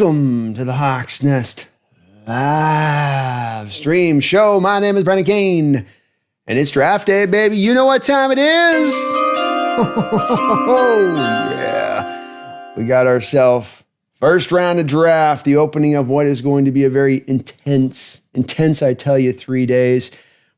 Welcome to the Hawks Nest live stream show. My name is Brendan Kane, and it's draft day, baby. You know what time it is? Oh, yeah. We got ourselves first round of draft, the opening of what is going to be a very intense, I tell you, 3 days,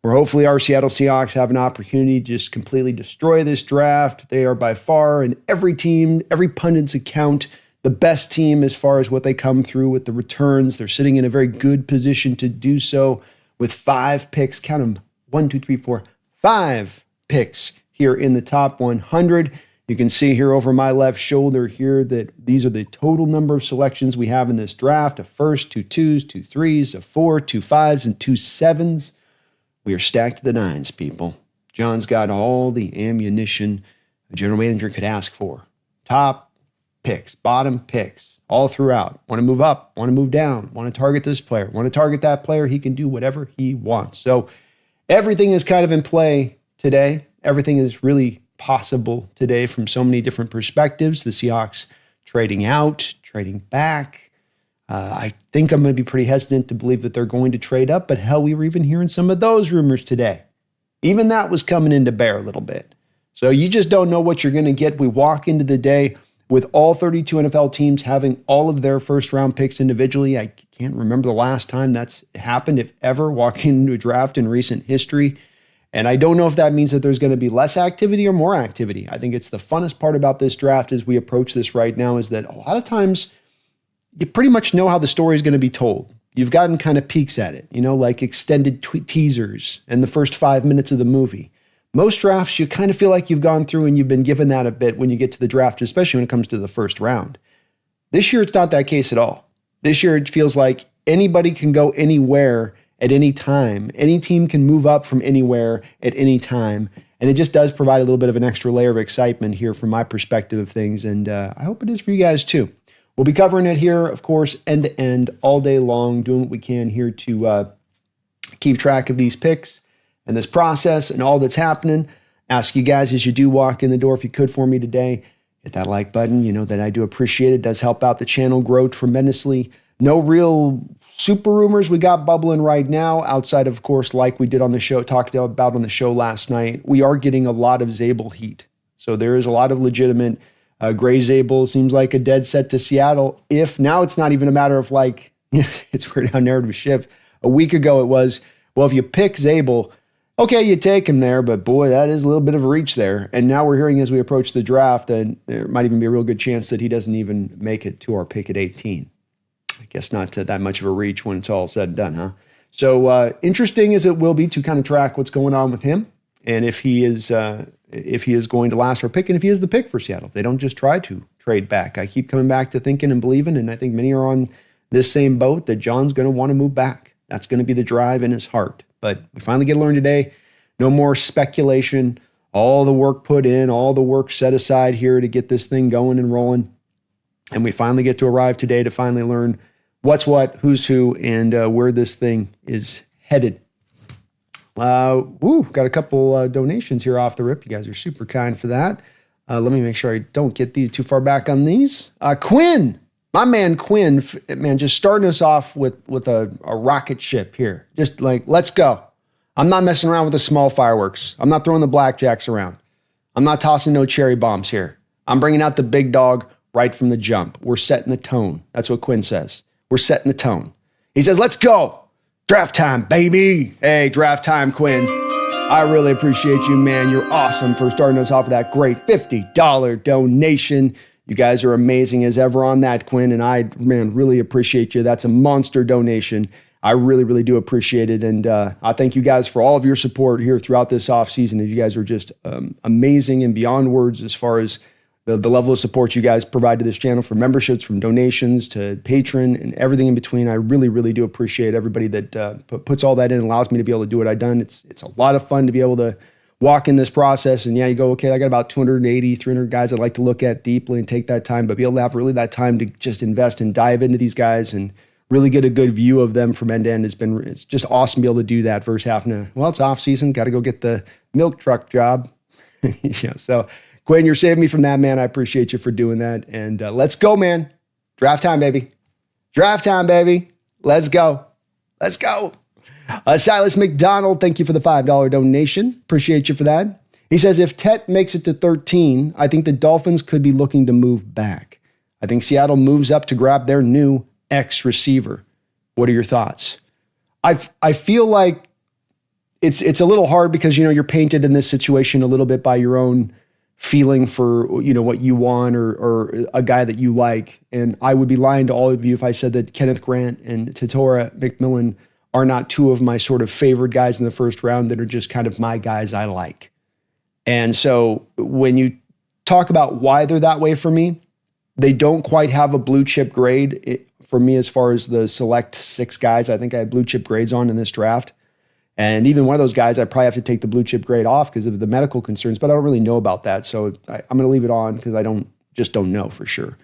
where hopefully our Seattle Seahawks have an opportunity to just completely destroy this draft. They are by far, in every team, every pundit's account, the best team as far as what they come through with the returns. They're sitting in a very good position to do so with 5 picks. Count them, 1, 2, 3, 4, 5 picks here in the top 100. You can see here over my left shoulder here that these are the total number of selections we have in this draft: a first, 2 2s, 2 3s, a 4, 2 5s, and 2 7s. We are stacked to the 9s, people. John's got all the ammunition a general manager could ask for. Top picks, bottom picks, all throughout. Want to move up, want to move down, want to target this player, want to target that player. He can do whatever he wants. So everything is kind of in play today. Everything is really possible today from so many different perspectives. The Seahawks trading out, trading back. I think I'm going to be pretty hesitant to believe that they're going to trade up, but hell, we were even hearing some of those rumors today. Even that was coming into bear a little bit. So you just don't know what you're going to get. We walk into the day with all 32 NFL teams having all of their first-round picks individually. I can't remember the last time that's happened, if ever, walking into a draft in recent history. And I don't know if that means that there's going to be less activity or more activity. I think it's the funnest part about this draft as we approach this right now is that a lot of times you pretty much know how the story is going to be told. You've gotten kind of peeks at it, like extended teasers and the first 5 minutes of the movie. Most drafts, you kind of feel like you've gone through and you've been given that a bit when you get to the draft, especially when it comes to the first round. This year, it's not that case at all. This year, it feels like anybody can go anywhere at any time. Any team can move up from anywhere at any time. And it just does provide a little bit of an extra layer of excitement here from my perspective of things. And I hope it is for you guys too. We'll be covering it here, of course, end to end, all day long, doing what we can here to keep track of these picks and this process and all that's happening. Ask you guys as you do walk in the door, if you could for me today, hit that like button. You know that I do appreciate it. It does help out the channel grow tremendously. No real super rumors we got bubbling right now outside of course, like we did on the show, talked about on the show last night. We are getting a lot of Zable heat. So there is a lot of legitimate Gray Zable seems like a dead set to Seattle. If now it's not even a matter of like, it's weird how narrative shift. A week ago it was, well, if you pick Zable, okay, you take him there, but boy, that is a little bit of a reach there. And now we're hearing as we approach the draft that there might even be a real good chance that he doesn't even make it to our pick at 18. I guess not that much of a reach when it's all said and done, huh? So interesting as it will be to kind of track what's going on with him and if he is going to last our pick and if he is the pick for Seattle. They don't just try to trade back. I keep coming back to thinking and believing, and I think many are on this same boat, that John's going to want to move back. That's going to be the drive in his heart. But we finally get to learn today, no more speculation, all the work put in, all the work set aside here to get this thing going and rolling. And we finally get to arrive today to finally learn what's what, who's who, and where this thing is headed. Got a couple donations here off the rip. You guys are super kind for that. Let me make sure I don't get these too far back on these. Quinn, my man Quinn, man, just starting us off with a rocket ship here. Just like, let's go. I'm not messing around with the small fireworks. I'm not throwing the blackjacks around. I'm not tossing no cherry bombs here. I'm bringing out the big dog right from the jump. We're setting the tone. That's what Quinn says. We're setting the tone. He says, let's go. Draft time, baby. Hey, draft time, Quinn. I really appreciate you, man. You're awesome for starting us off with that great $50 donation. You guys are amazing as ever on that, Quinn, and I, man, really appreciate you. That's a monster donation. I really, really do appreciate it, and I thank you guys for all of your support here throughout this offseason. You guys are just amazing and beyond words as far as the level of support you guys provide to this channel, from memberships, from donations to patron and everything in between. I really, really do appreciate everybody that puts all that in and allows me to be able to do what I've done. It's a lot of fun to be able to walk in this process. And yeah, you go, okay, I got about 280, 300 guys I'd like to look at deeply and take that time, but be able to have really that time to just invest and dive into these guys and really get a good view of them from end to end. It's just awesome to be able to do that versus having to, well, it's off season, got to go get the milk truck job. So Quinn, you're saving me from that, man. I appreciate you for doing that. And let's go, man. Draft time, baby. Draft time, baby. Let's go. Let's go. Silas McDonald, thank you for the $5 donation. Appreciate you for that. He says, if Tet makes it to 13, I think the Dolphins could be looking to move back. I think Seattle moves up to grab their new X receiver. What are your thoughts? I feel like it's a little hard because, you're painted in this situation a little bit by your own feeling for, what you want or a guy that you like. And I would be lying to all of you if I said that Kenneth Grant and Tatora McMillan are not two of my sort of favorite guys in the first round that are just kind of my guys I like. And so when you talk about why they're that way for me, they don't quite have a blue chip grade for me as far as the select 6 guys I think I had blue chip grades on in this draft. And even one of those guys, I probably have to take the blue chip grade off because of the medical concerns, but I don't really know about that. So I'm going to leave it on because I don't know for sure.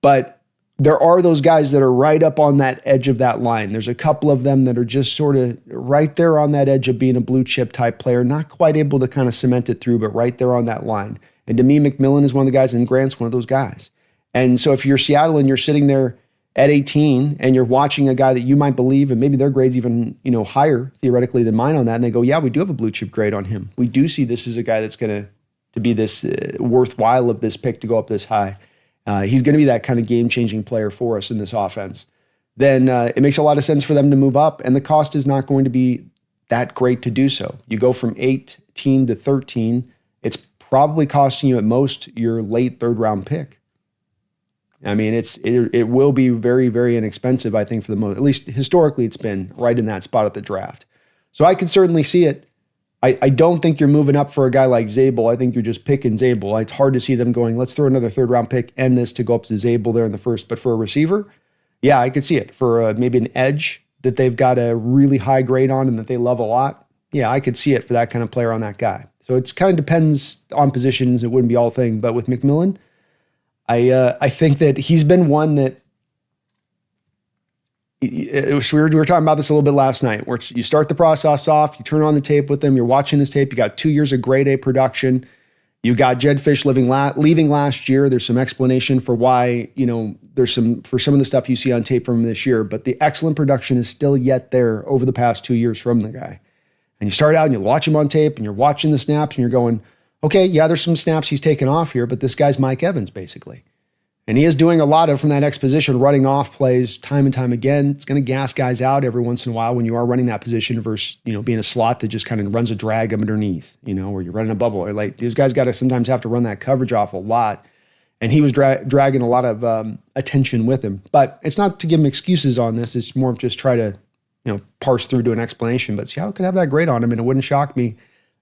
But there are those guys that are right up on that edge of that line. There's a couple of them that are just sort of right there on that edge of being a blue chip type player, not quite able to kind of cement it through, but right there on that line. And to me, McMillan is one of the guys, and Grant's one of those guys. And so if you're Seattle and you're sitting there at 18 and you're watching a guy that you might believe, and maybe their grade's even, higher theoretically than mine on that, and they go, yeah, we do have a blue chip grade on him. We do see this as a guy that's going to be this worthwhile of this pick to go up this high. He's going to be that kind of game-changing player for us in this offense. Then it makes a lot of sense for them to move up, and the cost is not going to be that great to do so. You go from 18 to 13, it's probably costing you at most your late third-round pick. I mean, it will be very, very inexpensive, I think, for the most, at least historically, it's been right in that spot at the draft. So I could certainly see it. I don't think you're moving up for a guy like Zable. I think you're just picking Zable. It's hard to see them going, let's throw another third-round pick and this to go up to Zable there in the first. But for a receiver, yeah, I could see it. For maybe an edge that they've got a really high grade on and that they love a lot, yeah, I could see it for that kind of player on that guy. So it kind of depends on positions. It wouldn't be all thing. But with McMillan, I think that he's been one that we were talking about this a little bit last night, where you start the process off, you turn on the tape with him, you're watching his tape, you got 2 years of grade A production, you got Jed Fish leaving last year. There's some explanation for why, there's for some of the stuff you see on tape from him this year, but the excellent production is still yet there over the past 2 years from the guy. And you start out and you watch him on tape and you're watching the snaps and you're going, okay, yeah, there's some snaps he's taken off here, but this guy's Mike Evans, basically. And he is doing a lot of, from that X position, running off plays time and time again. It's going to gas guys out every once in a while when you are running that position versus, being a slot that just kind of runs a drag underneath, where you're running a bubble. Or like these guys got to sometimes have to run that coverage off a lot. And he was dragging a lot of attention with him. But it's not to give him excuses on this. It's more of just try to, parse through to an explanation. But Seattle could have that grade on him, and it wouldn't shock me.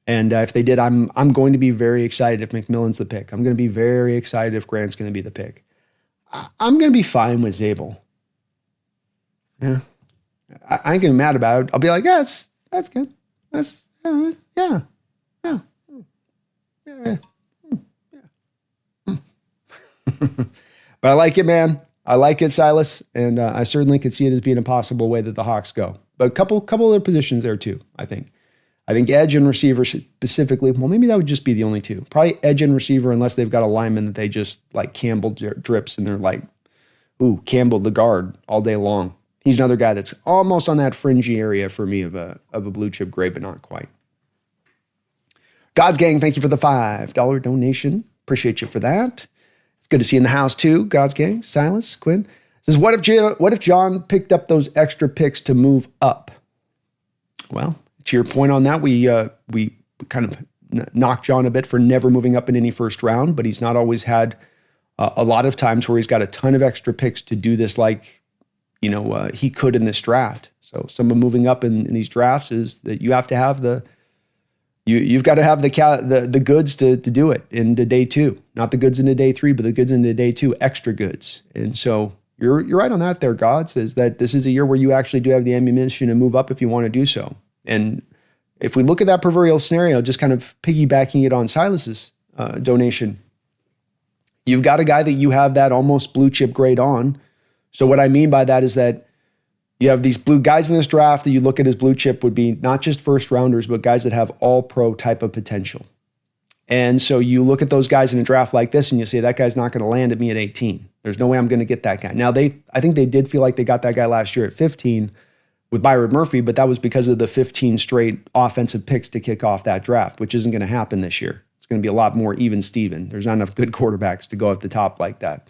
And if they did, I'm going to be very excited if McMillan's the pick. I'm going to be very excited if Grant's going to be the pick. I'm going to be fine with Zable. Yeah. I ain't going to be mad about it. I'll be like, yeah, that's good. That's, yeah. But I like it, man. I like it, Silas. And I certainly could see it as being a possible way that the Hawks go. But a couple other positions there too, I think. I think edge and receiver specifically, well, maybe that would just be the only two. Probably edge and receiver, unless they've got a lineman that they just like Campbell drips and they're like, ooh, Campbell the guard all day long. He's another guy that's almost on that fringy area for me of a blue chip grade, but not quite. God's Gang, thank you for the $5 donation. Appreciate you for that. It's good to see you in the house too, God's Gang. Silas, Quinn says, what if John picked up those extra picks to move up? Well, to your point on that, we kind of knocked John a bit for never moving up in any first round, but he's not always had a lot of times where he's got a ton of extra picks to do this like, he could in this draft. So someone moving up in these drafts is that you have to have you've got to have the goods to do it into day 2, not the goods into day 3, but the goods into day 2, extra goods. And so you're right on that there, God, says that this is a year where you actually do have the ammunition to move up if you want to do so. And if we look at that proverbial scenario, just kind of piggybacking it on Silas's donation, you've got a guy that you have that almost blue chip grade on. So what I mean by that is that you have these blue guys in this draft that you look at as blue chip would be not just first rounders, but guys that have all pro type of potential. And so you look at those guys in a draft like this and you say, that guy's not going to land at me at 18. There's no way I'm going to get that guy. Now, I think they did feel like they got that guy last year at 15 with Byron Murphy, but that was because of the 15 straight offensive picks to kick off that draft, which isn't going to happen this year. It's going to be a lot more even Steven. There's not enough good quarterbacks to go at the top like that.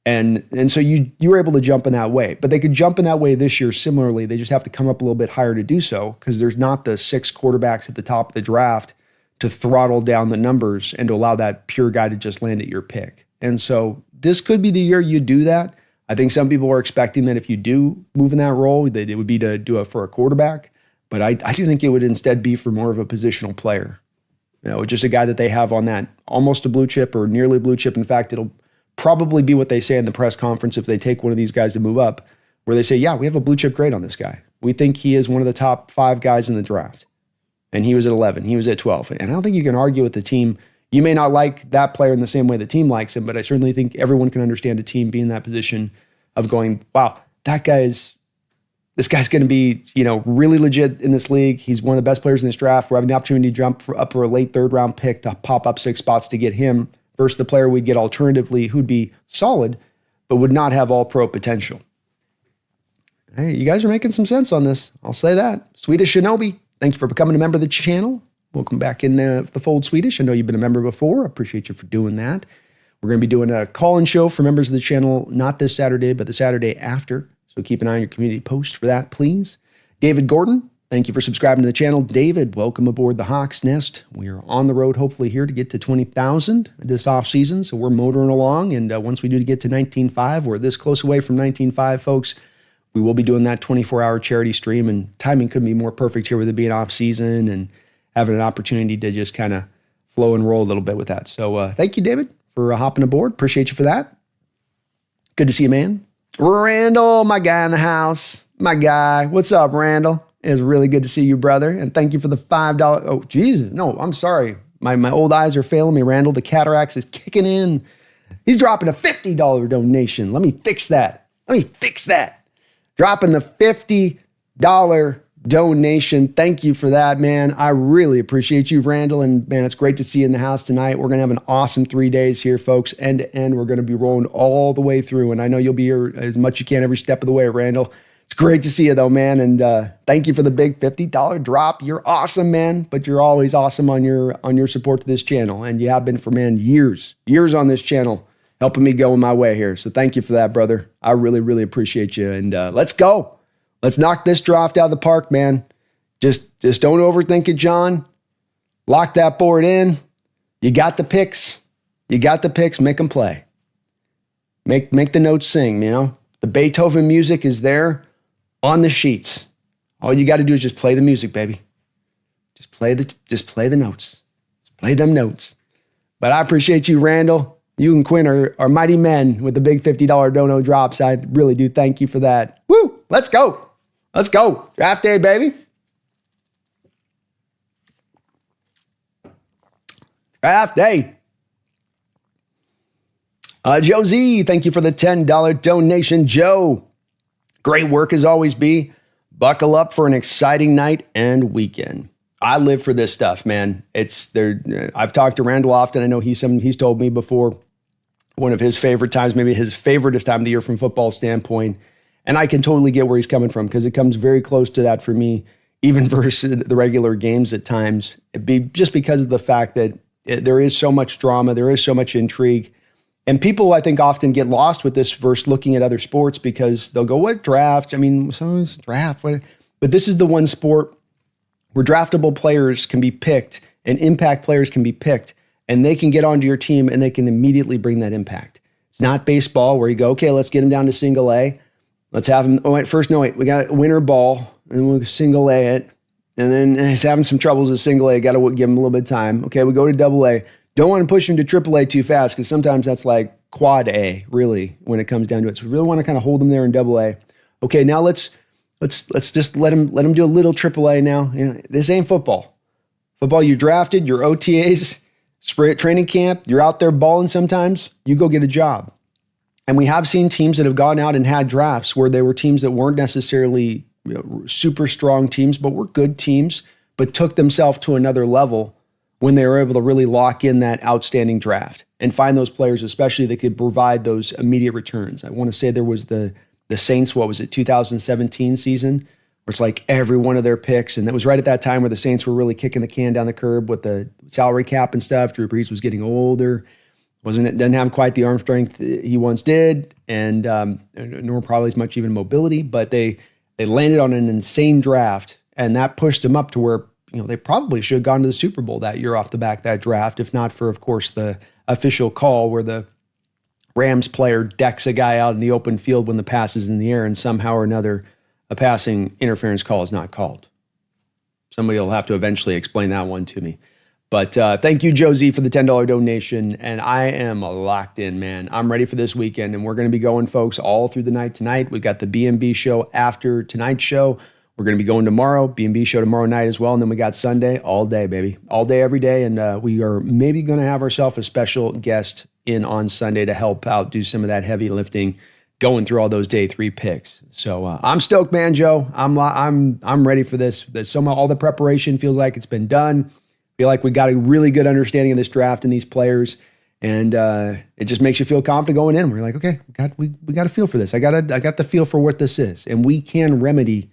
And so you were able to jump in that way. But they could jump in that way this year similarly. They just have to come up a little bit higher to do so because there's not the 6 quarterbacks at the top of the draft to throttle down the numbers and to allow that pure guy to just land at your pick. And so this could be the year you do that. I think some people are expecting that if you do move in that role, that it would be to do it for a quarterback. But I do think it would instead be for more of a positional player. Just a guy that they have on that almost a blue chip or nearly blue chip. In fact, it'll probably be what they say in the press conference if they take one of these guys to move up, where they say, yeah, we have a blue chip grade on this guy. We think he is one of the top 5 guys in the draft. And he was at 11. He was at 12. And I don't think you can argue with the team. You may not like that player in the same way the team likes him, but I certainly think everyone can understand a team being in that position of going, wow, this guy's going to be, really legit in this league. He's one of the best players in this draft. We're having the opportunity to jump up for a late 3rd round pick to pop up 6 spots to get him versus the player we'd get alternatively who'd be solid, but would not have all pro potential. Hey, you guys are making some sense on this. I'll say that. Swedish Shinobi, thank you for becoming a member of the channel. Welcome back in the fold, Swedish. I know you've been a member before. I appreciate you for doing that. We're going to be doing a call-in show for members of the channel, not this Saturday, but the Saturday after. So keep an eye on your community post for that, please. David Gordon, thank you for subscribing to the channel. David, welcome aboard the Hawks Nest. We are on the road, hopefully here to get to 20,000 this offseason. So we're motoring along. And once we do to get to 19.5, we're this close away from 19.5, folks. We will be doing that 24-hour charity stream. And timing couldn't be more perfect here with it being off season and having an opportunity to just kind of flow and roll a little bit with that. So thank you, David, for hopping aboard. Appreciate you for that. Good to see you, man. Randall, my guy in the house. My guy. What's up, Randall? It's really good to see you, brother. And thank you for the $5. Oh, Jesus. No, I'm sorry. My old eyes are failing me, Randall. The cataracts is kicking in. He's dropping a $50 donation. Let me fix that. Dropping the $50 donation. Thank you for that, man. I really appreciate you, Randall. And man, it's great to see you in the house tonight. We're going to have an awesome 3 days here, folks. End to end, we're going to be rolling all the way through. And I know you'll be here as much as you can every step of the way, Randall. It's great to see you though, man. And thank you for the big $50 drop. You're awesome, man. But you're always awesome on your support to this channel. And you have been for, man, years on this channel, helping me go in my way here. So thank you for that, brother. I really, really appreciate you. And let's go. Let's knock this draft out of the park, man. Just don't overthink it, John. Lock that board in. You got the picks. Make them play. Make the notes sing, The Beethoven music is there on the sheets. All you got to do is just play the music, baby. Just play the notes. Just play them notes. But I appreciate you, Randall. You and Quinn are mighty men with the big $50 dono drops. I really do thank you for that. Woo! Let's go. Draft day, baby. Draft day. Joe Z, thank you for the $10 donation. Joe, great work as always, B. Buckle up for an exciting night and weekend. I live for this stuff, man. It's there. I've talked to Randall often. I know he's told me before one of his favorite times, maybe his favoriteest time of the year from football standpoint. And I can totally get where he's coming from because it comes very close to that for me, even versus the regular games at times. It'd be just because of the fact that there is so much drama, there is so much intrigue. And people, I think, often get lost with this versus looking at other sports because they'll go, what draft? I mean, so it's draft. But this is the one sport where draftable players can be picked and impact players can be picked, and they can get onto your team and they can immediately bring that impact. It's not baseball where you go, okay, let's get him down to single A. Let's have him, we got winter ball, and we'll single A it. And then he's having some troubles with single A. Got to give him a little bit of time. Okay, we go to double A. Don't want to push him to triple A too fast because sometimes that's like quad A, really, when it comes down to it. So we really want to kind of hold him there in double A. Okay, now let's just let him do a little triple A now. This ain't football. Football, you drafted, your OTAs, sprint training camp, you're out there balling sometimes, you go get a job. And we have seen teams that have gone out and had drafts where they were teams that weren't necessarily super strong teams, but were good teams, but took themselves to another level when they were able to really lock in that outstanding draft and find those players, especially that could provide those immediate returns. I want to say there was the Saints, 2017 season, where it's like every one of their picks. And that was right at that time where the Saints were really kicking the can down the curb with the salary cap and stuff. Drew Brees was getting older. Didn't have quite the arm strength he once did, and nor probably as much even mobility, but they landed on an insane draft, and that pushed them up to where, they probably should have gone to the Super Bowl that year off the back of that draft, if not for, of course, the official call where the Rams player decks a guy out in the open field when the pass is in the air, and somehow or another a passing interference call is not called. Somebody will have to eventually explain that one to me. But thank you, Josie, for the $10 donation. And I am locked in, man. I'm ready for this weekend. And we're going to be going, folks, all through the night tonight. We got the B&B show after tonight's show. We're going to be going tomorrow, B&B show tomorrow night as well. And then we got Sunday all day, baby. All day, every day. And we are maybe going to have ourselves a special guest in on Sunday to help out, do some of that heavy lifting, going through all those day 3 picks. So I'm stoked, man, Joe. I'm ready for this. All the preparation feels like it's been done. Feel like we got a really good understanding of this draft and these players, and it just makes you feel confident going in. We're like, okay, we got a feel for this. I got the feel for what this is, and we can remedy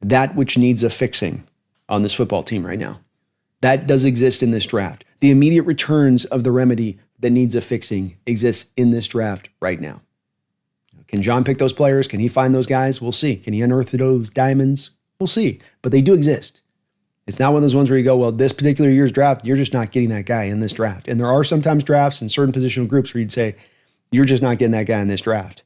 that which needs a fixing on this football team right now. That does exist in this draft. The immediate returns of the remedy that needs a fixing exists in this draft right now. Can John pick those players? Can he find those guys? We'll see. Can he unearth those diamonds? We'll see. But they do exist. It's not one of those ones where you go, well, this particular year's draft, you're just not getting that guy in this draft. And there are sometimes drafts in certain positional groups where you'd say, you're just not getting that guy in this draft.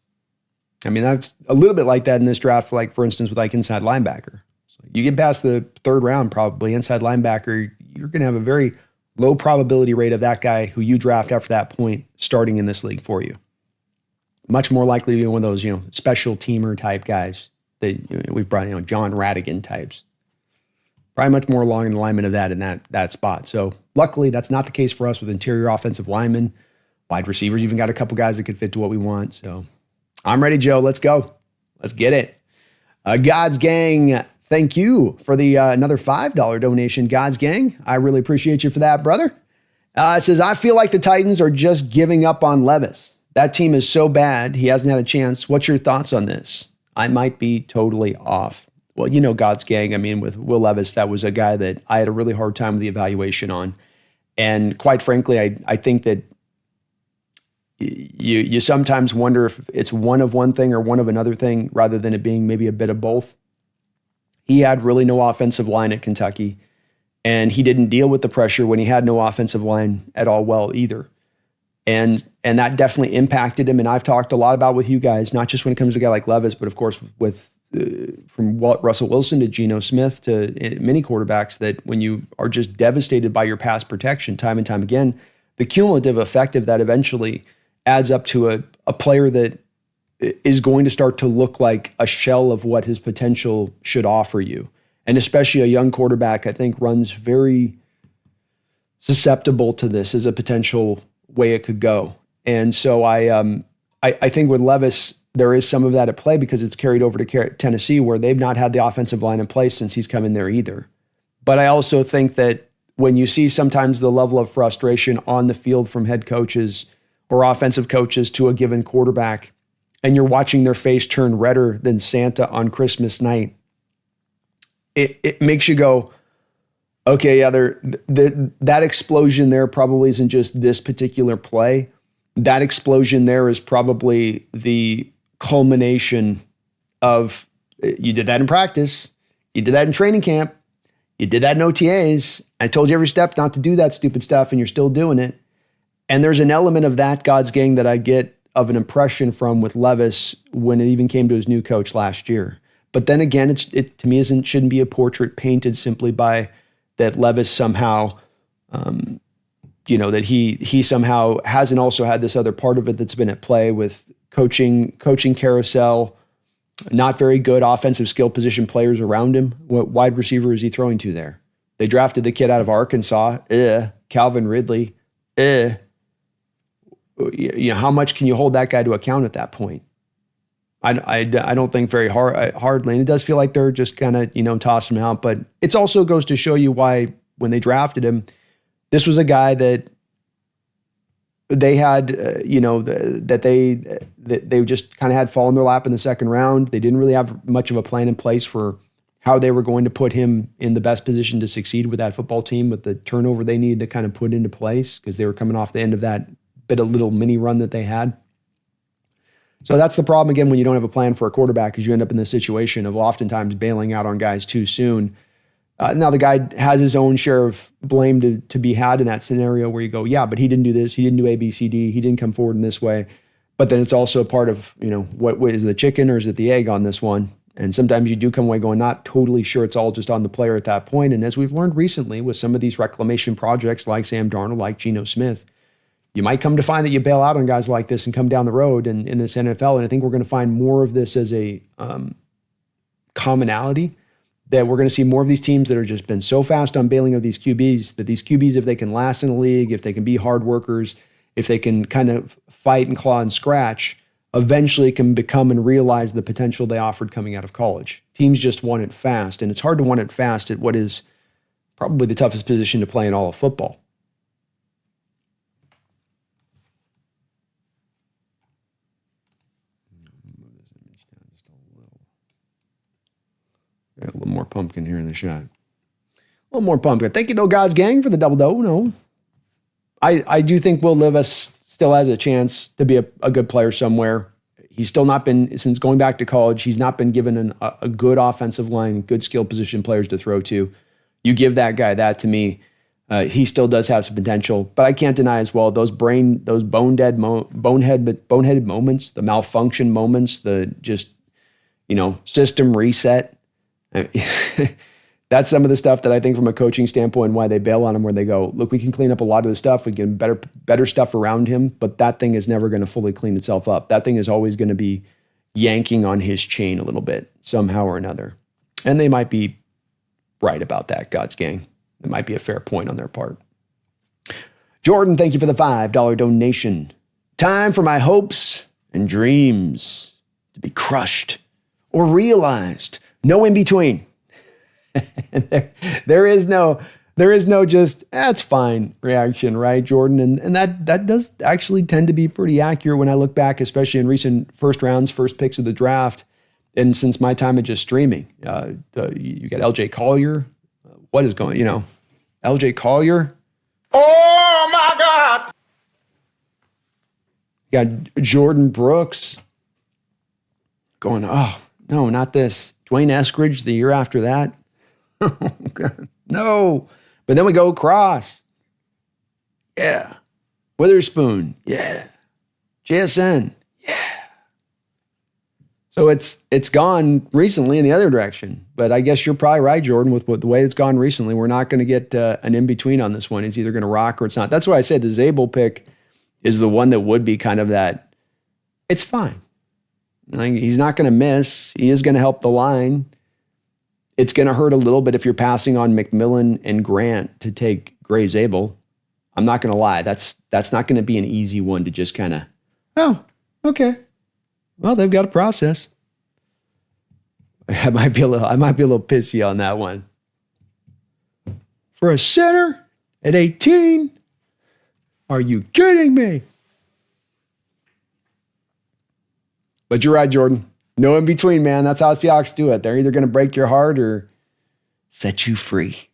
I mean, that's a little bit like that in this draft, like, for instance, with like inside linebacker. So you get past the 3rd round, probably inside linebacker, you're going to have a very low probability rate of that guy who you draft after that point starting in this league for you. Much more likely to be one of those, special teamer type guys that we've brought, John Radigan types. Probably much more along in the alignment of that in that spot. So luckily, that's not the case for us with interior offensive linemen. Wide receivers even got a couple guys that could fit to what we want. So I'm ready, Joe. Let's go. Let's get it. God's Gang, thank you for the another $5 donation, God's Gang. I really appreciate you for that, brother. It says, I feel like the Titans are just giving up on Levis. That team is so bad, he hasn't had a chance. What's your thoughts on this? I might be totally off. Well, God's Gang, I mean, with Will Levis, that was a guy that I had a really hard time with the evaluation on. And quite frankly, I think that you sometimes wonder if it's one of one thing or one of another thing rather than it being maybe a bit of both. He had really no offensive line at Kentucky, and he didn't deal with the pressure when he had no offensive line at all well either. And that definitely impacted him. And I've talked a lot about with you guys, not just when it comes to a guy like Levis, but of course with from Russell Wilson to Geno Smith to many quarterbacks, that when you are just devastated by your pass protection time and time again, the cumulative effect of that eventually adds up to a player that is going to start to look like a shell of what his potential should offer you. And especially a young quarterback, I think, runs very susceptible to this as a potential way it could go. And so I think with Levis, there is some of that at play because it's carried over to Tennessee, where they've not had the offensive line in place since he's come in there either. But I also think that when you see sometimes the level of frustration on the field from head coaches or offensive coaches to a given quarterback, and you're watching their face turn redder than Santa on Christmas night, it makes you go, okay, yeah, that explosion there probably isn't just this particular play. That explosion there is probably the culmination of, you did that in practice, you did that in training camp, you did that in OTAs. I told you every step not to do that stupid stuff, and you're still doing it. And there's an element of that, God's Gang, that I get of an impression from with Levis when it even came to his new coach last year. But then again, it to me shouldn't be a portrait painted simply by that Levis somehow, that he somehow hasn't also had this other part of it that's been at play with coaching carousel, not very good offensive skill position players around him. What wide receiver is he throwing to there? They drafted the kid out of Arkansas, Calvin Ridley, how much can you hold that guy to account at that point? I don't think very hardly. And it does feel like they're just kind of, tossing him out. But it also goes to show you why when they drafted him, This was a guy that they had, that they just kind of had fall in their lap in the second round. They didn't really have much of a plan in place for how they were going to put him in the best position to succeed with that football team, with the turnover they needed to kind of put into place, because they were coming off the end of that bit of little mini run that they had. So that's the problem, again, when you don't have a plan for a quarterback, is you end up in this situation of oftentimes bailing out on guys too soon. Now, the guy has his own share of blame to be had in that scenario where you go, yeah, but he didn't do this. He didn't do A, B, C, D. He didn't come forward in this way. But then it's also a part of, what is the chicken or is it the egg on this one? And sometimes you do come away going, not totally sure it's all just on the player at that point. And as we've learned recently with some of these reclamation projects like Sam Darnold, like Geno Smith, you might come to find that you bail out on guys like this and come down the road in this NFL. And I think we're going to find more of this as a commonality, that we're going to see more of these teams that are just been so fast on bailing of these QBs, that these QBs, if they can last in the league, if they can be hard workers, if they can kind of fight and claw and scratch, eventually can become and realize the potential they offered coming out of college. Teams just want it fast, and it's hard to want it fast at what is probably the toughest position to play in all of football. Got a little more pumpkin here in the shot. A little more pumpkin. Thank you, No God's Gang, for the double no. I do think Will Levis still has a chance to be a good player somewhere. He's still not been, since going back to college, he's not been given a good offensive line, good skill position players to throw to. You give that guy that, to me, he still does have some potential. But I can't deny as well those boneheaded moments, the malfunction moments, the just, system reset. That's some of the stuff that I think from a coaching standpoint, why they bail on him, where they go, look, we can clean up a lot of the stuff. We can better stuff around him, but that thing is never going to fully clean itself up. That thing is always going to be yanking on his chain a little bit, somehow or another. And they might be right about that, God's Gang. It might be a fair point on their part. Jordan, thank you for the $5 donation. Time for my hopes and dreams to be crushed or realized. No in between. there is no just, that's fine reaction, right, Jordan? And that does actually tend to be pretty accurate when I look back, especially in recent first rounds, first picks of the draft. And since my time of just streaming, you got LJ Collier. What is going, LJ Collier. Oh my God. You got Jordan Brooks going, oh, no, not this. Dwayne Eskridge the year after that. Oh, God. No. But then we go Cross. Yeah. Witherspoon. Yeah. JSN. Yeah. So it's gone recently in the other direction. But I guess you're probably right, Jordan, with the way it's gone recently. We're not going to get an in-between on this one. It's either going to rock or it's not. That's why I said the Zable pick is the one that would be kind of that. It's fine. He's not going to miss. He is going to help the line. It's going to hurt a little bit if you're passing on McMillan and Grant to take Gray Zable. I'm not going to lie. That's not going to be an easy one to just kind of, oh, okay. Well, they've got a process. I might be a little pissy on that one. For a center at 18? Are you kidding me? But you're right, Jordan. No in between, man. That's how Seahawks do it. They're either going to break your heart or set you free.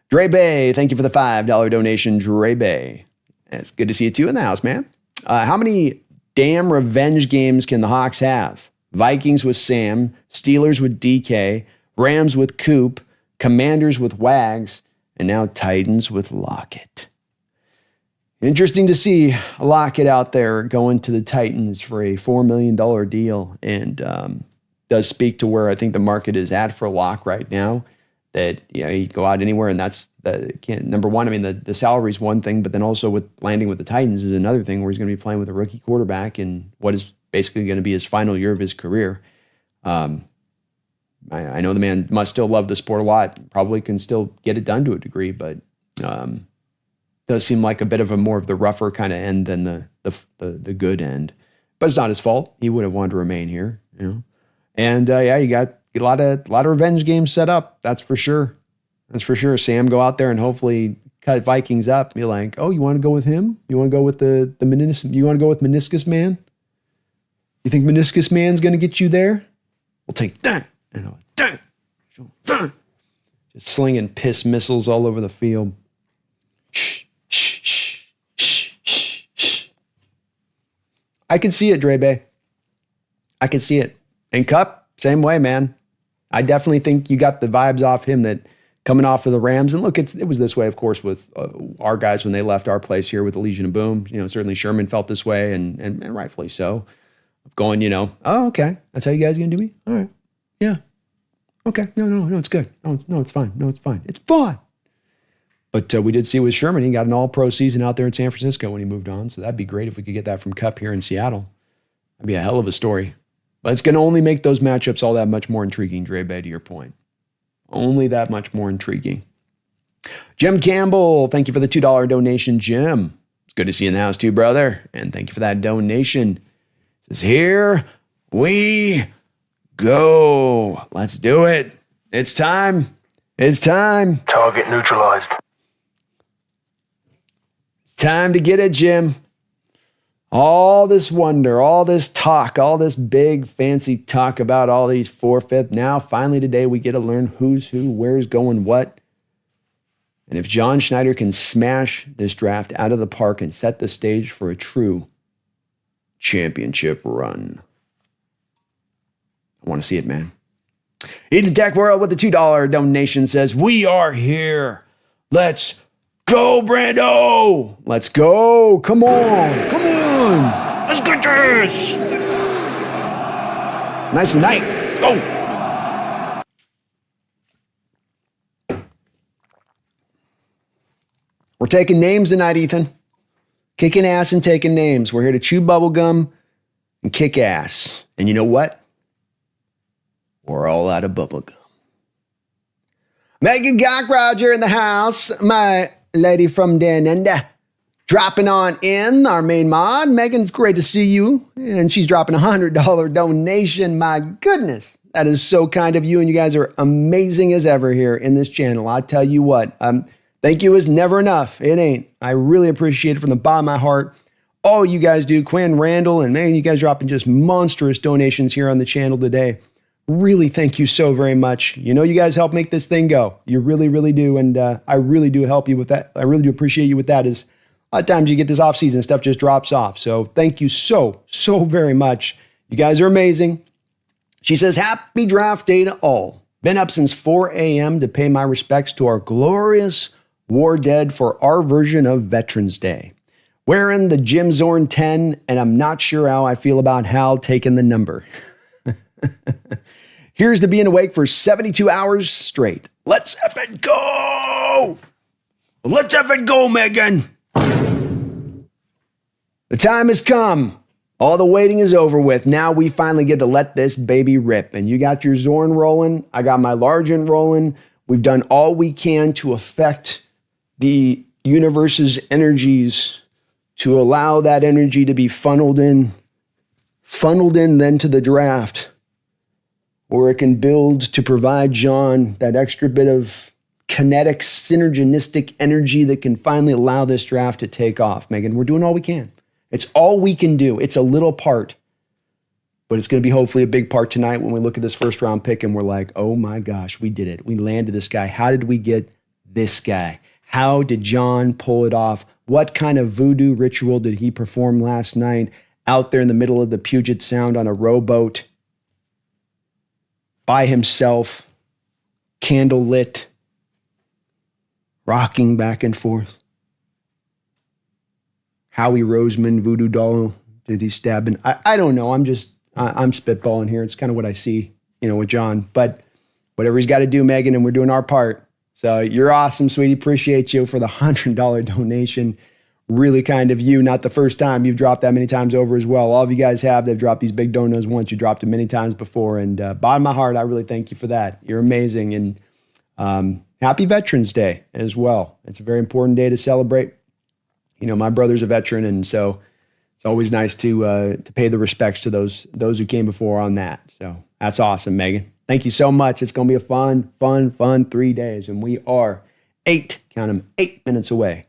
Dre Bay, thank you for the $5 donation, Dre Bay. It's good to see you too in the house, man. How many damn revenge games can the Hawks have? Vikings with Sam, Steelers with DK, Rams with Coop, Commanders with Wags, and now Titans with Lockett. Interesting to see Lockett out there going to the Titans for a $4 million deal, and does speak to where I think the market is at for Lock right now. That you go out anywhere, and that's number one. I mean, the salary is one thing, but then also with landing with the Titans is another thing, where he's going to be playing with a rookie quarterback in what is basically going to be his final year of his career. I know the man must still love the sport a lot. Probably can still get it done to a degree, but does seem like a bit of a more of the rougher kind of end than the good end. But it's not his fault. He would have wanted to remain here, And you got a lot of revenge games set up. That's for sure. Sam go out there and hopefully cut Vikings up. Be like, oh, you want to go with him? You want to go with the meniscus? You want to go with Meniscus Man? You think Meniscus Man's going to get you there? We'll take that. Just slinging piss missiles all over the field. Shh, shh, shh, shh, shh, shh. I can see it, Drebe. I can see it. And Cup, same way, man. I definitely think you got the vibes off him that coming off of the Rams. And look, it was this way, of course, with our guys when they left our place here with the Legion of Boom. Certainly Sherman felt this way, and rightfully so. Going, oh, okay, that's how you guys are going to do me? All right. Yeah. Okay. No, it's good. No, it's fine. No, it's fine. It's fine. But we did see with Sherman, he got an all-pro season out there in San Francisco when he moved on. So that'd be great if we could get that from Cup here in Seattle. That'd be a hell of a story. But it's going to only make those matchups all that much more intriguing, Dre Bay, to your point. Only that much more intriguing. Jim Campbell, thank you for the $2 donation, Jim. It's good to see you in the house too, brother. And thank you for that donation. It says, here we go. Let's do it. It's time. It's time. Target neutralized. It's time to get it, Jim. All this wonder, all this talk, all this big fancy talk about all these forfeit. Now, finally today, we get to learn who's who, where's going what. And if John Schneider can smash this draft out of the park and set the stage for a true championship run. I want to see it, man. Ethan Tech World with the $2 donation says, we are here. Let's go, Brando. Let's go. Come on. Come on. Let's get this. Nice night. Go. We're taking names tonight, Ethan. Kicking ass and taking names. We're here to chew bubblegum and kick ass. And you know what? We're all out of bubblegum. Megan Gockroger in the house. My lady from Danenda. Dropping on in, our main mod. Megan's great to see you. And she's dropping a $100 donation. My goodness. That is so kind of you. And you guys are amazing as ever here in this channel. I tell you what. Thank you is never enough. It ain't. I really appreciate it from the bottom of my heart. All you guys do, Quinn, Randall, and man, you guys dropping just monstrous donations here on the channel today. Really, thank you so very much. You guys help make this thing go. You really, really do. And I really do help you with that. I really do appreciate you with that. Is a lot of times you get this off-season stuff just drops off. So thank you so, so very much. You guys are amazing. She says, happy draft day to all. Been up since 4 a.m. to pay my respects to our glorious war dead for our version of Veterans Day. Wearing the Jim Zorn 10, and I'm not sure how I feel about Hal taking the number. Here's to being awake for 72 hours straight. Let's effing go! Let's effing go, Megan! The time has come. All the waiting is over with. Now we finally get to let this baby rip. And you got your Zorn rolling. I got my Largent rolling. We've done all we can to affect the universe's energies to allow that energy to be funneled in then to the draft, where it can build to provide John that extra bit of kinetic, synergistic energy that can finally allow this draft to take off. Megan, we're doing all we can. It's all we can do. It's a little part, but it's going to be hopefully a big part tonight when we look at this first round pick and we're like, oh my gosh, we did it. We landed this guy. How did we get this guy? How did John pull it off? What kind of voodoo ritual did he perform last night out there in the middle of the Puget Sound on a rowboat by himself, candle lit, rocking back and forth? Howie Roseman, voodoo doll, did he stab in? I don't know. I'm spitballing here. It's kind of what I see, with John. But whatever he's got to do, Megan, and we're doing our part. So you're awesome, sweetie. Appreciate you for the $100 donation. Really kind of you. Not the first time you've dropped that many times over as well. All of you guys have. They've dropped these big donos once. You dropped them many times before. And bottom of my heart, I really thank you for that. You're amazing. And happy Veterans Day as well. It's a very important day to celebrate. My brother's a veteran, and so it's always nice to pay the respects to those who came before on that. So that's awesome, Megan. Thank you so much. It's going to be a fun 3 days, and we are 8 count them, 8 minutes away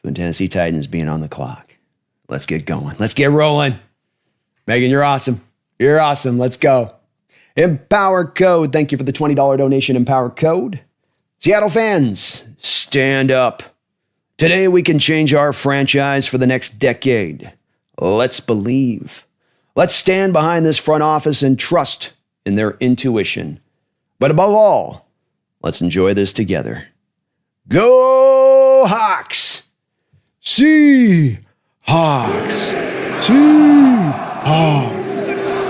from the Tennessee Titans being on the clock. Let's get going. Let's get rolling. Megan, you're awesome. You're awesome. Let's go. Empower Code. Thank you for the $20 donation, Empower Code. Seattle fans, stand up. Today we can change our franchise for the next decade. Let's believe. Let's stand behind this front office and trust in their intuition. But above all, let's enjoy this together. Go Hawks! Seahawks! Seahawks!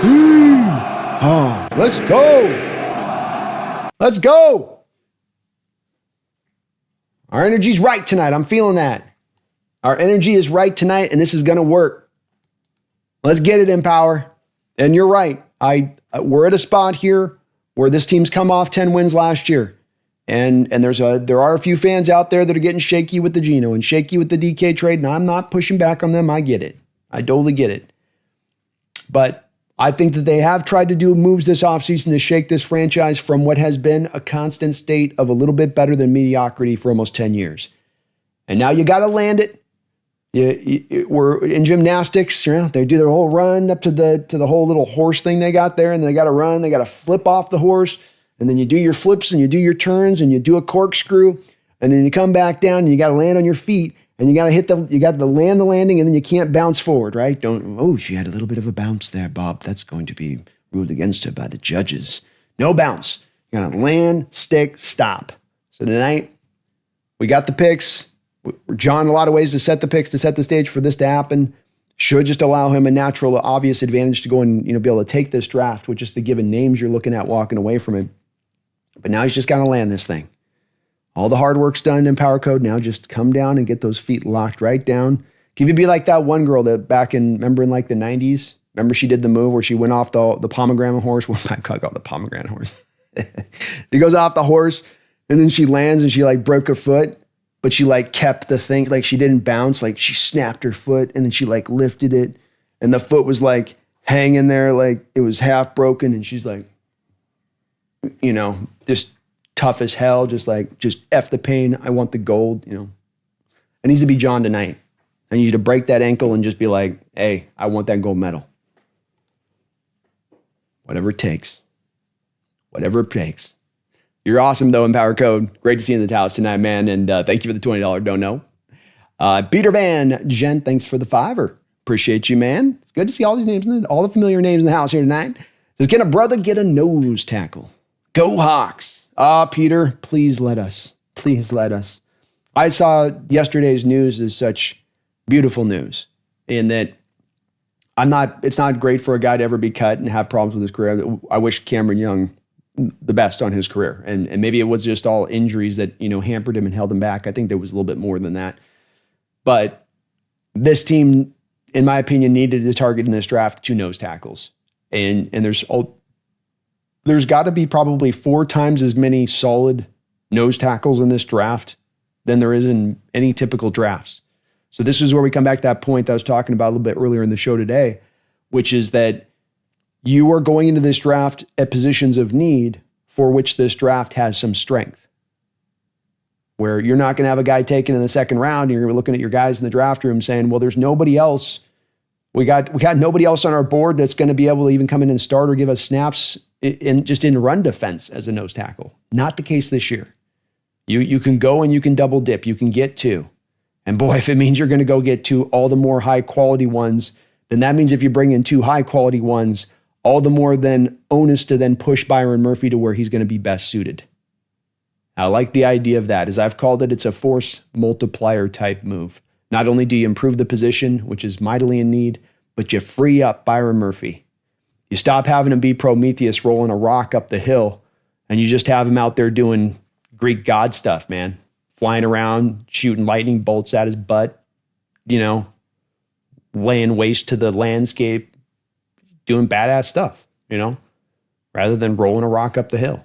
Seahawks! Let's go! Let's go! Our energy's right tonight. I'm feeling that. Our energy is right tonight, and this is going to work. Let's get it, Empower. And you're right. We're at a spot here where this team's come off 10 wins last year. And there are a few fans out there that are getting shaky with the Geno and shaky with the DK trade, and I'm not pushing back on them. I get it. I totally get it. But I think that they have tried to do moves this offseason to shake this franchise from what has been a constant state of a little bit better than mediocrity for almost 10 years. And now you got to land it. We're in gymnastics. They do their whole run up to the whole little horse thing they got there, and they got to run. They got to flip off the horse, and then you do your flips and you do your turns and you do a corkscrew, and then you come back down and you got to land on your feet, and you got to land the landing, and then you can't bounce forward, right? She had a little bit of a bounce there, Bob. That's going to be ruled against her by the judges. No bounce. You got to land, stick, stop. So tonight we got the picks. We're John in a lot of ways to set the picks, to set the stage for this to happen. Should just allow him a natural, obvious advantage to go and be able to take this draft with just the given names you're looking at walking away from it. But now he's just got to land this thing. All the hard work's done in Power Code. Now just come down and get those feet locked right down. Can you be like that one girl that remember in like the 90s? Remember she did the move where she went off the pomegranate horse? What am I called the pomegranate horse? She goes off the horse and then she lands and she like broke her foot. But she like kept the thing, like she didn't bounce, like she snapped her foot and then she like lifted it and the foot was like hanging there, like it was half broken. And she's like, just tough as hell, just F the pain. I want the gold, It needs to be John tonight. I need you to break that ankle and just be like, hey, I want that gold medal. Whatever it takes. Whatever it takes. You're awesome, though, Empower Code. Great to see you in the Dallas tonight, man. And thank you for the $20 dono. Peter Van Jen, thanks for the $5. Appreciate you, man. It's good to see all these names, all the familiar names in the house here tonight. Says, can a brother get a nose tackle? Go Hawks. Peter, please let us. Please let us. I saw yesterday's news as such beautiful news in that it's not great for a guy to ever be cut and have problems with his career. I wish Cameron Young the best on his career. And maybe it was just all injuries that, hampered him and held him back. I think there was a little bit more than that. But this team, in my opinion, needed to target in this draft 2 nose tackles. And there's got to be probably 4 times as many solid nose tackles in this draft than there is in any typical drafts. So this is where we come back to that point that I was talking about a little bit earlier in the show today, which is that you are going into this draft at positions of need for which this draft has some strength. Where you're not going to have a guy taken in the second round and you're looking at your guys in the draft room saying, well, there's nobody else. We got nobody else on our board that's going to be able to even come in and start or give us snaps in run defense as a nose tackle. Not the case this year. You can go and you can double dip. You can get 2. And boy, if it means you're going to go get 2 all the more high quality ones, then that means if you bring in 2 high quality ones, all the more then onus to then push Byron Murphy to where he's going to be best suited. I like the idea of that. As I've called it, it's a force multiplier type move. Not only do you improve the position, which is mightily in need, but you free up Byron Murphy. You stop having him be Prometheus rolling a rock up the hill, and you just have him out there doing Greek god stuff, man. Flying around, shooting lightning bolts at his butt, laying waste to the landscape, doing badass stuff, rather than rolling a rock up the hill.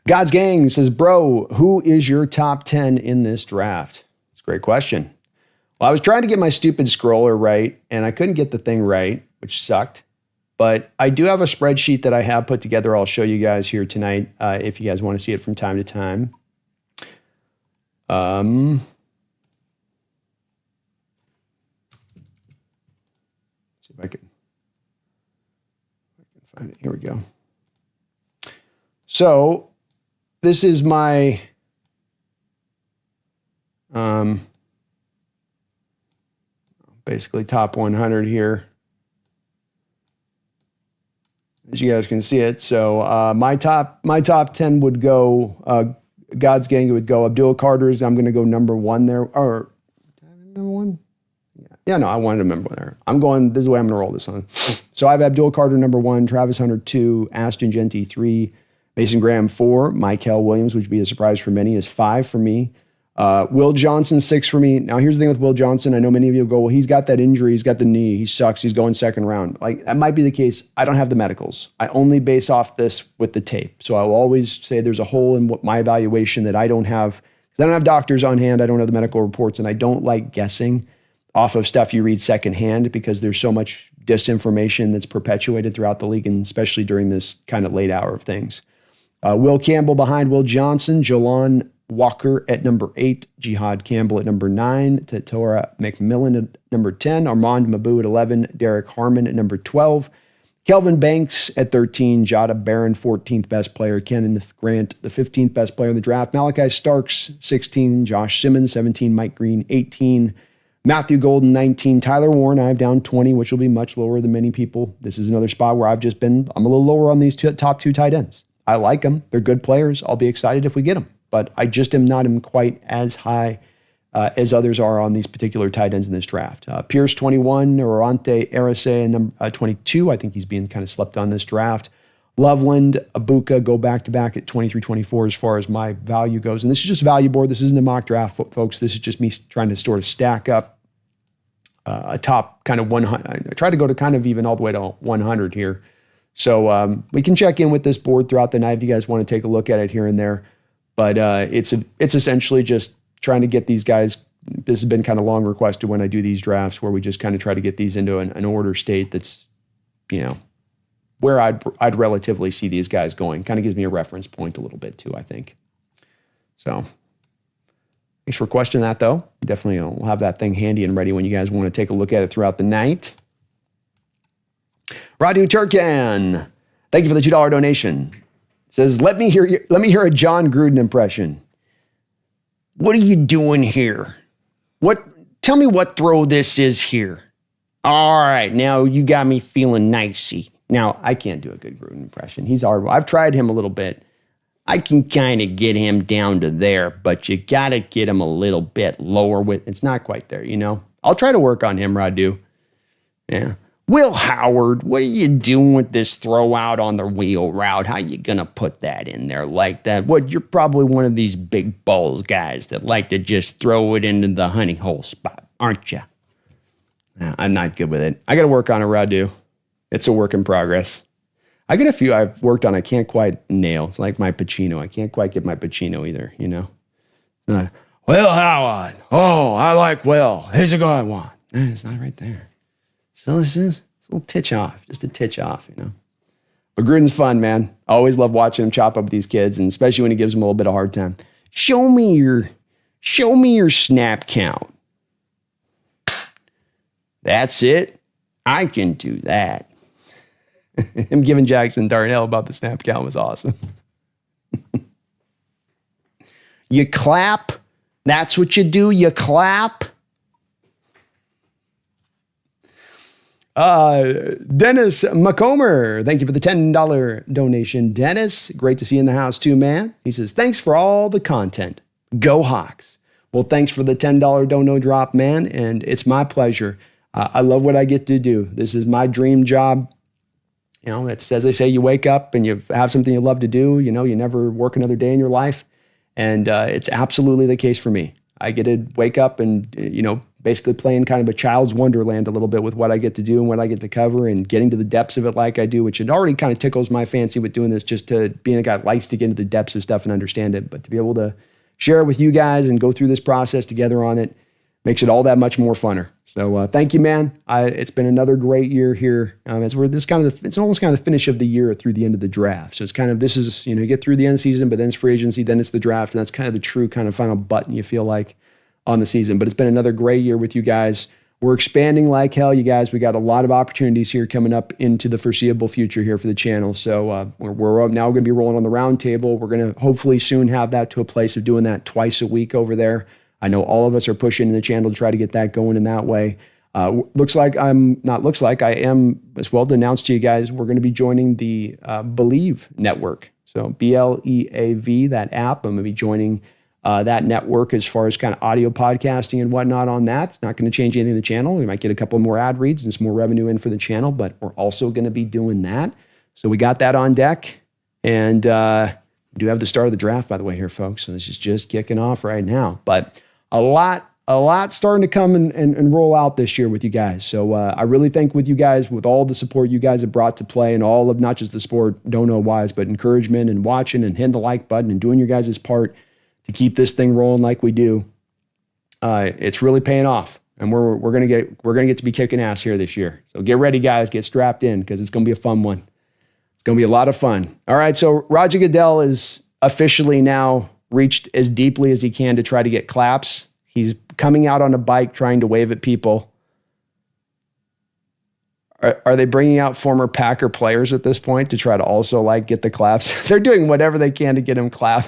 God's Gang says, bro, who is your top 10 in this draft? It's a great question. Well, I was trying to get my stupid scroller right, and I couldn't get the thing right, which sucked. But I do have a spreadsheet that I have put together. I'll show you guys here tonight if you guys want to see it from time to time. See if I can find it. Here we go. So this is my basically top 100 here, as you guys can see it. So my top 10 would go God's Gang. It would go Abdul Carter's. I'm going to go number 1 there. Or number 1? Yeah, no, I wanted to remember there. This is the way I'm going to roll this on. So I have Abdul Carter number 1, Travis Hunter 2, Aston Genty 3, Mason Graham 4, Michael Williams, which would be a surprise for many, is 5 for me. Will Johnson 6 for me. Now here's the thing with Will Johnson. I know many of you will go, well, he's got that injury, he's got the knee, he sucks, he's going second round. Like, that might be the case. I don't have the medicals. I only base off this with the tape. So I will always say there's a hole in what my evaluation that I don't have, because I don't have doctors on hand, I don't have the medical reports, and I don't like guessing off of stuff you read secondhand, because there's so much disinformation that's perpetuated throughout the league, and especially during this kind of late hour of things. Will Campbell behind Will Johnson, Jalon Walker at number 8, Jihad Campbell at number 9, Tatora McMillan at number 10, Armand Mabu at 11, Derek Harmon at number 12, Kelvin Banks at 13, Jada Barron, 14th best player, Kenneth Grant, the 15th best player in the draft, Malachi Starks, 16, Josh Simmons, 17, Mike Green, 18, Matthew Golden, 19, Tyler Warren, I have down 20, which will be much lower than many people. This is another spot where I'm a little lower on these top 2 tight ends. I like them. They're good players. I'll be excited if we get them. But I just am not quite as high as others are on these particular tight ends in this draft. Pierce, 21, Orante Arase, number 22. I think he's being kind of slept on this draft. Loveland, Abuka go back-to-back at 23, 24 as far as my value goes. And this is just value board. This isn't a mock draft, folks. This is just me trying to sort of stack up a top kind of 100. I try to go to kind of even all the way to 100 here. So we can check in with this board throughout the night if you guys want to take a look at it here and there. But it's essentially just trying to get these guys. This has been kind of long requested when I do these drafts, where we just kind of try to get these into an order state that's, where I'd relatively see these guys going. Kind of gives me a reference point a little bit too, I think. So thanks for questioning that, though. Definitely we'll have that thing handy and ready when you guys want to take a look at it throughout the night. Radu Turkan, thank you for the $2 donation. Says, let me hear a John Gruden impression. What are you doing here? Tell me what throw this is here. All right, now you got me feeling nicey. Now, I can't do a good Gruden impression. He's hard. I've tried him a little bit. I can kind of get him down to there, but you got to get him a little bit lower with. It's not quite there, I'll try to work on him, Radu. Yeah. Will Howard, what are you doing with this throw out on the wheel route? How you going to put that in there like that? You're probably one of these big balls guys that like to just throw it into the honey hole spot, aren't you? No, I'm not good with it. I got to work on it, Radu. It's a work in progress. I got a few I've worked on I can't quite nail. It's like my Pacino. I can't quite get my Pacino either, Will Howard. Oh, I like Will. Here's a guy I want. It's not right there. So this is a little titch off, just a titch off, But Gruden's fun, man. I always love watching him chop up with these kids, and especially when he gives them a little bit of hard time. Show me your snap count. That's it. I can do that. Him giving Jackson Darnell about the snap count was awesome. You clap. That's what you do. You clap. Dennis McComer, thank you for the $10 donation. Dennis, great to see you in the house too, man. He says, thanks for all the content. Go Hawks. Well, thanks for the $10 dono drop, man, and it's my pleasure. I love what I get to do. This is my dream job. It's, as they say, you wake up and you have something you love to do. You never work another day in your life, and it's absolutely the case for me. I get to wake up and, basically playing kind of a child's wonderland a little bit with what I get to do and what I get to cover, and getting to the depths of it like I do, which it already kind of tickles my fancy with doing this, just to being a guy that likes to get into the depths of stuff and understand it. But to be able to share it with you guys and go through this process together on it makes it all that much more funner. So thank you, man. It's been another great year here. It's almost kind of the finish of the year through the end of the draft. So it's kind of, this is, you get through the end of the season, but then it's free agency, then it's the draft. And that's kind of the true kind of final button you feel like on the season. But it's been another great year with you guys. We're expanding like hell, you guys. We got a lot of opportunities here coming up into the foreseeable future here for the channel. So we're now going to be rolling on the round table. We're going to hopefully soon have that to a place of doing that twice a week over there. I know all of us are pushing in the channel to try to get that going in that way. I am as well to announce to you guys, we're going to be joining the Believe network. So BLEAV, that app. I'm going to be joining that network as far as kind of audio podcasting and whatnot on that. It's not going to change anything in the channel. We might get a couple more ad reads and some more revenue in for the channel, but we're also going to be doing that. So we got that on deck. And we do have the start of the draft, by the way, here, folks. So this is just kicking off right now. But a lot starting to come and roll out this year with you guys. So I really think with you guys, with all the support you guys have brought to play and all of not just the sport, don't know whys, but encouragement and watching and hitting the like button and doing your guys' part to keep this thing rolling like we do. It's really paying off. And we're gonna get to be kicking ass here this year. So get ready, guys. Get strapped in because it's gonna be a fun one. It's gonna be a lot of fun. All right, so Roger Goodell is officially now reached as deeply as he can to try to get claps. He's coming out on a bike trying to wave at people. Are they bringing out former Packer players at this point to try to also get the claps? They're doing whatever they can to get him clap.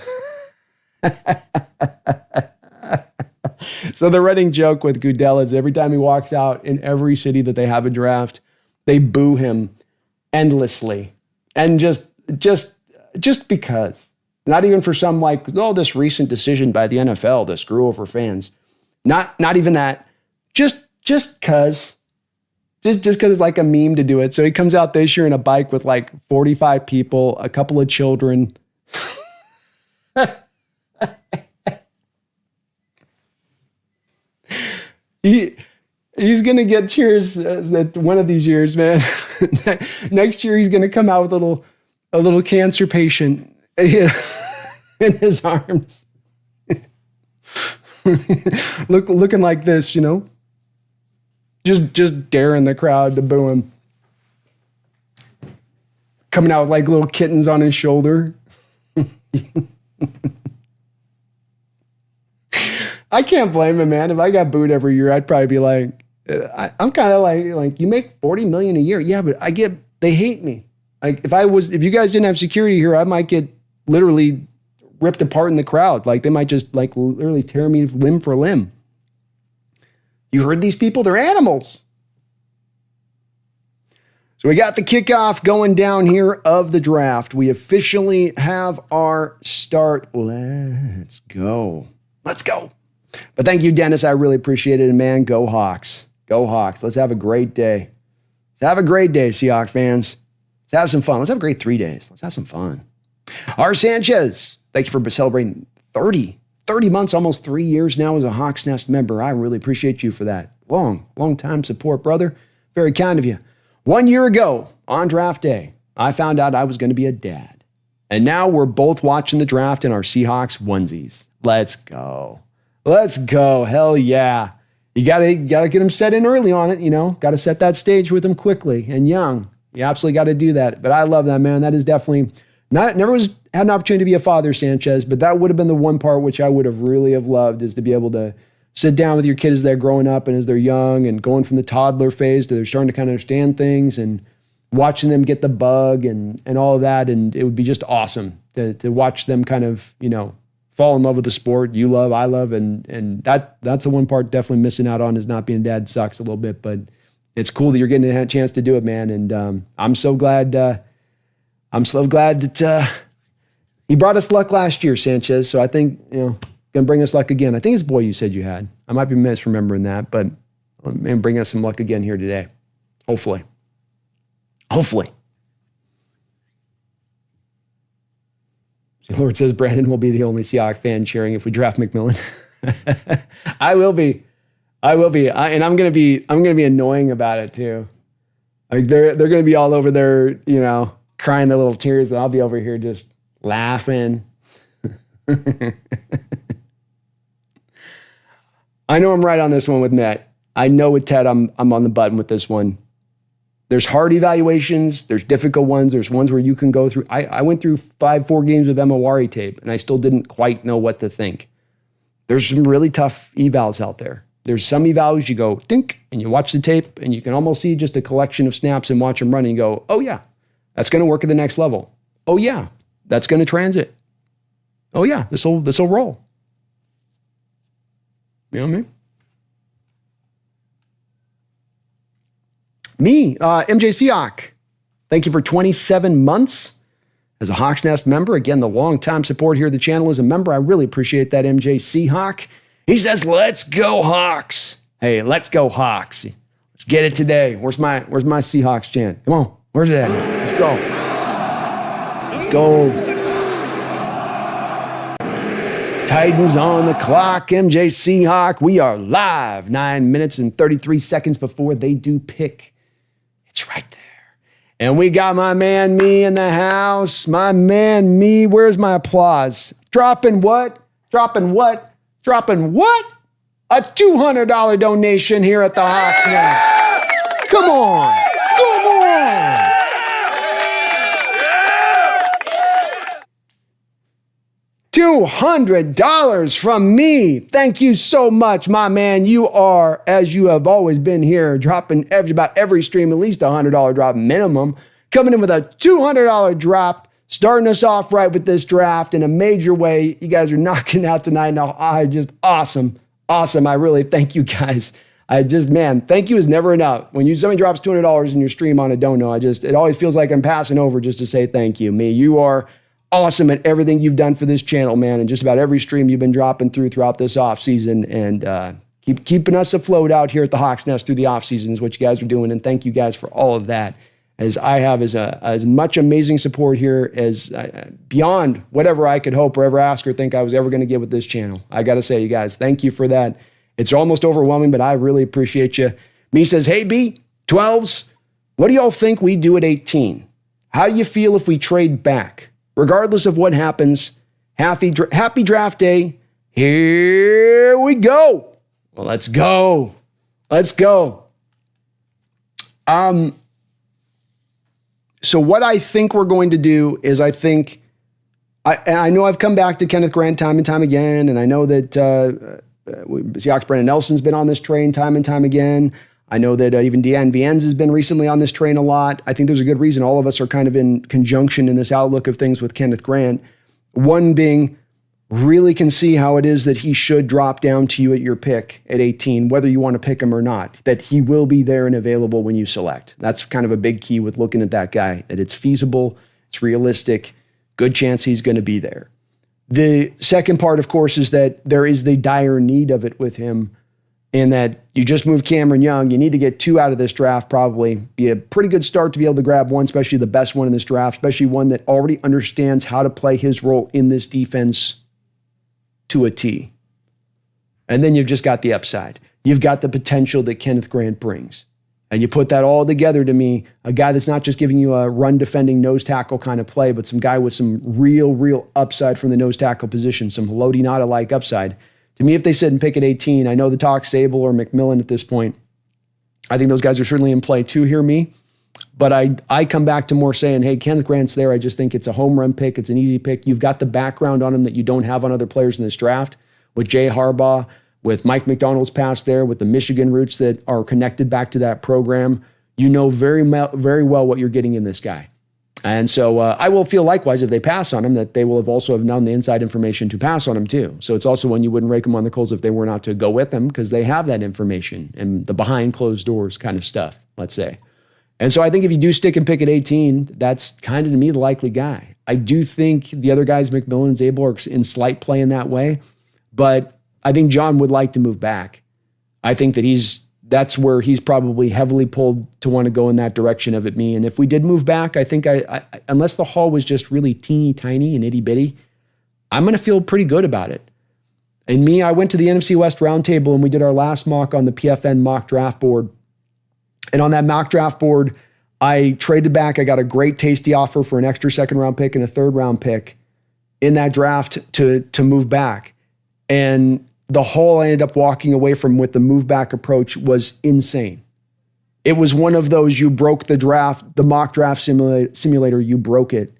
So the running joke with Goodell is every time he walks out in every city that they have a draft, they boo him endlessly. And just because. Not even for some this recent decision by the NFL to screw over fans. Not even that. Just cause. Just cause it's like a meme to do it. So he comes out this year in a bike with 45 people, a couple of children. He's going to get cheers one of these years, man. Next year, he's going to come out with a little cancer patient in his arms. Looking like this, just daring the crowd to boo him. Coming out with little kittens on his shoulder. I can't blame him, man. If I got booed every year, I'd probably be I'm kind of like, you make $40 million a year. Yeah, but they hate me. If you guys didn't have security here, I might get literally ripped apart in the crowd. They might just literally tear me limb for limb. You heard these people? They're animals. So we got the kickoff going down here of the draft. We officially have our start. Let's go. But thank you, Dennis. I really appreciate it. And man, go Hawks. Go Hawks. Let's have a great day. Let's have a great day, Seahawks fans. Let's have some fun. Let's have a great 3 days. Let's have some fun. R. Sanchez, thank you for celebrating 30 months, almost 3 years now as a Hawks Nest member. I really appreciate you for that. Long time support, brother. Very kind of you. 1 year ago on draft day, I found out I was going to be a dad. And now we're both watching the draft in our Seahawks onesies. Let's go. Hell yeah. You gotta get them set in early on it, Got to set that stage with them quickly and young. You absolutely got to do that. But I love that, man. That is definitely had an opportunity to be a father, Sanchez, but that would have been the one part which I would have really loved is to be able to sit down with your kids as they're growing up and as they're young and going from the toddler phase to they're starting to kind of understand things and watching them get the bug and all of that. And it would be just awesome to watch them kind of, fall in love with the sport you love, I love. And that's the one part definitely missing out on is not being a dad sucks a little bit, but it's cool that you're getting a chance to do it, man. And I'm so glad that he brought us luck last year, Sanchez. So I think, gonna bring us luck again. I think it's boy you said you had. I might be misremembering that, but man, bring us some luck again here today. Hopefully. The Lord says Brandon will be the only Seahawks fan cheering if we draft McMillan. I will be. And I'm gonna be annoying about it too. They're gonna be all over there, crying their little tears, and I'll be over here just laughing. I know I'm right on this one with Matt. I know with Ted, I'm on the button with this one. There's hard evaluations. There's difficult ones. There's ones where you can go through. I went through 4 games of MORE tape, and I still didn't quite know what to think. There's some really tough evals out there. There's some evals you go, dink, and you watch the tape, and you can almost see just a collection of snaps and watch them run, and you go, oh, yeah, that's going to work at the next level. Oh, yeah, that's going to transit. Oh, yeah, this'll roll. You know what I mean? Me, MJ Seahawk, thank you for 27 months as a Hawks Nest member. Again, the long-time support here of the channel as a member. I really appreciate that, MJ Seahawk. He says, let's go Hawks. Hey, let's go Hawks. Let's get it today. Where's my Seahawks chant? Come on, where's it at? Let's go. Let's go. Titans on the clock, MJ Seahawk. We are live 9 minutes and 33 seconds before they do pick. It's right there. And we got my man, me, in the house. My man, me. Where's my applause? Dropping what? Dropping what? Dropping what? A $200 donation here at the Hawks Nest. Come on. Come on. $200 from me. Thank you so much, my man. You are, as you have always been here, dropping about every stream, at least a $100 drop minimum. Coming in with a $200 drop, starting us off right with this draft in a major way. You guys are knocking out tonight. Now, awesome. I really thank you guys. Thank you is never enough. When somebody drops $200 in your stream on a dono, it always feels like I'm passing over just to say thank you. Me, you are awesome at everything you've done for this channel, man, and just about every stream you've been dropping throughout this offseason, and keeping us afloat out here at the Hawks Nest through the offseason is what you guys are doing, and thank you guys for all of that, as I have as much amazing support here as beyond whatever I could hope or ever ask or think I was ever going to get with this channel. I got to say, you guys, thank you for that. It's almost overwhelming, but I really appreciate you. Me says, hey, B, 12s, what do y'all think we do at 18? How do you feel if we trade back? Regardless of what happens, happy draft day. Here we go. Well, let's go. Let's go. So what I think we're going to do is I know I've come back to Kenneth Grant time and time again, and I know that Seahawks Brandon Nelson's been on this train time and time again. I know that even Deanne Viennes has been recently on this train a lot. I think there's a good reason all of us are kind of in conjunction in this outlook of things with Kenneth Grant. One being, really can see how it is that he should drop down to you at your pick at 18, whether you want to pick him or not, that he will be there and available when you select. That's kind of a big key with looking at that guy, that it's feasible, it's realistic, good chance he's going to be there. The second part, of course, is that there is the dire need of it with him, in that you just moved Cameron Young. You need to get 2 out of this draft, probably. Be a pretty good start to be able to grab one, especially the best one in this draft, especially one that already understands how to play his role in this defense to a T. And then you've just got the upside. You've got the potential that Kenneth Grant brings. And you put that all together to me, a guy that's not just giving you a run defending nose tackle kind of play, but some guy with some real upside from the nose tackle position, some Haloti Ngata-like upside. To me, if they sit and pick at 18, I know the talk Zable or McMillan at this point. I think those guys are certainly in play too here, me. But I come back to more saying, hey, Kenneth Grant's there. I just think it's a home run pick. It's an easy pick. You've got the background on him that you don't have on other players in this draft, with Jay Harbaugh, with Mike McDonald's past there, with the Michigan roots that are connected back to that program. You know very well what you're getting in this guy. And so I will feel likewise if they pass on him, that they will have also have known the inside information to pass on him too. So it's also one you wouldn't rake them on the coals if they were not to go with him, because they have that information and the behind closed doors kind of stuff, let's say. And so I think if you do stick and pick at 18, that's kind of, to me, the likely guy. I do think the other guys, McMillan and Zable, are in slight play in that way, but I think John would like to move back. I think that that's where he's probably heavily pulled to want to go in that direction of it, me. And if we did move back, I think I unless the haul was just really teeny tiny and itty bitty, I'm going to feel pretty good about it. And me, I went to the NFC West roundtable and we did our last mock on the PFN mock draft board. And on that mock draft board, I traded back. I got a great tasty offer for an extra second round pick and a third round pick in that draft to move back. And the haul I ended up walking away from with the move back approach was insane. It was one of those, you broke the draft, the mock draft simulator, you broke it.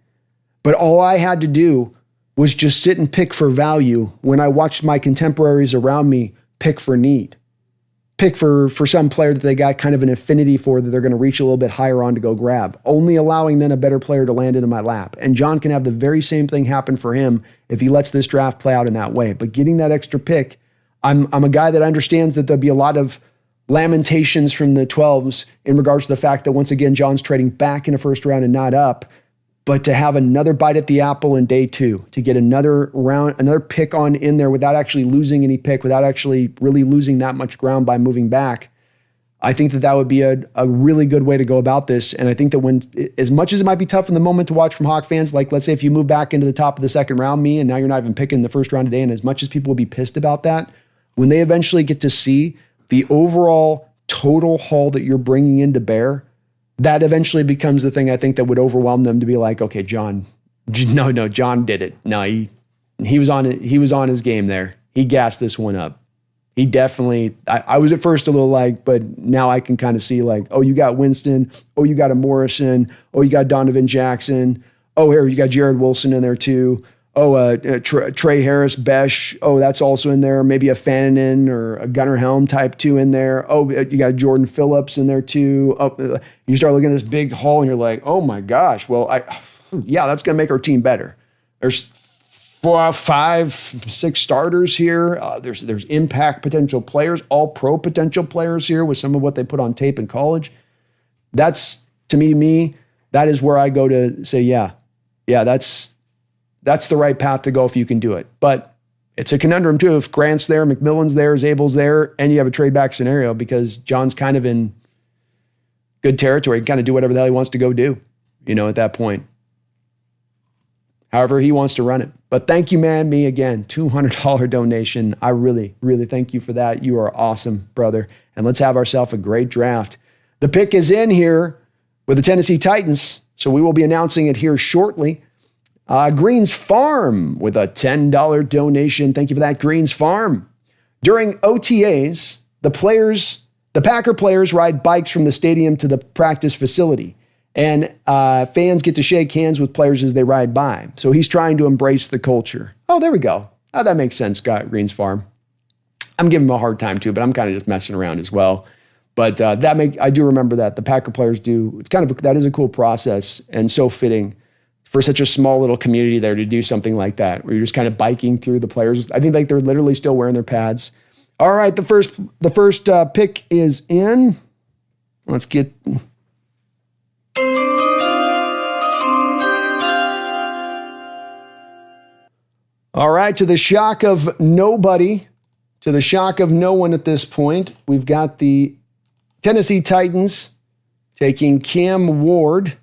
But all I had to do was just sit and pick for value when I watched my contemporaries around me pick for need. Pick for some player that they got kind of an affinity for, that they're going to reach a little bit higher on to go grab, only allowing then a better player to land into my lap. And John can have the very same thing happen for him if he lets this draft play out in that way. But getting that extra pick, I'm a guy that understands that there'll be a lot of lamentations from the 12s in regards to the fact that once again, John's trading back in the first round and not up. But to have another bite at the apple in day 2, to get another round, another pick on in there without actually losing any pick, without actually really losing that much ground by moving back, I think that would be a really good way to go about this. And I think that when, as much as it might be tough in the moment to watch from Hawk fans, like let's say if you move back into the top of the second round, me, and now you're not even picking the first round today, and as much as people will be pissed about that, when they eventually get to see the overall total haul that you're bringing in to bear, that eventually becomes the thing I think that would overwhelm them to be like, okay, John did it. No, he was on it. He was on his game there. He gassed this one up. He definitely, I was at first a little like, but now I can kind of see like, oh, you got Winston. Oh, you got a Morrison. Oh, you got Donovan Jackson. Oh, here, you got Jared Wilson in there too. Oh, Trey Harris, Besh. Oh, that's also in there. Maybe a Fannin or a Gunnar Helm type 2 in there. Oh, you got Jordan Phillips in there too. Oh, you start looking at this big haul and you're like, oh my gosh. Well, that's going to make our team better. There's 4, 5, 6 starters here. There's impact potential players, all pro potential players here with some of what they put on tape in college. That's, to me, that is where I go to say, yeah, that's the right path to go if you can do it. But it's a conundrum too. If Grant's there, McMillan's there, Zable's there, and you have a trade back scenario because John's kind of in good territory. He can kind of do whatever the hell he wants to go do, at that point. However he wants to run it. But thank you, man, me again, $200 donation. I really, really thank you for that. You are awesome, brother. And let's have ourselves a great draft. The pick is in here with the Tennessee Titans, so we will be announcing it here shortly. Greens Farm with a $10 donation. Thank you for that, Greens Farm. During OTAs, the Packer players ride bikes from the stadium to the practice facility, and fans get to shake hands with players as they ride by. So he's trying to embrace the culture. Oh, there we go. Oh, that makes sense, Greens Farm. I'm giving him a hard time too, but I'm kind of just messing around as well. But I do remember that the Packer players do. It's that is a cool process and so fitting for such a small little community there to do something like that, where you're just kind of biking through the players. I think like they're literally still wearing their pads. All right, the first pick is in. Let's get. All right, to the shock of nobody, to the shock of no one at this point, we've got the Tennessee Titans taking Cam Ward,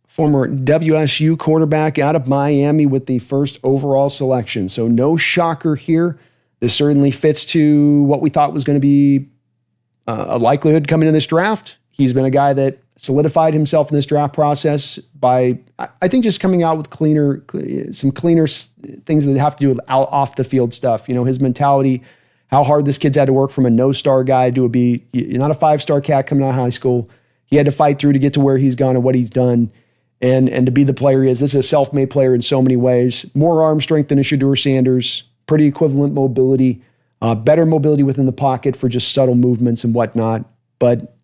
former WSU quarterback out of Miami, with the first overall selection. So no shocker here. This certainly fits to what we thought was going to be a likelihood coming in this draft. He's been a guy that solidified himself in this draft process by, I think, just coming out with some cleaner things that have to do with off the field stuff. His mentality, how hard this kid's had to work from a no-star guy to be not a 5-star cat coming out of high school. He had to fight through to get to where he's gone and what he's done. And to be the player he is. This is a self-made player in so many ways. More arm strength than a Shedeur Sanders. Pretty equivalent mobility. Better mobility within the pocket for just subtle movements and whatnot. But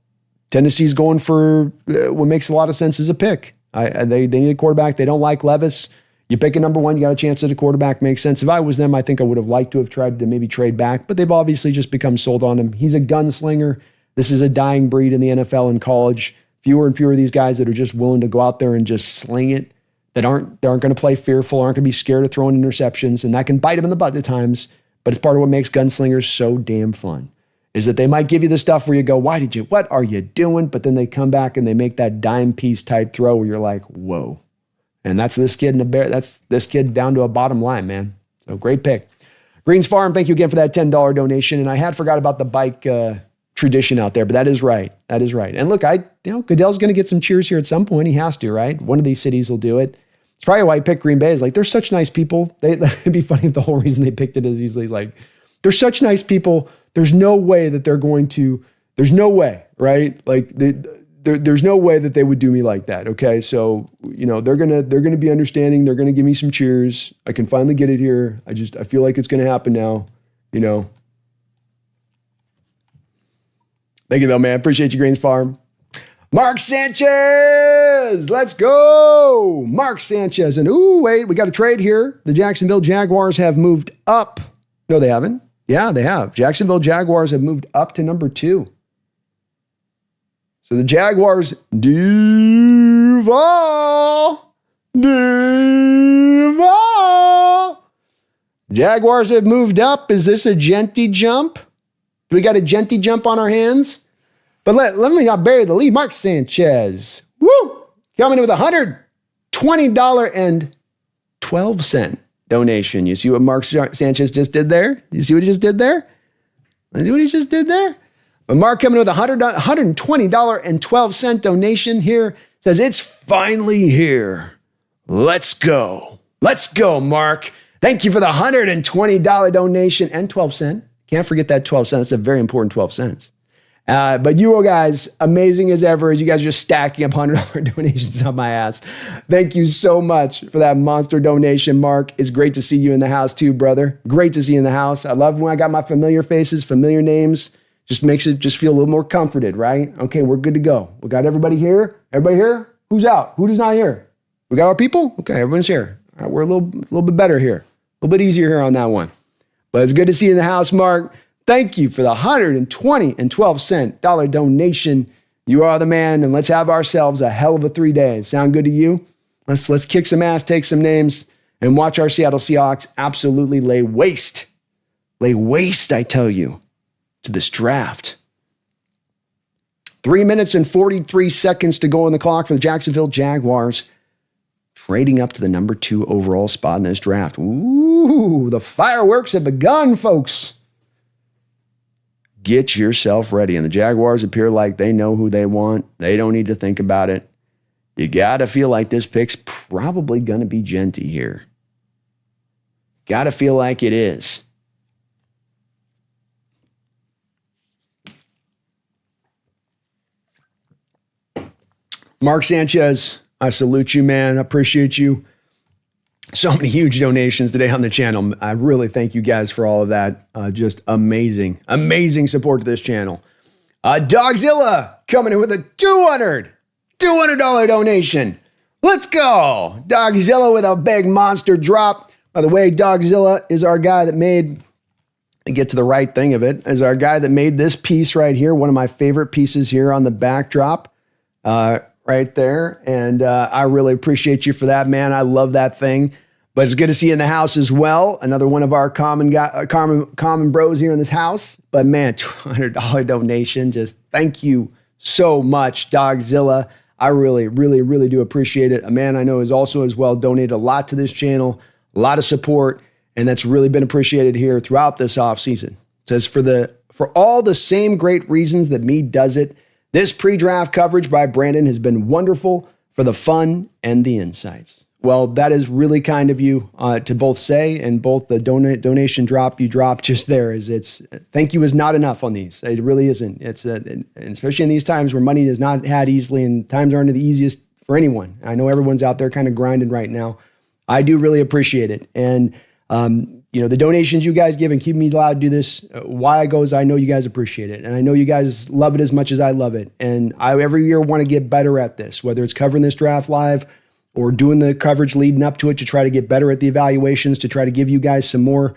Tennessee's going for what makes a lot of sense as a pick. They need a quarterback. They don't like Levis. You pick a number 1, you got a chance at a quarterback. Makes sense. If I was them, I think I would have liked to have tried to maybe trade back. But they've obviously just become sold on him. He's a gunslinger. This is a dying breed in the NFL and college. Fewer and fewer of these guys that are just willing to go out there and just sling it, that aren't going to play fearful, aren't going to be scared of throwing interceptions, and that can bite them in the butt at times. But it's part of what makes gunslingers so damn fun, is that they might give you the stuff where you go, what are you doing? But then they come back and they make that dime piece type throw where you're like, whoa. And that's this kid that's this kid down to a bottom line, man. So great pick. Greens Farm, thank you again for that $10 donation. And I had forgot about the bike tradition out there, but that is right. And look, Goodell's going to get some cheers here at some point. He has to, right? One of these cities will do it. It's probably why I picked Green Bay. Is like, they're such nice people. It'd be funny if the whole reason they picked it is easily like, they're such nice people. There's no way that they're going to, there's no way, right? Like there's no way that they would do me like that. Okay. So, they're going to be understanding. They're going to give me some cheers. I can finally get it here. I feel like it's going to happen now, Thank you though, man. Appreciate you, Greens Farm. Mark Sanchez, let's go. Mark Sanchez. And wait, we got a trade here. The Jacksonville Jaguars have moved up. No, they haven't. Yeah, they have. Jacksonville Jaguars have moved up to number 2. So the Jaguars, Duval. Jaguars have moved up. Is this a Genty jump? Do we got a Genty jump on our hands? But let me not bury the lead. Mark Sanchez, woo, coming in with $120.12 donation. You see what Mark Sanchez just did there? You see what he just did there? But Mark coming in with $120.12 donation here. Says, it's finally here. Let's go. Let's go, Mark. Thank you for the $120 donation and 12 cents. Can't forget that 12 cents. It's a very important 12 cents. But you guys, amazing as ever, as you guys are just stacking up $100 donations on my ass. Thank you so much for that monster donation, Mark. It's great to see you in the house too, brother. Great to see you in the house. I love when I got my familiar faces, familiar names. Just makes it just feel a little more comforted, right? Okay, we're good to go. We got everybody here. Everybody here? Who's out? Who's not here? We got our people? Okay, everyone's here. All right, we're a little bit better here. A little bit easier here on that one. But it's good to see you in the house, Mark. Thank you for the $120.12 donation. You are the man, and let's have ourselves a hell of a 3 days. Sound good to you? Let's kick some ass, take some names, and watch our Seattle Seahawks absolutely lay waste. Lay waste, I tell you, to this draft. 3 minutes and 43 seconds to go on the clock for the Jacksonville Jaguars, trading up to the number 2 overall spot in this draft. Ooh, the fireworks have begun, folks. Get yourself ready. And the Jaguars appear like they know who they want. They don't need to think about it. You got to feel like this pick's probably going to be Genty here. Got to feel like it is. Mark Sanchez, I salute you, man. I appreciate you. So many huge donations today on the channel. I really thank you guys for all of that. Just amazing support to this channel. Dogzilla coming in with a $200 donation. Let's go. Dogzilla with a big monster drop. By the way, Dogzilla is our guy that made, to get to the right thing of it, is our guy that made this piece right here. One of my favorite pieces here on the backdrop. Right there. And I really appreciate you for that, man. I love that thing. But it's good to see you in the house as well. Another one of our common bros here in this house. But man, $200 donation. Just thank you so much, Dogzilla. I really, really, really do appreciate it. A man I know is also as well donated a lot to this channel, a lot of support, and that's really been appreciated here throughout this off season. It says for all the same great reasons that me does it, this pre-draft coverage by Brandon has been wonderful for the fun and the insights. Well, that is really kind of you to both say, and both the donation drop you dropped just there is thank you is not enough on these. It really isn't. It's and especially in these times where money is not had easily and times aren't the easiest for anyone. I know everyone's out there kind of grinding right now. I do really appreciate it. And the donations you guys give and keep me allowed to do this, why I go is I know you guys appreciate it. And I know you guys love it as much as I love it. And I every year want to get better at this, whether it's covering this draft live or doing the coverage leading up to it to try to get better at the evaluations, to try to give you guys some more,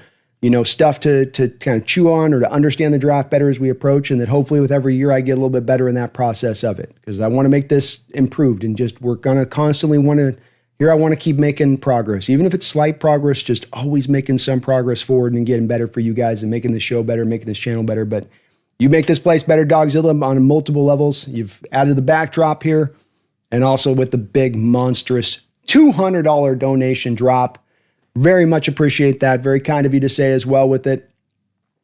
stuff to kind of chew on or to understand the draft better as we approach. And that hopefully with every year I get a little bit better in that process of it, because I want to make this improved and we're going to constantly I want to keep making progress. Even if it's slight progress, just always making some progress forward and getting better for you guys and making the show better, making this channel better. But you make this place better, Dogzilla, on multiple levels. You've added the backdrop here and also with the big, monstrous $200 donation drop. Very much appreciate that. Very kind of you to say as well with it.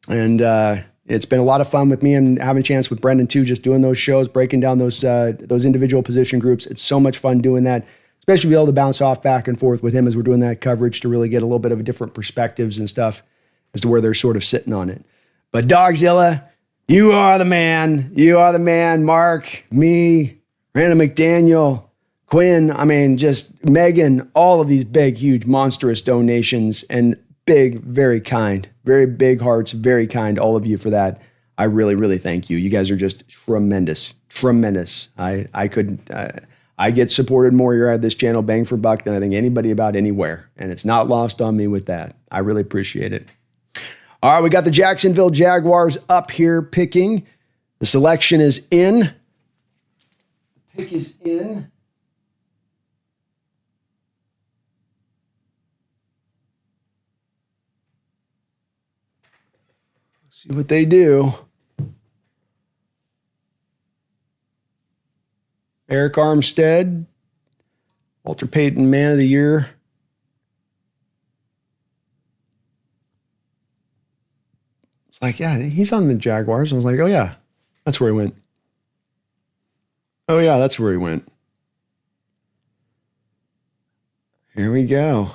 And it's been a lot of fun with me and having a chance with Brendan too, just doing those shows, breaking down those individual position groups. It's so much fun doing that. especially be able to bounce off back and forth with him as we're doing that coverage to really get a little bit of a different perspectives and stuff as to where they're sort of sitting on it. But Dogzilla, you are the man. You are the man. Mark, me, Randall McDaniel, Quinn, I mean, just Megan, all of these big, huge, monstrous donations and big, very kind, very big hearts, very kind, all of you for that. I really, really thank you. You guys are just tremendous, tremendous. I get supported more here at this channel, bang for buck, than I think anybody about anywhere. And it's not lost on me with that. I really appreciate it. All right, we got the Jacksonville Jaguars up here picking. The selection is in. Pick is in. Let's see what they do. Eric Armstead, Walter Payton, Man of the Year. It's like, yeah, he's on the Jaguars. I was like, oh, yeah, that's where he went. Oh, yeah, that's where he went. Here we go.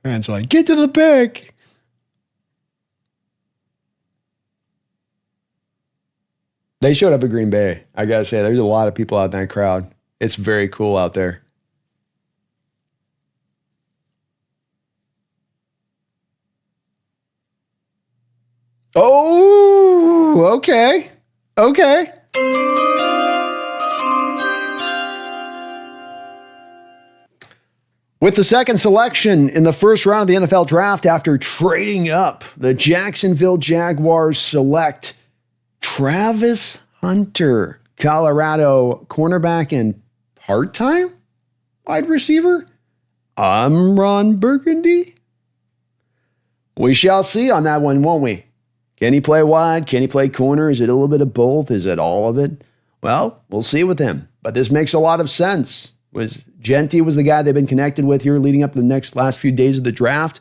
And so like, get to the pick. They showed up at Green Bay. I got to say, there's a lot of people out in that crowd. It's very cool out there. Oh, okay. Okay. With the second selection in the first round of the NFL draft after trading up, the Jacksonville Jaguars select Travis Hunter, Colorado cornerback and part-time wide receiver, Ron Burgundy. We shall see on that one, won't we? Can he play wide? Can he play corner? Is it a little bit of both? Is it all of it? Well, we'll see with him. But this makes a lot of sense. Genty was the guy they've been connected with here leading up to the last few days of the draft.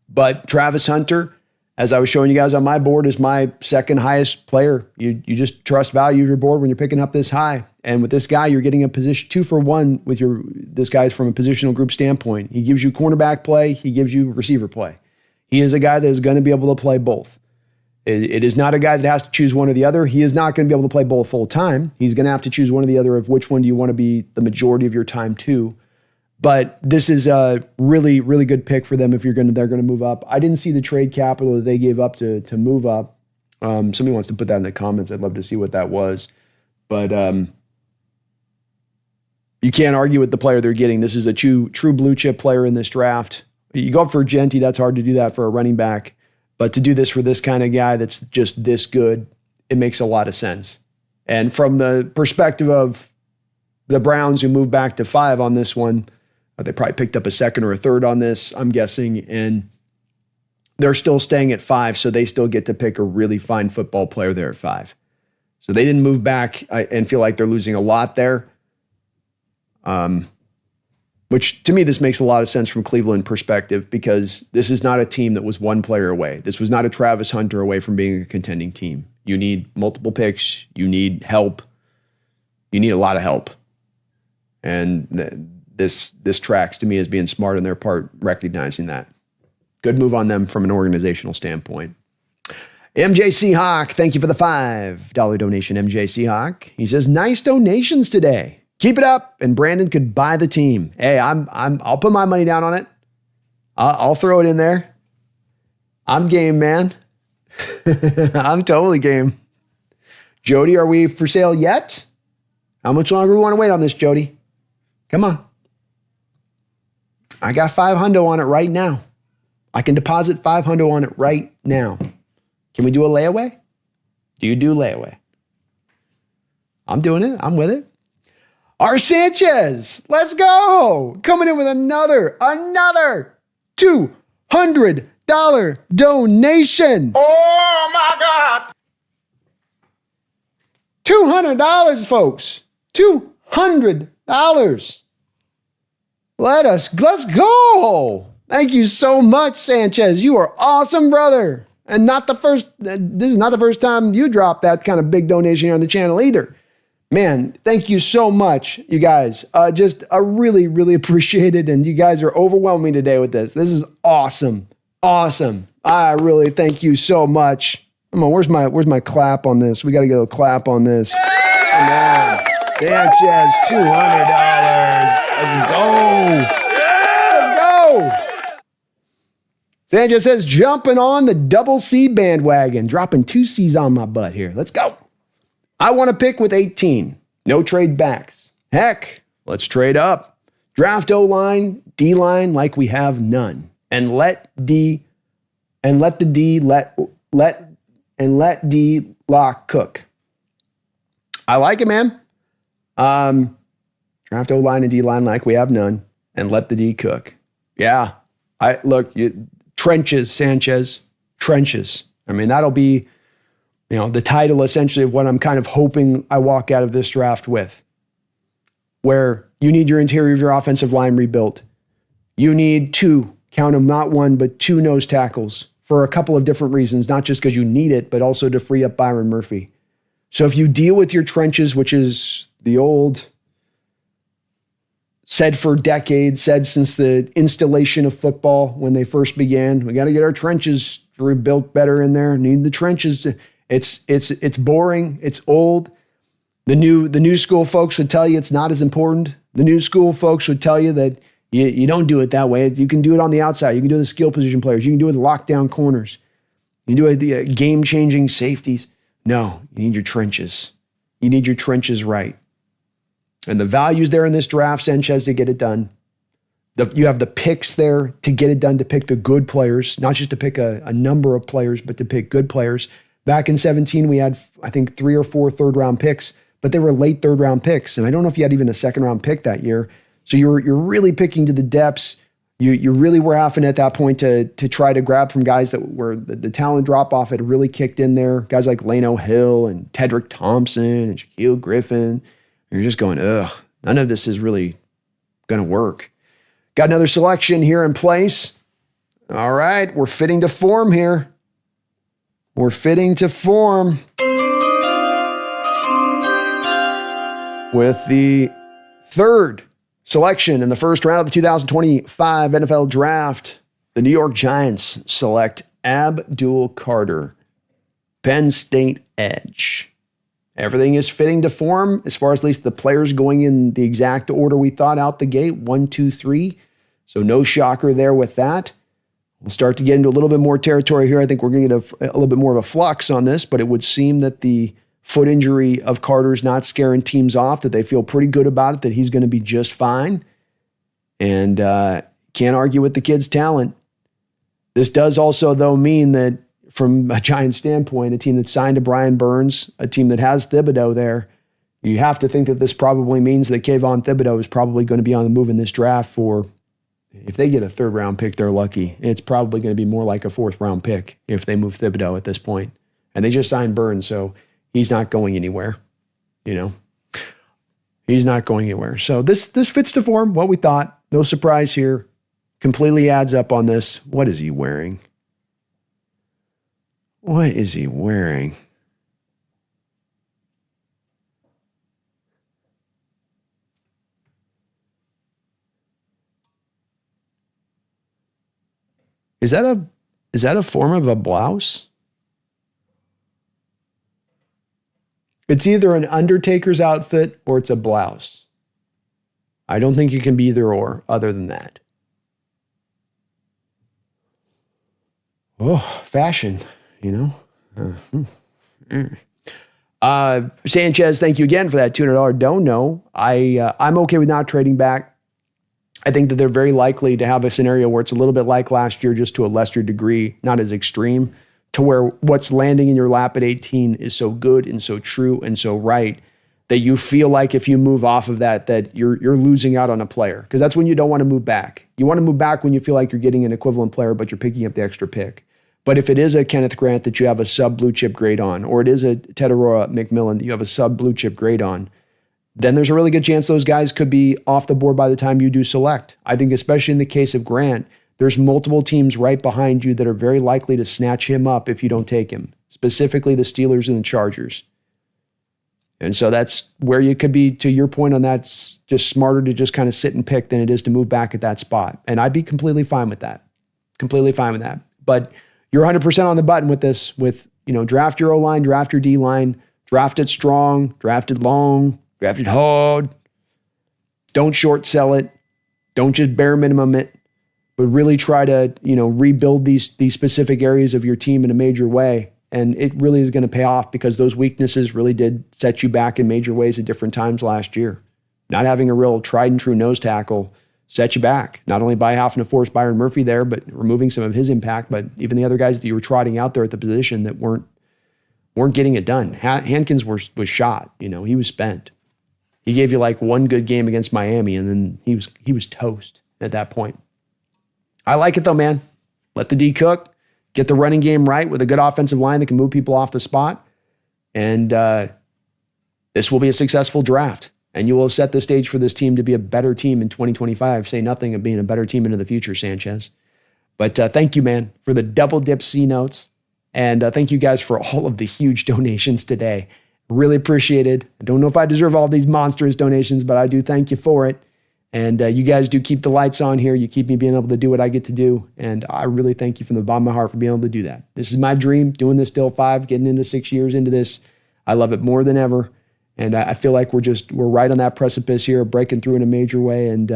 But Travis Hunter, as I was showing you guys on my board, is my second highest player. You just trust value of your board when you're picking up this high. And with this guy, you're getting a position 2-for-1 with this guy's from a positional group standpoint. He gives you cornerback play. He gives you receiver play. He is a guy that is going to be able to play both. It is not a guy that has to choose one or the other. He is not going to be able to play both full time. He's going to have to choose one or the other of which one do you want to be the majority of your time to. But this is a really, really good pick for them if they're going to move up. I didn't see the trade capital that they gave up to move up. Somebody wants to put that in the comments. I'd love to see what that was. But you can't argue with the player they're getting. This is a true blue chip player in this draft. You go up for Genty, that's hard to do that for a running back. But to do this for this kind of guy that's just this good, it makes a lot of sense. And from the perspective of the Browns who moved back to 5 on this one, they probably picked up a second or a third on this, I'm guessing, and they're still staying at 5, so they still get to pick a really fine football player there at 5. So they didn't move back and feel like they're losing a lot there. Which to me, this makes a lot of sense from Cleveland perspective because this is not a team that was one player away. This was not a Travis Hunter away from being a contending team. You need multiple picks. You need help. You need a lot of help. And this tracks to me as being smart on their part, recognizing that. Good move on them from an organizational standpoint. MJ Seahawk, thank you for the $5 donation, MJ Seahawk. He says, nice donations today. Keep it up, and Brandon could buy the team. Hey, I'll put my money down on it. I'll throw it in there. I'm game, man. I'm totally game. Jody, are we for sale yet? How much longer we want to wait on this, Jody? Come on. I got $500 on it right now. I can deposit $500 on it right now. Can we do a layaway? Do you do layaway? I'm doing it. I'm with it. R. Sanchez, let's go. Coming in with another $200 donation. Oh, my God. $200, folks. $200. Let's go. Thank you so much, Sanchez. You are awesome, brother. And this is not the first time you dropped that kind of big donation here on the channel either. Man, thank you so much, you guys. I really, really appreciate it. And you guys are overwhelming today with this. This is awesome. Awesome. I really thank you so much. Come on, where's my clap on this? We got to get a clap on this. Come on. Sanchez, $200. Let's go. Let's go. Sanchez says, jumping on the double C bandwagon, dropping 2 C's on my butt here. Let's go. I want to pick with 18. No trade backs. Heck, let's trade up. Draft O-line, D-line like we have none. And let D lock cook. I like it, man. Draft O-line and D-line like we have none. And let the D cook. Yeah. Trenches, Sanchez. Trenches. I mean, that'll be, the title essentially of what I'm kind of hoping I walk out of this draft with. Where you need your interior of your offensive line rebuilt. You need 2, count them, not 1, but 2 nose tackles for a couple of different reasons, not just because you need it, but also to free up Byron Murphy. So if you deal with your trenches, which is the old, said for decades, said since the installation of football when they first began, we got to get our trenches rebuilt better in there. Need the trenches. It's boring. It's old. The new school folks would tell you it's not as important. The new school folks would tell you that you don't do it that way. You can do it on the outside. You can do it with skill position players. You can do it with lockdown corners. You can do it with the game-changing safeties. No, you need your trenches. You need your trenches right. And the value's there in this draft, Sanchez, to get it done. You have the picks there to get it done, to pick the good players, not just to pick a number of players, but to pick good players. Back in 2017, we had, I think, 3 or 4 third-round picks, but they were late third-round picks. And I don't know if you had even a second-round pick that year. So you're really picking to the depths. You really were having at that point to try to grab from guys that were the talent drop-off had really kicked in there. Guys like Lano Hill and Tedrick Thompson and Shaquille Griffin. You're just going, ugh, none of this is really going to work. Got another selection here in place. All right, we're fitting to form here. We're fitting to form with the third selection in the first round of the 2025 NFL Draft. The New York Giants select Abdul Carter, Penn State edge. Everything is fitting to form as far as at least the players going in the exact order we thought out the gate, 1, 2, 3. So no shocker there with that. We'll start to get into a little bit more territory here. I think we're going to get a little bit more of a flux on this, but it would seem that the foot injury of Carter's not scaring teams off, that they feel pretty good about it, that he's going to be just fine. And can't argue with the kid's talent. This does also, though, mean that from a Giants standpoint, a team that signed to Brian Burns, a team that has Thibodeau there, you have to think that this probably means that Kayvon Thibodeau is probably going to be on the move in this draft for, if they get a 3rd-round pick, they're lucky. It's probably going to be more like a 4th-round pick if they move Thibodeau at this point. And they just signed Burns, so he's not going anywhere. He's not going anywhere. So this fits to form, what we thought. No surprise here. Completely adds up on this. What is he wearing? What is he wearing? Is that a form of a blouse? It's either an Undertaker's outfit or it's a blouse. I don't think it can be either or other than that. Oh, fashion, Sanchez, thank you again for that $200 don't know. I'm okay with not trading back. I think that they're very likely to have a scenario where it's a little bit like last year, just to a lesser degree, not as extreme, to where what's landing in your lap at 18 is so good and so true and so right that you feel like if you move off of that you're losing out on a player. Because that's when you don't want to move back. You want to move back when you feel like you're getting an equivalent player, but you're picking up the extra pick. But if it is a Kenneth Grant that you have a sub blue chip grade on, or it is a Tedoroa McMillan that you have a sub blue chip grade on, then there's a really good chance those guys could be off the board by the time you do select. I think especially in the case of Grant, there's multiple teams right behind you that are very likely to snatch him up if you don't take him, specifically the Steelers and the Chargers. And so that's where you could be, to your point on that, it's just smarter to just kind of sit and pick than it is to move back at that spot. And I'd be completely fine with that. Completely fine with that. But you're 100% on the button with this, with, draft your O-line, draft your D-line, draft it strong, draft it long, draft it hard. Don't short sell it. Don't just bare minimum it, but really try to, rebuild these specific areas of your team in a major way. And it really is going to pay off because those weaknesses really did set you back in major ways at different times last year. Not having a real tried and true nose tackle set you back, not only by having to force Byron Murphy there, but removing some of his impact, but even the other guys that you were trotting out there at the position that weren't getting it done. Hankins was shot. He was spent. He gave you like one good game against Miami, and then he was toast at that point. I like it though, man. Let the D cook. Get the running game right with a good offensive line that can move people off the spot. And this will be a successful draft. And you will set the stage for this team to be a better team in 2025. Say nothing of being a better team into the future, Sanchez. But thank you, man, for the double dip C notes. And thank you guys for all of the huge donations today. Really appreciated. I don't know if I deserve all these monstrous donations, but I do thank you for it. And you guys do keep the lights on here. You keep me being able to do what I get to do. And I really thank you from the bottom of my heart for being able to do that. This is my dream, doing this till 5, getting into 6 years into this. I love it more than ever. And I feel like we're right on that precipice here, breaking through in a major way. And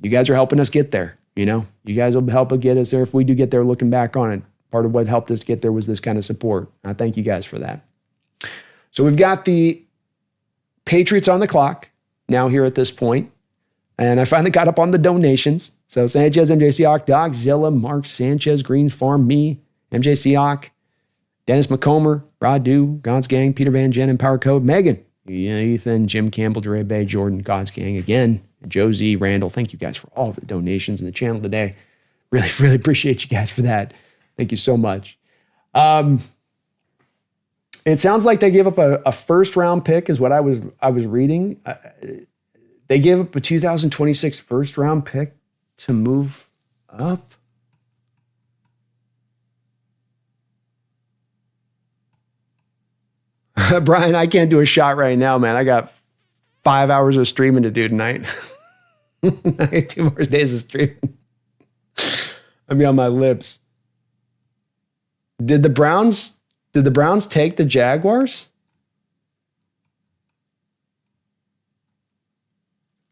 you guys are helping us get there. You guys will help get us there if we do get there looking back on it. Part of what helped us get there was this kind of support. I thank you guys for that. So we've got the Patriots on the clock now here at this point. And I finally got up on the donations. So Sanchez, MJ Seahawk, Doc, Zilla, Mark Sanchez, Greens Farm, me, MJ Seahawk, Dennis McComber, Radu, God's Gang, Peter Van Jen, and Power Code, Megan, Ethan, Jim Campbell, Dre Bay, Jordan, God's Gang again, Josie, Randall. Thank you guys for all the donations in the channel today. Really, really appreciate you guys for that. Thank you so much. It sounds like they gave up a first round pick is what I was reading. They gave up a 2026 first round pick to move up. Brian, I can't do a shot right now, man. I got 5 hours of streaming to do tonight. I got 2 more days of streaming. I'll be on my lips. Did the Browns take the Jaguars?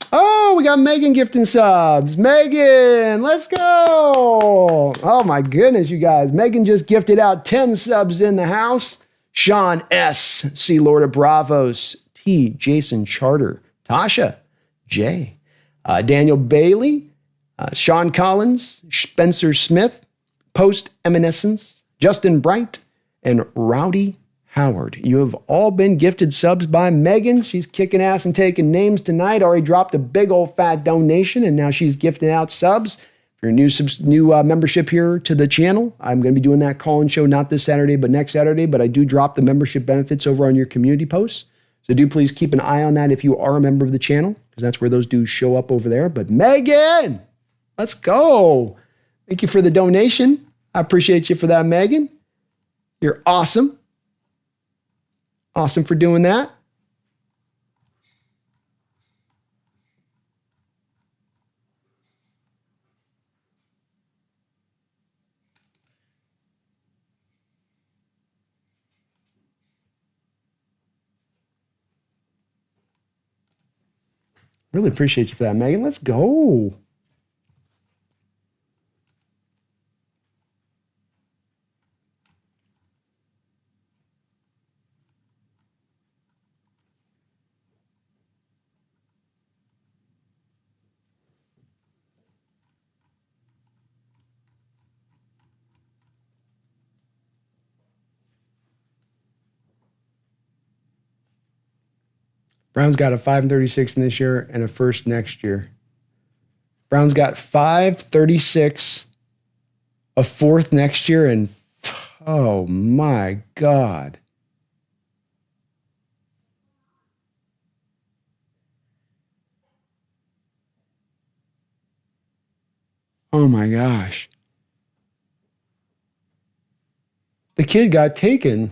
Oh, we got Megan gifting subs. Megan, let's go. Oh my goodness, you guys. Megan just gifted out 10 subs in the house. Sean S., C. Lord of Bravos, T. Jason Charter, Tasha, J. Daniel Bailey, Sean Collins, Spencer Smith, Post Eminescence, Justin Bright, and Rowdy Howard. You have all been gifted subs by Megan. She's kicking ass and taking names tonight. Already dropped a big old fat donation, and now she's gifting out subs. For your new membership here to the channel, I'm going to be doing that call-in show not this Saturday, but next Saturday. But I do drop the membership benefits over on your community posts. So do please keep an eye on that if you are a member of the channel, because that's where those dues show up over there. But Megan, let's go. Thank you for the donation. I appreciate you for that, Megan. You're awesome. Awesome for doing that. Really appreciate you for that, Megan. Let's go. Browns got a 5-36 in this year and a first next year. Browns got 5-36, a fourth next year, and oh my God. Oh my gosh. The kid got taken.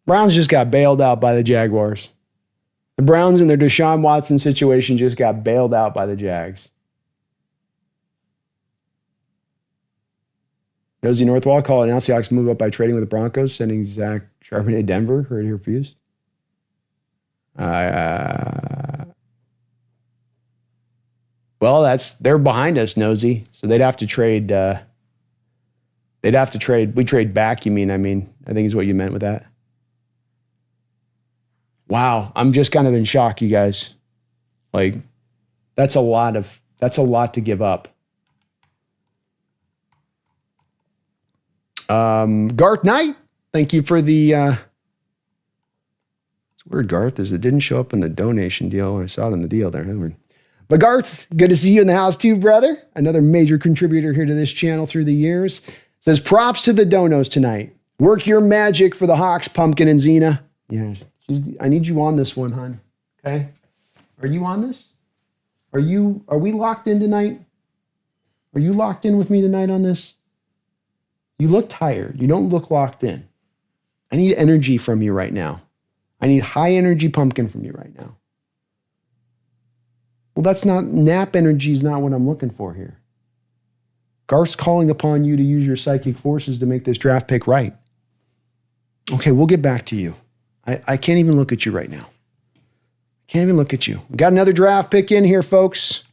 Browns just got bailed out by the Jaguars. The Browns in their Deshaun Watson situation just got bailed out by the Jags. Nosy Northwall called it. Now Seahawks move up by trading with the Broncos, sending Zach Charbonnet to Denver. Heard he refused. Well, they're behind us, Nosy. So they'd have to trade. We trade back. You mean? I think is what you meant with that. Wow, I'm just kind of in shock, you guys. Like, that's a lot to give up. Garth Knight, thank you for the. It's weird, Garth, is it didn't show up in the donation deal. I saw it in the deal there. But Garth, good to see you in the house too, brother. Another major contributor here to this channel through the years. Says props to the donos tonight. Work your magic for the Hawks, Pumpkin and Xena. Yeah. I need you on this one, hon. Okay? Are you on this? Are we locked in tonight? Are you locked in with me tonight on this? You look tired. You don't look locked in. I need energy from you right now. I need high energy pumpkin from you right now. Well, that's not, nap energy is not what I'm looking for here. Garth's calling upon you to use your psychic forces to make this draft pick right. Okay, we'll get back to you. I can't even look at you right now. Can't even look at you. We got another draft pick in here, folks.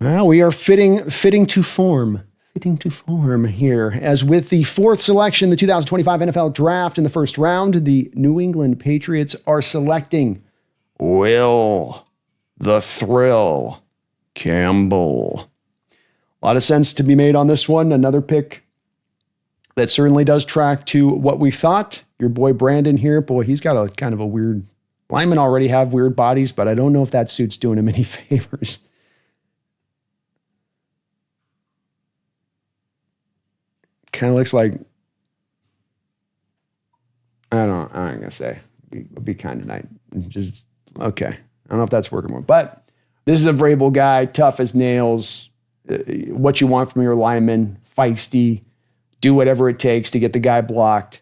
Well, we are fitting to form. Fitting to form here. As with the fourth selection, the 2025 NFL Draft in the first round, the New England Patriots are selecting Will the Thrill Campbell. A lot of sense to be made on this one. Another pick that certainly does track to what we thought. Your boy Brandon here, boy, he's got a kind of a weird, linemen already have weird bodies, but I don't know if that suit's doing him any favors. Kind of looks like, I'm going to say, it'll be kind of nice. Just, okay. I don't know if that's working more, but this is a Vrabel guy, tough as nails. What you want from your lineman, feisty, do whatever it takes to get the guy blocked.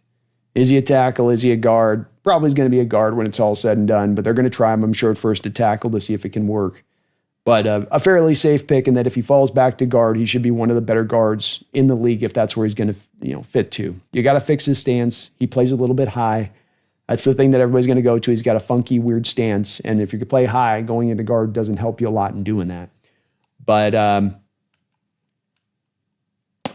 Is he a tackle? Is he a guard? Probably is going to be a guard when it's all said and done, but they're going to try him, I'm sure, at first to tackle to see if it can work. But a fairly safe pick in that if he falls back to guard, he should be one of the better guards in the league if that's where he's going to fit to. You got to fix his stance. He plays a little bit high. That's the thing that everybody's going to go to. He's got a funky, weird stance, and if you could play high, going into guard doesn't help you a lot in doing that. But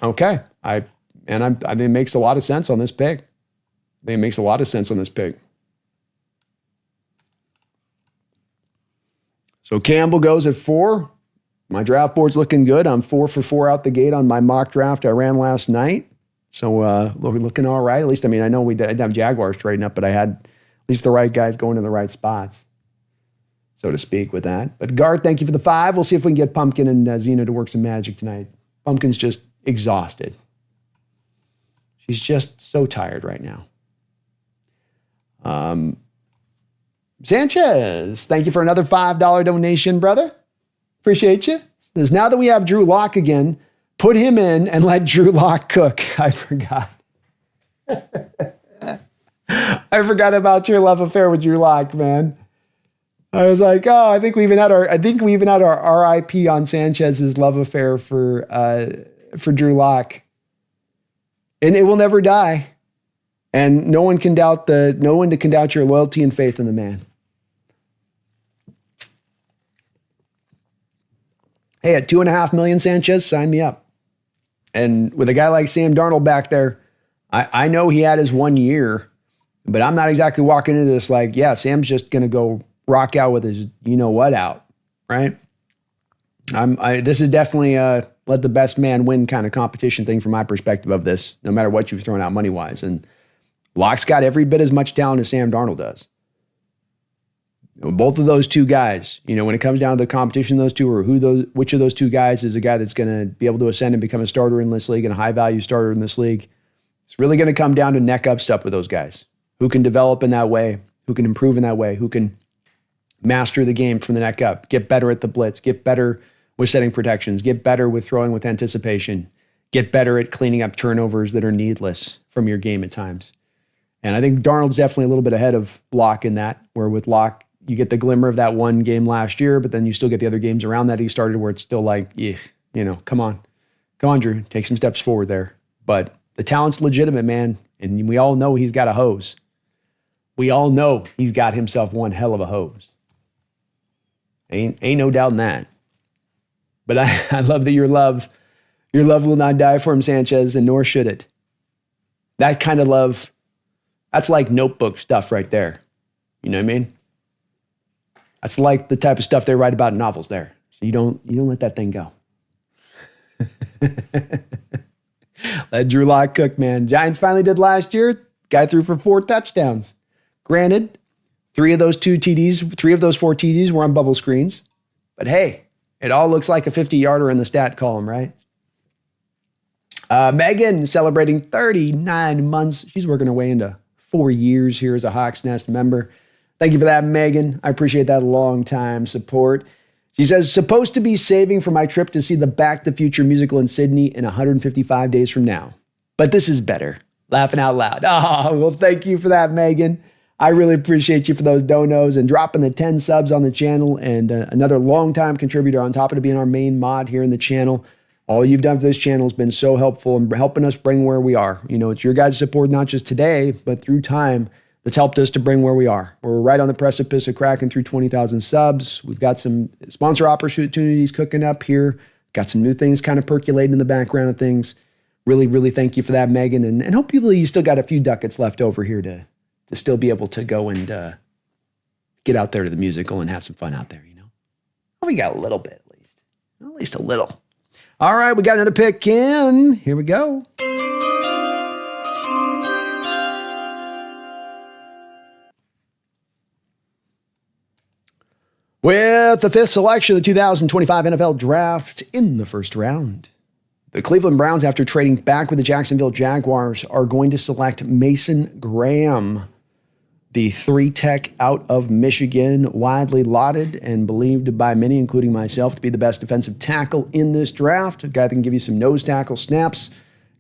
okay, I think it makes a lot of sense on this pick. I think it makes a lot of sense on this pick. So Campbell goes at 4. My draft board's looking good. I'm 4 for 4 out the gate on my mock draft I ran last night. So we're looking all right. At least, I know I didn't have Jaguars trading up, but I had at least the right guys going in the right spots, so to speak, with that. But Garth, thank you for the 5. We'll see if we can get Pumpkin and Xena to work some magic tonight. Pumpkin's just exhausted. She's just so tired right now. Sanchez, thank you for another $5 donation, brother. Appreciate you. Says, now that we have Drew Lock again, put him in and let Drew Lock cook. I forgot. I forgot about your love affair with Drew Lock, man. I was like, oh, I think we even had our RIP on Sanchez's love affair for Drew Lock. And it will never die. And no one can doubt your loyalty and faith in the man. Hey, at $2.5 million, Sanchez, sign me up. And with a guy like Sam Darnold back there, I know he had his 1 year, but I'm not exactly walking into this like, yeah, Sam's just going to go rock out with his you-know-what out, right? This is definitely a let the best man win kind of competition thing from my perspective of this, no matter what you've thrown out money-wise. And Locke's got every bit as much talent as Sam Darnold does. Both of those two guys, when it comes down to the competition, those two, or which of those two guys is a guy that's going to be able to ascend and become a starter in this league and a high-value starter in this league, It's really going to come down to neck up stuff with those guys who can develop in that way, who can improve in that way, who can master the game from the neck up, get better at the blitz, get better with setting protections, get better with throwing with anticipation, get better at cleaning up turnovers that are needless from your game at times. And I think Darnold's definitely a little bit ahead of Locke in that, where with Locke, you get the glimmer of that one game last year, but then you still get the other games around that he started where it's still like, yeah, come on, Drew, take some steps forward there. But the talent's legitimate, man. And we all know he's got a hose. We all know he's got himself one hell of a hose. Ain't no doubt in that. But I love that your love will not die for him, Sanchez, and nor should it. That kind of love, that's like Notebook stuff right there. You know what I mean? That's like the type of stuff they write about in novels there. So you don't let that thing go. Let Drew Lock cook, man. Giants finally did last year. Guy threw for 4 touchdowns. Granted, 3 of those 4 TDs were on bubble screens. But hey, it all looks like a 50-yarder in the stat column, right? Megan celebrating 39 months. She's working her way into 4 years here as a Hawks Nest member. Thank you for that, Megan. I appreciate that long time support. She says, supposed to be saving for my trip to see the Back to the Future musical in Sydney in 155 days from now. But this is better. Laughing out loud. Oh, well, thank you for that, Megan. I really appreciate you for those donos and dropping the 10 subs on the channel and another longtime contributor on top of it being our main mod here in the channel. All you've done for this channel has been so helpful and helping us bring where we are. It's your guys' support, not just today, but through time, that's helped us to bring where we are. We're right on the precipice of cracking through 20,000 subs. We've got some sponsor opportunities cooking up here. Got some new things kind of percolating in the background of things. Really, really thank you for that, Megan. And hopefully you still got a few ducats left over here to still be able to go and get out there to the musical and have some fun out there, We got a little bit at least a little. All right, we got another pick in. Here we go. With the 5th selection of the 2025 NFL Draft in the first round, the Cleveland Browns, after trading back with the Jacksonville Jaguars, are going to select Mason Graham, the 3-tech out of Michigan, widely lauded and believed by many, including myself, to be the best defensive tackle in this draft. A guy that can give you some nose tackle snaps, a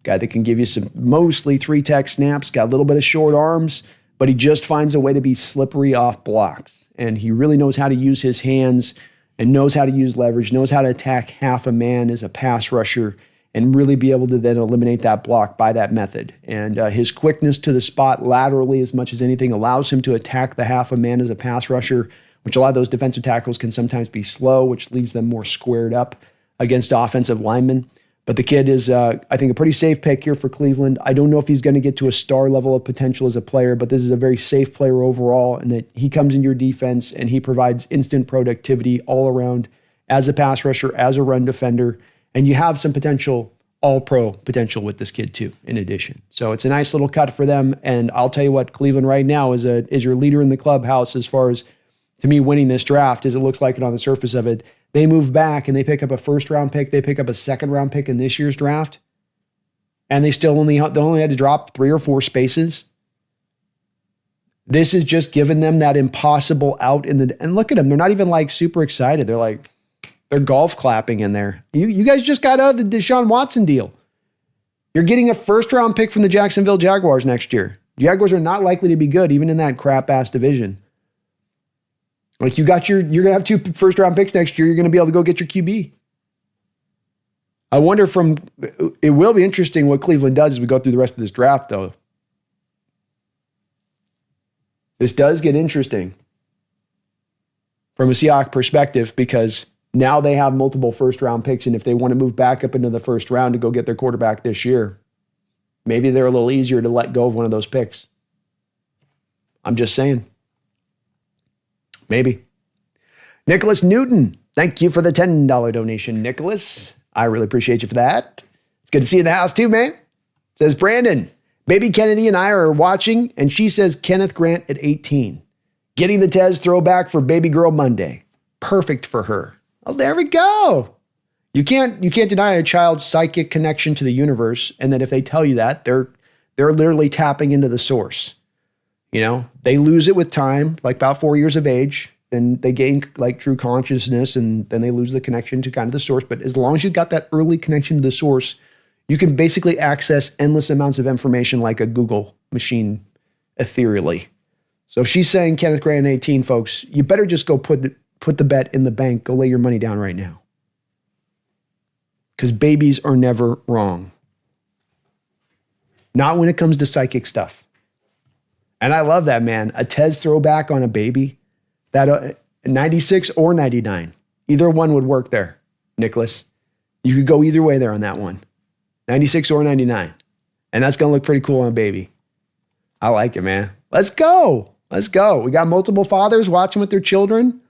guy that can give you some mostly 3-tech snaps, got a little bit of short arms, but he just finds a way to be slippery off blocks. And he really knows how to use his hands and knows how to use leverage, knows how to attack half a man as a pass rusher and really be able to then eliminate that block by that method. And his quickness to the spot laterally as much as anything allows him to attack the half a man as a pass rusher, which a lot of those defensive tackles can sometimes be slow, which leaves them more squared up against offensive linemen. But the kid is, I think, a pretty safe pick here for Cleveland. I don't know if he's going to get to a star level of potential as a player, but this is a very safe player overall, and that he comes in your defense and he provides instant productivity all around as a pass rusher, as a run defender, and you have some potential all-pro potential with this kid too, in addition. So it's a nice little cut for them, and I'll tell you what, Cleveland right now is your leader in the clubhouse as far as, to me, winning this draft, as it looks like it on the surface of it. They move back and they pick up a first-round pick. They pick up a second-round pick in this year's draft, and they only had to drop 3 or 4 spaces. This is just giving them that impossible out and look at them. They're not even like super excited. They're golf clapping in there. You guys just got out of the Deshaun Watson deal. You're getting a first-round pick from the Jacksonville Jaguars next year. Jaguars are not likely to be good, even in that crap-ass division. Like you're going to have 2 first-round picks next year. You're going to be able to go get your QB. I wonder it will be interesting what Cleveland does as we go through the rest of this draft, though. This does get interesting from a Seahawks perspective because now they have multiple first-round picks, and if they want to move back up into the first round to go get their quarterback this year, maybe they're a little easier to let go of one of those picks. I'm just saying. Maybe. Nicholas Newton, thank you for the $10 donation, Nicholas. I really appreciate you for that. It's good to see you in the house too, man. Says Brandon, baby Kennedy and I are watching, and she says Kenneth Grant at 18. Getting the Tez throwback for Baby Girl Monday. Perfect for her. Oh, there we go. You can't deny a child's psychic connection to the universe, and that if they tell you that, they're They're literally tapping into the source. You know, they lose it with time, like about 4 years of age. Then they gain like true consciousness, and then they lose the connection to kind of the source. But as long as you've got that early connection to the source, you can basically access endless amounts of information like a Google machine ethereally. So if she's saying Kenneth Grant 18, folks, you better just go put the bet in the bank. Go lay your money down right now. Because babies are never wrong. Not when it comes to psychic stuff. And I love that, man. A Tez throwback on a baby. That 96 or 99. Either one would work there, Nicholas. You could go either way there on that one. 96 or 99. And that's going to look pretty cool on a baby. I like it, man. Let's go. Let's go. We got multiple fathers watching with their children.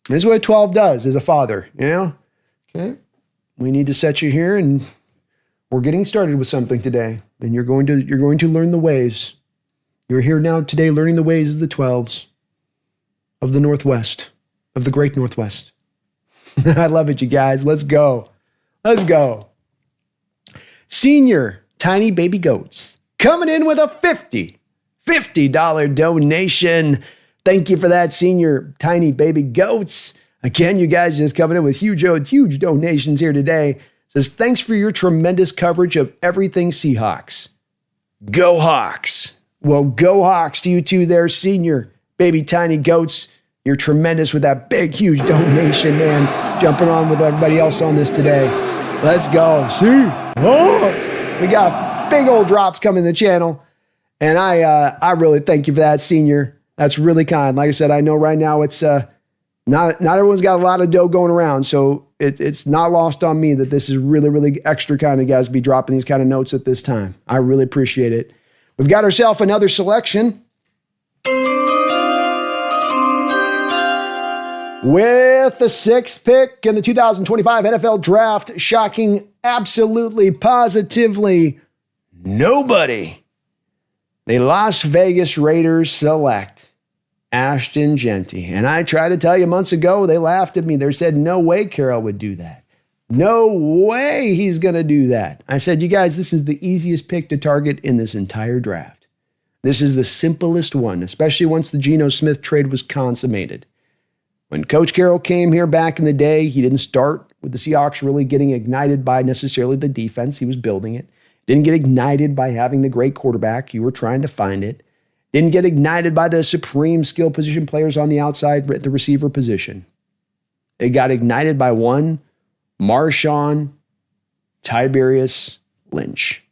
This is what a 12 does as a father, you know? Okay. We need to set you here, and we're getting started with something today. And you're going to learn the ways. You're here now today learning the ways of the 12s. Of the Northwest, of the great Northwest. I love it, you guys. Let's go. Let's go. Senior Tiny Baby Goats coming in with a $50 donation. Thank you for that, Senior Tiny Baby Goats. Again, you guys just coming in with huge donations here today. Says, thanks for your tremendous coverage of everything Seahawks. Go Hawks. Well, go Hawks to you too there, Senior Baby Tiny Goats. You're tremendous with that big, huge donation, man. Jumping on with everybody else on this today. Let's go. Seahawks. We got big old drops coming to the channel. And I really thank you for that, Senior. That's really kind. Like I said, I know right now it's not everyone's got a lot of dough going around. So it's not lost on me that this is really, really extra kind of guys to be dropping these kind of notes at this time. I really appreciate it. We've got ourselves another selection. With the 6th pick in the 2025 NFL Draft, shocking absolutely, positively nobody. The Las Vegas Raiders select Ashton Jeanty. And I tried to tell you months ago, they laughed at me. They said, no way Carroll would do that. No way he's going to do that. I said, you guys, this is the easiest pick to target in this entire draft. This is the simplest one, especially once the Geno Smith trade was consummated. When Coach Carroll came here back in the day, he didn't start with the Seahawks really getting ignited by necessarily the defense. He was building it. Didn't get ignited by having the great quarterback. You were trying to find it. Didn't get ignited by the supreme skill position players on the outside at the receiver position. It got ignited by one, Marshawn Tiberius Lynch.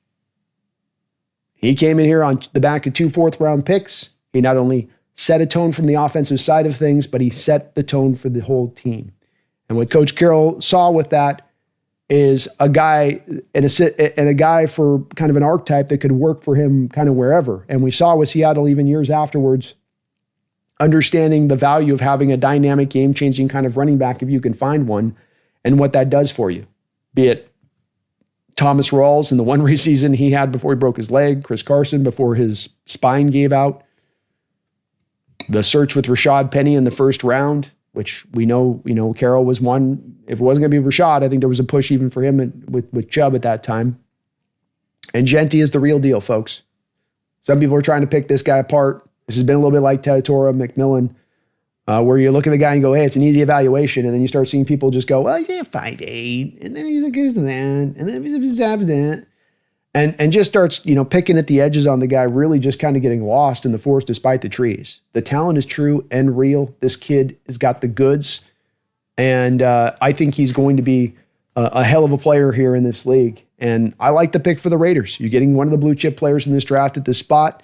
He came in here on the back of 2 4th-round picks. He not only set a tone from the offensive side of things, but he set the tone for the whole team. And what Coach Carroll saw with that is a guy and a guy for kind of an archetype that could work for him kind of wherever. And we saw with Seattle even years afterwards, understanding the value of having a dynamic, game-changing kind of running back if you can find one, and what that does for you. Be it Thomas Rawls in the one season he had before he broke his leg, Chris Carson before his spine gave out, the search with Rashad Penny in the first round, which we know, Carroll was one. If it wasn't going to be Rashad, I think there was a push even for him with Chubb at that time. And Jeanty is the real deal, folks. Some people are trying to pick this guy apart. This has been a little bit like Tetora, McMillan, where you look at the guy and go, hey, it's an easy evaluation. And then you start seeing people just go, well, he's a 5'8", and then he's like, here's that, and then he's that. And just starts, picking at the edges on the guy, really just kind of getting lost in the forest despite the trees. The talent is true and real. This kid has got the goods. And I think he's going to be a hell of a player here in this league. And I like the pick for the Raiders. You're getting one of the blue chip players in this draft at this spot.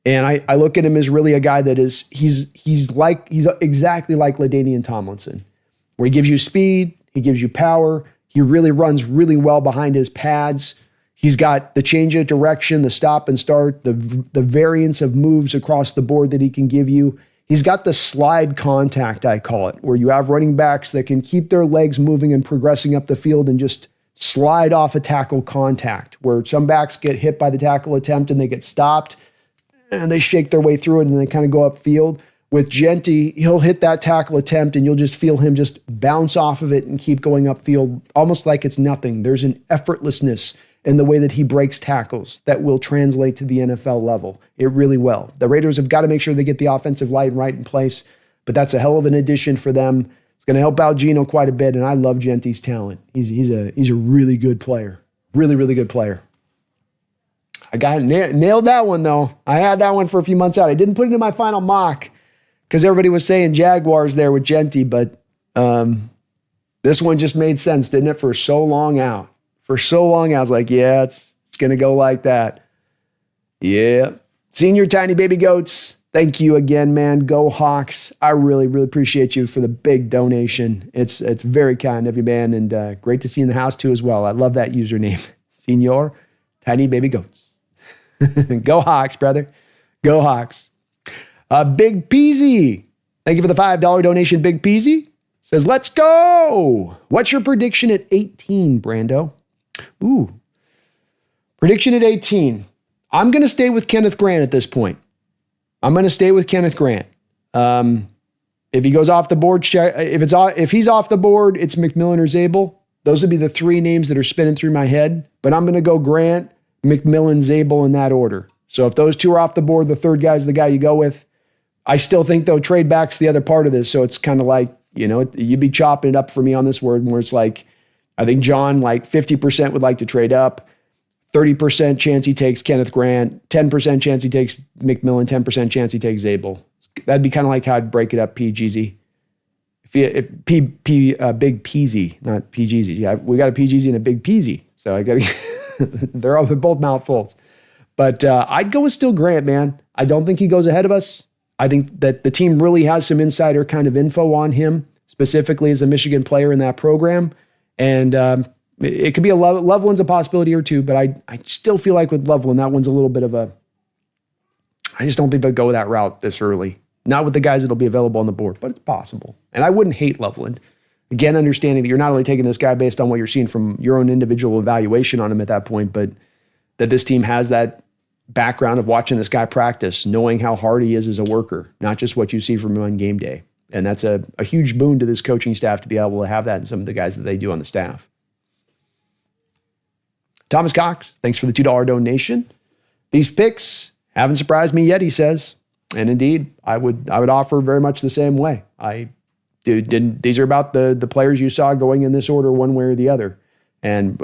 And I look at him as really a guy that he's exactly like LaDainian Tomlinson, where he gives you speed, he gives you power, he really runs really well behind his pads. He's got the change of direction, the stop and start, the variance of moves across the board that he can give you. He's got the slide contact, I call it, where you have running backs that can keep their legs moving and progressing up the field and just slide off a tackle contact, where some backs get hit by the tackle attempt and they get stopped and they shake their way through it and they kind of go upfield. With Jeanty, he'll hit that tackle attempt and you'll just feel him just bounce off of it and keep going upfield, almost like it's nothing. There's an effortlessness in the way that he breaks tackles that will translate to the NFL level. It really will. The Raiders have got to make sure they get the offensive line right in place, but that's a hell of an addition for them. It's going to help out Geno quite a bit, and I love Genty's talent. He's a really good player. Really, really good player. I got nailed that one, though. I had that one for a few months out. I didn't put it in my final mock because everybody was saying Jaguars there with Genty, but this one just made sense, didn't it? For so long out. For so long, I was like, yeah, it's going to go like that. Yeah. Senior Tiny Baby Goats, thank you again, man. Go Hawks. I really, really appreciate you for the big donation. It's very kind of you, man, and great to see you in the house, too, as well. I love that username. Senior Tiny Baby Goats. Go Hawks, brother. Go Hawks. Big Peasy. Thank you for the $5 donation, Big Peasy. Says, let's go. What's your prediction at 18, Brando? Ooh. Prediction at 18. I'm going to stay with Kenneth Grant at this point. I'm going to stay with Kenneth Grant. If he goes off the board, if he's off the board, it's McMillan or Zable. Those would be the three names that are spinning through my head. But I'm going to go Grant, McMillan, Zable in that order. So if those two are off the board, the third guy is the guy you go with. I still think, though, trade back's the other part of this. So it's kind of like, you'd be chopping it up for me on this word where it's like, I think John, like 50% would like to trade up, 30% chance he takes Kenneth Grant, 10% chance he takes McMillan, 10% chance he takes Zable. That'd be kind of like how I'd break it up, PGZ. Big Peasy, not PGZ. Yeah, we got a PGZ and a Big Peasy. So I got to, they're both mouthfuls. But I'd go with still Grant, man. I don't think he goes ahead of us. I think that the team really has some insider kind of info on him, specifically as a Michigan player in that program. And it could be Loveland's a possibility or two, but I still feel like with Loveland, that one's a little bit of a, I just don't think they'll go that route this early. Not with the guys that'll be available on the board, but it's possible. And I wouldn't hate Loveland. Again, understanding that you're not only taking this guy based on what you're seeing from your own individual evaluation on him at that point, but that this team has that background of watching this guy practice, knowing how hard he is as a worker, not just what you see from him on game day. And that's a huge boon to this coaching staff to be able to have that in some of the guys that they do on the staff. Thomas Cox, thanks for the $2 donation. These picks haven't surprised me yet, he says. And indeed, I would offer very much the same way. These are about the players you saw going in this order one way or the other. And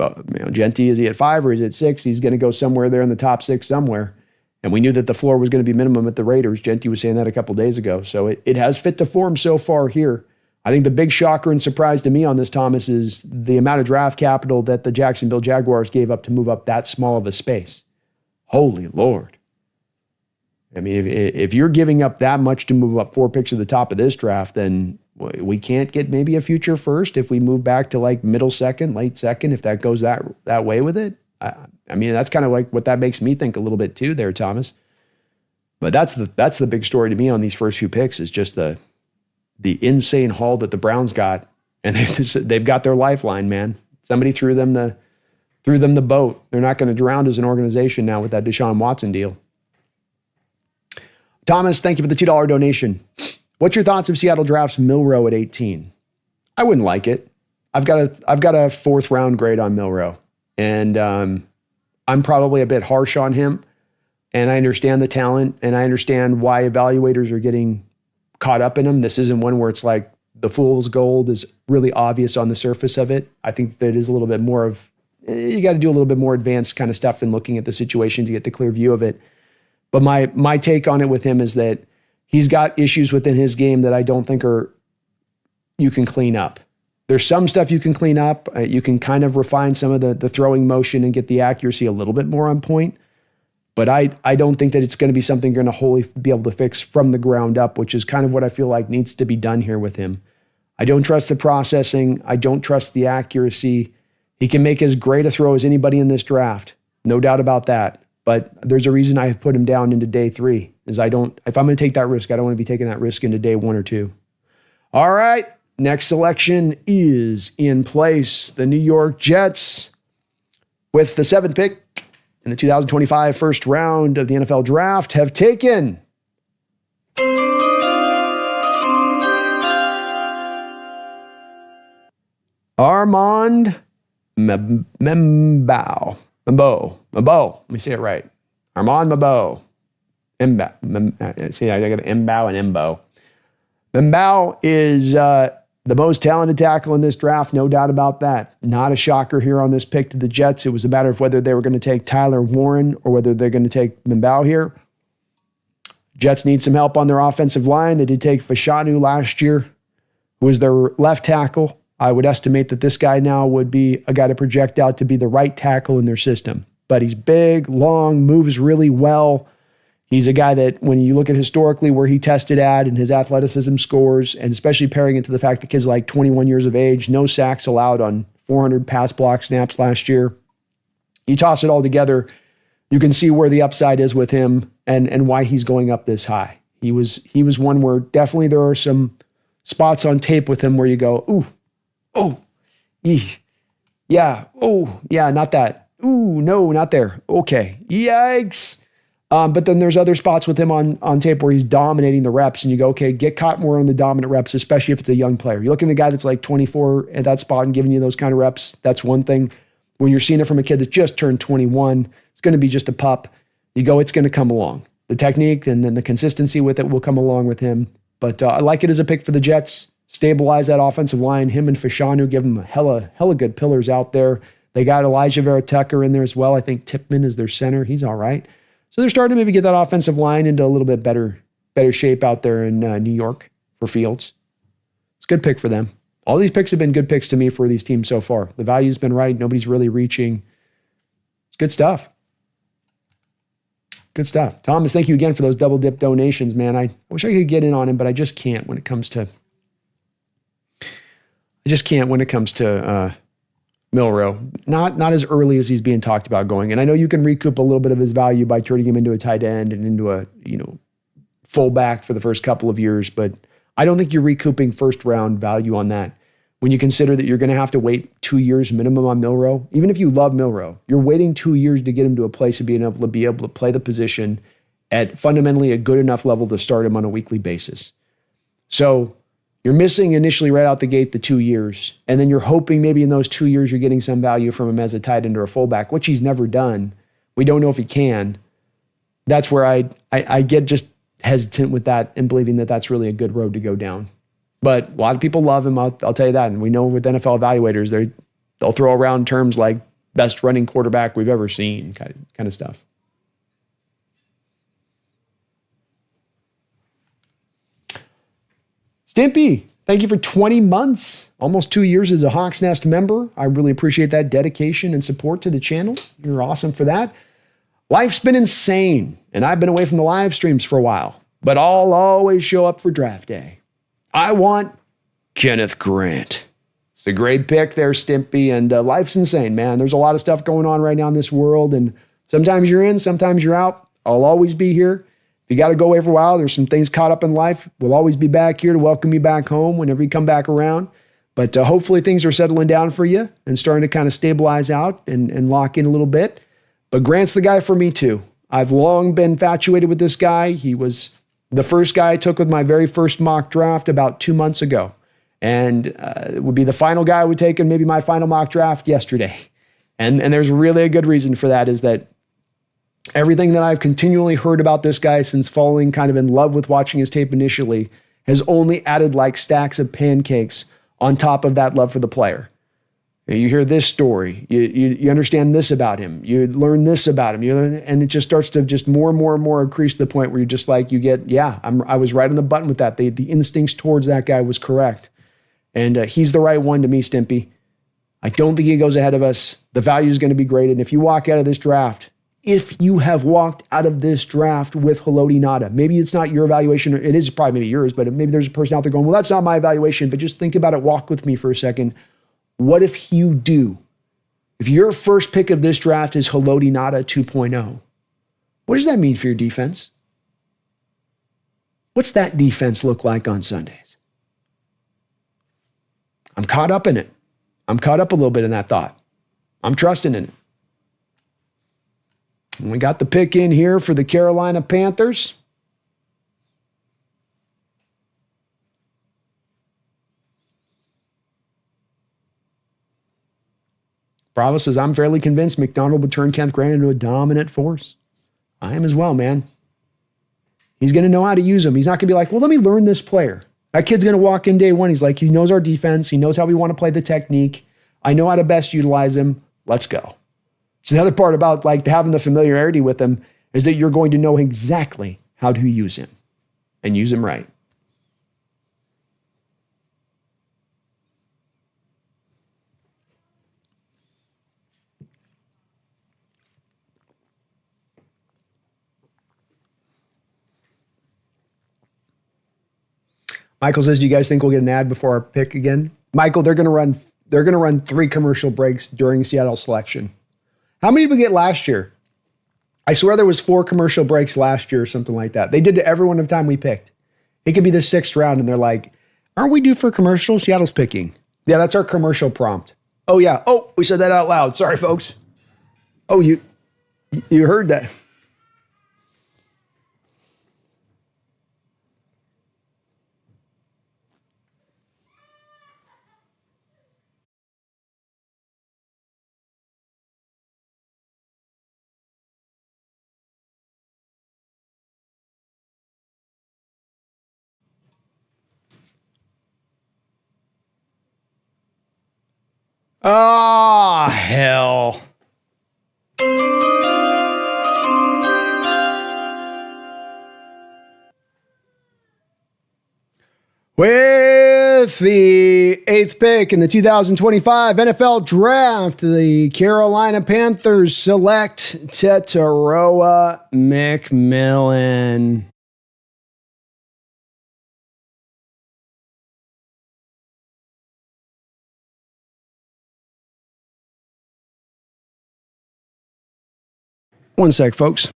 Genty, is he at 5 or is he at 6? He's going to go somewhere there in the top 6 somewhere. And we knew that the floor was going to be minimum at the Raiders. Genty was saying that a couple days ago. So it has fit to form so far here. I think the big shocker and surprise to me on this, Thomas, is the amount of draft capital that the Jacksonville Jaguars gave up to move up that small of a space. Holy Lord. I mean, if you're giving up that much to move up 4 picks at the top of this draft, then we can't get maybe a future first if we move back to like middle second, late second, if that goes that way with it. I mean, that's kind of like what that makes me think a little bit too there, Thomas. But that's the big story to me on these first few picks is just the insane haul that the Browns got. And they've got their lifeline, man. Somebody threw them the boat. They're not going to drown as an organization now with that Deshaun Watson deal. Thomas, thank you for the $2 donation. What's your thoughts of Seattle drafts Milroe at 18? I wouldn't like it. I've got a 4th round grade on Milroe, and I'm probably a bit harsh on him. And I understand the talent, and I understand why evaluators are getting caught up in him. This isn't one where it's like the fool's gold is really obvious on the surface of it. I think that is a little bit more of, you got to do a little bit more advanced kind of stuff in looking at the situation to get the clear view of it. But my take on it with him is that he's got issues within his game that I don't think you can clean up. There's some stuff you can clean up. You can kind of refine some of the throwing motion and get the accuracy a little bit more on point. But I don't think that it's going to be something you're going to wholly be able to fix from the ground up, which is kind of what I feel like needs to be done here with him. I don't trust the processing. I don't trust the accuracy. He can make as great a throw as anybody in this draft. No doubt about that. But there's a reason I have put him down into day 3, is if I'm going to take that risk, I don't want to be taking that risk into day 1 or 2. All right. Next selection is in place. The New York Jets, with the 7th pick in the 2025 first round of the NFL draft, have taken Armand Membao. Mabo. Let me say it right. Armand Mabo. See, I got Mbao and Mbo. Mbao is the most talented tackle in this draft, no doubt about that. Not a shocker here on this pick to the Jets. It was a matter of whether they were going to take Tyler Warren or whether they're going to take Mbao here. Jets need some help on their offensive line. They did take Fashanu last year, who was their left tackle. I would estimate that this guy now would be a guy to project out to be the right tackle in their system. But he's big, long, moves really well. He's a guy that when you look at historically where he tested at and his athleticism scores, and especially pairing it to the fact the kid's like 21 years of age, no sacks allowed on 400 pass block snaps last year. You toss it all together, you can see where the upside is with him and why he's going up this high. He was one where definitely there are some spots on tape with him where you go, not that. Ooh, no, not there. Okay, yikes. But then there's other spots with him on tape where he's dominating the reps and you go, okay, get caught more on the dominant reps, especially if it's a young player. You're looking at a guy that's like 24 at that spot and giving you those kind of reps. That's one thing. When you're seeing it from a kid that just turned 21, it's going to be just a pup. You go, it's going to come along. The technique and then the consistency with it will come along with him. But I like it as a pick for the Jets. Stabilize that offensive line. Him and Fashanu give them hella good pillars out there. They got Elijah Vera-Tucker in there as well. I think Tipman is their center. He's all right. So they're starting to maybe get that offensive line into a little bit better shape out there in New York for Fields. It's a good pick for them. All these picks have been good picks to me for these teams so far. The value's been right. Nobody's really reaching. It's good stuff. Good stuff. Thomas, thank you again for those double dip donations, man. I wish I could get in on him, but I just can't when it comes to Milroe. Not as early as he's being talked about going. And I know you can recoup a little bit of his value by turning him into a tight end and into a, fullback for the first couple of years, but I don't think you're recouping first round value on that. When you consider that you're going to have to wait 2 years minimum on Milroe, even if you love Milroe, you're waiting 2 years to get him to a place of being able to play the position at fundamentally a good enough level to start him on a weekly basis. So you're missing initially right out the gate the 2 years, and then you're hoping maybe in those 2 years you're getting some value from him as a tight end or a fullback, which he's never done. We don't know if he can. That's where I get just hesitant with that and believing that that's really a good road to go down. But a lot of people love him, I'll tell you that. And we know with NFL evaluators, they'll throw around terms like best running quarterback we've ever seen, kind of stuff. Stimpy, thank you for 20 months, almost 2 years as a Hawks Nest member. I really appreciate that dedication and support to the channel. You're awesome for that. Life's been insane, and I've been away from the live streams for a while, but I'll always show up for draft day. I want Kenneth Grant. It's a great pick there, Stimpy, and life's insane, man. There's a lot of stuff going on right now in this world, and sometimes you're in, sometimes you're out. I'll always be here. If you got to go away for a while, there's some things caught up in life. We'll always be back here to welcome you back home whenever you come back around. But hopefully things are settling down for you and starting to kind of stabilize out and lock in a little bit. But Grant's the guy for me too. I've long been infatuated with this guy. He was the first guy I took with my very first mock draft about 2 months ago. And it would be the final guy I would take in maybe my final mock draft yesterday. And there's really a good reason for that, is that everything that I've continually heard about this guy since falling kind of in love with watching his tape initially has only added like stacks of pancakes on top of that love for the player. You hear this story, you understand this about him, you learn this about him, and it just starts to just more and more and more increase to the point where you're just like, I was right on the button with that. The instincts towards that guy was correct. And he's the right one to me, Stimpy. I don't think he goes ahead of us. The value is going to be great. And if you walk out of this draft, if you have walked out of this draft with Haloti Ngata, maybe it's not your evaluation, or it is probably maybe yours, but maybe there's a person out there going, well, that's not my evaluation, but just think about it, walk with me for a second. What if you do? If your first pick of this draft is Haloti Ngata 2.0, what does that mean for your defense? What's that defense look like on Sundays? I'm caught up in it. I'm caught up a little bit in that thought. I'm trusting in it. And we got the pick in here for the Carolina Panthers. Bravo says, I'm fairly convinced McDonald would turn Kenneth Grant into a dominant force. I am as well, man. He's going to know how to use him. He's not going to be like, well, let me learn this player. That kid's going to walk in day one. He's like, he knows our defense. He knows how we want to play the technique. I know how to best utilize him. Let's go. So the other part about like having the familiarity with him is that you're going to know exactly how to use him and use him right. Michael says, do you guys think we'll get an ad before our pick again? Michael, they're going to run 3 commercial breaks during Seattle selection. How many did we get last year? I swear there was 4 commercial breaks last year or something like that. They did to every one of the time we picked. It could be the 6th round and they're like, aren't we due for commercial? Seattle's picking. Yeah, that's our commercial prompt. Oh yeah. Oh, we said that out loud. Sorry, folks. Oh, you heard that. Oh, hell. With the 8th pick in the 2025 NFL Draft, the Carolina Panthers select Tetaroa McMillan. One sec, folks.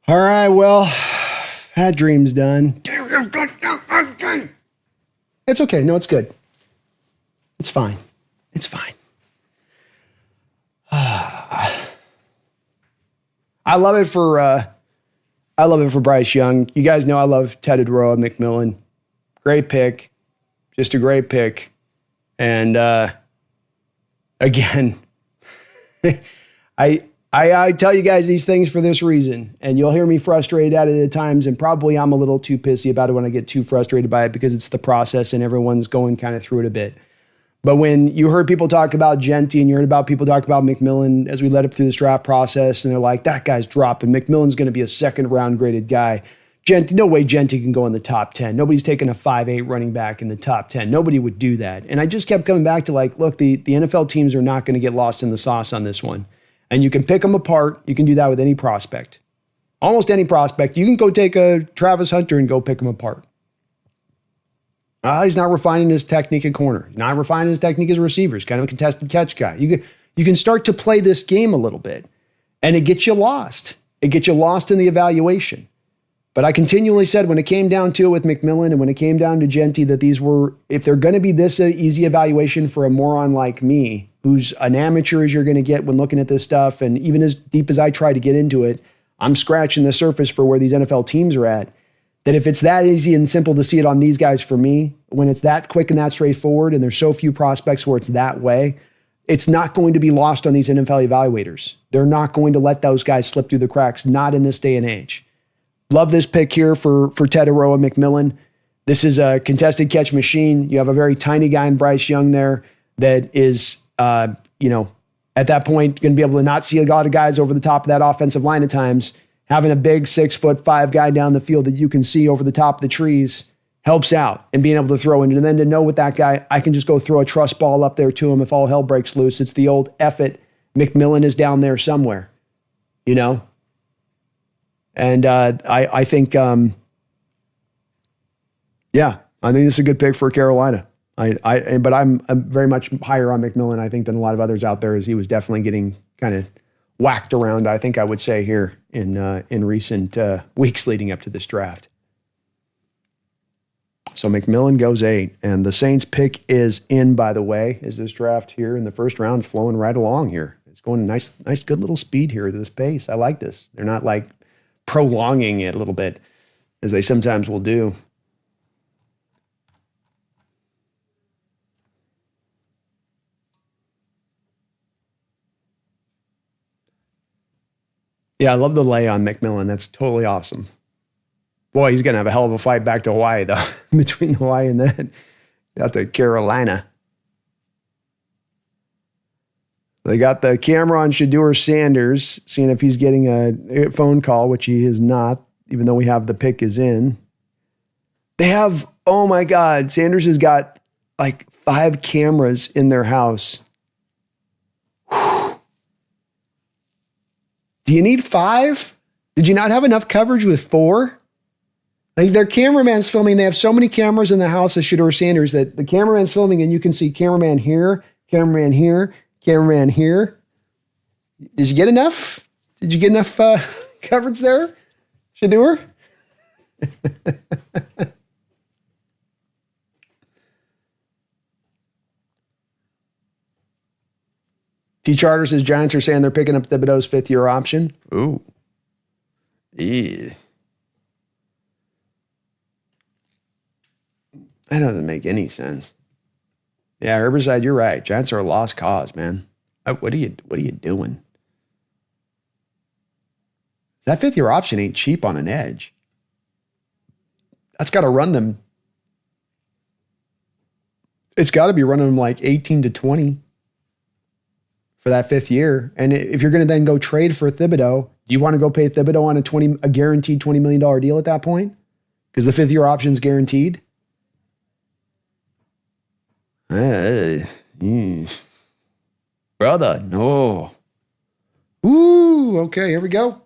All right, well, that dream's done. It's okay. No, it's good. It's fine. It's fine. I love it for Bryce Young. You guys know I love Tetaroa McMillan. Great pick. Just a great pick. And again, I tell you guys these things for this reason, and you'll hear me frustrated at it at times, and probably I'm a little too pissy about it when I get too frustrated by it because it's the process and everyone's going kind of through it a bit. But when you heard people talk about Genty and you heard about people talk about McMillan as we led up through this draft process, and they're like, that guy's dropping. McMillan's going to be a 2nd round graded guy. Genty, no way Genty can go in the top 10. Nobody's taking a 5'8" running back in the top 10. Nobody would do that. And I just kept coming back to like, look, the NFL teams are not going to get lost in the sauce on this one. And you can pick them apart. You can do that with any prospect. Almost any prospect. You can go take a Travis Hunter and go pick him apart. He's not refining his technique at corner. He's not refining his technique as a receiver. He's kind of a contested catch guy. You can start to play this game a little bit, and it gets you lost. It gets you lost in the evaluation. But I continually said when it came down to it with McMillan and when it came down to Genty that these were, if they're going to be this easy evaluation for a moron like me, who's an amateur as you're going to get when looking at this stuff, and even as deep as I try to get into it, I'm scratching the surface for where these NFL teams are at, that if it's that easy and simple to see it on these guys for me, when it's that quick and that straightforward and there's so few prospects where it's that way, it's not going to be lost on these NFL evaluators. They're not going to let those guys slip through the cracks, not in this day and age. Love this pick here for Tetaroa McMillan. This is a contested catch machine. You have a very tiny guy in Bryce Young there that is, at that point, going to be able to not see a lot of guys over the top of that offensive line at times. Having a big 6'5" guy down the field that you can see over the top of the trees helps out, and being able to throw in. And then to know with that guy, I can just go throw a trust ball up there to him if all hell breaks loose. It's the old F it, McMillan is down there somewhere, And I think, I think this is a good pick for Carolina. But I'm very much higher on McMillan, I think, than a lot of others out there, as he was definitely getting kind of whacked around, I think I would say, here in recent weeks leading up to this draft. So McMillan goes 8, and the Saints pick is in, by the way, is this draft here in the first round flowing right along here. It's going nice, good little speed here at this pace. I like this. They're not like prolonging it a little bit, as they sometimes will do. Yeah, I love the lay on McMillan. That's totally awesome. Boy, he's going to have a hell of a fight back to Hawaii, though, between Hawaii and that. Out to Carolina. They got the camera on Shedeur Sanders, seeing if he's getting a phone call, which he is not, even though we have the pick is in. They have, oh my God, Sanders has got like 5 cameras in their house. Whew. Do you need 5? Did you not have enough coverage with 4? Like their cameraman's filming. They have so many cameras in the house of Shedeur Sanders that the cameraman's filming and you can see cameraman here, cameraman here, cameraman here. Did you get enough? Did you get enough coverage there, Shedeur? T. Charter says Giants are saying they're picking up Thibodeau's 5th-year option. Ooh. Yeah. That doesn't make any sense. Yeah, Herbicide, you're right. Giants are a lost cause, man. What are you doing? That 5th-year option ain't cheap on an edge. That's got to run them. It's got to be running them like 18 to 20 for that 5th year. And if you're going to then go trade for Thibodeau, do you want to go pay Thibodeau on a guaranteed $20 million deal at that point? Because the 5th-year option is guaranteed. Brother, no. Ooh, okay, here we go.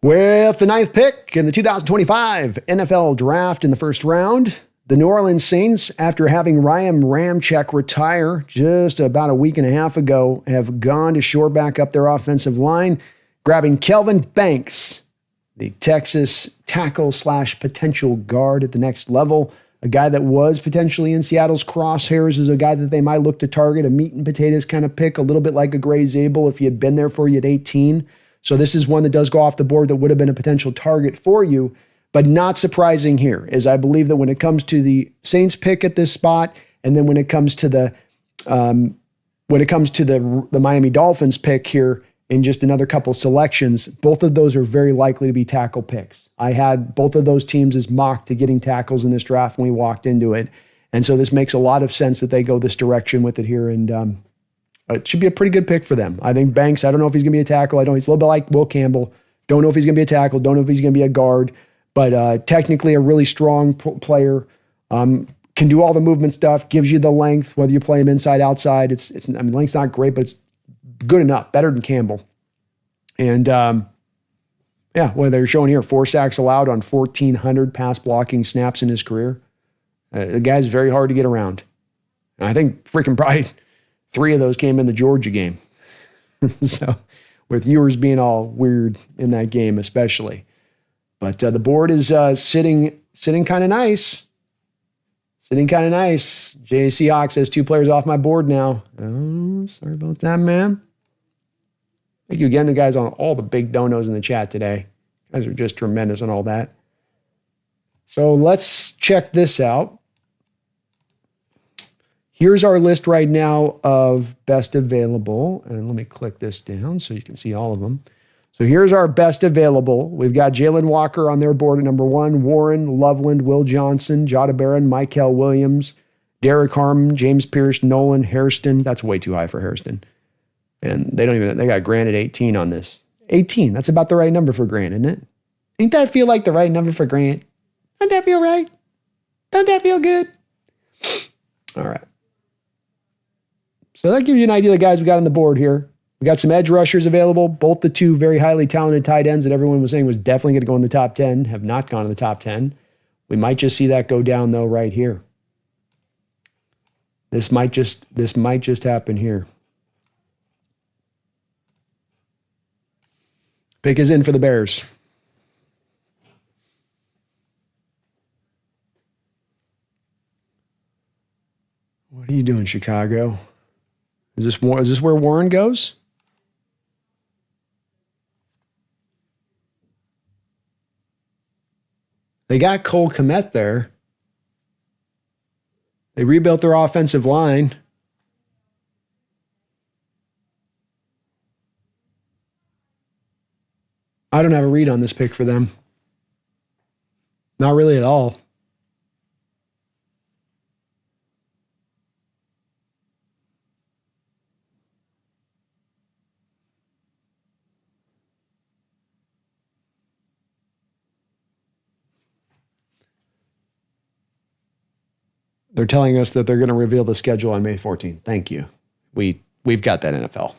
With the 9th pick in the 2025 NFL Draft in the first round, the New Orleans Saints, after having Ryan Ramczyk retire just about a week and a half ago, have gone to shore back up their offensive line, grabbing Kelvin Banks, the Texas tackle / potential guard at the next level. A guy that was potentially in Seattle's crosshairs is a guy that they might look to target, a meat and potatoes kind of pick, a little bit like a Gray Zable if he had been there for you at 18. So this is one that does go off the board that would have been a potential target for you, but not surprising here, is I believe that when it comes to the Saints pick at this spot, and then when it comes to the Miami Dolphins pick here, in just another couple selections, both of those are very likely to be tackle picks. I had both of those teams as mocked to getting tackles in this draft when we walked into it. And so this makes a lot of sense that they go this direction with it here. And it should be a pretty good pick for them. I think Banks, I don't know if he's going to be a tackle. I don't. He's a little bit like Will Campbell. Don't know if he's going to be a tackle. Don't know if he's going to be a guard. But technically a really strong player. Can do all the movement stuff, gives you the length, whether you play him inside, outside. Length's not great, but it's good enough, better than Campbell. And what they're showing here, 4 sacks allowed on 1,400 pass blocking snaps in his career. The guy's very hard to get around. And I think freaking probably 3 of those came in the Georgia game. So with viewers being all weird in that game, especially. But the board is sitting kind of nice. Sitting kind of nice. Jay Seahawks has 2 players off my board now. Oh, sorry about that, man. Thank you again to guys on all the big donos in the chat today. You guys are just tremendous on all that. So let's check this out. Here's our list right now of best available. And let me click this down so you can see all of them. So here's our best available. We've got Jalen Walker on their board at number 1, Warren, Loveland, Will Johnson, Jada Barron, Michael Williams, Derek Harmon, James Pierce, Nolan, Hairston. That's way too high for Hairston. And they got Grant at 18 on this. 18, that's about the right number for Grant, isn't it? Ain't that feel like the right number for Grant? Doesn't that feel right? Doesn't that feel good? All right. So that gives you an idea of the guys we got on the board here. We got some edge rushers available. Both the 2 very highly talented tight ends that everyone was saying was definitely going to go in the top 10 have not gone in the top 10. We might just see that go down though right here. This might just happen here. Pick is in for the Bears. What are you doing, Chicago? Is this where Warren goes? They got Cole Kmet there. They rebuilt their offensive line. I don't have a read on this pick for them. Not really at all. They're telling us that they're going to reveal the schedule on May 14th. Thank you. We've got that, NFL.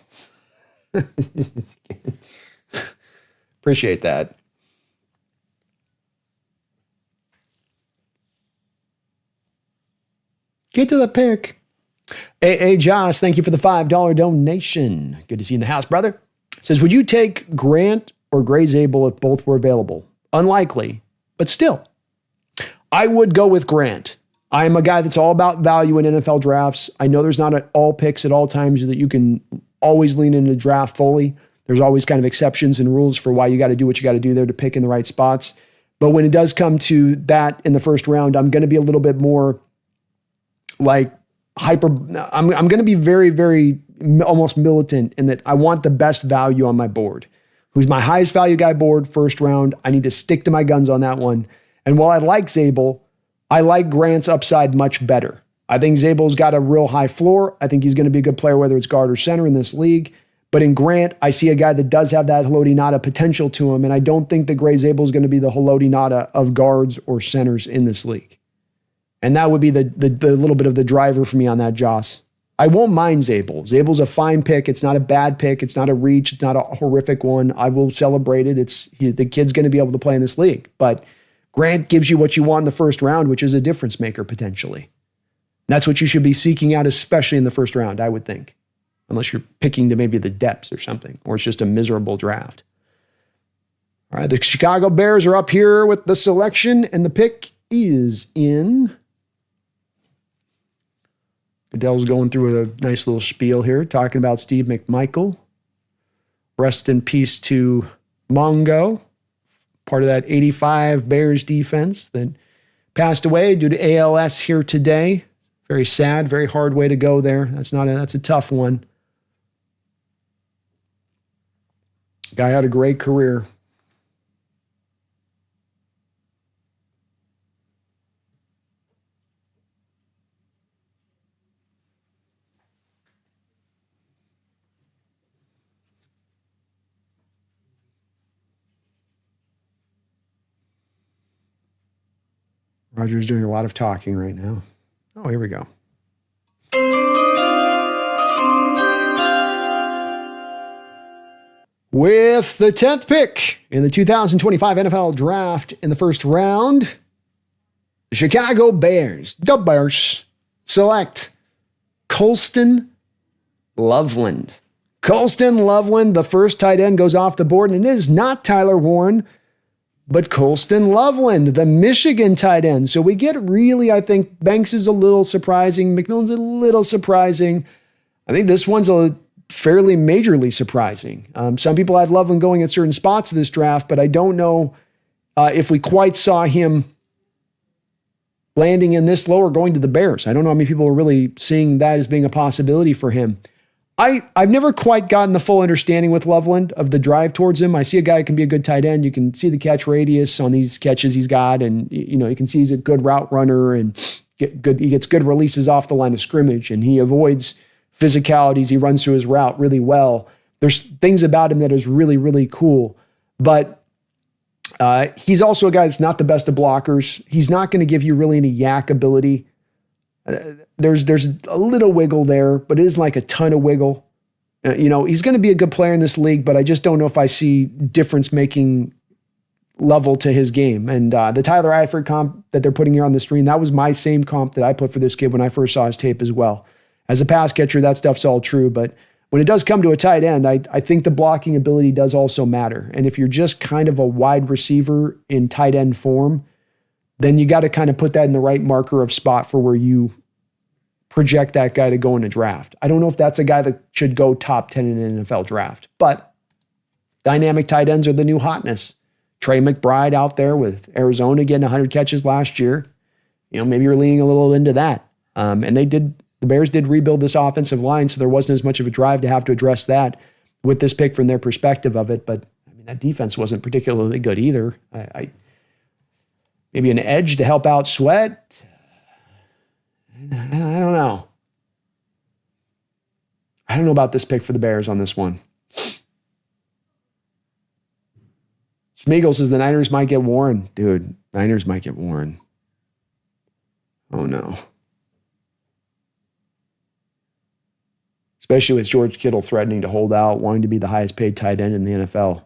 Appreciate that. Get to the pick. A.A. Joss, thank you for the $5 donation. Good to see you in the house, brother. Says, would you take Grant or Gray Zable if both were available? Unlikely, but still. I would go with Grant. I am a guy that's all about value in NFL drafts. I know there's not all picks at all times that you can always lean into draft fully. There's always kind of exceptions and rules for why you got to do what you got to do there to pick in the right spots. But when it does come to that in the first round, I'm going to be a little bit more like I'm going to be very, very almost militant in that I want the best value on my board. Who's my highest value guy board first round? I need to stick to my guns on that one. And while I like Zable, I like Grant's upside much better. I think Zable's got a real high floor. I think he's going to be a good player, whether it's guard or center in this league. But in Grant, I see a guy that does have that Haloti Ngata potential to him, and I don't think that Gray Zable is going to be the Haloti Ngata of guards or centers in this league. And that would be the little bit of the driver for me on that, Joss. I won't mind Zable. Zable's a fine pick. It's not a bad pick. It's not a reach. It's not a horrific one. I will celebrate it. The kid's going to be able to play in this league. But Grant gives you what you want in the first round, which is a difference maker potentially. That's what you should be seeking out, especially in the first round, I would think. Unless you're picking to maybe the depths or something, or it's just a miserable draft. All right, the Chicago Bears are up here with the selection, and the pick is in. Goodell's going through a nice little spiel here, talking about Steve McMichael. Rest in peace to Mongo, part of that 85 Bears defense that passed away due to ALS here today. Very sad, very hard way to go there. That's a tough one. Guy had a great career. Roger's doing a lot of talking right now. Oh, here we go. With the 10th pick in the 2025 NFL Draft in the first round, the Chicago Bears, the Bears, select Colston Loveland. Colston Loveland, the first tight end, goes off the board, and it is not Tyler Warren, but Colston Loveland, the Michigan tight end. So we get really, I think, Banks is a little surprising. McMillan's a little surprising. I think this one's a fairly majorly surprising. Some people had Loveland going at certain spots of this draft, but I don't know if we quite saw him landing in this low or going to the Bears. I don't know how many people are really seeing that as being a possibility for him. I've never quite gotten the full understanding with Loveland of the drive towards him. I see a guy who can be a good tight end. You can see the catch radius on these catches he's got, and you can see he's a good route runner and he gets good releases off the line of scrimmage, and he avoids physicalities. He runs through his route really well. There's things about him that is really, really cool. But he's also a guy that's not the best of blockers. He's not going to give you really any yak ability. There's a little wiggle there, but it isn't like a ton of wiggle. He's going to be a good player in this league, but I just don't know if I see difference-making level to his game. And the Tyler Eifert comp that they're putting here on the screen, that was my same comp that I put for this kid when I first saw his tape as well. As a pass catcher, that stuff's all true, but when it does come to a tight end, I think the blocking ability does also matter. And if you're just kind of a wide receiver in tight end form, then you got to kind of put that in the right marker of spot for where you project that guy to go in a draft. I don't know if that's a guy that should go top 10 in an NFL draft, but dynamic tight ends are the new hotness. Trey McBride out there with Arizona getting 100 catches last year. Maybe you're leaning a little into that. And the Bears did rebuild this offensive line, so there wasn't as much of a drive to have to address that with this pick from their perspective of it. But I mean, that defense wasn't particularly good either. Maybe an edge to help out Sweat. I don't know. I don't know about this pick for the Bears on this one. Smeagol says the Niners might get Warren. Dude, Niners might get Warren. Oh, no. Especially with George Kittle threatening to hold out, wanting to be the highest paid tight end in the NFL.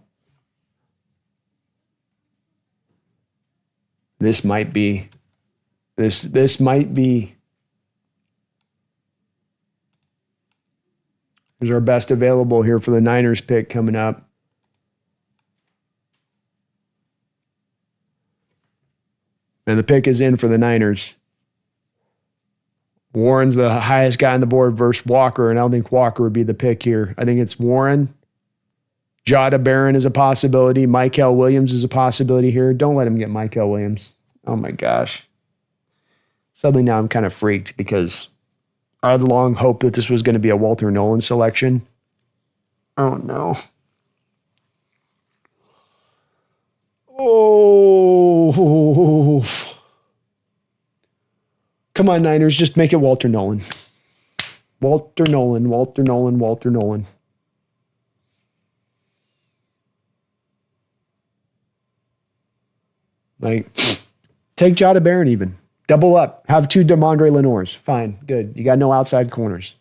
This might be. There's our best available here for the Niners pick coming up. And the pick is in for the Niners. Warren's the highest guy on the board versus Walker, and I don't think Walker would be the pick here. I think it's Warren. Jada Barron is a possibility. Mykel Williams is a possibility here. Don't let him get Mykel Williams. Oh, my gosh. Suddenly now I'm kind of freaked because I had long hope that this was going to be a Walter Nolan selection. Oh, no. Oh. Come on, Niners. Just make it Walter Nolan. Walter Nolan, Walter Nolan, Walter Nolan. Like, take Jada Barron even. Double up. Have two DeMondre Lenores. Fine. Good. You got no outside corners.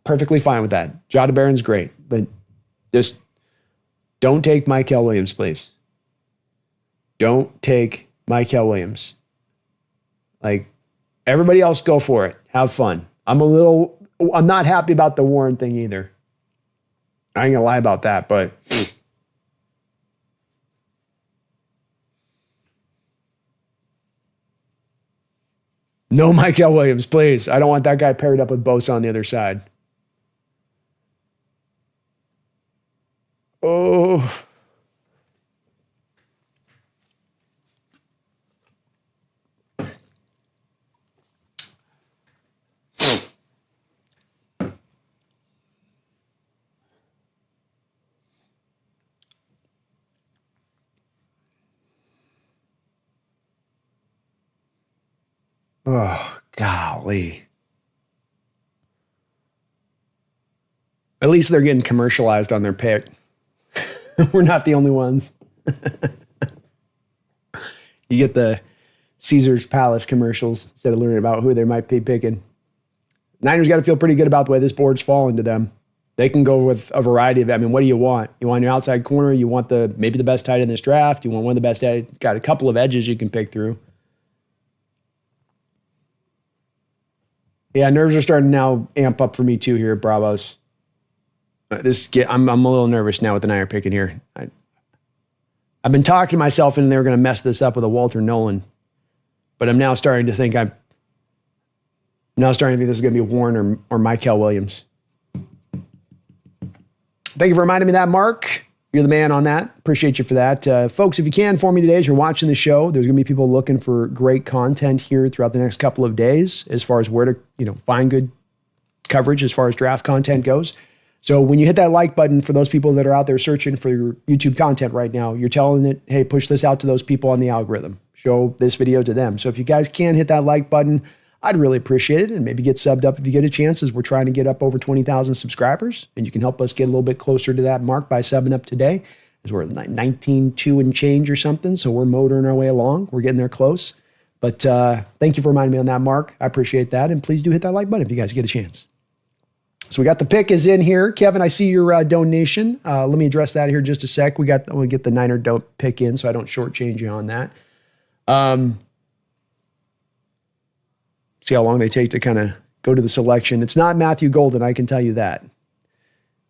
Perfectly fine with that. Jada Barron's great. But just don't take Mykel Williams, please. Don't take Mykel Williams. Like, everybody else go for it. Have fun. I'm not happy about the Warren thing either. I ain't gonna lie about that, but no Mykel Williams, please. I don't want that guy paired up with Bosa on the other side. Oh. Oh, golly. At least they're getting commercialized on their pick. We're not the only ones. You get the Caesar's Palace commercials instead of learning about who they might be picking. Niners got to feel pretty good about the way this board's falling to them. They can go with a variety of, what do you want? You want your outside corner? You want maybe the best tight end in this draft? You want one of the best, got a couple of edges you can pick through. Yeah, nerves are starting to now amp up for me too here at Bravos. I'm a little nervous now with the Niner picking here. I've been talking to myself and they were going to mess this up with a Walter Nolan, but I'm now starting to think this is going to be Warren or Mykel Williams. Thank you for reminding me of that, Mark. You're the man on that. Appreciate you for that. Folks, if you can, for me today, as you're watching the show, there's going to be people looking for great content here throughout the next couple of days as far as where to find good coverage as far as draft content goes. So when you hit that like button, for those people that are out there searching for your YouTube content right now, you're telling it, hey, push this out to those people on the algorithm. Show this video to them. So if you guys can hit that like button, I'd really appreciate it, and maybe get subbed up if you get a chance, as we're trying to get up over 20,000 subscribers, and you can help us get a little bit closer to that mark by subbing up today, as we're at 19.2 and change or something, so we're motoring our way along. We're getting there close. But thank you for reminding me on that, Mark. I appreciate that, and please do hit that like button if you guys get a chance. So we got the pick is in here. Kevin, I see your donation. Let me address that here just a sec. We'll get the Niner pick in so I don't shortchange you on that. See how long they take to kind of go to the selection. It's not Matthew Golden, I can tell you that.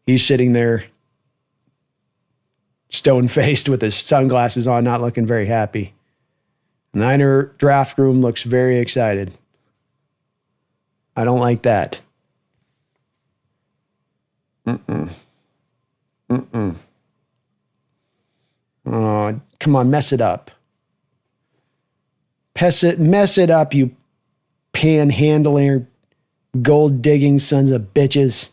He's sitting there stone-faced with his sunglasses on, not looking very happy. Niner draft room looks very excited. I don't like that. Oh, come on, mess it up. Mess it up, you panhandling, gold-digging sons of bitches.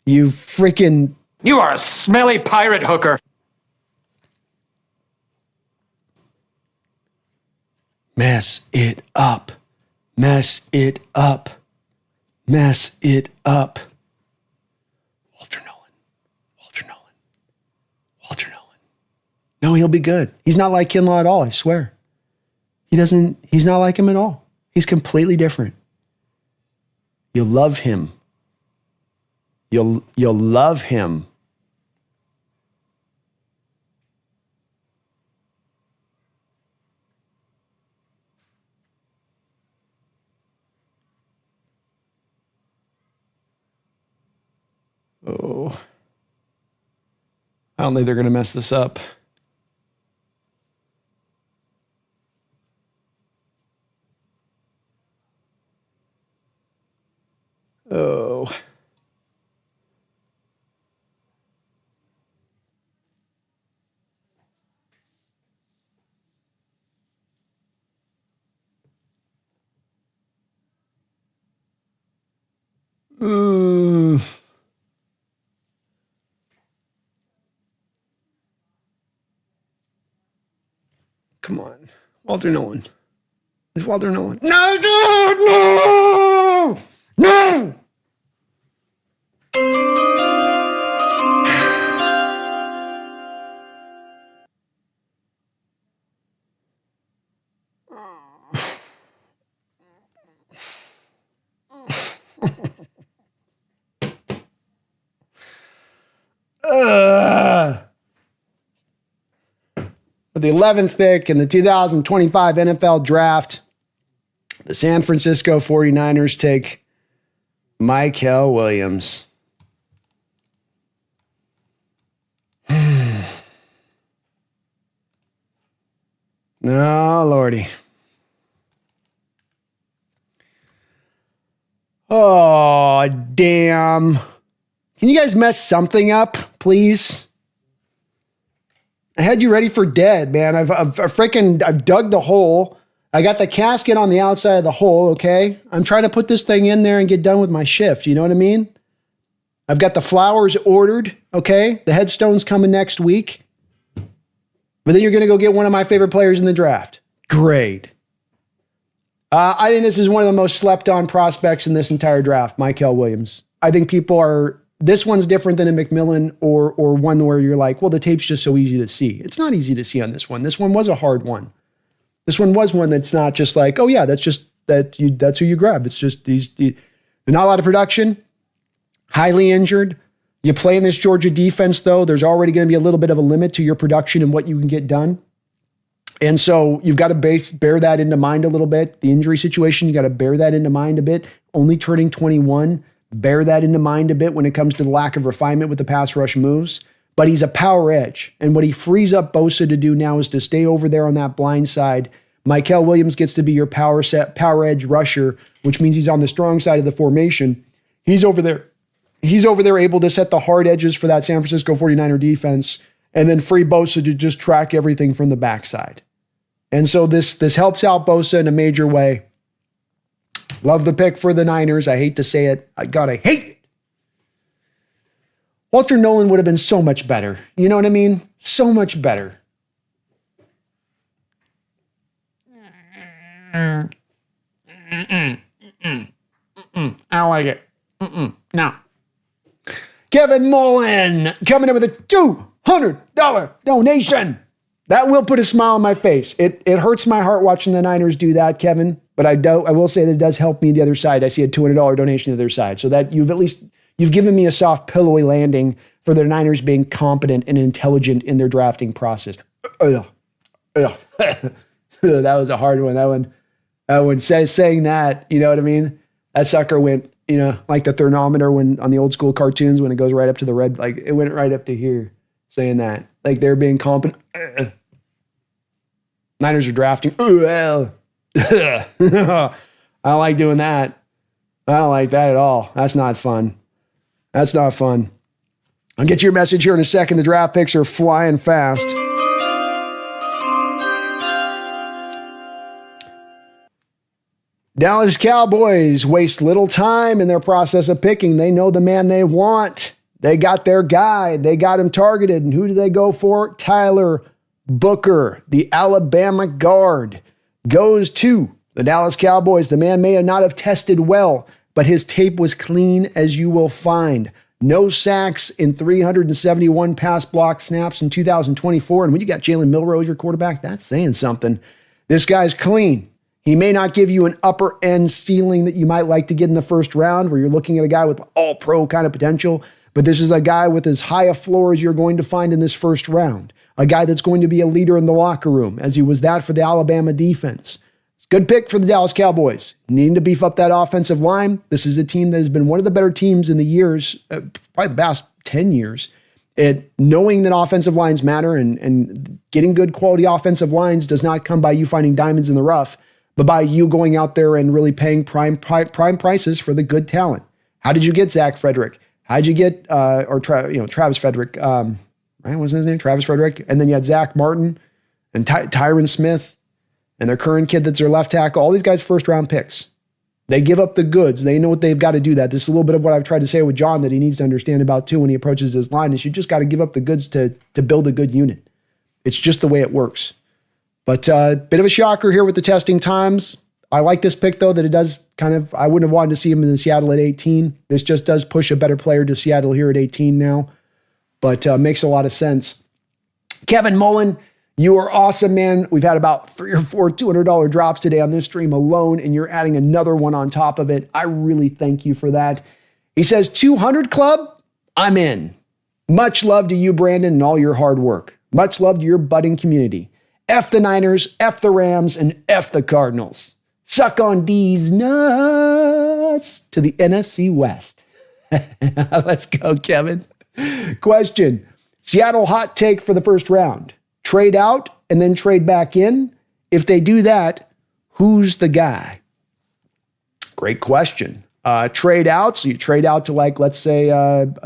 You freaking... You are a smelly pirate hooker. Mess it up. Mess it up. Mess it up. Walter Nolan. Walter Nolan. Walter Nolan. No, he'll be good. He's not like Kinlaw at all, I swear. He's not like him at all. He's completely different. You'll love him. You'll love him. Oh. I don't think they're going to mess this up. Oh. Come on. Walter Nolan. It's Walter Nolan. No, no, no, no. With the 11th pick in the 2025 NFL Draft, the San Francisco 49ers take Mykel Williams. Oh, Lordy. Oh, damn. Can you guys mess something up, please? I had you ready for dead, man. I've dug the hole. I got the casket on the outside of the hole, okay? I'm trying to put this thing in there and get done with my shift. You know what I mean? I've got the flowers ordered, okay? The headstone's coming next week. But then you're going to go get one of my favorite players in the draft. Great. I think this is one of the most slept on prospects in this entire draft, Mykel Williams. I think this one's different than a McMillan or one where you're like, well, the tape's just so easy to see. It's not easy to see on this one. This one was a hard one. This one was one that's not just like, oh yeah, that's who you grab. It's just not a lot of production, highly injured. You play in this Georgia defense though, there's already going to be a little bit of a limit to your production and what you can get done. And so you've got to bear that into mind a little bit. The injury situation, you got to bear that into mind a bit. Only turning 21. Bear that into mind a bit when it comes to the lack of refinement with the pass rush moves. But he's a power edge. And what he frees up Bosa to do now is to stay over there on that blind side. Mykel Williams gets to be your power edge rusher, which means he's on the strong side of the formation. He's over there able to set the hard edges for that San Francisco 49er defense and then free Bosa to just track everything from the backside. And so this helps out Bosa in a major way. Love the pick for the Niners. I hate to say it. I hate it. Walter Nolan would have been so much better. You know what I mean? So much better. I don't like it. No. Kevin Mullen coming in with a $200 donation. That will put a smile on my face. It hurts my heart watching the Niners do that, Kevin. but I will say that it does help me the other side. I see a $200 donation to the other side. So that you've given me a soft, pillowy landing for the Niners being competent and intelligent in their drafting process. That was a hard one. That one saying that, you know what I mean? That sucker went, like the thermometer when on the old school cartoons, when it goes right up to the red, like it went right up to here saying that, like they're being competent. Niners are drafting. I don't like doing that. I don't like that at all. That's not fun. That's not fun. I'll get your message here in a second. The draft picks are flying fast. Dallas Cowboys waste little time in their process of picking. They know the man they want. They got their guy. They got him targeted. And who do they go for? Tyler Booker, the Alabama guard, goes to the Dallas Cowboys. The man may not have tested well, but his tape was clean as you will find. No sacks in 371 pass block snaps in 2024. And when you got Jalen Milroe as your quarterback, that's saying something. This guy's clean. He may not give you an upper end ceiling that you might like to get in the first round where you're looking at a guy with all pro kind of potential, but this is a guy with as high a floor as you're going to find in this first round. A guy that's going to be a leader in the locker room, as he was that for the Alabama defense. It's a good pick for the Dallas Cowboys. Needing to beef up that offensive line. This is a team that has been one of the better teams in the years, probably the past 10 years, at knowing that offensive lines matter, and getting good quality offensive lines does not come by you finding diamonds in the rough, but by you going out there and really paying prime prices for the good talent. How did you get Zach Frederick? How did you get Travis Frederick? Right, what was his name? Travis Frederick. And then you had Zach Martin and Tyron Smith and their current kid that's their left tackle. All these guys first round picks. They give up the goods. They know what they've got to do. That. This is a little bit of what I've tried to say with John that he needs to understand about too when he approaches his line is you just got to give up the goods to build a good unit. It's just the way it works. But bit of a shocker here with the testing times. I like this pick, though, that it does I wouldn't have wanted to see him in Seattle at 18. This just does push a better player to Seattle here at 18 now. But makes a lot of sense. Kevin Mullen, you are awesome, man. We've had about 3 or 4 $200 drops today on this stream alone, and you're adding another one on top of it. I really thank you for that. He says, 200 club, I'm in. Much love to you, Brandon, and all your hard work. Much love to your budding community. F the Niners, F the Rams, and F the Cardinals. Suck on these nuts to the NFC West. Let's go, Kevin. Question. Seattle hot take for the first round. Trade out and then trade back in. If they do that, who's the guy? Great question. Trade out. So you trade out to let's say,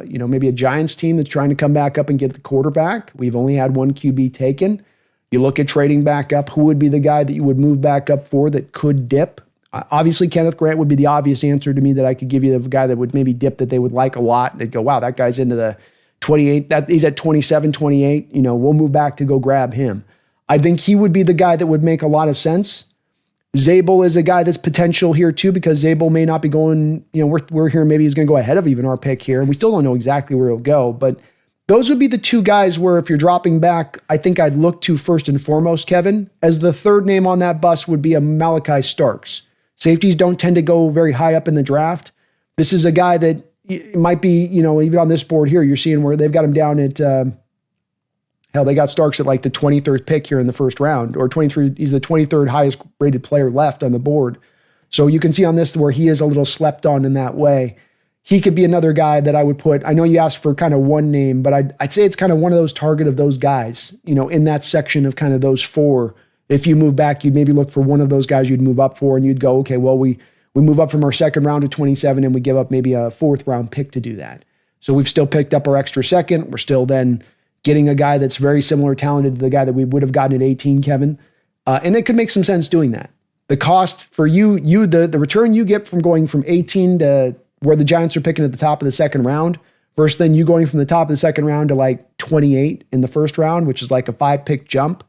maybe a Giants team that's trying to come back up and get the quarterback. We've only had one QB taken. You look at trading back up, who would be the guy that you would move back up for that could dip? Obviously, Kenneth Grant would be the obvious answer to me that I could give you, the guy that would maybe dip that they would like a lot. They'd go, wow, that guy's into the 28, he's at 27, 28. We'll move back to go grab him. I think he would be the guy that would make a lot of sense. Zable is a guy that's potential here too, because Zable may not be going, we're here, maybe he's going to go ahead of even our pick here. And we still don't know exactly where he'll go, but those would be the two guys where if you're dropping back, I think I'd look to first and foremost, Kevin. As the third name on that bus would be a Malachi Starks. Safeties don't tend to go very high up in the draft. This is a guy that might be, even on this board here, you're seeing where they've got him down at, they got Starks at like the 23rd pick here in the first round, or 23. He's the 23rd highest rated player left on the board. So you can see on this where he is a little slept on in that way. He could be another guy that I would put. I know you asked for kind of one name, but I'd say it's kind of one of those target of those guys, in that section of kind of those four. If you move back, you'd maybe look for one of those guys you'd move up for, and you'd go, okay, well, we move up from our second round to 27 and we give up maybe a fourth round pick to do that. So we've still picked up our extra second. We're still then getting a guy that's very similar talented to the guy that we would have gotten at 18, Kevin. And it could make some sense doing that. The cost for the return you get from going from 18 to where the Giants are picking at the top of the second round versus then you going from the top of the second round to like 28 in the first round, which is like a 5-pick jump.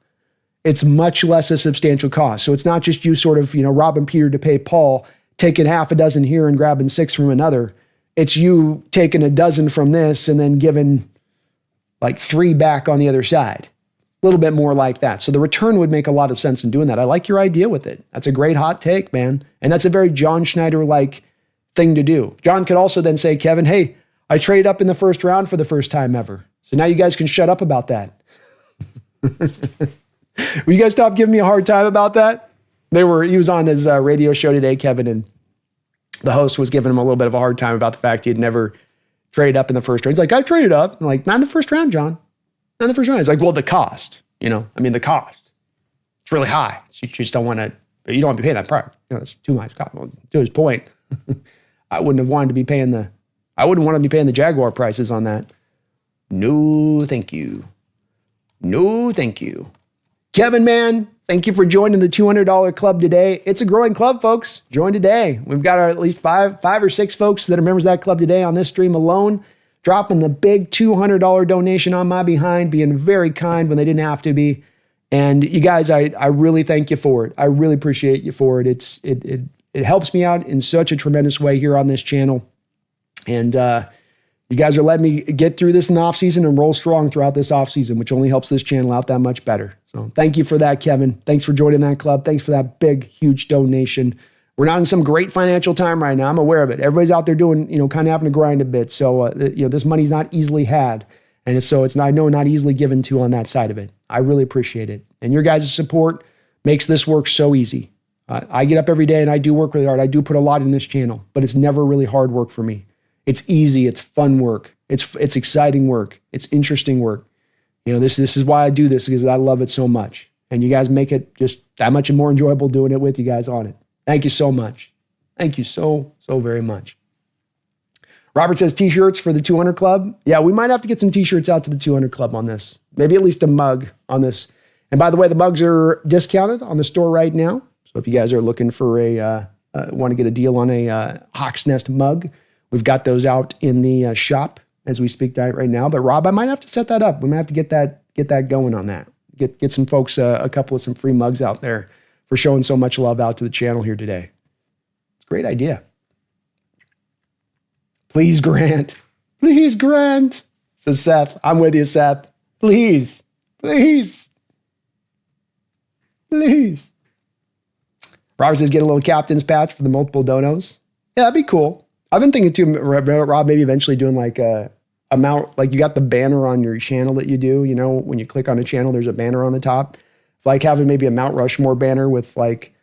It's much less a substantial cost. So it's not just you sort of, robbing Peter to pay Paul, taking half a dozen here and grabbing 6 from another. It's you taking a dozen from this and then giving like 3 back on the other side. little bit more like that. So the return would make a lot of sense in doing that. I like your idea with it. That's a great hot take, man. And that's a very John Schneider-like thing to do. John could also then say, Kevin, hey, I traded up in the first round for the first time ever. So now you guys can shut up about that. Will you guys stop giving me a hard time about that? He was on his radio show today, Kevin, and the host was giving him a little bit of a hard time about the fact he had never traded up in the first round. He's like, I traded up. I'm like, not in the first round, John. Not in the first round. He's like, well, the cost, the cost. It's really high. So you just don't want to, you don't want to be paying that price. That's too much cost. Well, to his point, I wouldn't want to be paying the Jaguar prices on that. No, thank you. No, thank you. Kevin, man, thank you for joining the $200 club today. It's a growing club, folks. Join today. We've got at least five or six folks that are members of that club today on this stream alone, dropping the big $200 donation on my behind, being very kind when they didn't have to be. And you guys, I really thank you for it. I really appreciate you for it. It helps me out in such a tremendous way here on this channel. And you guys are letting me get through this in the off season and roll strong throughout this off season, which only helps this channel out that much better. So thank you for that, Kevin. Thanks for joining that club. Thanks for that big, huge donation. We're not in some great financial time right now. I'm aware of it. Everybody's out there doing, kind of having to grind a bit. So, this money's not easily had. And it's not easily given to on that side of it. I really appreciate it. And your guys' support makes this work so easy. I get up every day and I do work really hard. I do put a lot in this channel, but it's never really hard work for me. It's easy. It's fun work. It's exciting work. It's interesting work. This is why I do this, because I love it so much. And you guys make it just that much more enjoyable doing it with you guys on it. Thank you so much. Thank you so very much. Robert says t-shirts for the 200 Club. Yeah, we might have to get some t-shirts out to the 200 Club on this. Maybe at least a mug on this. And by the way, the mugs are discounted on the store right now. So if you guys are looking for want to get a deal on a Hawks Nest mug, we've got those out in the shop as we speak right now. But Rob, I might have to set that up. We might have to get that going on that. Get some folks a couple of some free mugs out there for showing so much love out to the channel here today. It's a great idea. Please, Grant. Please, Grant. Says Seth. I'm with you, Seth. Please. Please. Please. Robert says, get a little captain's patch for the multiple donos. Yeah, that'd be cool. I've been thinking too, Rob, maybe eventually doing like a amount, like you got the banner on your channel that you do, when you click on a channel, there's a banner on the top. Like having maybe a Mount Rushmore banner with like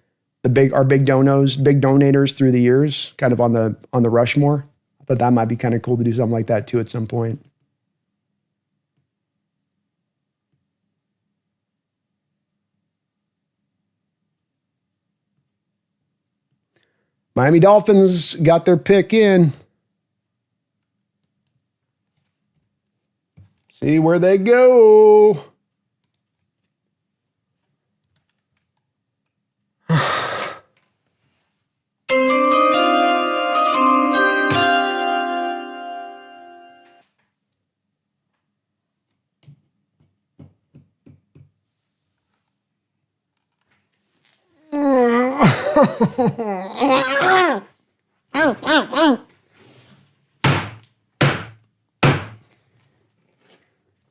our big donators through the years, kind of on the Rushmore. I thought that might be kind of cool to do something like that too at some point. Miami Dolphins got their pick in. See where they go.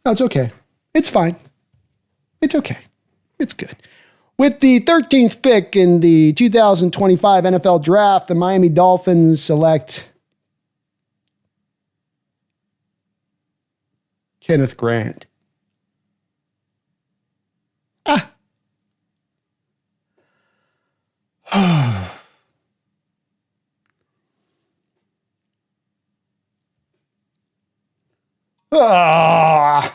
No, it's okay. It's fine. It's okay. It's good. With the 13th pick in the 2025 NFL Draft, the Miami Dolphins select Kenneth Grant. Why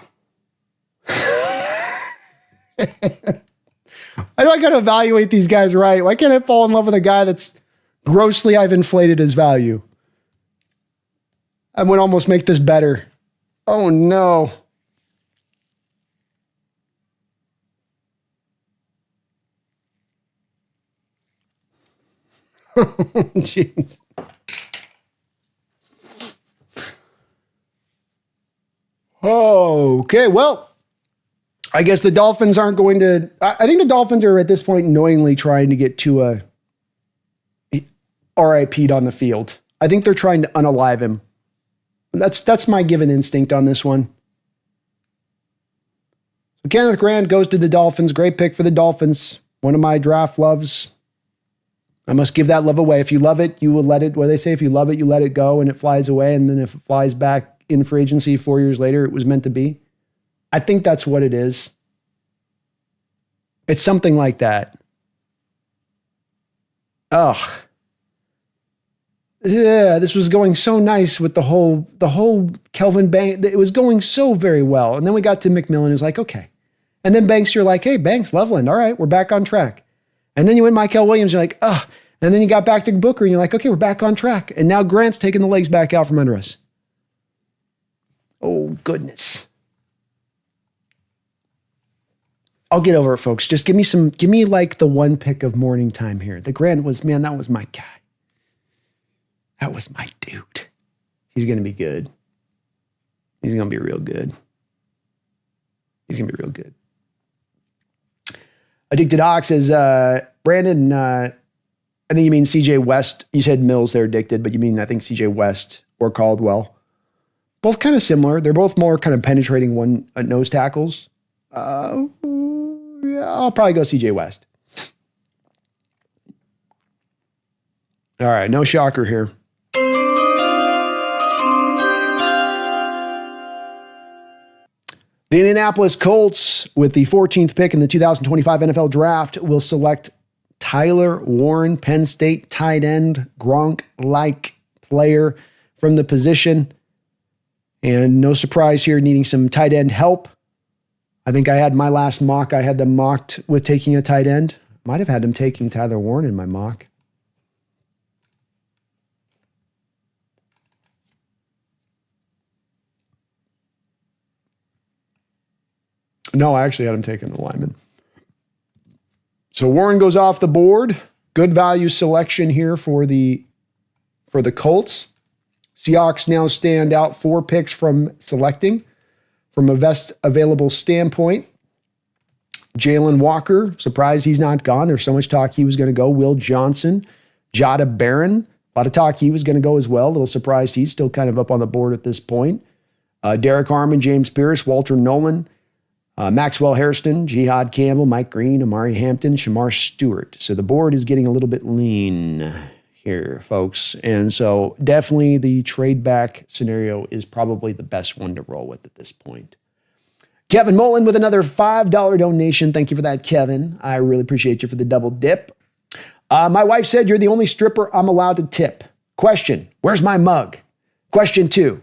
do I got to evaluate these guys right? Why can't I fall in love with a guy that's grossly I've inflated his value? I would almost make this better. Oh no. Jeez. Okay, well, I guess the Dolphins aren't going to. I think the Dolphins are at this point knowingly trying to get to a RIP'd on the field. I think they're trying to unalive him. That's my given instinct on this one. Kenneth Grant goes to the Dolphins. Great pick for the Dolphins. One of my draft loves. I must give that love away. If you love it, you will let it. What do they say? If you love it, you let it go and it flies away. And then if it flies back in free agency 4 years later, it was meant to be. I think that's what it is. It's something like that. Ugh. Yeah, this was going so nice with the whole Kelvin Banks. It was going so very well. And then we got to McMillan. It was like, okay. And then Banks, you're like, hey, Banks, Loveland. All right, we're back on track. And then you went Michael Williams, you're like, ugh. And then you got back to Booker and you're like, okay, we're back on track. And now Grant's taking the legs back out from under us. Oh, goodness. I'll get over it, folks. Just give me like the one pick of morning time here. The Grant was, man, that was my guy. That was my dude. He's going to be good. He's going to be real good. He's going to be real good. Addicted Ox says, Brandon, I think you mean CJ West. You said Mills, they're addicted, but you mean, I think CJ West or Caldwell. Both kind of similar. They're both more kind of penetrating one nose tackles. Yeah, I'll probably go CJ West. All right, no shocker here. The Indianapolis Colts, with the 14th pick in the 2025 NFL Draft, will select Tyler Warren, Penn State tight end, Gronk-like player from the position. And no surprise here, needing some tight end help. I think I had my last mock. I had them mocked with taking a tight end. Might have had them taking Tyler Warren in my mock. No, I actually had him taking the lineman. So Warren goes off the board. Good value selection here for the Colts. Seahawks now stand out 4 picks from selecting. From a best available standpoint, Jalen Walker, surprised he's not gone. There's so much talk he was going to go. Will Johnson, Jada Barron, a lot of talk he was going to go as well. A little surprised he's still kind of up on the board at this point. Derek Harmon, James Pierce, Walter Nolan, Maxwell Hairston, Jihad Campbell, Mike Green, Amari Hampton, Shamar Stewart. So the board is getting a little bit lean here, folks. And so definitely the trade back scenario is probably the best one to roll with at this point. Kevin Mullen with another $5 donation. Thank you for that, Kevin. I really appreciate you for the double dip. My wife said you're the only stripper I'm allowed to tip. Question, where's my mug? Question 2,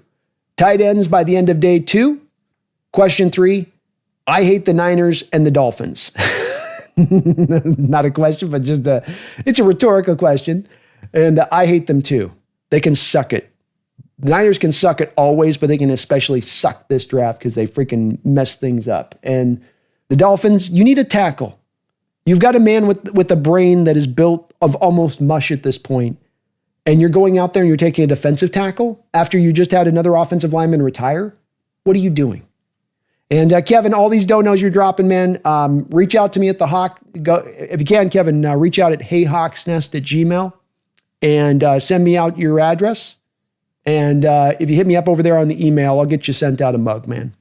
tight ends by the end of day 2. Question 3, I hate the Niners and the Dolphins. Not a question, but it's a rhetorical question. And I hate them too. They can suck it. The Niners can suck it always, but they can especially suck this draft because they freaking mess things up. And the Dolphins, you need a tackle. You've got a man with a brain that is built of almost mush at this point, and you're going out there and you're taking a defensive tackle after you just had another offensive lineman retire? What are you doing? And Kevin, all these donos you're dropping, man, reach out to me at the Hawk. If you can, Kevin, reach out at HeyHawksNest@gmail.com. And send me out your address. And if you hit me up over there on the email, I'll get you sent out a mug, man.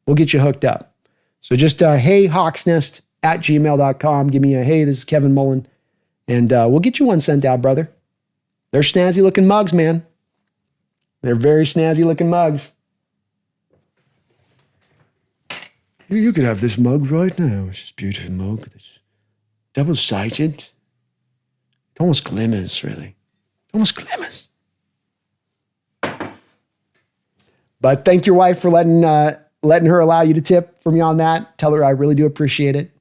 We'll get you hooked up. So just heyhawksnest@gmail.com. Give me a, hey, this is Kevin Mullen. And we'll get you one sent out, brother. They're snazzy looking mugs, man. They're very snazzy looking mugs. You could have this mug right now. It's just a beautiful mug. It's double-sided. It almost glimmers, really. Almost glimmers. But thank your wife for letting her allow you to tip for me on that. Tell her I really do appreciate it.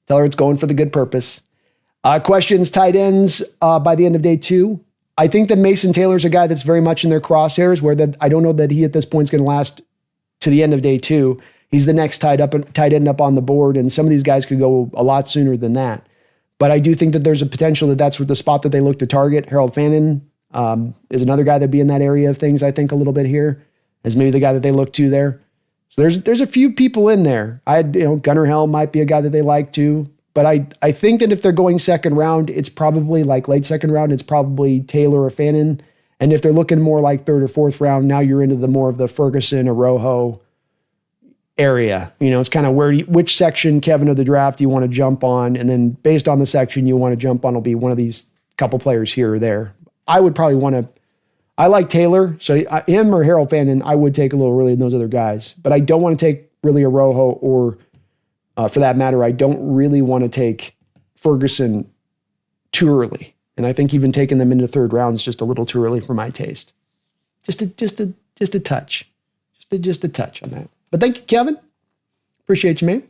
Tell her it's going for the good purpose. Questions, tight ends by the end of day 2. I think that Mason Taylor's a guy that's very much in their crosshairs, where I don't know that he at this point is going to last to the end of day 2. He's the next tight end up on the board, and some of these guys could go a lot sooner than that. But I do think that there's a potential that that's the spot that they look to target. Harold Fannin is another guy that'd be in that area of things, I think, a little bit here, as maybe the guy that they look to there. So there's a few people in there. Gunnar Helm might be a guy that they like too. But I think that if they're going second round, it's probably like late second round, it's probably Taylor or Fannin. And if they're looking more like third or fourth round, now you're into the more of the Ferguson, Arojo, area. It's kind of which section, Kevin, of the draft you want to jump on. And then based on the section you want to jump on will be one of these couple players here or there. I would probably want to, I like Taylor. So him or Harold Fannin, I would take a little early than those other guys. But I don't want to take really a Rojo or for that matter, I don't really want to take Ferguson too early. And I think even taking them into the third round is just a little too early for my taste. Just a touch. Just a touch on that. But thank you, Kevin. Appreciate you, man.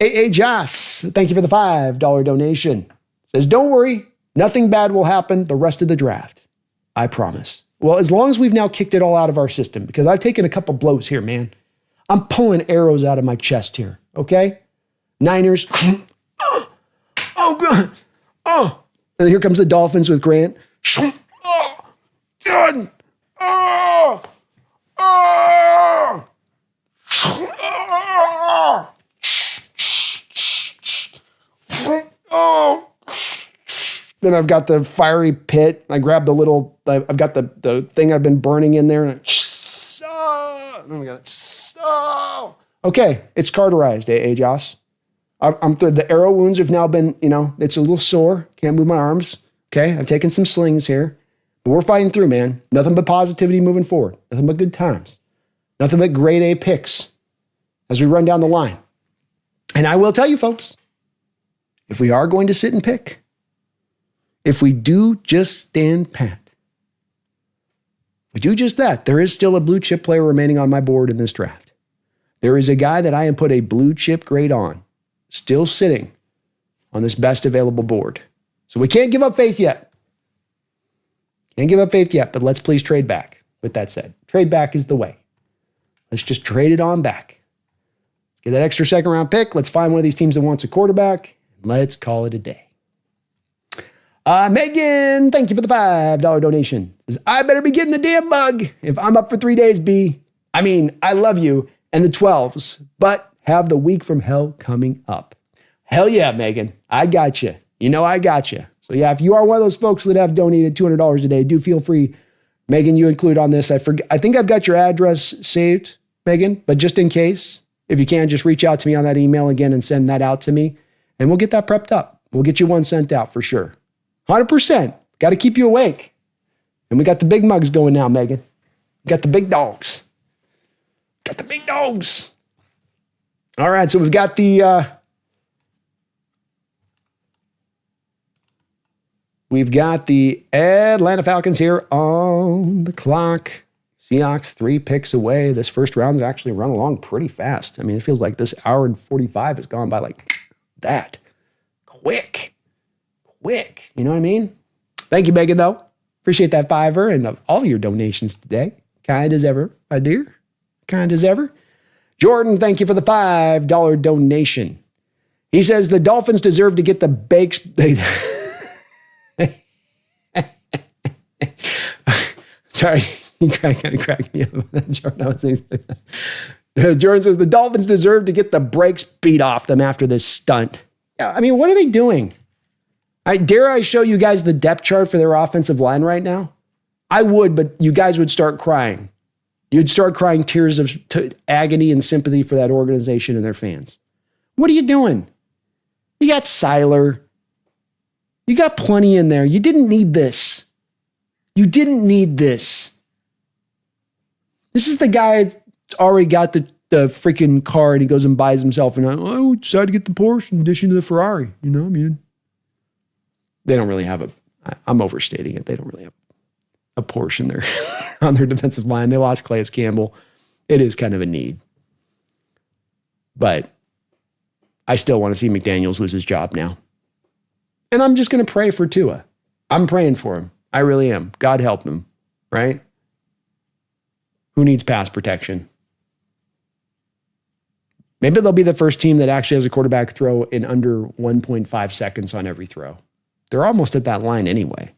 A.A. Joss, thank you for the $5 donation. Says, don't worry, nothing bad will happen the rest of the draft. I promise. Well, as long as we've now kicked it all out of our system, because I've taken a couple blows here, man. I'm pulling arrows out of my chest here, okay? Niners. Oh, God. Oh. And here comes the Dolphins with Grant. Oh, God. Oh. Oh. Oh. Then I've got the fiery pit. I grab the little, I've got the thing I've been burning in there. And then we got it. Okay, it's cauterized, Joss. The arrow wounds have now been, it's a little sore. Can't move my arms. Okay, I've taken some slings here. But we're fighting through, man. Nothing but positivity moving forward. Nothing but good times. Nothing but grade A picks as we run down the line. And I will tell you, folks, if we are going to sit and pick, if we do just stand pat, we do just that, there is still a blue chip player remaining on my board in this draft. There is a guy that I am put a blue chip grade on, still sitting on this best available board. So we can't give up faith yet. Can't give up faith yet, but let's please trade back. With that said, trade back is the way. Let's just trade it on back. Let's get that extra second round pick. Let's find one of these teams that wants a quarterback. And let's call it a day. Megan, thank you for the $5 donation. Says, I better be getting the damn bug if I'm up for 3 days, B. I mean, I love you and the 12s, but have the week from hell coming up. Hell yeah, Megan. I got you. I got you. So yeah, if you are one of those folks that have donated $200 a day, do feel free, Megan, you include on this. I think I've got your address saved, Megan, but just in case, if you can, just reach out to me on that email again and send that out to me, and we'll get that prepped up. We'll get you one sent out for sure. 100%. Got to keep you awake. And we got the big mugs going now, Megan. We got the big dogs. Got the big dogs. All right, so we've got the Atlanta Falcons here on the clock. Seahawks 3 picks away. This first round has actually run along pretty fast. I mean, it feels like this hour and 45 has gone by like that. Quick. You know what I mean? Thank you, Megan, though. Appreciate that $5 and all of your donations today. Kind as ever, my dear. Kind as ever. Jordan, thank you for the $5 donation. He says the Dolphins deserve to get the bakes. Sorry, you kind of cracked me up. Jordan says the Dolphins deserve to get the brakes beat off them after this stunt. Yeah, I mean, what are they doing? Dare I show you guys the depth chart for their offensive line right now? I would, but you guys would start crying. You'd start crying tears of agony and sympathy for that organization and their fans. What are you doing? You got Seiler. You got plenty in there. You didn't need this. This is the guy that's already got the freaking car and he goes and buys himself and I decided to get the Porsche in addition to the Ferrari. They don't really have I'm overstating it. They don't really have a Porsche in on their defensive line. They lost Calais Campbell. It is kind of a need. But I still want to see McDaniels lose his job now. And I'm just going to pray for Tua. I'm praying for him. I really am. God help him, right? Who needs pass protection? Maybe they'll be the first team that actually has a quarterback throw in under 1.5 seconds on every throw. They're almost at that line anyway.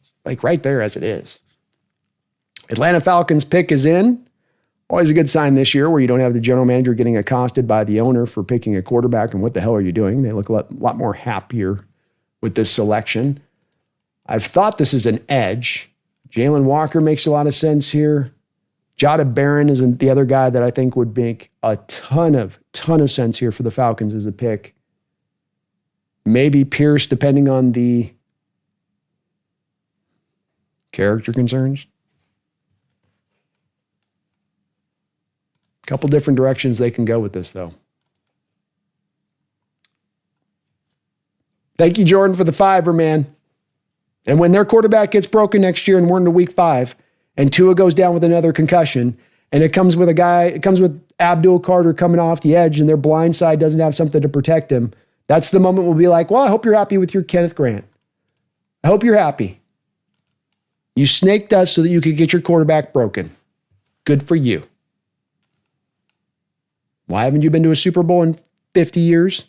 It's like right there as it is. Atlanta Falcons pick is in. Always a good sign this year where you don't have the general manager getting accosted by the owner for picking a quarterback and what the hell are you doing? They look a lot more happier with this selection. I've thought this is an edge. Jalen Walker makes a lot of sense here. Jada Barron is the other guy that I think would make a ton of sense here for the Falcons as a pick. Maybe Pierce, depending on the character concerns. Couple different directions they can go with this, though. Thank you, Jordan, for the $5, man. And when their quarterback gets broken next year and we're into week 5, and Tua goes down with another concussion, and it comes with Abdul Carter coming off the edge, and their blind side doesn't have something to protect him, that's the moment we'll be like, well, I hope you're happy with your Kenneth Grant. I hope you're happy. You snaked us so that you could get your quarterback broken. Good for you. Why haven't you been to a Super Bowl in 50 years?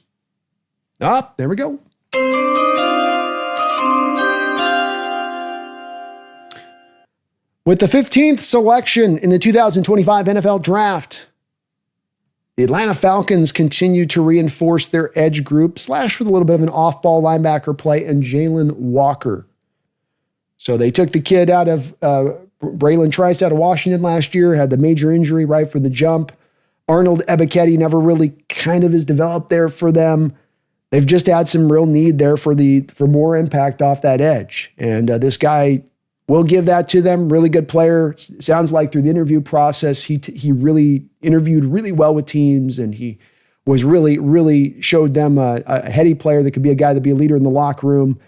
There we go. With the 15th selection in the 2025 NFL Draft, the Atlanta Falcons continue to reinforce their edge group, / with a little bit of an off-ball linebacker play, and Jalen Walker. So they took the kid out of Braylon Trice out of Washington last year, had the major injury right from the jump. Arnold Ebiketie never really kind of is developed there for them. They've just had some real need there for more impact off that edge. And this guy will give that to them. Really good player. Sounds like through the interview process, he really interviewed really well with teams, and he was really showed them a heady player that could be a guy that be a leader in the locker room.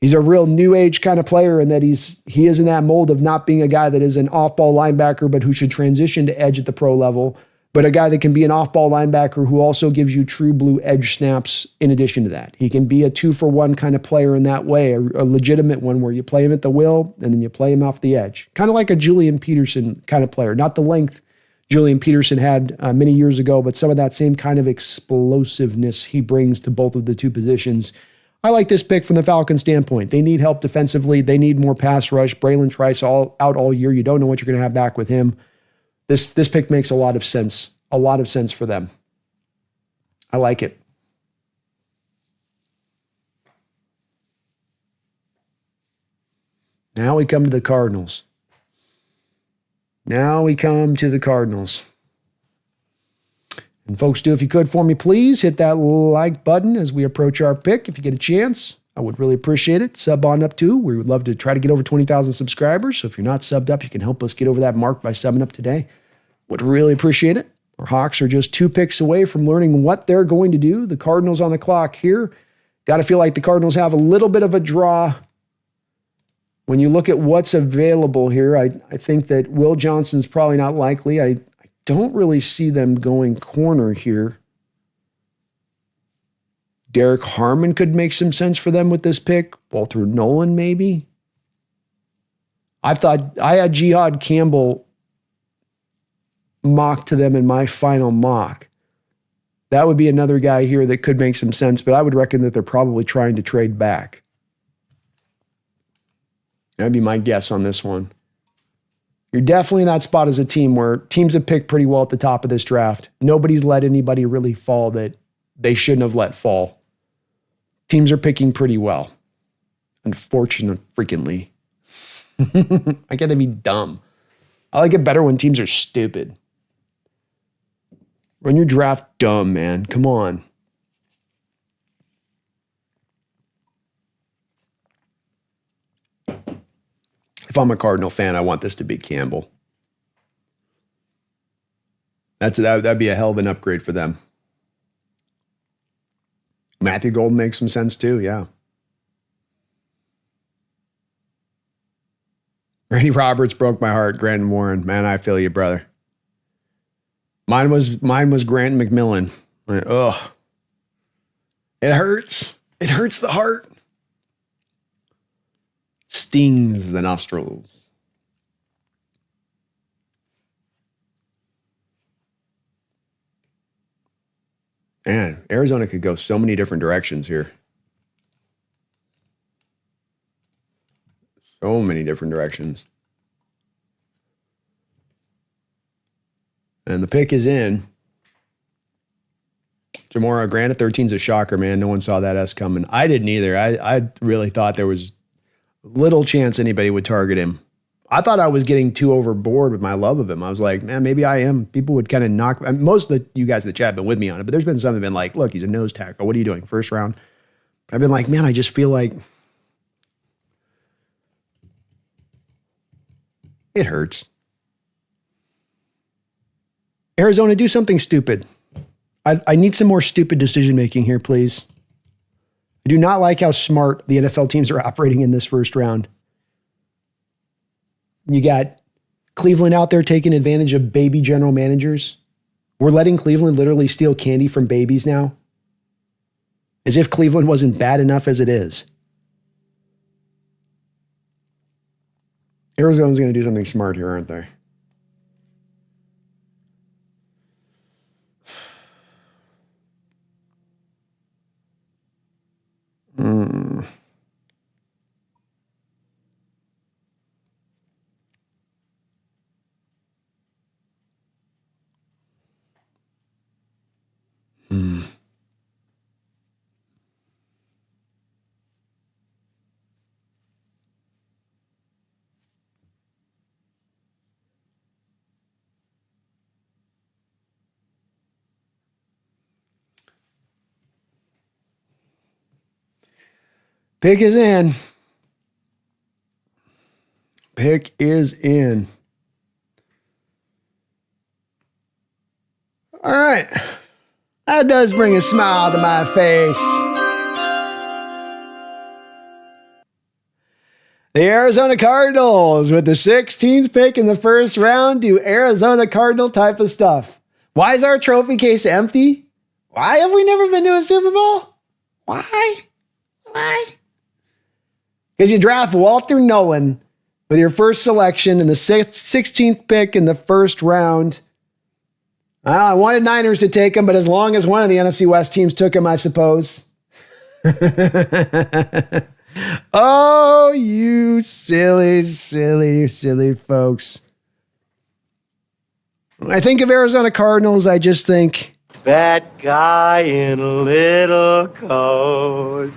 He's a real new age kind of player in that he is in that mold of not being a guy that is an off-ball linebacker, but who should transition to edge at the pro level, but a guy that can be an off-ball linebacker who also gives you true blue edge snaps in addition to that. He can be a 2-for-1 kind of player in that way, a legitimate one where you play him at the will and then you play him off the edge. Kind of like a Julian Peterson kind of player. Not the length Julian Peterson had many years ago, but some of that same kind of explosiveness he brings to both of the two positions. I like this pick from the Falcons standpoint. They need help defensively. They need more pass rush. Braylon Trice out all year. You don't know what you're going to have back with him. This pick makes a lot of sense for them. I like it. Now we come to the Cardinals. And folks, if you could for me, please hit that like button as we approach our pick. If you get a chance, I would really appreciate it. Sub on up too. We would love to try to get over 20,000 subscribers. So if you're not subbed up, you can help us get over that mark by subbing up today. Would really appreciate it. Our Hawks are just 2 picks away from learning what they're going to do. The Cardinals on the clock here. Got to feel like the Cardinals have a little bit of a draw. When you look at what's available here, I think that Will Johnson's probably not likely. I don't really see them going corner here. Derek Harmon could make some sense for them with this pick. Walter Nolan, maybe. I had Jihad Campbell mock to them in my final mock. That would be another guy here that could make some sense, but I would reckon that they're probably trying to trade back. That'd be my guess on this one. You're definitely in that spot as a team where teams have picked pretty well at the top of this draft. Nobody's let anybody really fall that they shouldn't have let fall. Teams are picking pretty well. Unfortunately, freakingly. I get to be dumb. I like it better when teams are stupid. Run your draft dumb, man. Come on. If I'm a Cardinal fan, I want this to be Campbell. That'd be a hell of an upgrade for them. Matthew Golden makes some sense too, yeah. Randy Roberts broke my heart. Grant Warren, man, I feel you, brother. Mine was Grant McMillan. Ugh. It hurts. It hurts the heart. Stings the nostrils. Man, Arizona could go so many different directions here. So many different directions. And the pick is in. Jamora Grant at 13 is a shocker, man. No one saw that S coming. I didn't either. I really thought there was little chance anybody would target him I thought I was getting too overboard with my love of him. I was like, man, maybe I am. People would kind of knock. Most of you guys in the chat have been with me on it, but there's been some that have been like, look, he's a nose tackle. What are you doing? First round. But I've been like, man, I just feel like it hurts. Arizona, do something stupid. I need some more stupid decision-making here, please. I do not like how smart the NFL teams are operating in this first round. You got Cleveland out there taking advantage of baby general managers. We're letting Cleveland literally steal candy from babies now. As if Cleveland wasn't bad enough as it is. Arizona's going to do something smart here, aren't they? Hmm. Pick is in. Pick is in. All right. That does bring a smile to my face. The Arizona Cardinals with the 16th pick in the first round do Arizona Cardinal type of stuff. Why is our trophy case empty? Why have we never been to a Super Bowl? Why? Because you draft Walter Nolan with your first selection in the 16th pick in the first round. I wanted Niners to take him, but as long as one of the NFC West teams took him, I suppose. Oh, you silly folks. When I think of Arizona Cardinals, I just think, that guy in a little coat.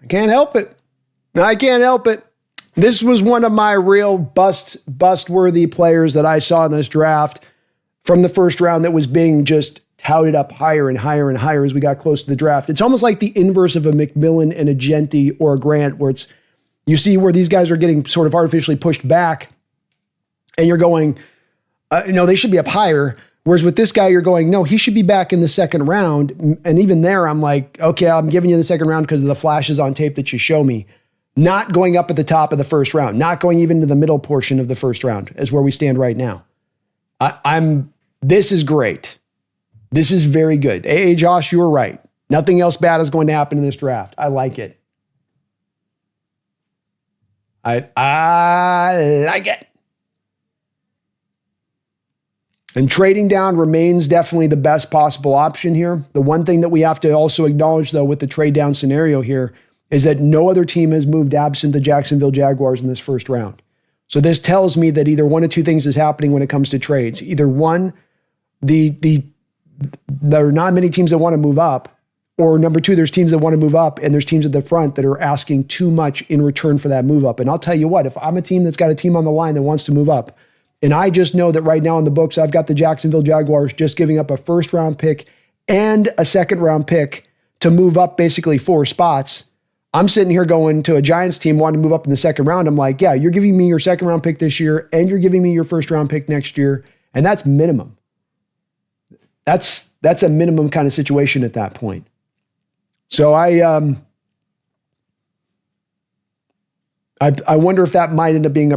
I can't help it. I can't help it. This was one of my real bust-worthy players that I saw in this draft from the first round that was being just touted up higher and higher and higher as we got close to the draft. It's almost like the inverse of a McMillan and a Genti or a Grant, where it's you see where these guys are getting sort of artificially pushed back, and you're going, they should be up higher. Whereas with this guy, you're going, no, he should be back in the second round. And even there, I'm like, okay, I'm giving you the second round because of the flashes on tape that you show me. Not going up at the top of the first round, not going even to the middle portion of the first round is where we stand right now. This is great. This is very good. Hey, Josh, you were right. Nothing else bad is going to happen in this draft. I like it. I like it. And trading down remains definitely the best possible option here. The one thing that we have to also acknowledge, though, with the trade down scenario here is that no other team has moved absent the Jacksonville Jaguars in this first round. So this tells me that either one of two things is happening when it comes to trades. Either one, there are not many teams that want to move up, or number two, there's teams that want to move up and there's teams at the front that are asking too much in return for that move up. And I'll tell you what, if I'm a team that's got a team on the line that wants to move up, and I just know that right now in the books, I've got the Jacksonville Jaguars just giving up a first round pick and a second round pick to move up basically 4 spots. I'm sitting here going to a Giants team wanting to move up in the second round. I'm like, yeah, you're giving me your second round pick this year and you're giving me your first round pick next year. And that's minimum. That's a minimum kind of situation at that point. So I wonder if that might end up being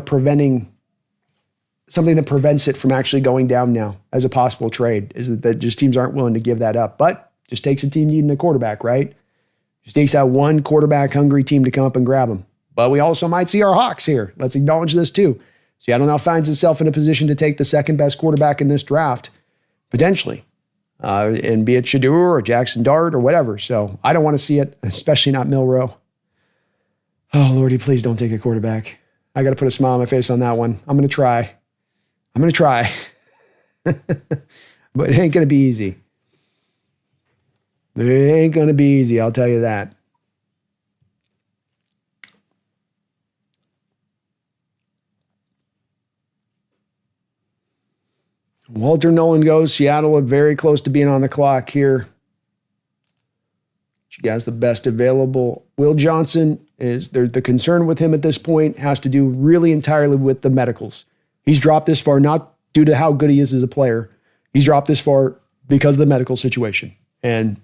something that prevents it from actually going down now as a possible trade, is that just teams aren't willing to give that up. But just takes a team needing a quarterback, right? Just takes that one quarterback hungry team to come up and grab him. But we also might see our Hawks here. Let's acknowledge this too. Seattle now finds itself in a position to take the second best quarterback in this draft, potentially. And be it Shadur or Jackson Dart or whatever. So I don't want to see it, especially not Milroe. Oh, Lordy, please don't take a quarterback. I got to put a smile on my face on that one. I'm going to try. But it ain't going to be easy. It ain't going to be easy, I'll tell you that. Walter Nolan goes. Seattle are very close to being on the clock here. She has the best available. Will Johnson is there's the concern with him at this point has to do really entirely with the medicals. He's dropped this far not due to how good he is as a player. He's dropped this far because of the medical situation. And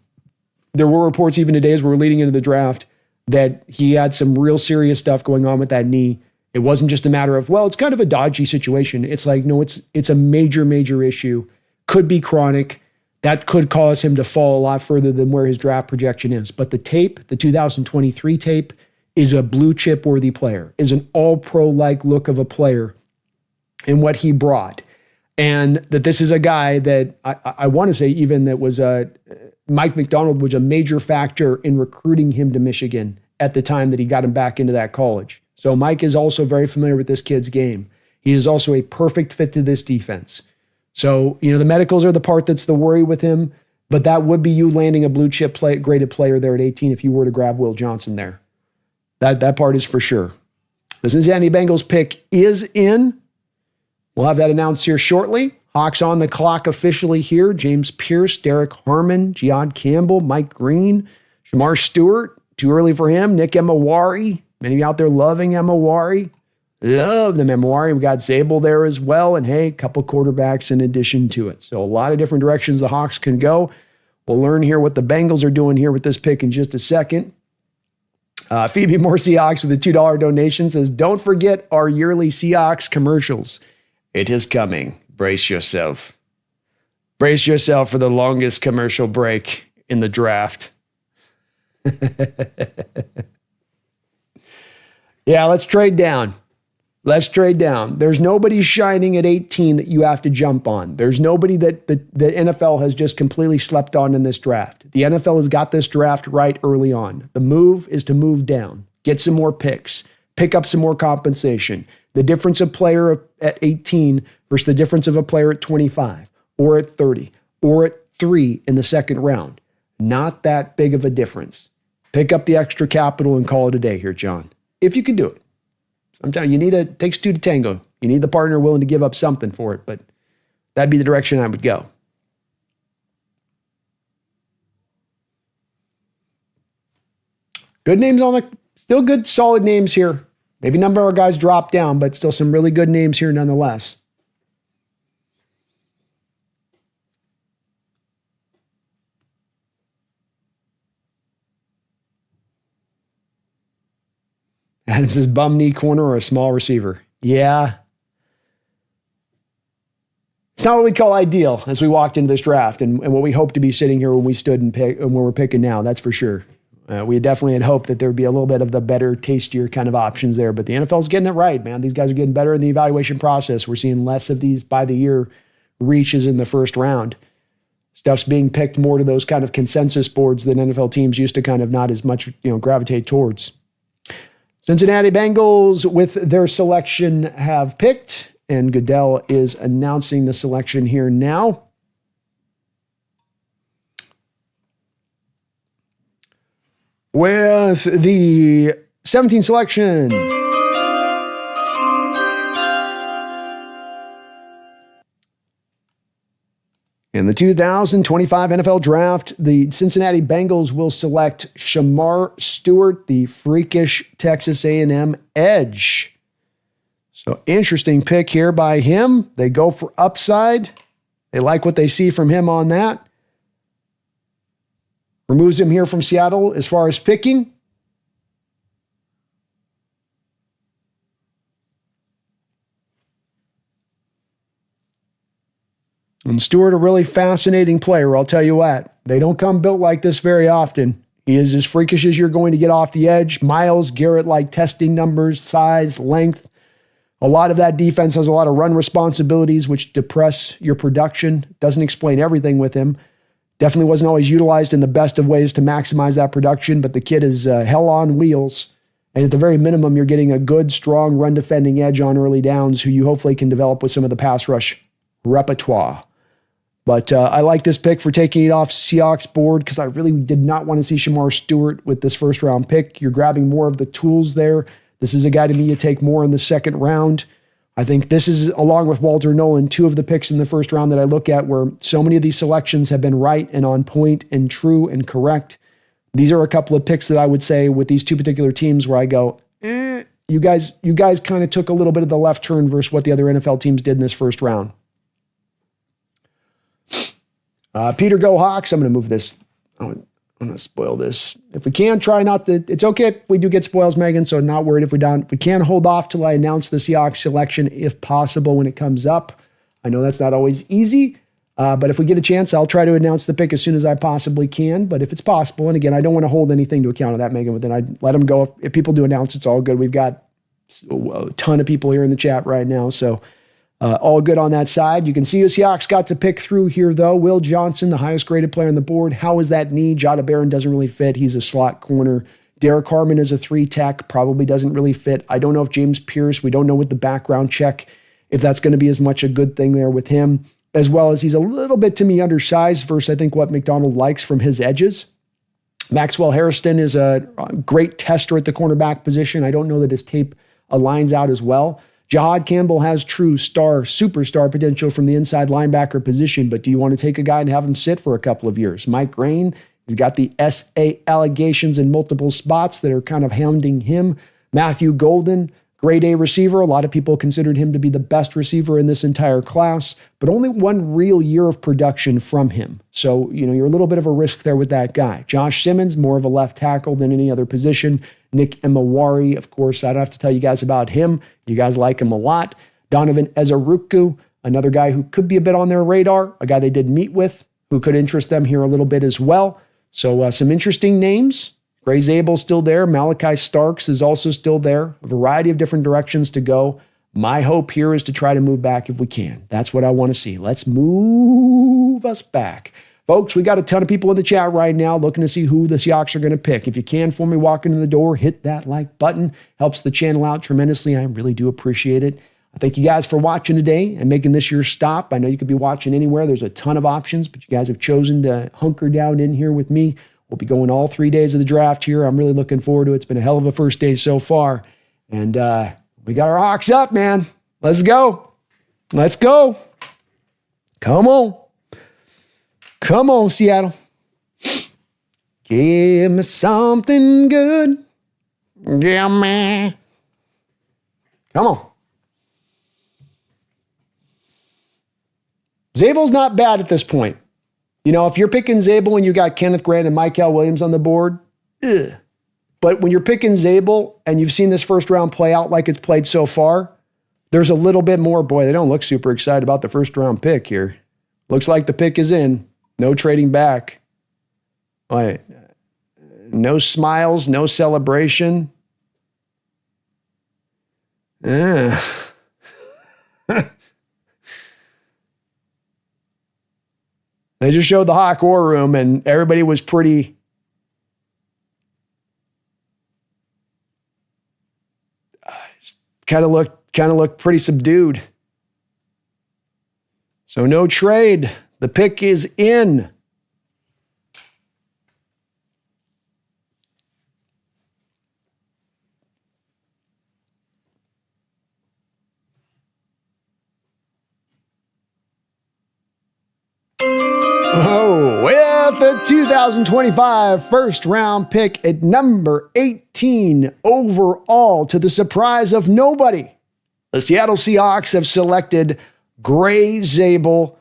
there were reports even today as we were leading into the draft that he had some real serious stuff going on with that knee. It wasn't just a matter of, well, it's kind of a dodgy situation. It's like, no, it's a major, major issue. Could be chronic. That could cause him to fall a lot further than where his draft projection is. But the tape, the 2023 tape, is a blue chip worthy player, is an all-pro-like look of a player in what he brought. And that this is a guy that I want to say even that was Mike McDonald was a major factor in recruiting him to Michigan at the time that he got him back into that college. So Mike is also very familiar with this kid's game. He is also a perfect fit to this defense. So, the medicals are the part that's the worry with him, but that would be you landing a blue chip graded player there at 18 if you were to grab Will Johnson there. That part is for sure. The Cincinnati Bengals pick is in. We'll have that announced here shortly. Hawks on the clock officially here. James Pierce, Derek Harmon, Giad Campbell, Mike Green, Shamar Stewart. Too early for him. Nick Emawari. Many of you out there loving Emawari. Love the Emawari. We got Zable there as well. And hey, a couple quarterbacks in addition to it. So a lot of different directions the Hawks can go. We'll learn here what the Bengals are doing here with this pick in just a second. Phoebe Moore Seahawks with a $2 donation says, don't forget our yearly Seahawks commercials. It is coming. Brace yourself. Brace yourself for the longest commercial break in the draft. Yeah, let's trade down. Let's trade down. There's nobody shining at 18 that you have to jump on. There's nobody that the NFL has just completely slept on in this draft. The NFL has got this draft right early on. The move is to move down, get some more picks, pick up some more compensation. The difference of player at 18 versus the difference of a player at 25 or at 30 or at 3 in the second round. Not that big of a difference. Pick up the extra capital and call it a day here, John. If you can do it. I'm telling you, it takes two to tango. You need the partner willing to give up something for it, but that'd be the direction I would go. Good names still good, solid names here. Maybe a number of our guys dropped down, but still some really good names here nonetheless. Adams says bum knee corner or a small receiver. Yeah. It's not what we call ideal as we walked into this draft and what we hope to be sitting here when we stood and when we're picking now. That's for sure. We definitely had hoped that there would be a little bit of the better, tastier kind of options there, but the NFL's getting it right, man. These guys are getting better in the evaluation process. We're seeing less of these by the year reaches in the first round. Stuff's being picked more to those kind of consensus boards that NFL teams used to kind of not as much, gravitate towards. Cincinnati Bengals with their selection have picked, and Goodell is announcing the selection here now. With the 17th selection. In the 2025 NFL Draft, the Cincinnati Bengals will select Shamar Stewart, the freakish Texas A&M edge. So interesting pick here by him. They go for upside. They like what they see from him on that. Removes him here from Seattle as far as picking. And Stewart, a really fascinating player, I'll tell you what. They don't come built like this very often. He is as freakish as you're going to get off the edge. Myles Garrett-like testing numbers, size, length. A lot of that defense has a lot of run responsibilities, which depress your production. Doesn't explain everything with him. Definitely wasn't always utilized in the best of ways to maximize that production, but the kid is hell on wheels. And at the very minimum, you're getting a good, strong run-defending edge on early downs who you hopefully can develop with some of the pass rush repertoire. But I like this pick for taking it off Seahawks board because I really did not want to see Shamar Stewart with this first-round pick. You're grabbing more of the tools there. This is a guy to me you take more in the second round. I think this is, along with Walter Nolan, two of the picks in the first round that I look at where so many of these selections have been right and on point and true and correct. These are a couple of picks that I would say with these two particular teams where I go, you guys kind of took a little bit of the left turn versus what the other NFL teams did in this first round. Peter, go Hawks. I'm going to move this. I'm going to spoil this. If we can, try not to. It's okay if we do get spoils, Megan, so not worried if we don't. We can hold off till I announce the Seahawks selection if possible when it comes up. I know that's not always easy, but if we get a chance, I'll try to announce the pick as soon as I possibly can. But if it's possible, and again, I don't want to hold anything to account of that, Megan, but then I'd let them go. If people do announce, it's all good. We've got a ton of people here in the chat right now, so all good on that side. You can see who Seahawks got to pick through here, though. Will Johnson, the highest graded player on the board. How is that knee? Jada Barron doesn't really fit. He's a slot corner. Derek Harmon is a 3-tech, probably doesn't really fit. I don't know if James Pierce, we don't know with the background check, if that's going to be as much a good thing there with him, as well as he's a little bit, to me, undersized versus I think what McDonald likes from his edges. Maxwell Harrison is a great tester at the cornerback position. I don't know that his tape aligns out as well. Jahad Campbell has true superstar potential from the inside linebacker position, but do you want to take a guy and have him sit for a couple of years? Mike Grain, he's got the SA allegations in multiple spots that are kind of hounding him. Matthew Golden, grade A receiver. A lot of people considered him to be the best receiver in this entire class, but only one real year of production from him. So, you're a little bit of a risk there with that guy. Josh Simmons, more of a left tackle than any other position. Nick Emawari, of course, I don't have to tell you guys about him. You guys like him a lot. Donovan Ezeruku, another guy who could be a bit on their radar, a guy they did meet with, who could interest them here a little bit as well. So some interesting names. Gray Zable still there. Malachi Starks is also still there. A variety of different directions to go. My hope here is to try to move back if we can. That's what I want to see. Let's move us back. Folks, we got a ton of people in the chat right now looking to see who the Seahawks are going to pick. If you can, for me, walking in the door, hit that like button. Helps the channel out tremendously. I really do appreciate it. I thank you guys for watching today and making this your stop. I know you could be watching anywhere. There's a ton of options, but you guys have chosen to hunker down in here with me. We'll be going all 3 days of the draft here. I'm really looking forward to it. It's been a hell of a first day so far. And we got our Hawks up, man. Let's go. Let's go. Come on. Come on, Seattle. Give me something good. Give me. Come on. Zable's not bad at this point. If you're picking Zable and you got Kenneth Grant and Mykel Williams on the board, but when you're picking Zable and you've seen this first round play out like it's played so far, there's a little bit more. Boy, they don't look super excited about the first round pick here. Looks like the pick is in. No trading back. Wait, no smiles, no celebration. They just showed the Hawk War Room, and everybody was pretty. Kind of looked pretty subdued. So no trade. The pick is in. Oh, with the 2025 first round pick at number 18 overall, to the surprise of nobody, the Seattle Seahawks have selected Gray Zable,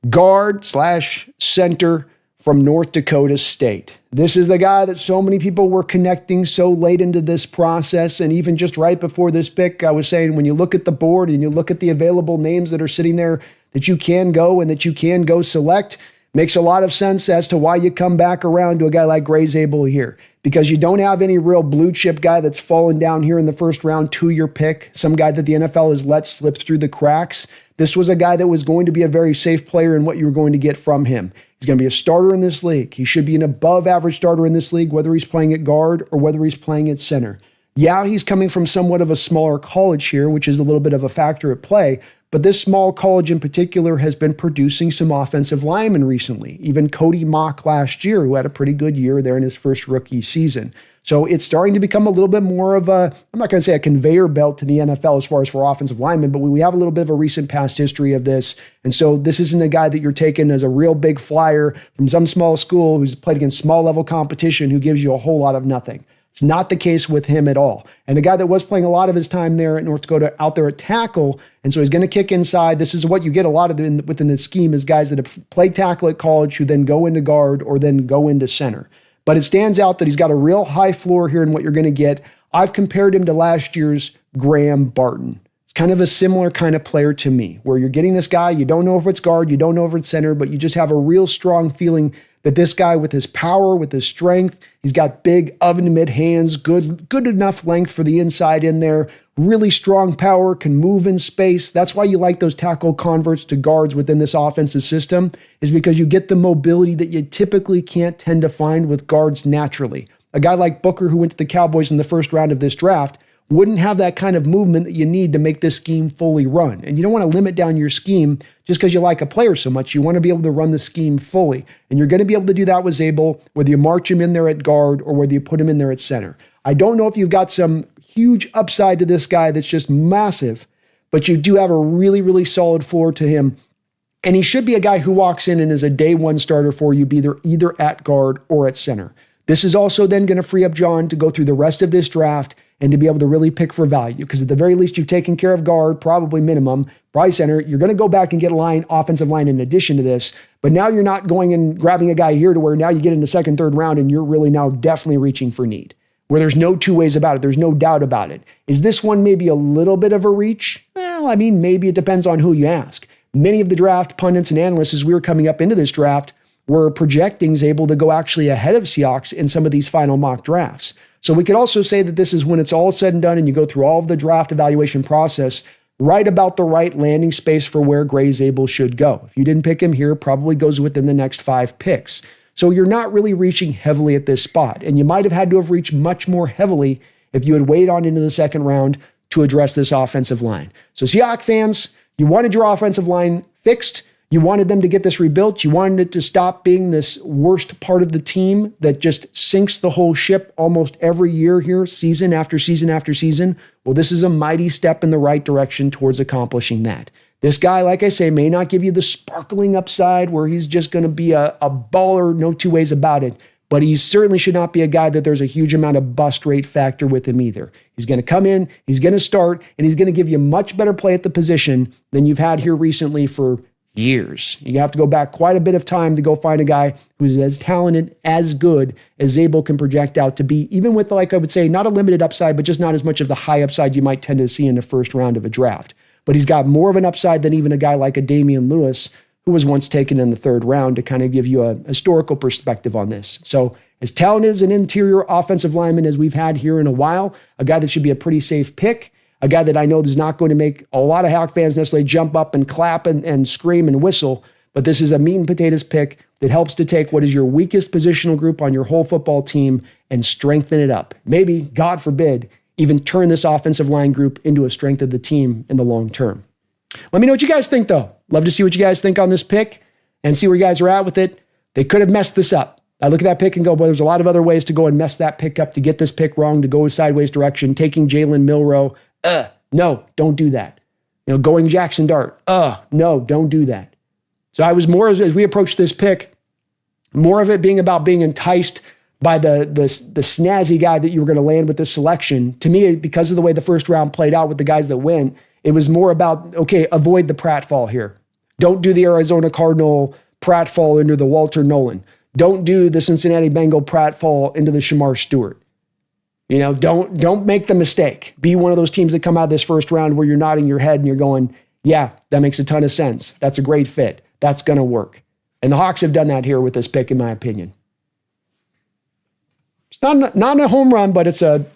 guard/center from North Dakota State. This is the guy that so many people were connecting so late into this process. And even just right before this pick, I was saying, when you look at the board and you look at the available names that are sitting there that you can go and that you can go select, makes a lot of sense as to why you come back around to a guy like Gray Zable here, because you don't have any real blue chip guy that's fallen down here in the first round to your pick, some guy that the NFL has let slip through the cracks. This was a guy that was going to be a very safe player in what you were going to get from him. He's going to be a starter in this league. He should be an above average starter in this league, whether he's playing at guard or whether he's playing at center. Yeah, he's coming from somewhat of a smaller college here, which is a little bit of a factor at play, but this small college in particular has been producing some offensive linemen recently. Even Cody Mock last year, who had a pretty good year there in his first rookie season. So it's starting to become a little bit more of a, I'm not going to say a conveyor belt to the NFL as far as for offensive linemen, but we have a little bit of a recent past history of this. And so this isn't a guy that you're taking as a real big flyer from some small school who's played against small level competition who gives you a whole lot of nothing. It's not the case with him at all. And a guy that was playing a lot of his time there at North Dakota out there at tackle, and so he's going to kick inside. This is what you get a lot of within the scheme is guys that have played tackle at college who then go into guard or then go into center. But it stands out that he's got a real high floor here in what you're going to get. I've compared him to last year's Graham Barton. It's kind of a similar kind of player to me, where you're getting this guy, you don't know if it's guard, you don't know if it's center, but you just have a real strong feeling that this guy with his power, with his strength, he's got big oven to mid hands, good enough length for the inside in there, really strong power, can move in space. That's why you like those tackle converts to guards within this offensive system, is because you get the mobility that you typically can't tend to find with guards naturally. A guy like Booker, who went to the Cowboys in the first round of this draft, wouldn't have that kind of movement that you need to make this scheme fully run. And you don't want to limit down your scheme just because you like a player so much. You want to be able to run the scheme fully. And you're going to be able to do that with Zable, whether you march him in there at guard or whether you put him in there at center. I don't know if you've got some huge upside to this guy that's just massive, but you do have a really, really solid floor to him. And he should be a guy who walks in and is a day one starter for you, either at guard or at center. This is also then going to free up John to go through the rest of this draft and to be able to really pick for value. Because at the very least, you've taken care of guard, probably minimum, probably center. You're going to go back and get a offensive line in addition to this. But now you're not going and grabbing a guy here to where now you get in the second, third round and you're really now definitely reaching for need, where there's no two ways about it. There's no doubt about it. Is this one maybe a little bit of a reach? Well, I mean, maybe it depends on who you ask. Many of the draft pundits and analysts, as we were coming up into this draft, were projecting Zable to go actually ahead of Seahawks in some of these final mock drafts. So we could also say that this is when it's all said and done and you go through all of the draft evaluation process, right about the right landing space for where Gray Zable should go. If you didn't pick him here, probably goes within the next 5 picks. So you're not really reaching heavily at this spot. And you might have had to have reached much more heavily if you had waited on into the second round to address this offensive line. So Seahawks fans, you wanted your offensive line fixed. You wanted them to get this rebuilt. You wanted it to stop being this worst part of the team that just sinks the whole ship almost every year here, season after season after season. Well, this is a mighty step in the right direction towards accomplishing that. This guy, like I say, may not give you the sparkling upside where he's just going to be a baller, no two ways about it, but he certainly should not be a guy that there's a huge amount of bust rate factor with him either. He's going to come in, he's going to start, and he's going to give you much better play at the position than you've had here recently for years. You have to go back quite a bit of time to go find a guy who's as talented, as good as Zable can project out to be, even with, like I would say, not a limited upside, but just not as much of the high upside you might tend to see in the first round of a draft. But he's got more of an upside than even a guy like a Damian Lewis, who was once taken in the third round, to kind of give you a historical perspective on this. So as talented as an interior offensive lineman as we've had here in a while, a guy that should be a pretty safe pick, a guy that I know is not going to make a lot of Hawk fans necessarily jump up and clap and scream and whistle, but this is a meat and potatoes pick that helps to take what is your weakest positional group on your whole football team and strengthen it up. Maybe, God forbid, even turn this offensive line group into a strength of the team in the long term. Let me know what you guys think, though. Love to see what you guys think on this pick and see where you guys are at with it. They could have messed this up. I look at that pick and go, well, there's a lot of other ways to go and mess that pick up, to get this pick wrong, to go a sideways direction, taking Jalen Milroe. No, don't do that. Going Jackson Dart. No, don't do that. So I was more, as we approached this pick, more of it being about being enticed by the snazzy guy that you were going to land with this selection. To me, because of the way the first round played out with the guys that went, it was more about, okay, avoid the pratfall here. Don't do the Arizona Cardinal pratfall into the Walter Nolan. Don't do the Cincinnati Bengal pratfall into the Shamar Stewart. Don't make the mistake. Be one of those teams that come out of this first round where you're nodding your head and you're going, yeah, that makes a ton of sense. That's a great fit. That's going to work. And the Hawks have done that here with this pick, in my opinion. It's not a home run, but it's a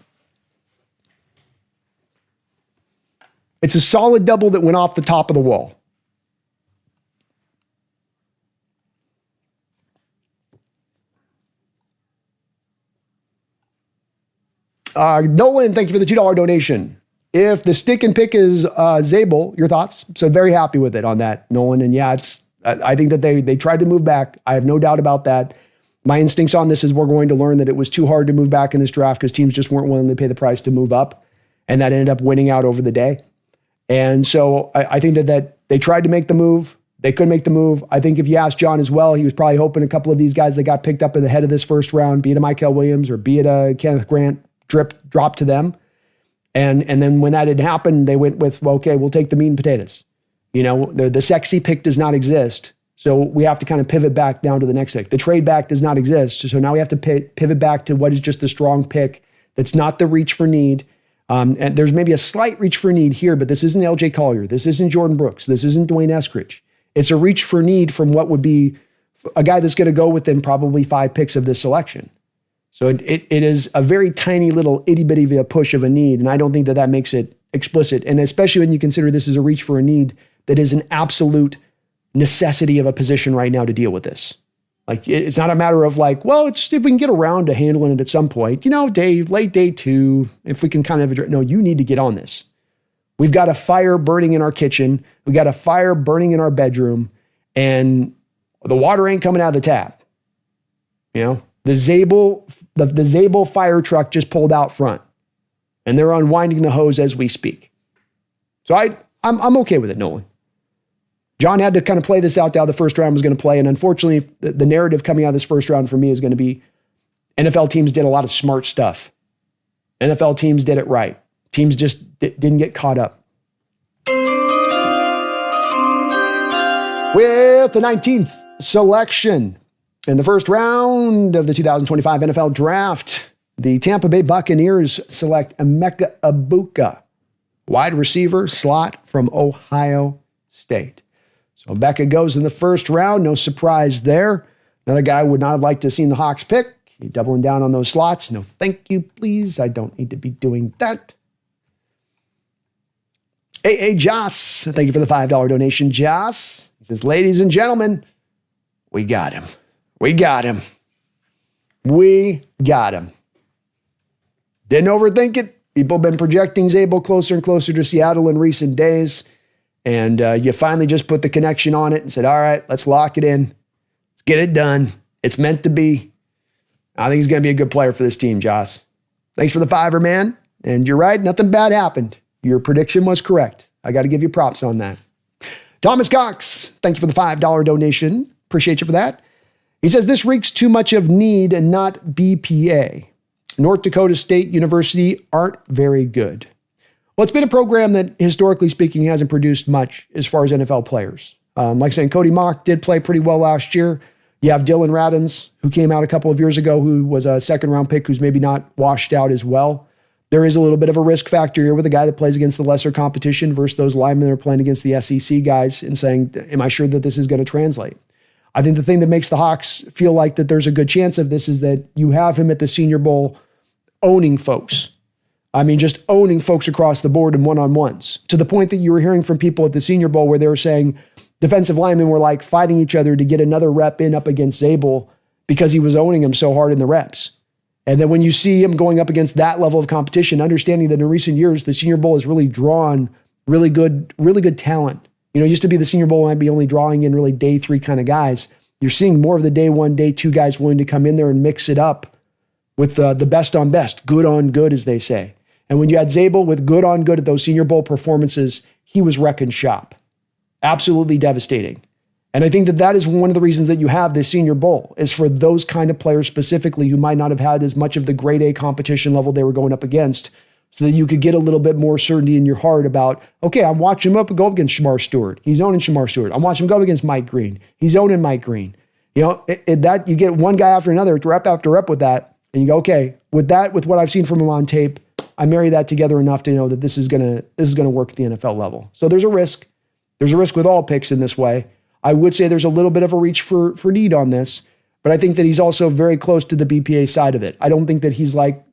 solid double that went off the top of the wall. Nolan, thank you for the $2 donation. If the stick and pick is Zable, your thoughts? So very happy with it on that, Nolan. And yeah, I think that they tried to move back. I have no doubt about that. My instincts on this is we're going to learn that it was too hard to move back in this draft because teams just weren't willing to pay the price to move up. And that ended up winning out over the day. And so I think that they tried to make the move. They couldn't make the move. I think if you ask John as well, he was probably hoping a couple of these guys that got picked up at the head of this first round, be it a Michael Williams or be it a Kenneth Grant, drop to them. And then when that didn't happen, they went with, well, okay, we'll take the meat and potatoes. The sexy pick does not exist. So we have to kind of pivot back down to the next pick. The trade back does not exist. So now we have to pivot back to what is just the strong pick that's not the reach for need. And there's maybe a slight reach for need here, but this isn't LJ Collier. This isn't Jordan Brooks. This isn't Dwayne Eskridge. It's a reach for need from what would be a guy that's going to go within probably 5 picks of this selection. So it is a very tiny little itty bitty of a push of a need. And I don't think that makes it explicit. And especially when you consider this is a reach for a need that is an absolute necessity of a position right now to deal with this. Like, it's not a matter of like, well, it's if we can get around to handling it at some point, late day 2, if we can kind of, no, you need to get on this. We've got a fire burning in our kitchen. We got a fire burning in our bedroom, and the water ain't coming out of the tap. The Zable fire truck just pulled out front, and they're unwinding the hose as we speak. So I'm okay with it, Nolan. John had to kind of play this out how the first round was going to play. And unfortunately, the narrative coming out of this first round for me is going to be NFL teams did a lot of smart stuff. NFL teams did it right. Teams just didn't get caught up. With the 19th selection in the first round of the 2025 NFL Draft, the Tampa Bay Buccaneers select Emeka Egbuka, wide receiver slot from Ohio State. So Becca goes in the first round. No surprise there. Another guy would not have liked to have seen the Hawks pick. He doubling down on those slots. No, thank you, please. I don't need to be doing that. Hey, Joss. Thank you for the $5 donation, Joss. He says, ladies and gentlemen, we got him. We got him. We got him. Didn't overthink it. People have been projecting Zable closer and closer to Seattle in recent days. And you finally just put the connection on it and said, all right, let's lock it in. Let's get it done. It's meant to be. I think he's going to be a good player for this team, Joss. Thanks for the $5, man. And you're right, nothing bad happened. Your prediction was correct. I got to give you props on that. Thomas Cox, thank you for the $5 donation. Appreciate you for that. He says, this reeks too much of need and not BPA. North Dakota State University aren't very good. Well, it's been a program that, historically speaking, hasn't produced much as far as NFL players. Like I said, Cody Mock did play pretty well last year. You have Dylan Radins, who came out a couple of years ago, who was a second-round pick, who's maybe not washed out as well. There is a little bit of a risk factor here with a guy that plays against the lesser competition versus those linemen that are playing against the SEC guys and saying, am I sure that this is going to translate? I think the thing that makes the Hawks feel like that there's a good chance of this is that you have him at the Senior Bowl owning folks. I mean, just owning folks across the board in one-on-ones, to the point that you were hearing from people at the Senior Bowl where they were saying defensive linemen were like fighting each other to get another rep in up against Zable because he was owning them so hard in the reps. And then when you see him going up against that level of competition, understanding that in recent years, the Senior Bowl has really drawn really good talent. It used to be the Senior Bowl might be only drawing in really day 3 kind of guys. You're seeing more of the day 1, day 2 guys willing to come in there and mix it up with the best on best, good on good, as they say. And when you had Zable with good on good at those Senior Bowl performances, he was wrecking shop. Absolutely devastating. And I think that is one of the reasons that you have this Senior Bowl, is for those kind of players specifically who might not have had as much of the grade A competition level they were going up against, so that you could get a little bit more certainty in your heart about, okay, I'm watching him go up against Shamar Stewart. He's owning Shamar Stewart. I'm watching him go up against Mike Green. He's owning Mike Green. That you get one guy after another, rep after rep with that, and you go, okay, with what I've seen from him on tape, I marry that together enough to know that this is gonna work at the NFL level. So there's a risk. There's a risk with all picks in this way. I would say there's a little bit of a reach for need on this, but I think that he's also very close to the BPA side of it. I don't think that he's like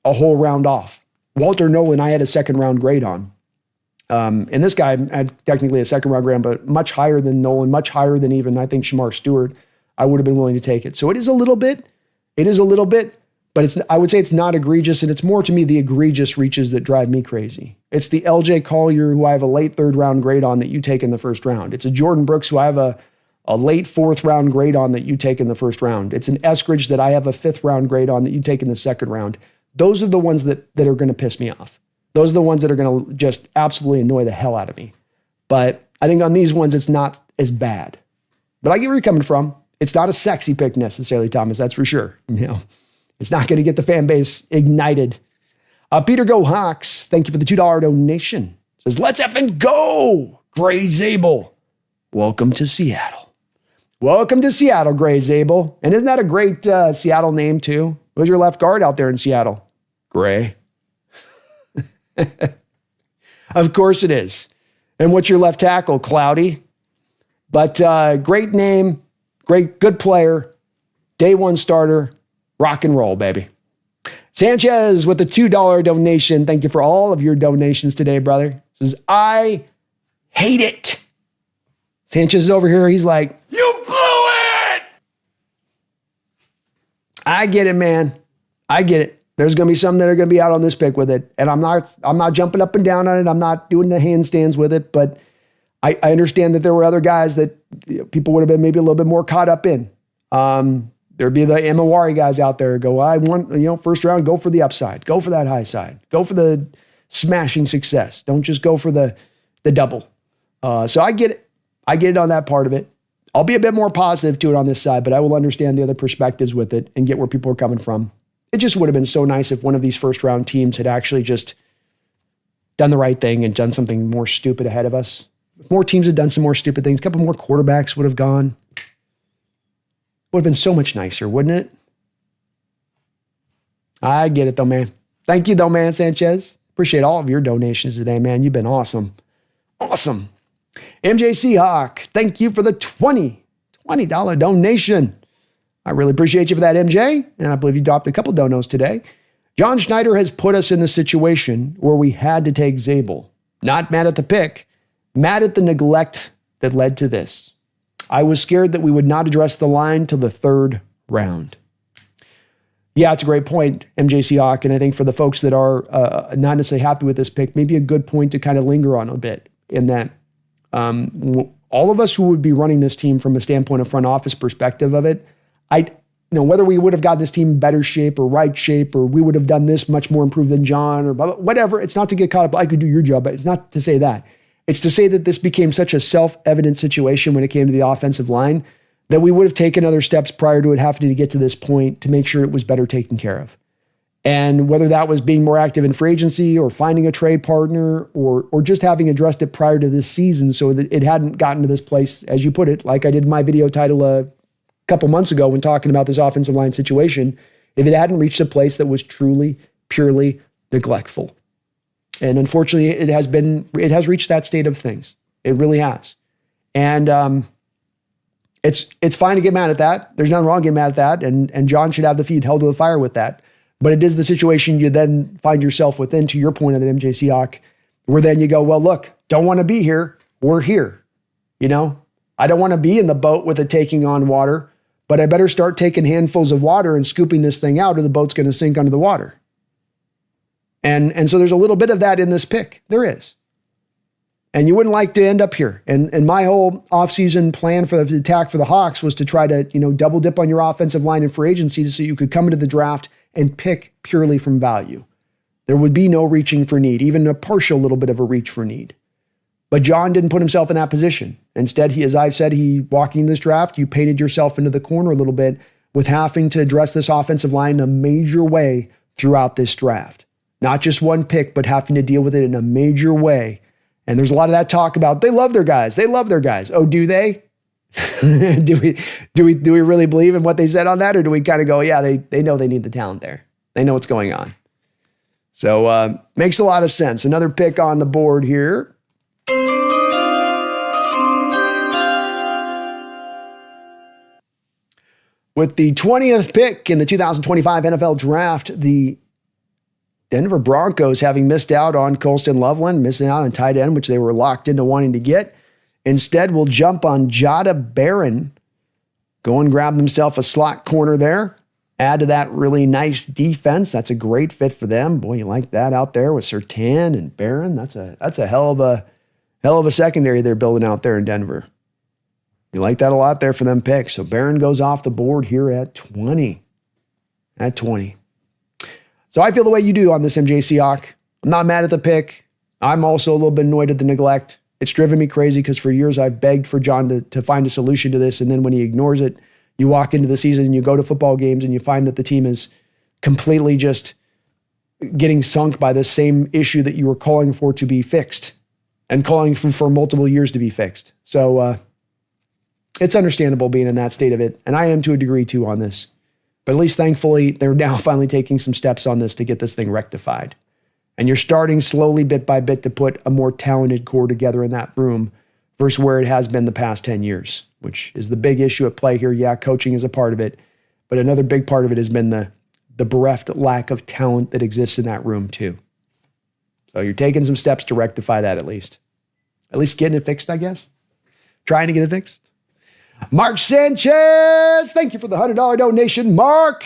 a whole round off. Walter Nolan, I had a second round grade on. And this guy had technically a second round grade, but much higher than Nolan, much higher than even, I think, Shamar Stewart. I would have been willing to take it. So it is a little bit, but I would say it's not egregious, and it's more to me the egregious reaches that drive me crazy. It's the LJ Collier, who I have a late 3rd round grade on, that you take in the 1st round. It's a Jordan Brooks, who I have a late 4th round grade on, that you take in the 1st round. It's an Eskridge that I have a 5th round grade on, that you take in the 2nd round. Those are the ones that are going to piss me off. Those are the ones that are going to just absolutely annoy the hell out of me. But I think on these ones, it's not as bad. But I get where you're coming from. It's not a sexy pick necessarily, Thomas, that's for sure. It's not going to get the fan base ignited. Peter Go Hawks, thank you for the $2 donation. Says, let's effing go, Gray Zable. Welcome to Seattle. Welcome to Seattle, Gray Zable. And isn't that a great Seattle name too? Who's your left guard out there in Seattle? Gray. Of course it is. And what's your left tackle? Cloudy. But great name, good player, day 1 starter, rock and roll, baby. Sanchez with the $2 donation. Thank you for all of your donations today, brother. Says, I hate it. Sanchez is over here. He's like, you blew it. I get it, man. I get it. There's going to be some that are going to be out on this pick with it. And I'm not jumping up and down on it. I'm not doing the handstands with it, but I understand that there were other guys that people would have been maybe a little bit more caught up in. There'd be the Amawari guys out there go, I want, 1st round, go for the upside, go for that high side, go for the smashing success. Don't just go for the double. So I get it. I get it on that part of it. I'll be a bit more positive to it on this side, but I will understand the other perspectives with it and get where people are coming from. It just would have been so nice if one of these 1st round teams had actually just done the right thing and done something more stupid ahead of us. If more teams had done some more stupid things, a couple more quarterbacks would have gone. Would have been so much nicer, wouldn't it? I get it though, man. Thank you though, man, Sanchez. Appreciate all of your donations today, man. You've been awesome. Awesome. MJ Seahawk, thank you for the $20 donation. I really appreciate you for that, MJ. And I believe you dropped a couple donos today. John Schneider has put us in the situation where we had to take Zable. Not mad at the pick, mad at the neglect that led to this. I was scared that we would not address the line till the 3rd round. Yeah, it's a great point, MJ Seahawk. And I think for the folks that are not necessarily happy with this pick, maybe a good point to kind of linger on a bit in that all of us who would be running this team from a standpoint of front office perspective of it, whether we would have got this team in better shape or right shape, or we would have done this much more improved than John or whatever. It's not to get caught up. I could do your job, but it's not to say that. It's to say that this became such a self-evident situation when it came to the offensive line that we would have taken other steps prior to it having to get to this point to make sure it was better taken care of. And whether that was being more active in free agency or finding a trade partner or just having addressed it prior to this season so that it hadn't gotten to this place, as you put it, like I did in my video title a couple months ago when talking about this offensive line situation, if it hadn't reached a place that was truly, purely neglectful. And unfortunately, it has reached that state of things. It really has. And it's fine to get mad at that. There's nothing wrong getting mad at that. And John should have the feet held to the fire with that. But it is the situation you then find yourself within, to your point of the MJ Seahawk, where then you go, well, look, don't want to be here. We're here. I don't want to be in the boat with it taking on water, but I better start taking handfuls of water and scooping this thing out or the boat's going to sink under the water. And so there's a little bit of that in this pick. There is. And you wouldn't like to end up here. And my whole offseason plan for the attack for the Hawks was to try to, double dip on your offensive line in free agency so you could come into the draft and pick purely from value. There would be no reaching for need, even a partial little bit of a reach for need. But John didn't put himself in that position. Instead, as I've said, walking this draft, you painted yourself into the corner a little bit with having to address this offensive line in a major way throughout this draft. Not just one pick, but having to deal with it in a major way. And there's a lot of that talk about they love their guys. They love their guys. Oh, do they? do we really believe in what they said on that? Or do we kind of go, yeah, they know they need the talent there. They know what's going on. So makes a lot of sense. Another pick on the board here. With the 20th pick in the 2025 NFL Draft, the Denver Broncos, having missed out on Colston Loveland, missing out on tight end, which they were locked into wanting to get, instead will jump on Jada Barron, go and grab himself a slot corner there. Add to that really nice defense. That's a great fit for them. Boy, you like that out there with Surtain and Barron. That's a hell of a secondary they're building out there in Denver. You like that a lot there for them picks. So Barron goes off the board here at 20. At 20. So I feel the way you do on this MJ Seahawk. I'm not mad at the pick. I'm also a little bit annoyed at the neglect. It's driven me crazy because for years I've begged for John to find a solution to this. And then when he ignores it, you walk into the season and you go to football games and you find that the team is completely just getting sunk by the same issue that you were calling for to be fixed and calling for multiple years to be fixed. So it's understandable being in that state of it. And I am to a degree too on this. But at least thankfully, they're now finally taking some steps on this to get this thing rectified. And you're starting slowly, bit by bit, to put a more talented core together in that room versus where it has been the past 10 years, which is the big issue at play here. Yeah, coaching is a part of it, but another big part of it has been the bereft lack of talent that exists in that room too. So you're taking some steps to rectify that at least. At least getting it fixed, I guess. Trying to get it fixed. Mark Sanchez, thank you for the $100 donation, Mark.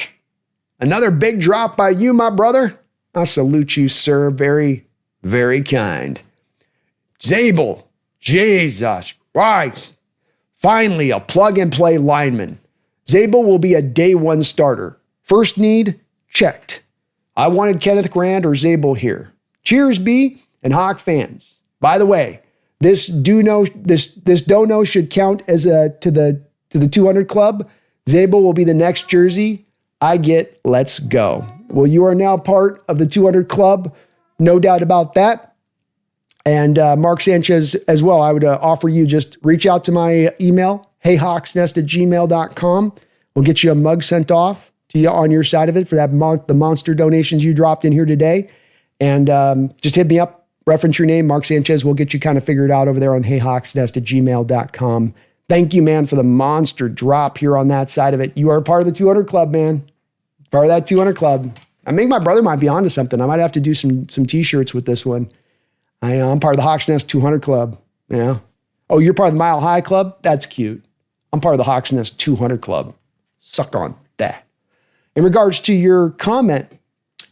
Another big drop by you, my brother. I salute you, sir. Very, very kind. Zable, Jesus Christ. Finally, a plug-and-play lineman. Zable will be a day one starter. First need, checked. I wanted Kenneth Grand or Zable here. Cheers, B and Hawk fans. By the way, this dono should count as to the 200 club. Zable will be the next jersey I get. Let's go. Well, you are now part of the 200 club. No doubt about that. And Mark Sanchez as well. I would offer you just reach out to my email, heyhawksnest@gmail.com. We'll get you a mug sent off to you on your side of it for that the monster donations you dropped in here today. And just hit me up, reference your name, Mark Sanchez. We'll get you kind of figured out over there on heyhawksnest@gmail.com. Thank you, man, for the monster drop here on that side of it. You are part of the 200 club, man. Part of that 200 club. I think my brother might be onto something. I might have to do some t-shirts with this one. I'm part of the Hawks Nest 200 club. Yeah. Oh, you're part of the Mile High club? That's cute. I'm part of the Hawks Nest 200 club. Suck on that. In regards to your comment,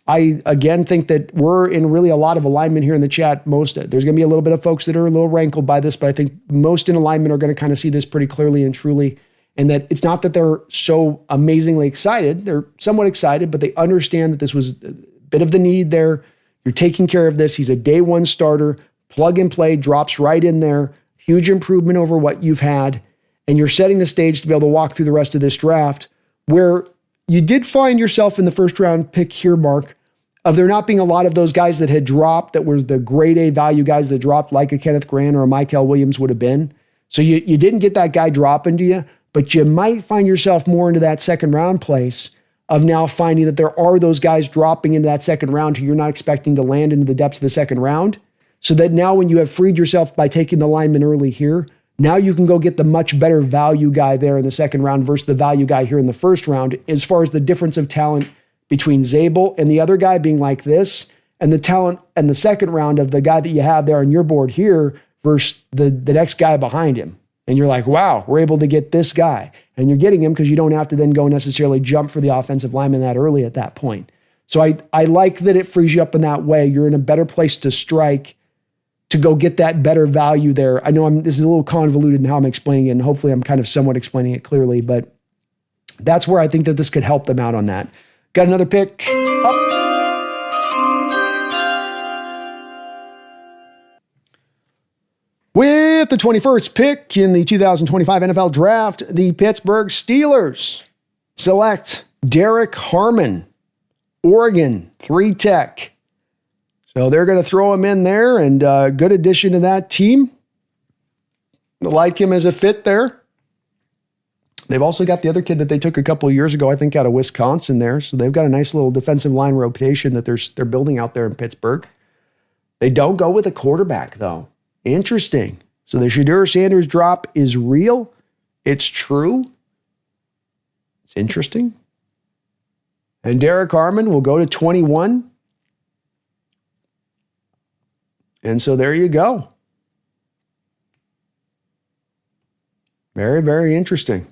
I, again, think that we're in really a lot of alignment here in the chat. There's going to be a little bit of folks that are a little rankled by this, but I think most in alignment are going to kind of see this pretty clearly and truly. And that it's not that they're so amazingly excited. They're somewhat excited, but they understand that this was a bit of the need there. You're taking care of this. He's a day one starter, plug and play, drops right in there. Huge improvement over what you've had. And you're setting the stage to be able to walk through the rest of this draft where you did find yourself in the first round pick here, Mark, of there not being a lot of those guys that had dropped that was the grade A value guys that dropped like a Kenneth Grant or a Michael Williams would have been. So you didn't get that guy drop into you, but you might find yourself more into that second round place of now finding that there are those guys dropping into that second round who you're not expecting to land into the depths of the second round. So that now when you have freed yourself by taking the lineman early here, now you can go get the much better value guy there in the second round versus the value guy here in the first round, as far as the difference of talent between Zable and the other guy being like this, and the talent and the second round of the guy that you have there on your board here versus the next guy behind him. And you're like, wow, we're able to get this guy. And you're getting him because you don't have to then go necessarily jump for the offensive lineman that early at that point. So I like that it frees you up in that way. You're in a better place to strike to go get that better value there. I know this is a little convoluted in how I'm explaining it, and hopefully I'm kind of somewhat explaining it clearly, but that's where I think that this could help them out on that. Got another pick up. With the 21st pick in the 2025 NFL Draft, the Pittsburgh Steelers select Derek Harmon, Oregon, 3 tech. So they're going to throw him in there, and good addition to that team. I like him as a fit there. They've also got the other kid that they took a couple of years ago, I think out of Wisconsin there. So they've got a nice little defensive line rotation that they're building out there in Pittsburgh. They don't go with a quarterback, though. Interesting. So the Shadur Sanders drop is real. It's true. It's interesting. And Derek Harmon will go to 21. And so there you go. Very, very interesting.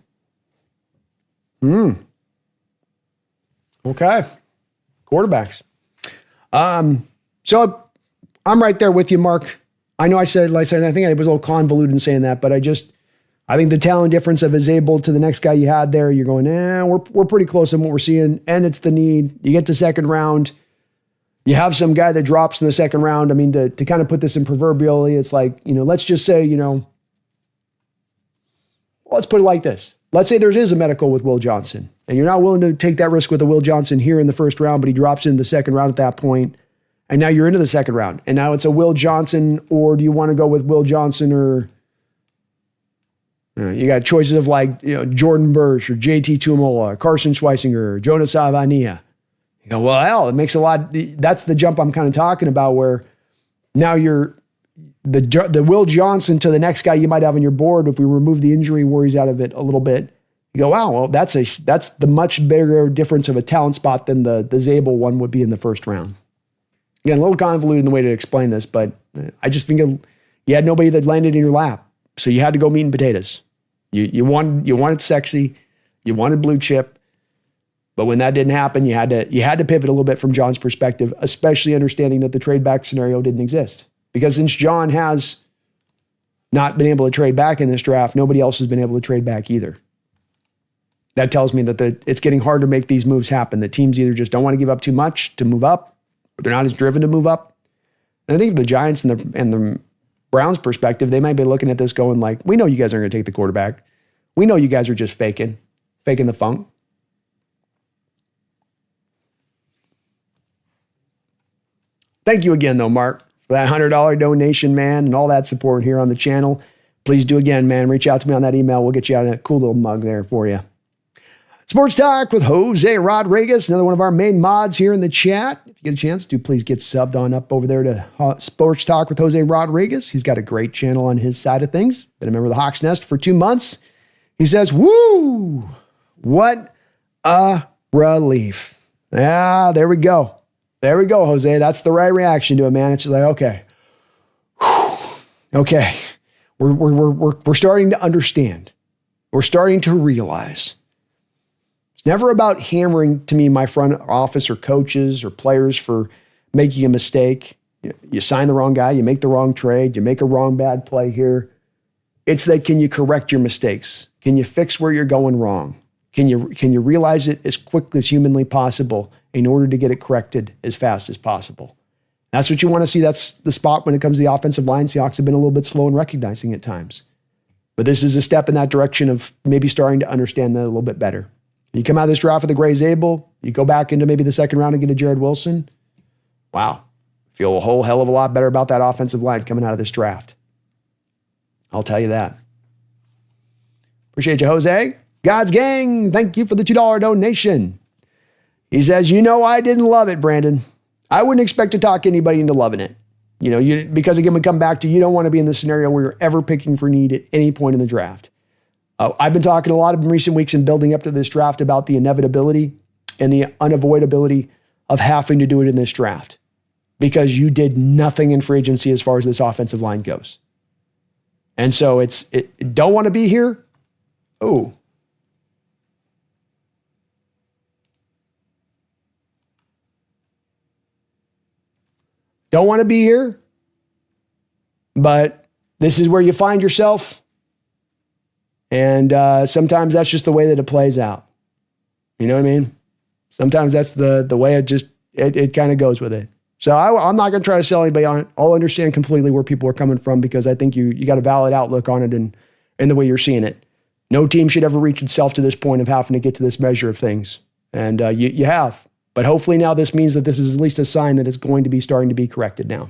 Okay. Quarterbacks. So I'm right there with you, Mark. I know I said, like I said, I think I was a little convoluted in saying that, but I think the talent difference of Zable to the next guy you had there, you're going, we're pretty close in what we're seeing, and it's the need. You get to second round, you have some guy that drops in the second round. I mean, to kind of put this in proverbially, it's like, let's just say, let's put it like this. Let's say there is a medical with Will Johnson, and you're not willing to take that risk with a Will Johnson here in the first round, but he drops in the second round at that point, and now you're into the second round, and now it's a Will Johnson, or do you want to go with Will Johnson or you got choices of like Jordan Burch or JT Tuimola, or Carson Schweisinger, or Jonas Savania. You go, well, hell, it makes a lot. That's the jump I'm kind of talking about, where now you're the Will Johnson to the next guy you might have on your board. If we remove the injury worries out of it a little bit, you go, wow, well, that's the much bigger difference of a talent spot than the Zable one would be in the first round. Again, a little convoluted in the way to explain this, but I just think you had nobody that landed in your lap, so you had to go meat and potatoes. You wanted sexy, you wanted blue chip, but when that didn't happen, you had to pivot a little bit from John's perspective, especially understanding that the trade back scenario didn't exist. Because since John has not been able to trade back in this draft, nobody else has been able to trade back either. That tells me that it's getting hard to make these moves happen. The teams either just don't want to give up too much to move up, or they're not as driven to move up. And I think from the Giants and the Browns' perspective, they might be looking at this going like, we know you guys aren't going to take the quarterback. We know you guys are just faking the funk. Thank you again, though, Mark, for that $100 donation, man, and all that support here on the channel. Please do again, man. Reach out to me on that email. We'll get you out a cool little mug there for you. Sports Talk with Jose Rodriguez, another one of our main mods here in the chat. If you get a chance, do please get subbed on up over there to Sports Talk with Jose Rodriguez. He's got a great channel on his side of things. Been a member of the Hawks Nest for 2 months. He says, woo, what a relief. Ah, there we go. There we go, Jose. That's the right reaction to it, man. It's just like, okay. Okay. We're starting to understand. We're starting to realize. It's never about hammering to me my front office or coaches or players for making a mistake. You sign the wrong guy, you make the wrong trade, you make a wrong bad play here. It's that, can you correct your mistakes? Can you fix where you're going wrong? Can you realize it as quickly as humanly possible in order to get it corrected as fast as possible? That's what you want to see. That's the spot when it comes to the offensive line. Seahawks have been a little bit slow in recognizing at times. But this is a step in that direction of maybe starting to understand that a little bit better. You come out of this draft with a Gray Zable, you go back into maybe the second round and get a Jared Wilson. Wow. Feel a whole hell of a lot better about that offensive line coming out of this draft. I'll tell you that. Appreciate you, Jose. God's gang, thank you for the $2 donation. He says, I didn't love it, Brandon. I wouldn't expect to talk anybody into loving it. Because again, we come back to, you don't want to be in the scenario where you're ever picking for need at any point in the draft. I've been talking a lot in recent weeks and building up to this draft about the inevitability and the unavoidability of having to do it in this draft, because you did nothing in free agency as far as this offensive line goes. And so don't want to be here. Oh, don't want to be here, but this is where you find yourself. And sometimes that's just the way that it plays out. You know what I mean? Sometimes that's the way it kind of goes with it. So I'm not going to try to sell anybody on it. I'll understand completely where people are coming from, because I think you got a valid outlook on it and the way you're seeing it. No team should ever reach itself to this point of having to get to this measure of things. And you have. But hopefully now this means that this is at least a sign that it's going to be starting to be corrected now.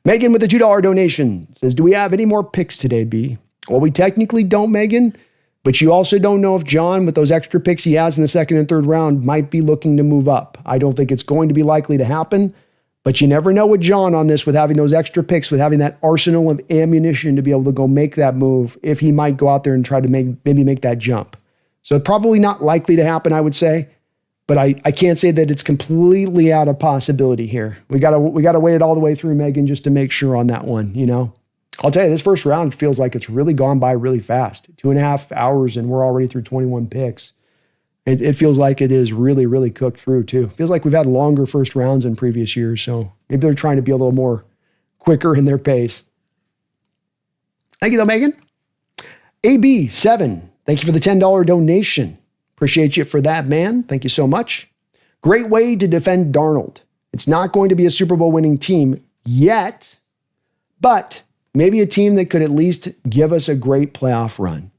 Megan with the $2 donation says, do we have any more picks today, B? Well, we technically don't, Megan, but you also don't know if John, with those extra picks he has in the second and third round, might be looking to move up. I don't think it's going to be likely to happen, but you never know with John on this, with having those extra picks, with having that arsenal of ammunition to be able to go make that move, if he might go out there and try to maybe make that jump. So probably not likely to happen, I would say. But I can't say that it's completely out of possibility here. We gotta wait it all the way through, Megan, just to make sure on that one. I'll tell you, this first round feels like it's really gone by really fast. 2.5 hours and we're already through 21 picks. It feels like it is really, really cooked through too. Feels like we've had longer first rounds in previous years. So maybe they're trying to be a little more quicker in their pace. Thank you though, Megan. AB7, thank you for the $10 donation. Appreciate you for that, man. Thank you so much. Great way to defend Darnold. It's not going to be a Super Bowl winning team yet, but maybe a team that could at least give us a great playoff run.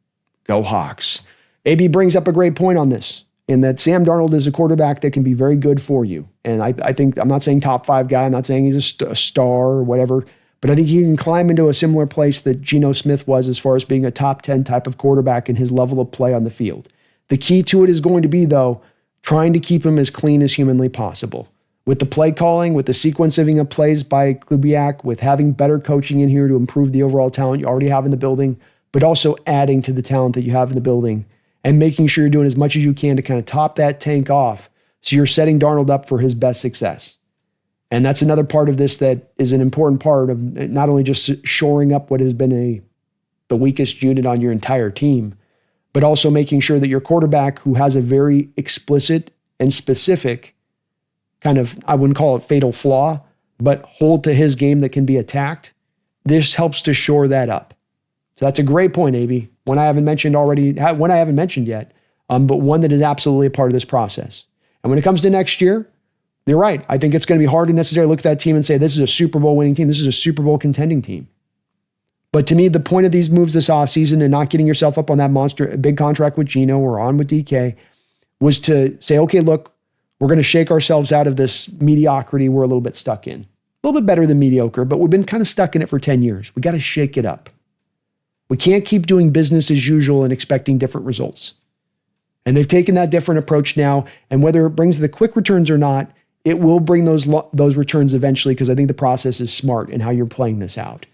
Go Hawks. AB brings up a great point on this, in that Sam Darnold is a quarterback that can be very good for you. And I think, I'm not saying top 5 guy, I'm not saying he's a star or whatever, but I think he can climb into a similar place that Geno Smith was as far as being a top 10 type of quarterback in his level of play on the field. The key to it is going to be, though, trying to keep him as clean as humanly possible. With the play calling, with the sequencing of plays by Kubiak, with having better coaching in here to improve the overall talent you already have in the building, but also adding to the talent that you have in the building and making sure you're doing as much as you can to kind of top that tank off so you're setting Darnold up for his best success. And that's another part of this that is an important part of not only just shoring up what has been the weakest unit on your entire team, but also making sure that your quarterback, who has a very explicit and specific kind of, I wouldn't call it fatal flaw, but hold to his game that can be attacked, this helps to shore that up. So that's a great point, AB. One I haven't mentioned yet, but one that is absolutely a part of this process. And when it comes to next year, you're right. I think it's going to be hard to necessarily look at that team and say, this is a Super Bowl winning team. This is a Super Bowl contending team. But to me, the point of these moves this offseason and not getting yourself up on that big contract with Geno or on with DK was to say, okay, look, we're going to shake ourselves out of this mediocrity we're a little bit stuck in. A little bit better than mediocre, but we've been kind of stuck in it for 10 years. We got to shake it up. We can't keep doing business as usual and expecting different results. And they've taken that different approach now. And whether it brings the quick returns or not, it will bring those returns eventually, because I think the process is smart in how you're playing this out.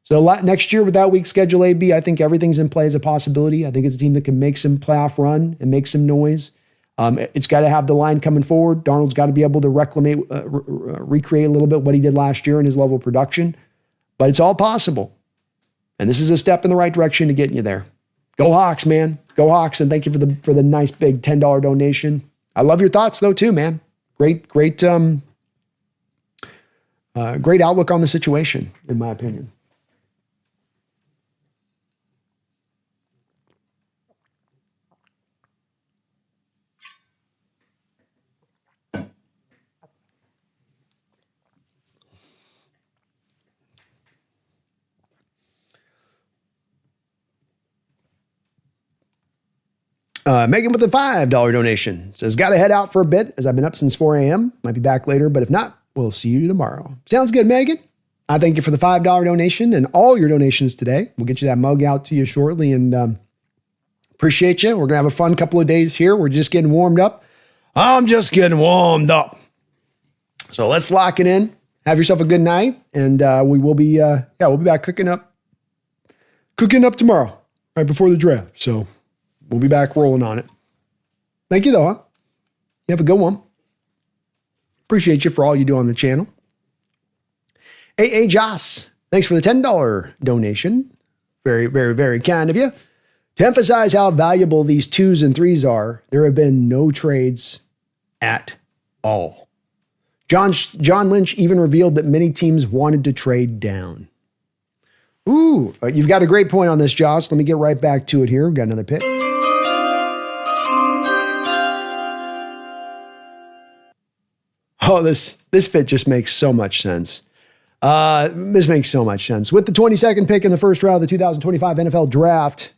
So next year with that week schedule, AB, I think everything's in play as a possibility. I think it's a team that can make some playoff run and make some noise. It's got to have the line coming forward. Darnold's got to be able to recreate a little bit what he did last year in his level of production. But it's all possible. And this is a step in the right direction to getting you there. Go Hawks, man. Go Hawks. And thank you for the nice big $10 donation. I love your thoughts though too, man. Great outlook on the situation, in my opinion. Megan with a $5 donation says, got to head out for a bit as I've been up since 4 a.m. Might be back later, but if not, we'll see you tomorrow. Sounds good, Megan. I thank you for the $5 donation and all your donations today. We'll get you that mug out to you shortly, and appreciate you. We're going to have a fun couple of days here. We're just getting warmed up. I'm just getting warmed up. So let's lock it in. Have yourself a good night, and we will be, we'll be back cooking up tomorrow, right before the draft. So we'll be back rolling on it. Thank you, though. Huh? You have a good one. Appreciate you for all you do on the channel. AA Joss, thanks for the $10 donation. Very, very, very kind of you. To emphasize how valuable these 2s and 3s are, there have been no trades at all. John Lynch even revealed that many teams wanted to trade down. Ooh, you've got a great point on this, Joss. Let me get right back to it here. We've got another pick. Oh, this fit just makes so much sense. This makes so much sense. With the 22nd pick in the first round of the 2025 NFL Draft,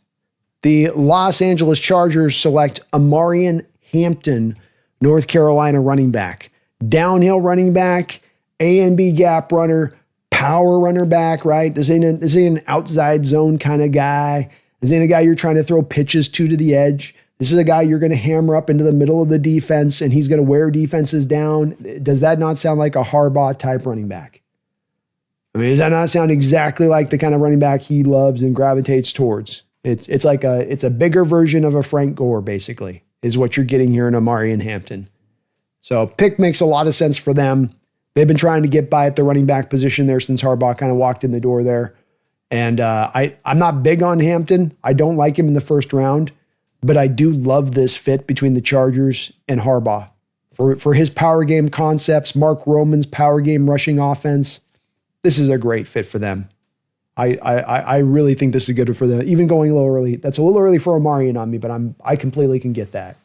the Los Angeles Chargers select Amarian Hampton, North Carolina running back. Downhill running back, A and B gap runner, power runner back, right? This ain't an outside zone kind of guy. This ain't a guy you're trying to throw pitches to the edge. This is a guy you're going to hammer up into the middle of the defense, and he's going to wear defenses down. Does that not sound like a Harbaugh type running back? I mean, does that not sound exactly like the kind of running back he loves and gravitates towards? It's a bigger version of a Frank Gore, basically, is what you're getting here in Amarian Hampton. So pick makes a lot of sense for them. They've been trying to get by at the running back position there since Harbaugh kind of walked in the door there. And I'm not big on Hampton. I don't like him in the first round. but I do love this fit between the Chargers and Harbaugh. For his power game concepts, Mark Roman's power game rushing offense, this is a great fit for them. I really think this is good for them. Even going a little early, that's a little early for Omarion on me, but I completely can get that.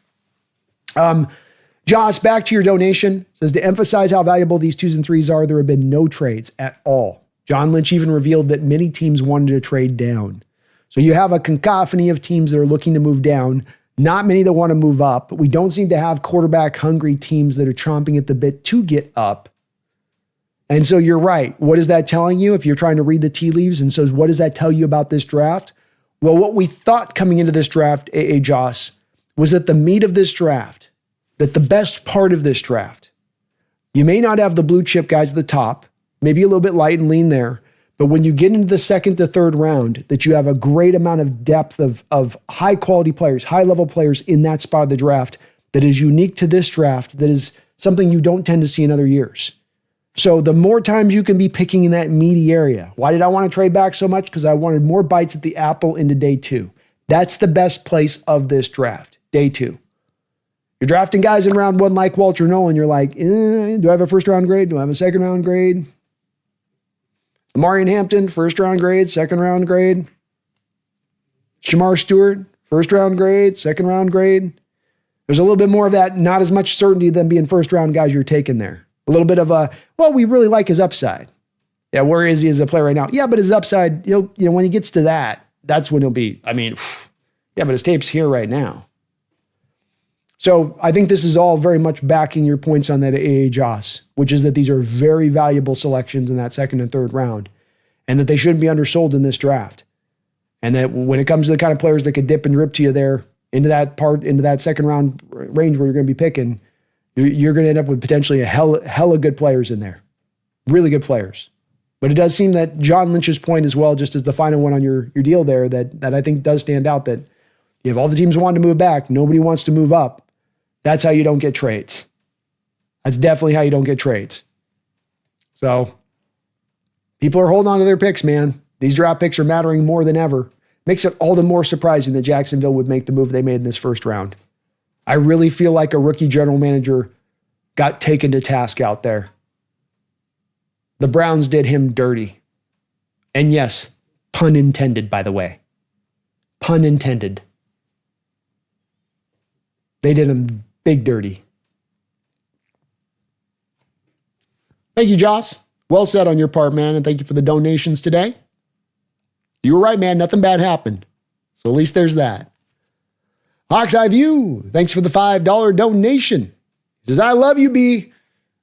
Joss, back to your donation. Says to emphasize how valuable these 2s and 3s are, there have been no trades at all. John Lynch even revealed that many teams wanted to trade down. So you have a cacophony of teams that are looking to move down. Not many that want to move up, but we don't seem to have quarterback hungry teams that are chomping at the bit to get up. And so you're right. What is that telling you if you're trying to read the tea leaves? And so what does that tell you about this draft? Well, what we thought coming into this draft, A.A. Joss, was that the meat of this draft, that the best part of this draft, you may not have the blue chip guys at the top, maybe a little bit light and lean there, but when you get into the second to third round, that you have a great amount of depth of high quality players, high level players in that spot of the draft that is unique to this draft, that is something you don't tend to see in other years. So the more times you can be picking in that meaty area. Why did I want to trade back so much? Because I wanted more bites at the apple into day 2. That's the best place of this draft, day 2. You're drafting guys in round 1 like Walter Nolan. You're like, do I have a first round grade? Do I have a second round grade? Amarian Hampton, first round grade, second round grade. Shamar Stewart, first round grade, second round grade. There's a little bit more of that, not as much certainty than being first round guys you're taking there. A little bit of we really like his upside. Yeah, where is he as a player right now? Yeah, but his upside, when he gets to that, that's when he'll be, yeah, but his tape's here right now. So I think this is all very much backing your points on that A.A. Joss, which is that these are very valuable selections in that second and third round, and that they shouldn't be undersold in this draft. And that when it comes to the kind of players that could dip and drip to you there into that second round range where you're going to be picking, you're going to end up with potentially a hella good players in there. Really good players. But it does seem that John Lynch's point as well, just as the final one on your deal there, that I think does stand out, that you have all the teams wanting to move back, nobody wants to move up. That's how you don't get trades. That's definitely how you don't get trades. So people are holding on to their picks, man. These draft picks are mattering more than ever. Makes it all the more surprising that Jacksonville would make the move they made in this first round. I really feel like a rookie general manager got taken to task out there. The Browns did him dirty. And yes, pun intended, by the way. Pun intended. They did him big dirty. Thank you, Joss. Well said on your part, man, and thank you for the donations today. You were right, man. Nothing bad happened. So at least there's that. Hawk's Eye View, thanks for the $5 donation. He says, I love you, B,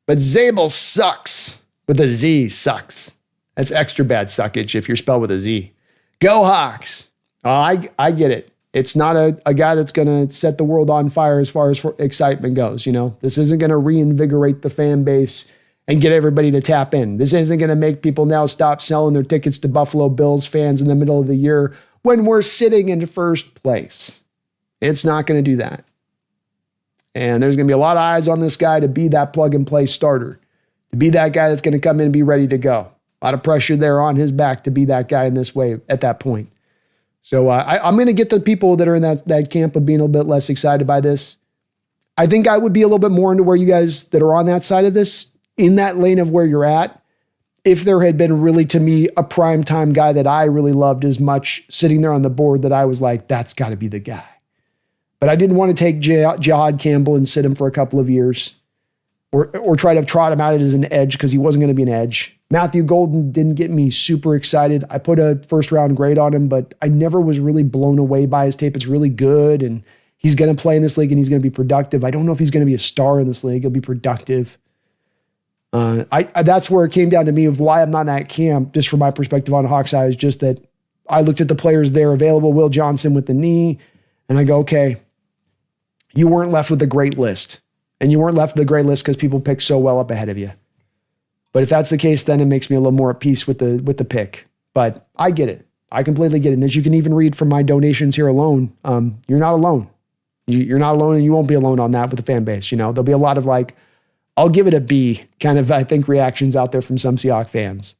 but Zable sucks. With a Z, sucks. That's extra bad suckage if you're spelled with a Z. Go Hawks. I get it. It's not a guy that's going to set the world on fire as far as excitement goes. This isn't going to reinvigorate the fan base and get everybody to tap in. This isn't going to make people now stop selling their tickets to Buffalo Bills fans in the middle of the year when we're sitting in first place. It's not going to do that. And there's going to be a lot of eyes on this guy to be that plug and play starter, to be that guy that's going to come in and be ready to go. A lot of pressure there on his back to be that guy in this way at that point. So I'm going to get the people that are in that camp of being a little bit less excited by this. I think I would be a little bit more into where you guys that are on that side of this, in that lane of where you're at, if there had been really, to me, a primetime guy that I really loved as much sitting there on the board that I was like, that's got to be the guy. But I didn't want to take Jihad Campbell and sit him for a couple of years or try to trot him out as an edge because he wasn't going to be an edge. Matthew Golden didn't get me super excited. I put a first round grade on him, but I never was really blown away by his tape. It's really good, and he's going to play in this league, and he's going to be productive. I don't know if he's going to be a star in this league. He'll be productive. That's where it came down to me of why I'm not in that camp, just from my perspective on Hawks Eye, is just that I looked at the players there available, Will Johnson with the knee, and I go, okay, you weren't left with a great list. And you weren't left with a great list because people picked so well up ahead of you. But if that's the case, then it makes me a little more at peace with the pick. But I get it. I completely get it. And as you can even read from my donations here alone, you're not alone. You're not alone, and you won't be alone on that with the fan base. There'll be a lot of like, I'll give it a B kind of, I think, reactions out there from some Seahawks fans.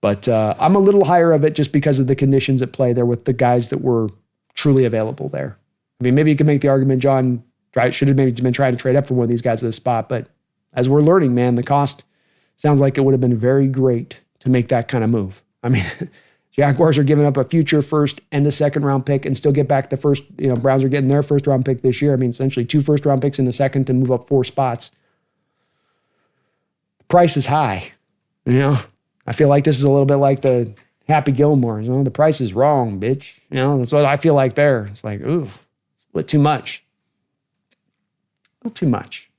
But I'm a little higher of it just because of the conditions at play there with the guys that were truly available there. I mean, maybe you could make the argument John should have maybe been trying to trade up for one of these guys at this spot. But as we're learning, man, the cost sounds like it would have been very great to make that kind of move. I mean, Jaguars are giving up a future first and a second round pick and still get back the first, Browns are getting their first round pick this year. I mean, essentially 2 first round picks in the second to move up 4 spots. The price is high. I feel like this is a little bit like the Happy Gilmore. The price is wrong, bitch. That's what I feel like there. It's like, ooh, a little too much. A little too much.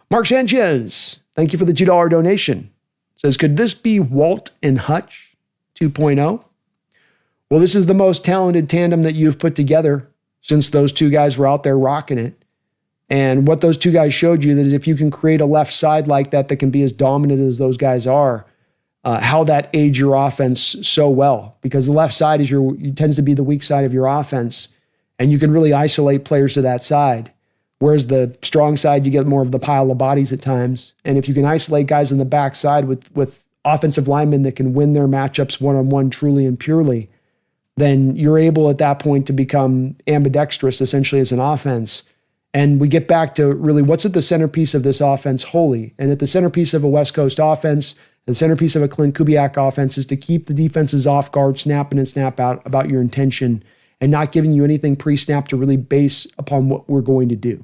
Mark Sanchez, thank you for the $2 donation. Says, could this be Walt and Hutch 2.0? Well, this is the most talented tandem that you've put together since those two guys were out there rocking it. And what those two guys showed you that if you can create a left side like that can be as dominant as those guys are, how that aids your offense so well. Because the left side tends to be the weak side of your offense, and you can really isolate players to that side. Whereas the strong side, you get more of the pile of bodies at times. And if you can isolate guys on the back side with offensive linemen that can win their matchups one-on-one truly and purely, then you're able at that point to become ambidextrous essentially as an offense. And we get back to really what's at the centerpiece of this offense wholly. And at the centerpiece of a West Coast offense, the centerpiece of a Clint Kubiak offense is to keep the defenses off guard, snap in and snap out about your intention and not giving you anything pre-snap to really base upon what we're going to do.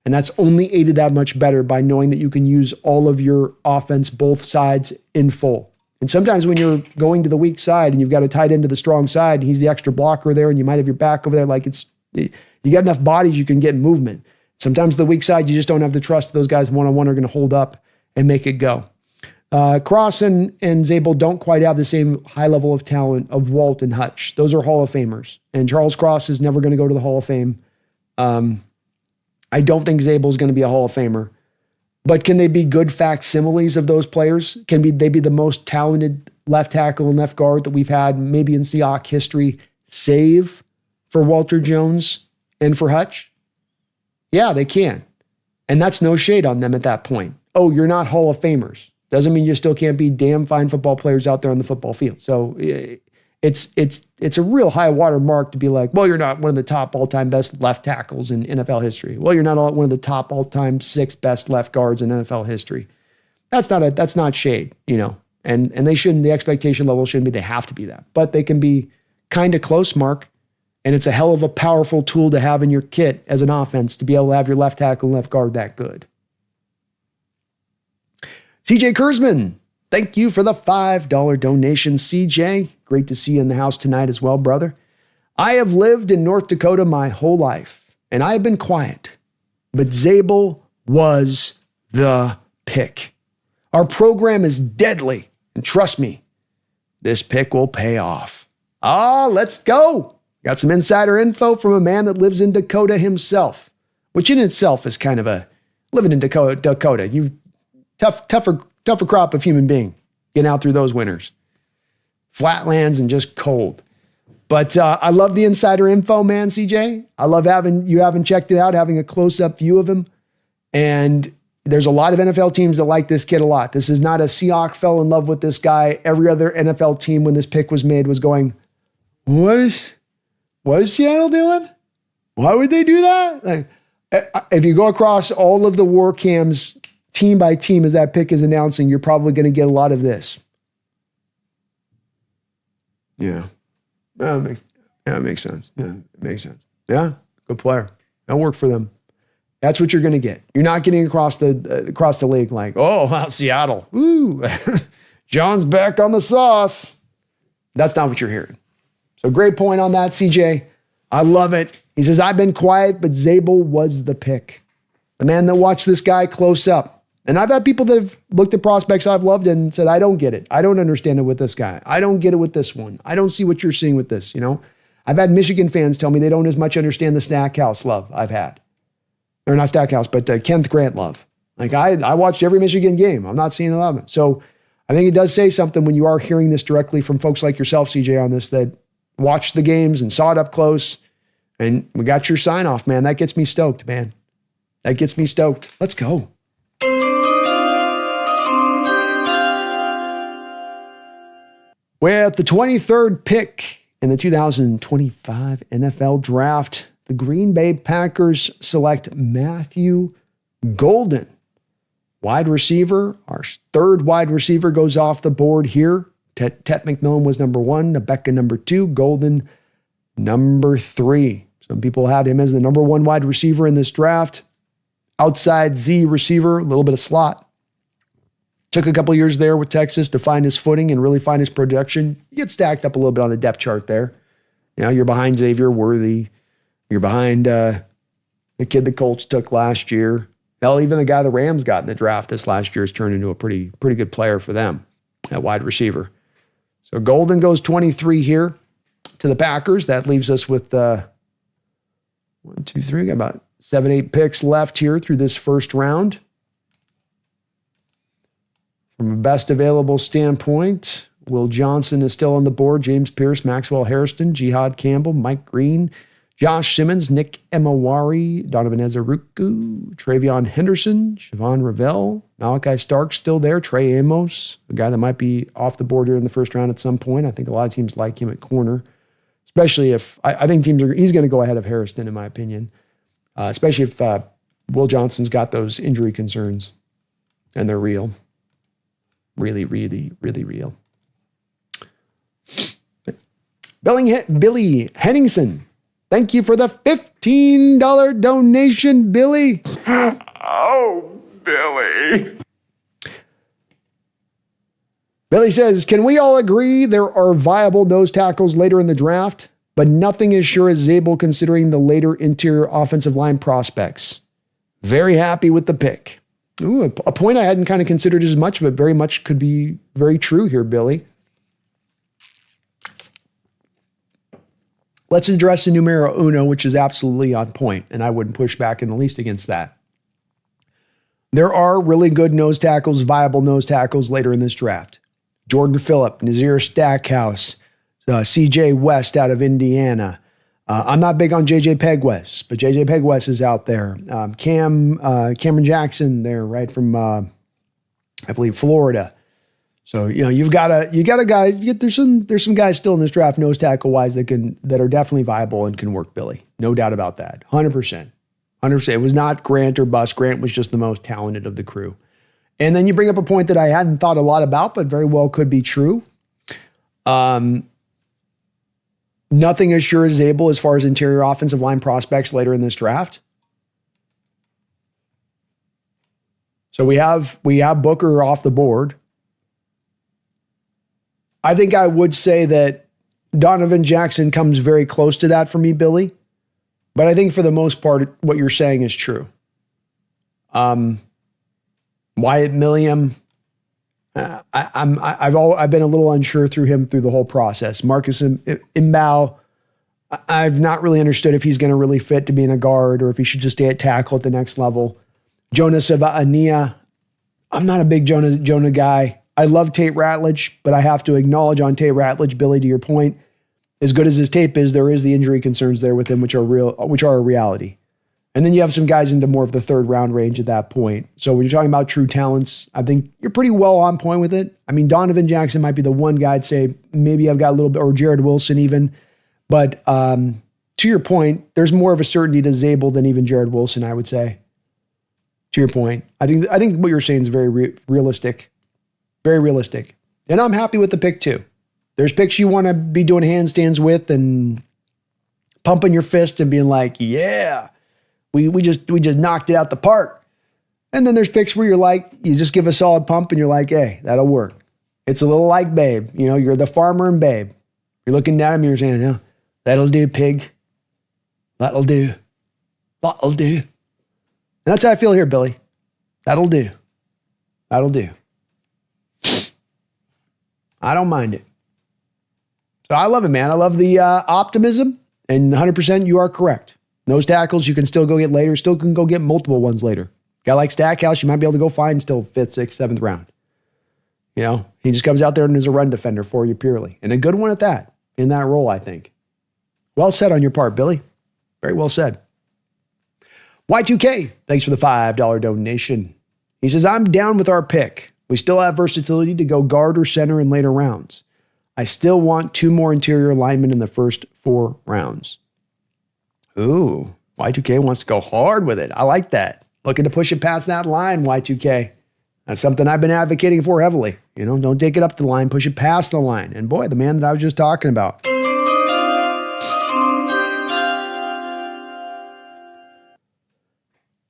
And that's only aided that much better by knowing that you can use all of your offense, both sides, in full. And sometimes when you're going to the weak side and you've got a tight end to the strong side, he's the extra blocker there, and you might have your back over there, you got enough bodies you can get movement. Sometimes the weak side, you just don't have the trust those guys one-on-one are going to hold up and make it go. Cross and Zable don't quite have the same high level of talent of Walt and Hutch. Those are Hall of Famers. And Charles Cross is never going to go to the Hall of Fame. I don't think Zable is going to be a Hall of Famer. But can they be good facsimiles of those players? Can they be the most talented left tackle and left guard that we've had maybe in Seahawks history, save for Walter Jones and for Hutch? Yeah, they can. And that's no shade on them at that point. Oh, you're not Hall of Famers. Doesn't mean you still can't be damn fine football players out there on the football field. So it's a real high water mark to be like, well, you're not one of the top all-time best left tackles in NFL history. Well, you're not one of the top all-time 6 best left guards in NFL history. That's not shade, and they shouldn't, the expectation level shouldn't be they have to be that, but they can be kind of close, Mark. And it's a hell of a powerful tool to have in your kit as an offense to be able to have your left tackle and left guard that good. CJ Kurzman, thank you for the $5 donation. CJ, great to see you in the house tonight as well, brother. I have lived in North Dakota my whole life, and I have been quiet, but Zable was the pick. Our program is deadly, and trust me, this pick will pay off. Let's go. Got some insider info from a man that lives in Dakota himself, which in itself is kind of living in Dakota. You tougher crop of human being getting out through those winters. Flatlands and just cold. But I love the insider info, man, CJ. I love having checked it out, having a close-up view of him. And there's a lot of NFL teams that like this kid a lot. This is not a Seahawks fell in love with this guy. Every other NFL team when this pick was made was going, what is Seattle doing? Why would they do that? If you go across all of the war cams, team by team, as that pick is announcing, you're probably going to get a lot of this. Yeah. It makes sense. Yeah, it makes sense. Yeah, good player. That'll work for them. That's what you're going to get. You're not getting across the league like, oh, wow, Seattle. Ooh, John's back on the sauce. That's not what you're hearing. So great point on that, CJ. I love it. He says, I've been quiet, but Zable was the pick. The man that watched this guy close up. And I've had people that have looked at prospects I've loved and said, I don't get it. I don't understand it with this guy. I don't get it with this one. I don't see what you're seeing with this, I've had Michigan fans tell me they don't as much understand the Stackhouse love I've had. Or not Stackhouse, but Kenneth Grant love. Like I watched every Michigan game. I'm not seeing a lot of it. So I think it does say something when you are hearing this directly from folks like yourself, CJ, on this, that watched the games and saw it up close. And we got your sign off, man. That gets me stoked, man. That gets me stoked. Let's go. With the 23rd pick in the 2025 NFL Draft, the Green Bay Packers select Matthew Golden, wide receiver. Our third wide receiver goes off the board here. Tet McMillan was number 1, Nebeka number 2, Golden number 3. Some people had him as the number 1 wide receiver in this draft. Outside Z receiver, a little bit of slot. Took a couple years there with Texas to find his footing and really find his production. You get stacked up a little bit on the depth chart there. You know, you're behind Xavier Worthy. You're behind the kid the Colts took last year. Hell, even the guy the Rams got in the draft this last year has turned into a pretty good player for them at wide receiver. So Golden goes 23 here to the Packers. That leaves us with 1, 2, 3, got about 7, 8 picks left here through this first round. From a best available standpoint, Will Johnson is still on the board. James Pierce, Maxwell Hairston, Jihad Campbell, Mike Green, Josh Simmons, Nick Emawari, Donovan Ezeruku, Travion Henderson, Siobhan Ravel, Malachi Stark still there, Trey Amos, a guy that might be off the board here in the first round at some point. I think a lot of teams like him at corner, especially if I think he's going to go ahead of Hairston, in my opinion, especially if Will Johnson's got those injury concerns and they're real. Really, really, really real. Billy Henningsen. Thank you for the $15 donation, Billy. Oh, Billy. Billy says, can we all agree there are viable nose tackles later in the draft, but nothing is sure as Zable considering the later interior offensive line prospects? Very happy with the pick. Ooh, a point I hadn't kind of considered as much, but very much could be very true here, Billy. Let's address the numero uno, which is absolutely on point, and I wouldn't push back in the least against that. There are really good nose tackles, viable nose tackles later in this draft. Jordan Phillip, Nazir Stackhouse, CJ West out of Indiana. I'm not big on JJ Pegwes, but JJ Pegwes is out there. Cameron Jackson there, right from I believe Florida. So you got a guy. There's some guys still in this draft, nose tackle wise, that are definitely viable and can work, Billy. No doubt about that. 100%. It was not Grant or bust. Grant was just the most talented of the crew. And then you bring up a point that I hadn't thought a lot about, but very well could be true. Nothing as sure as Zable as far as interior offensive line prospects later in this draft. So we have Booker off the board. I think I would say that Donovan Jackson comes very close to that for me, Billy. But I think for the most part, what you're saying is true. Wyatt Milliam, I've been a little unsure through him through the whole process. Marcus Imbao, I've not really understood if he's going to really fit to being a guard or if he should just stay at tackle at the next level. Jonas Sava'ania, I'm not a big Jonah guy. I love Tate Ratledge, but I have to acknowledge on Tate Ratledge, Billy, to your point, as good as his tape is, there is the injury concerns there with him, which are a reality. And then you have some guys into more of the third round range at that point. So when you're talking about true talents, I think you're pretty well on point with it. I mean, Donovan Jackson might be the one guy I'd say maybe I've got a little bit, or Jared Wilson even. But to your point, there's more of a certainty to Zable than even Jared Wilson, I would say. To your point, I think what you're saying is very realistic. Very realistic. And I'm happy with the pick too. There's picks you want to be doing handstands with and pumping your fist and being like, yeah, we just knocked it out the park. And then there's picks where you're like, you just give a solid pump and you're like, hey, that'll work. It's a little like Babe. You're the farmer and Babe. You're looking down at me, you're saying, yeah, that'll do, pig. That'll do. That'll do. And that's how I feel here, Billy. That'll do. That'll do. I don't mind it. So I love it, man. I love the optimism, and 100% you are correct. Nose tackles you can still go get later, still can go get multiple ones later. Guy like Stackhouse, you might be able to go find still 5th, 6th, 7th round. He just comes out there and is a run defender for you purely. And a good one at that, in that role, I think. Well said on your part, Billy. Very well said. Y2K, thanks for the $5 donation. He says, I'm down with our pick. We still have versatility to go guard or center in later rounds. I still want 2 more interior linemen in the first 4 rounds. Ooh, Y2K wants to go hard with it. I like that. Looking to push it past that line, Y2K. That's something I've been advocating for heavily. Don't take it up the line, push it past the line. And boy, the man that I was just talking about.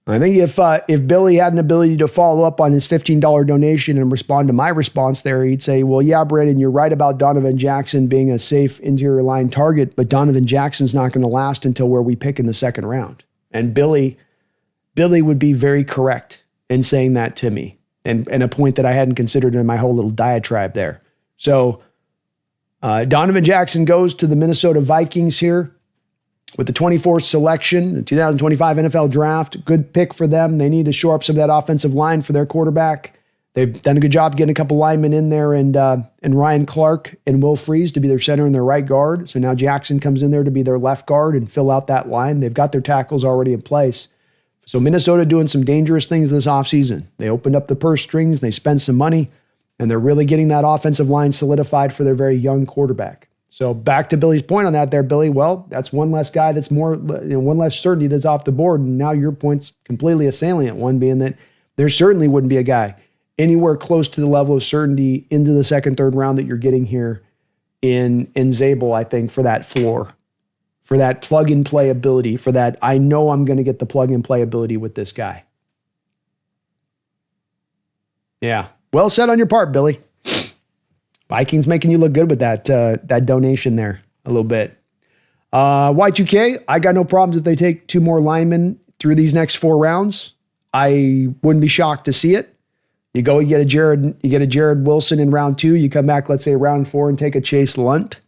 I think if Billy had an ability to follow up on his $15 donation and respond to my response there, he'd say, well, yeah, Brandon, you're right about Donovan Jackson being a safe interior line target, but Donovan Jackson's not going to last until where we pick in the second round. And Billy would be very correct in saying that to me, and a point that I hadn't considered in my whole little diatribe there. So Donovan Jackson goes to the Minnesota Vikings here with the 24th selection, the 2025 NFL Draft. Good pick for them. They need to shore up some of that offensive line for their quarterback. They've done a good job getting a couple linemen in there, and Ryan Clark and Will Freeze to be their center and their right guard. So now Jackson comes in there to be their left guard and fill out that line. They've got their tackles already in place. So Minnesota doing some dangerous things this offseason. They opened up the purse strings, they spent some money, and they're really getting that offensive line solidified for their very young quarterback. So back to Billy's point on that there, Billy. Well, that's one less guy that's more, one less certainty that's off the board. And now your point's completely a salient one, being that there certainly wouldn't be a guy anywhere close to the level of certainty into the second, third round that you're getting here in Zable, I think, for that floor, for that plug and play ability, for that I know I'm going to get the plug and play ability with this guy. Yeah. Well said on your part, Billy. Vikings making you look good with that donation there a little bit. Y2K, I got no problems if they take two more linemen through these next 4 rounds. I wouldn't be shocked to see it. You get a Jared Wilson in round 2. You come back, let's say round 4, and take a Chase Lunt.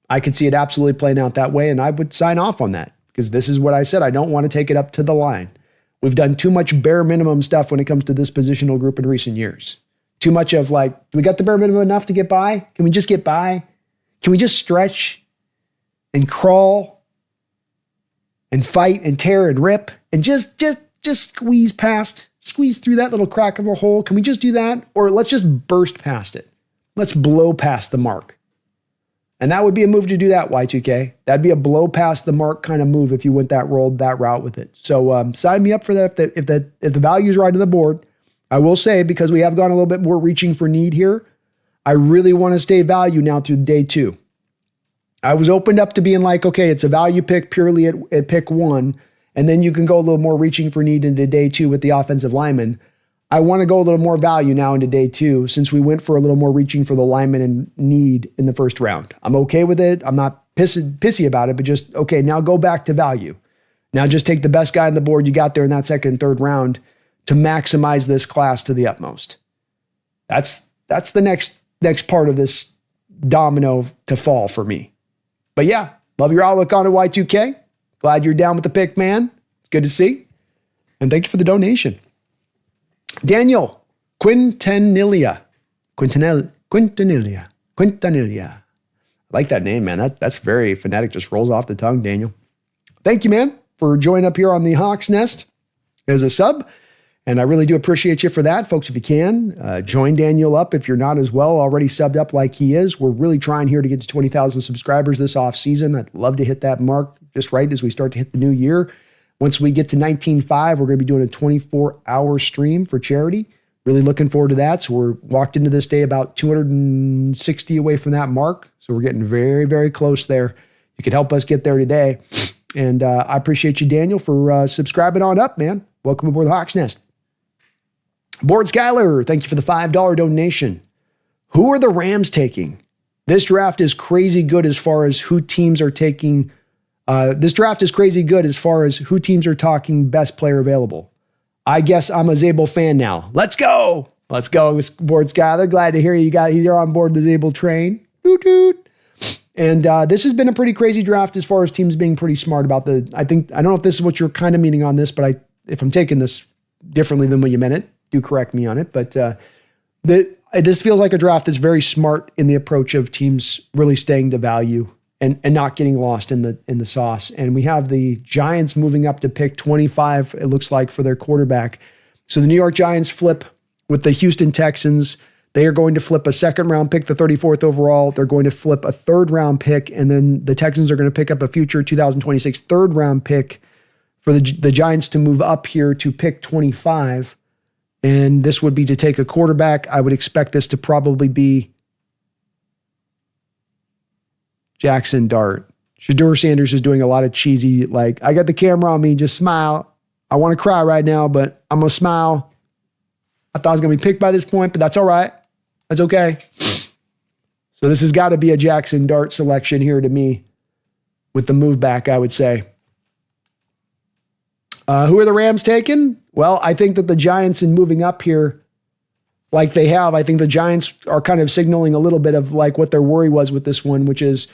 I could see it absolutely playing out that way, and I would sign off on that because this is what I said. I don't want to take it up to the line. We've done too much bare minimum stuff when it comes to this positional group in recent years. Too much of do we got the bare minimum enough to get by? Can we just get by? Can we just stretch and crawl and fight and tear and rip and just squeeze through that little crack of a hole? Can we just do that? Or let's just burst past it. Let's blow past the mark. And that would be a move to do that, Y2K. That'd be a blow past the mark kind of move if you went that route with it. So sign me up for that if the value is right on the board. I will say, because we have gone a little bit more reaching for need here, I really want to stay value now through day 2. I was opened up to being like, okay, it's a value pick purely at pick 1, and then you can go a little more reaching for need into day 2 with the offensive lineman. I want to go a little more value now into day 2 since we went for a little more reaching for the lineman in need in the first round. I'm okay with it. I'm not pissy about it, but just, okay, now go back to value. Now just take the best guy on the board you got there in that second and third round to maximize this class to the utmost. That's the next part of this domino to fall for me. But yeah, love your outlook on it, Y2K. Glad you're down with the pick, man. It's good to see. And thank you for the donation. Daniel Quintanilla. I like that name, man. That's very phonetic, just rolls off the tongue, Daniel. Thank you, man, for joining up here on the Hawks Nest as a sub. And I really do appreciate you for that. Folks, if you can, join Daniel up if you're not as well already subbed up like he is. We're really trying here to get to 20,000 subscribers this off season. I'd love to hit that mark just right as we start to hit the new year. Once we get to 19.5, we're going to be doing a 24-hour stream for charity. Really looking forward to that. So we're walked into this day about 260 away from that mark. So we're getting very, very close there. You can help us get there today. And I appreciate you, Daniel, for subscribing on up, man. Welcome aboard the Hawks Nest. Board Skyler, thank you for the $5 donation. Who are the Rams taking? This draft is crazy good as far as who teams are taking. This draft is crazy good as far as who teams are talking best player available. I guess I'm a Zable fan now. Let's go. Let's go, Board Skyler. Glad to hear you're on board the Zable train. Doot doot. And this has been a pretty crazy draft as far as teams being pretty smart about I don't know if this is what you're kind of meaning on this, but if I'm taking this differently than what you meant it, do correct me on it. But it just feels like a draft that's very smart in the approach of teams really staying to value and not getting lost in the sauce. And we have the Giants moving up to pick 25, it looks like, for their quarterback. So the New York Giants flip with the Houston Texans. They are going to flip a second round pick, the 34th overall. They're going to flip a third round pick, and then the Texans are going to pick up a future 2026 third round pick for the Giants to move up here to pick 25. And this would be to take a quarterback. I would expect this to probably be Jackson Dart. Shedeur Sanders is doing a lot of cheesy, like, I got the camera on me, just smile. I want to cry right now, but I'm going to smile. I thought I was going to be picked by this point, but that's all right. That's okay. So this has got to be a Jackson Dart selection here to me with the move back, I would say. Who are the Rams taking? Well, I think that the Giants, in moving up here like they have, I think the Giants are kind of signaling a little bit of like what their worry was with this one, which is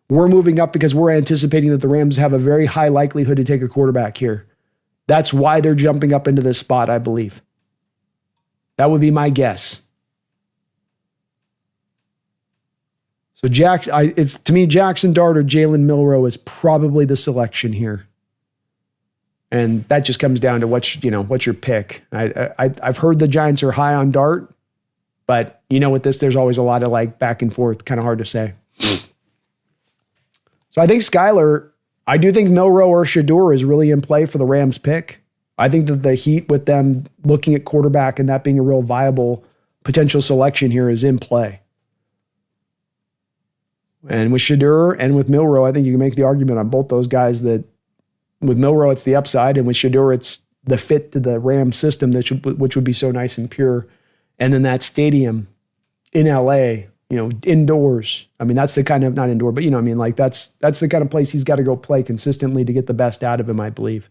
we're moving up because we're anticipating that the Rams have a very high likelihood to take a quarterback here. That's why they're jumping up into this spot, I believe. That would be my guess. So to me, Jackson Dart or Jalen Milroe is probably the selection here. And that just comes down to what's your pick. I've heard the Giants are high on Dart, but with this, there's always a lot of like back and forth, kind of hard to say. So I think Skyler, I do think Milroe or Shedeur is really in play for the Rams pick. I think that the heat with them looking at quarterback and that being a real viable potential selection here is in play. And with Shedeur and with Milroe, I think you can make the argument on both those guys that with Milroe, it's the upside, and with Shedeur, it's the fit to the Rams system, which would be so nice and pure. And then that stadium in LA, indoors. I mean, that's the kind of, not indoor, but that's the kind of place he's got to go play consistently to get the best out of him, I believe.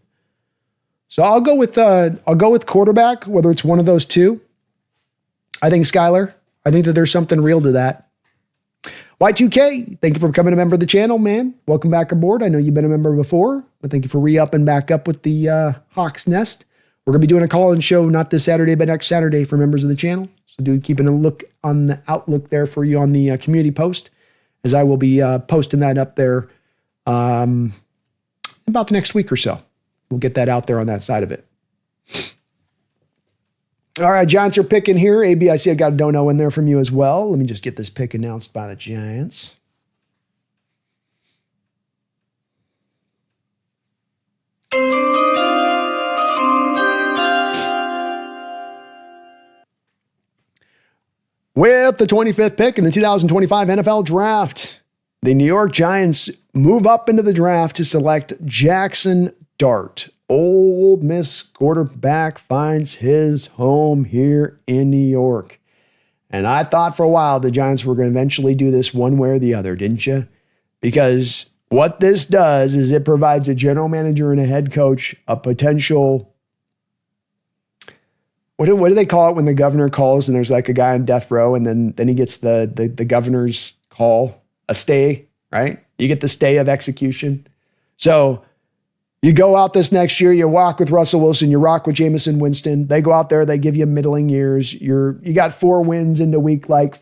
So I'll go with quarterback, whether it's one of those two. I think Skyler. I think that there's something real to that. Y2K, thank you for becoming a member of the channel, man. Welcome back aboard. I know you've been a member before, but thank you for re-upping back up with the Hawks Nest. We're going to be doing a call-in show, not this Saturday, but next Saturday for members of the channel. So do keeping a look on the outlook there for you on the community post, as I will be posting that up there about the next week or so. We'll get that out there on that side of it. All right, Giants are picking here. AB, I see I got a dono in there from you as well. Let me just get this pick announced by the Giants. With the 25th pick in the 2025 NFL Draft, the New York Giants move up into the draft to select Jackson Dart. Ole Miss quarterback finds his home here in New York. And I thought for a while the Giants were going to eventually do this one way or the other, didn't you? Because what this does is it provides a general manager and a head coach a potential, what do they call it when the governor calls and there's like a guy on death row and then he gets the governor's call, a stay, right? You get the stay of execution. So you go out this next year, you walk with Russell Wilson, you rock with Jameson Winston. They go out there, they give you middling years. You got 4 wins into week like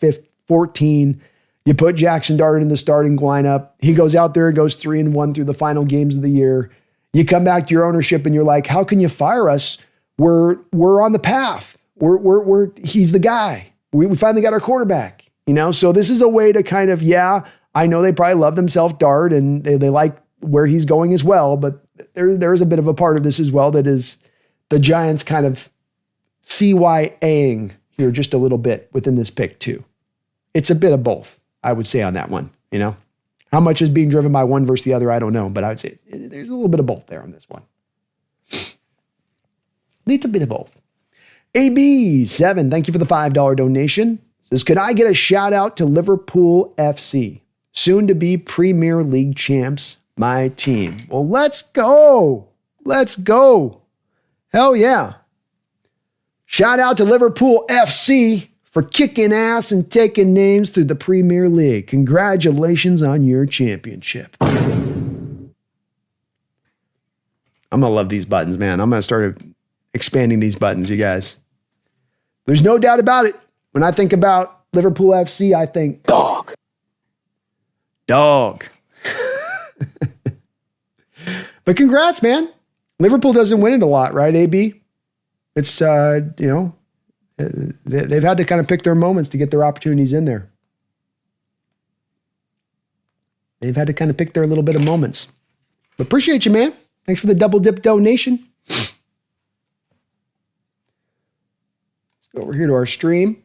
14. You put Jackson Dart in the starting lineup. He goes out there and goes 3-1 through the final games of the year. You come back to your ownership and you're like, how can you fire us? We're on the path. He's the guy. We finally got our quarterback. So this is a way to kind of, I know they probably love themselves Dart and they like where he's going as well, but there is a bit of a part of this as well that is the Giants kind of CYAing here just a little bit within this pick too. It's a bit of both, I would say on that one. How much is being driven by one versus the other, I don't know, but I would say there's a little bit of both there on this one. It's a bit of both. AB7, thank you for the $5 donation. Says, could I get a shout out to Liverpool FC, soon to be Premier League champs? My team. Well, let's go. Let's go. Hell yeah. Shout out to Liverpool FC for kicking ass and taking names through the Premier League. Congratulations on your championship. I'm going to love these buttons, man. I'm going to start expanding these buttons, you guys. There's no doubt about it. When I think about Liverpool FC, I think dog. Dog. But congrats, man. Liverpool doesn't win it a lot, right, AB? It's, They've had to kind of pick their moments to get their opportunities in there. They've had to kind of pick their little bit of moments. But appreciate you, man. Thanks for the double dip donation. Let's go over here to our stream.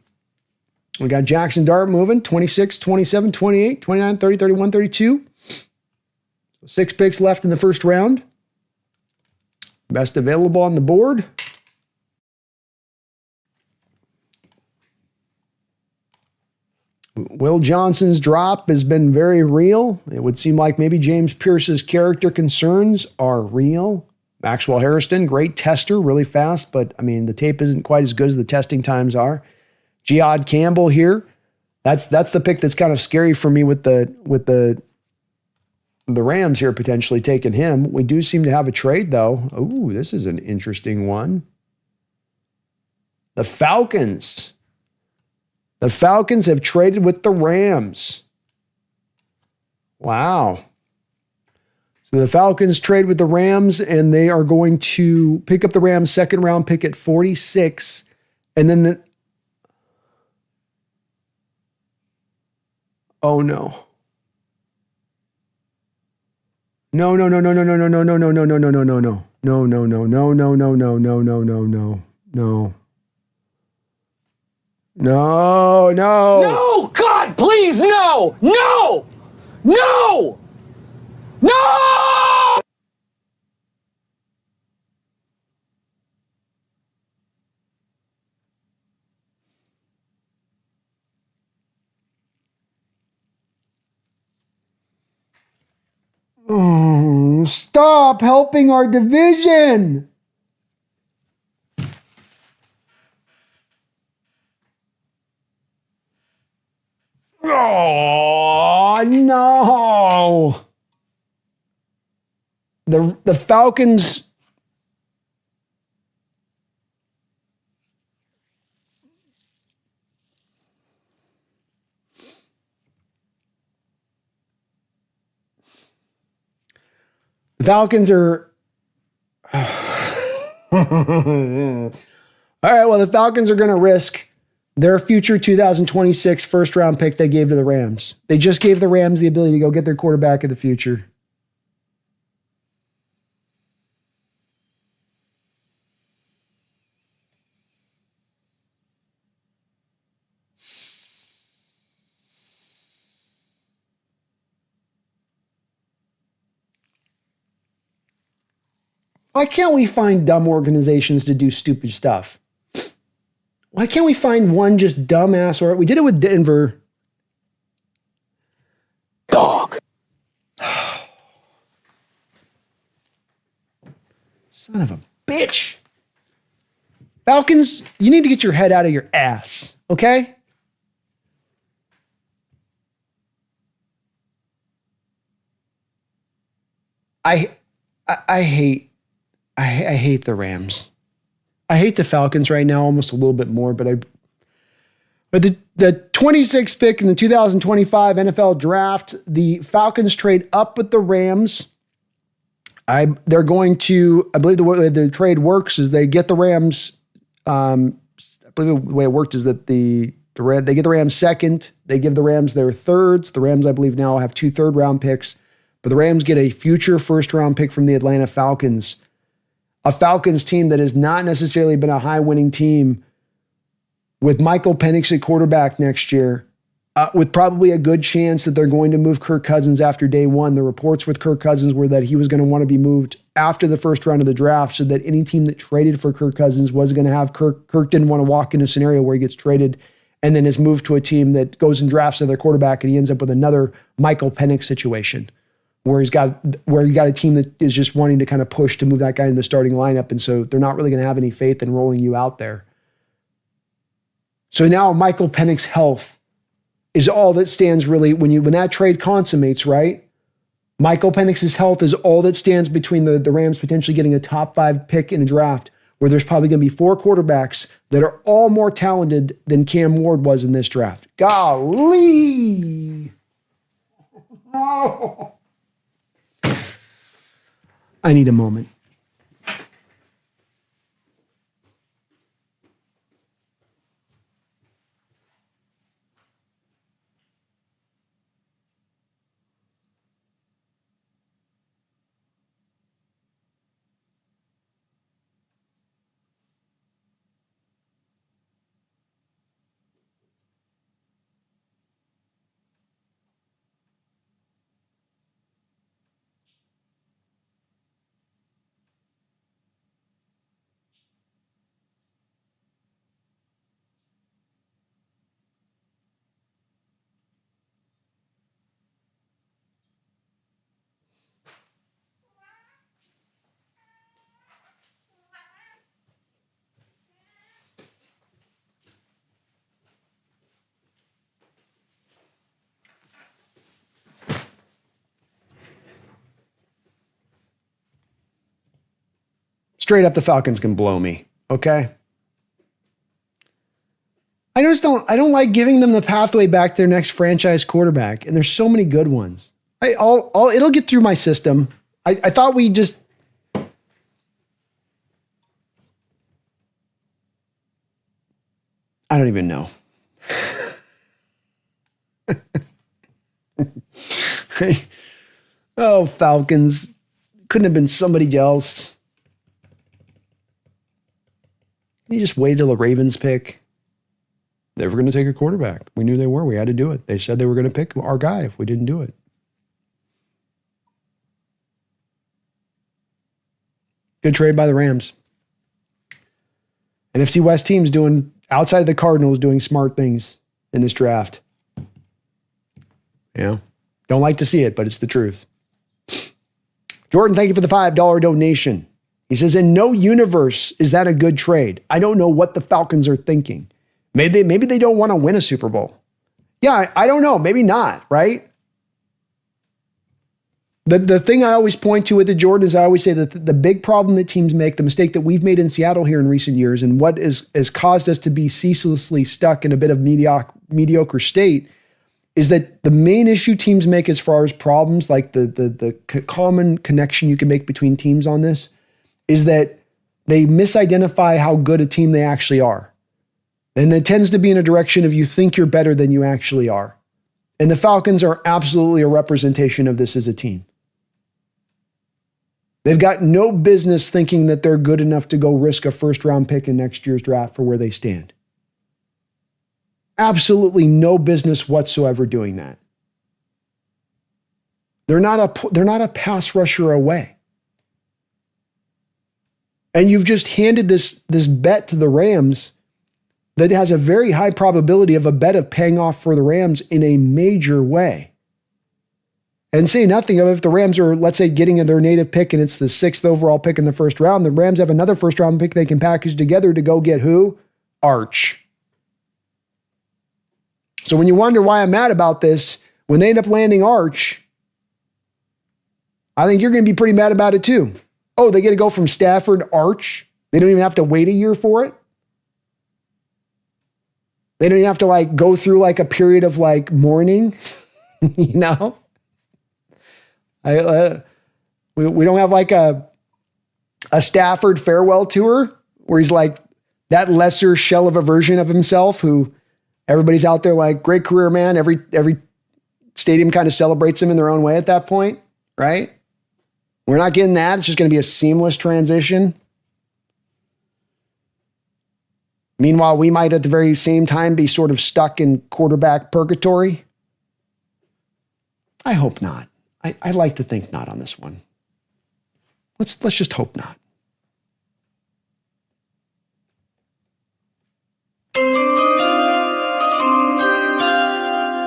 We got Jackson Dart moving, 26, 27, 28, 29, 30, 31, 32. So 6 picks left in the first round. Best available on the board. Will Johnson's drop has been very real. It would seem like maybe James Pierce's character concerns are real. Maxwell Harrison, great tester, really fast, but I mean, the tape isn't quite as good as the testing times are. Jihad Campbell here. That's the pick that's kind of scary for me with the Rams here potentially taking him. We do seem to have a trade though. Ooh, this is an interesting one. The Falcons. The Falcons have traded with the Rams. Wow. So the Falcons trade with the Rams, and they are going to pick up the Rams' second round pick at 46. And then oh no. No. No. No, God, please, no! No! No! No! Oh, stop helping our division. Oh, no. The Falcons. The Falcons are. All right, well, the Falcons are going to risk their future 2026 first round pick they gave to the Rams. They just gave the Rams the ability to go get their quarterback of the future. Why can't we find dumb organizations to do stupid stuff? Why can't we find one just dumbass? Or we did it with Denver. Dog. Son of a bitch. Falcons, you need to get your head out of your ass, okay? I hate the Rams. I hate the Falcons right now almost a little bit more, but the 26th pick in the 2025 NFL draft, the Falcons trade up with the Rams. They're going to, I believe the way the trade works is they get the Rams. I believe the way it worked is that they get the Rams second. They give the Rams their thirds. The Rams, I believe, now have 2 third-round picks, but the Rams get a future first-round pick from the Atlanta Falcons. A Falcons team that has not necessarily been a high-winning team, with Michael Penix at quarterback next year, with probably a good chance that they're going to move Kirk Cousins after day one. The reports with Kirk Cousins were that he was going to want to be moved after the first round of the draft, so that any team that traded for Kirk Cousins was going to have Kirk. Kirk didn't want to walk in a scenario where he gets traded and then is moved to a team that goes and drafts another quarterback, and he ends up with another Michael Penix situation, where you got a team that is just wanting to kind of push to move that guy into the starting lineup. And so they're not really going to have any faith in rolling you out there. So now Michael Penix's health is all that stands really when that trade consummates, right? Michael Penix's health is all that stands between the Rams potentially getting a top 5 pick in a draft, where there's probably going to be 4 quarterbacks that are all more talented than Cam Ward was in this draft. Golly! Oh. I need a moment. straight up, the Falcons can blow me. Okay. I don't like giving them the pathway back to their next franchise quarterback. And there's so many good ones. It'll get through my system. I thought we just, I don't even know. Oh, Falcons. Couldn't have been somebody else. You just wait till the Ravens pick. They were going to take a quarterback. We knew they were. We had to do it. They said they were going to pick our guy if we didn't do it. Good trade by the Rams. NFC West teams doing, outside of the Cardinals, doing smart things in this draft. Yeah. Don't like to see it, but it's the truth. Jordan, thank you for the $5 donation. He says, in no universe is that a good trade. I don't know what the Falcons are thinking. Maybe they don't want to win a Super Bowl. Yeah, I don't know. Maybe not, right? The thing I always point to with the Jordan is I always say that the big problem that teams make, the mistake that we've made in Seattle here in recent years, and what has caused us to be ceaselessly stuck in a bit of mediocre state, is that the main issue teams make as far as problems, like the common connection you can make between teams on this, is that they misidentify how good a team they actually are. And it tends to be in a direction of you think you're better than you actually are. And the Falcons are absolutely a representation of this as a team. They've got no business thinking that they're good enough to go risk a first-round pick in next year's draft for where they stand. Absolutely no business whatsoever doing that. They're not a pass rusher away. And you've just handed this bet to the Rams that has a very high probability of a bet of paying off for the Rams in a major way. And say nothing of if the Rams are, let's say, getting their native pick and it's the 6th overall pick in the first round, the Rams have another first round pick they can package together to go get who? Arch. So when you wonder why I'm mad about this, when they end up landing Arch, I think you're going to be pretty mad about it too. Oh, they get to go from Stafford to Arch. They don't even have to wait a year for it. They don't even have to go through a period of mourning, you know? We don't have a Stafford farewell tour where he's that lesser shell of a version of himself who everybody's out there great career, man. Every stadium kind of celebrates him in their own way at that point, right? We're not getting that. It's just going to be a seamless transition. Meanwhile, we might at the very same time be sort of stuck in quarterback purgatory. I hope not. I like to think not on this one. Let's just hope not.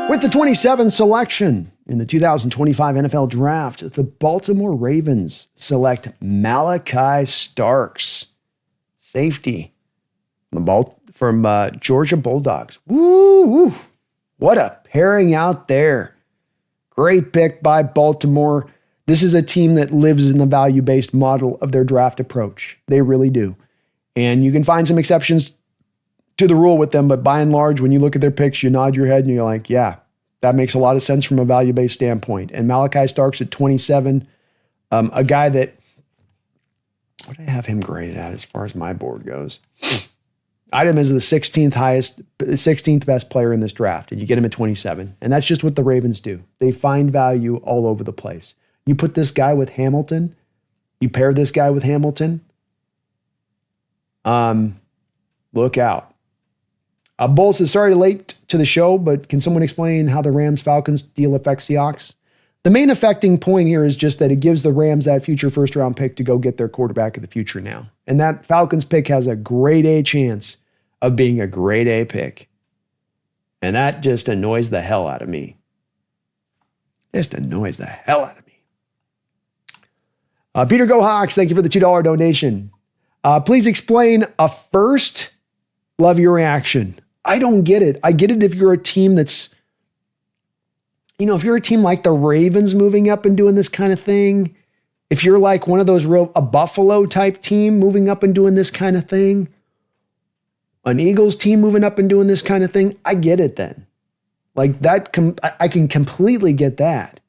With the 27th selection in the 2025 NFL Draft, the Baltimore Ravens select Malachi Starks, safety from Georgia Bulldogs. Woo! What a pairing out there. Great pick by Baltimore. This is a team that lives in the value-based model of their draft approach. They really do. And you can find some exceptions to the rule with them, but by and large, when you look at their picks, you nod your head and you're like, yeah, that makes a lot of sense from a value-based standpoint. And Malachi Starks at 27, a guy that, what do I have him graded at as far as my board goes? I had him as the 16th best player in this draft, and you get him at 27. And that's just what the Ravens do. They find value all over the place. You put this guy with Hamilton, you pair this guy with Hamilton, look out. Bull says, sorry late to the show, but can someone explain how the Rams-Falcons deal affects Seahawks? The main affecting point here is just that it gives the Rams that future first-round pick to go get their quarterback of the future now. And that Falcons pick has a grade A chance of being a grade A pick. And that just annoys the hell out of me. Just annoys the hell out of me. Peter Go Hawks, thank you for the $2 donation. Please explain a first. Love your reaction. I don't get it. I get it if you're a team that's, if you're a team like the Ravens moving up and doing this kind of thing, If you're like one of those a Buffalo type team moving up and doing this kind of thing, an Eagles team moving up and doing this kind of thing, I get it then. Like that, I can completely get that.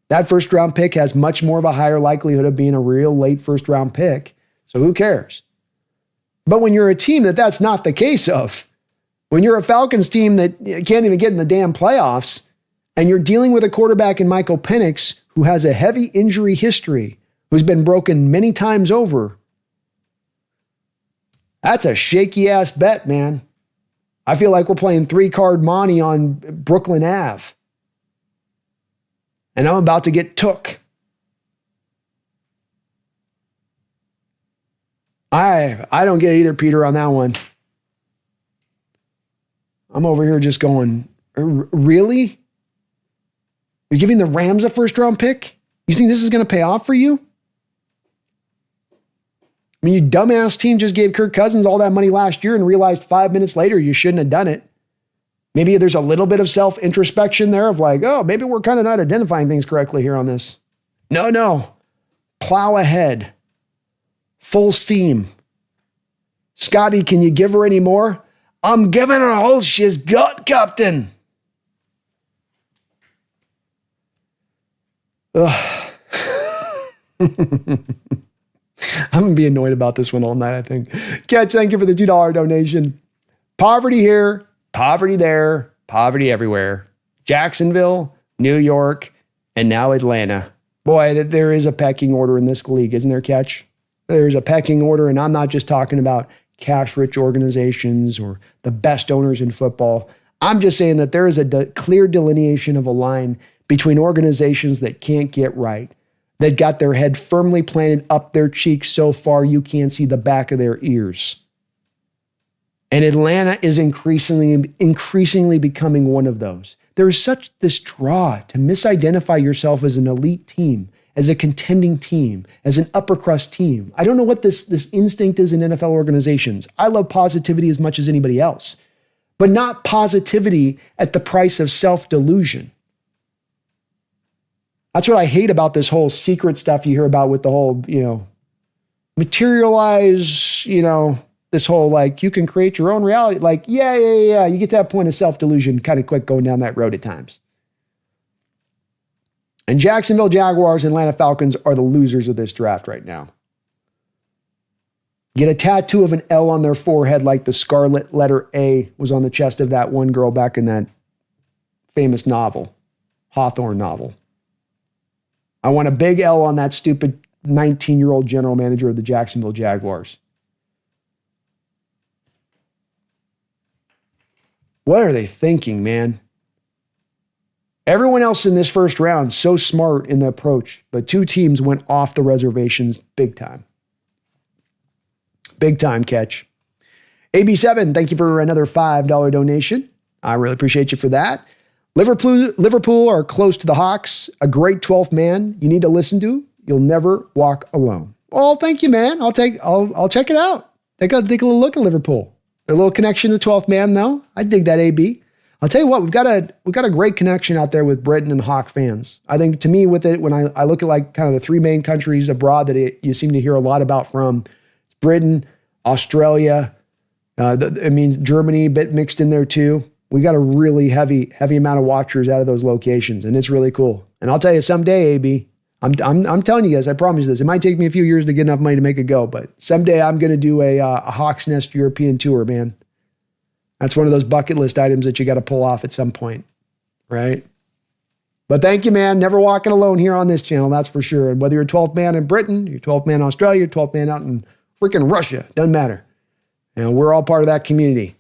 That first round pick has much more of a higher likelihood of being a real late first round pick. So who cares? But when you're a team that's not the case of, when you're a Falcons team that can't even get in the damn playoffs, and you're dealing with a quarterback in Michael Penix who has a heavy injury history, who's been broken many times over, that's a shaky ass bet, man. I feel like we're playing 3-card monte on Brooklyn Ave. And I'm about to get took. I don't get it either, Peter, on that one. I'm over here just going, really? You're giving the Rams a first-round pick? You think this is going to pay off for you? I mean, you dumbass team just gave Kirk Cousins all that money last year and realized 5 minutes later you shouldn't have done it. Maybe there's a little bit of self-introspection there of like, oh, maybe we're kind of not identifying things correctly here on this. No. Plow ahead. Full steam. Scotty, can you give her any more? I'm giving her all she's got, Captain. Ugh. I'm going to be annoyed about this one all night, I think. Catch, thank you for the $2 donation. Poverty here, poverty there, poverty everywhere. Jacksonville, New York, and now Atlanta. Boy, there is a pecking order in this league, isn't there, Catch? There's a pecking order, and I'm not just talking about cash-rich organizations or the best owners in football. I'm just saying that there is a clear delineation of a line between organizations that can't get right, that got their head firmly planted up their cheeks so far you can't see the back of their ears. And Atlanta is increasingly becoming one of those. There is such this draw to misidentify yourself as an elite team, as a contending team, as an upper crust team. I don't know what this instinct is in NFL organizations. I love positivity as much as anybody else, but not positivity at the price of self-delusion. That's what I hate about this whole secret stuff you hear about with the whole, materialize, this whole like you can create your own reality. Like, yeah. You get to that point of self-delusion kind of quick going down that road at times. And Jacksonville Jaguars and Atlanta Falcons are the losers of this draft right now. Get a tattoo of an L on their forehead like the scarlet letter A was on the chest of that one girl back in that famous novel, Hawthorne novel. I want a big L on that stupid 19-year-old general manager of the Jacksonville Jaguars. What are they thinking, man? Everyone else in this first round, so smart in the approach, but two teams went off the reservations big time. Big time, Catch. AB7, thank you for another $5 donation. I really appreciate you for that. Liverpool are close to the Hawks, a great 12th man you need to listen to. You'll never walk alone. Well, thank you, man. I'll check it out. Take a little look at Liverpool. A little connection to the 12th man, though. I dig that, AB. I'll tell you what, we've got a great connection out there with Britain and Hawk fans. I think to me with it, when I look at like kind of the three main countries abroad that you seem to hear a lot about from, it's Britain, Australia, it means Germany, a bit mixed in there too. We got a really heavy amount of watchers out of those locations, and it's really cool. And I'll tell you, someday, AB, I'm telling you guys, I promise you this. It might take me a few years to get enough money to make it go, but someday I'm going to do a Hawks Nest European tour, man. That's one of those bucket list items that you got to pull off at some point, right? But thank you, man. Never walking alone here on this channel, that's for sure. And whether you're 12th man in Britain, you're 12th man in Australia, you're 12th man out in freaking Russia, doesn't matter. We're all part of that community.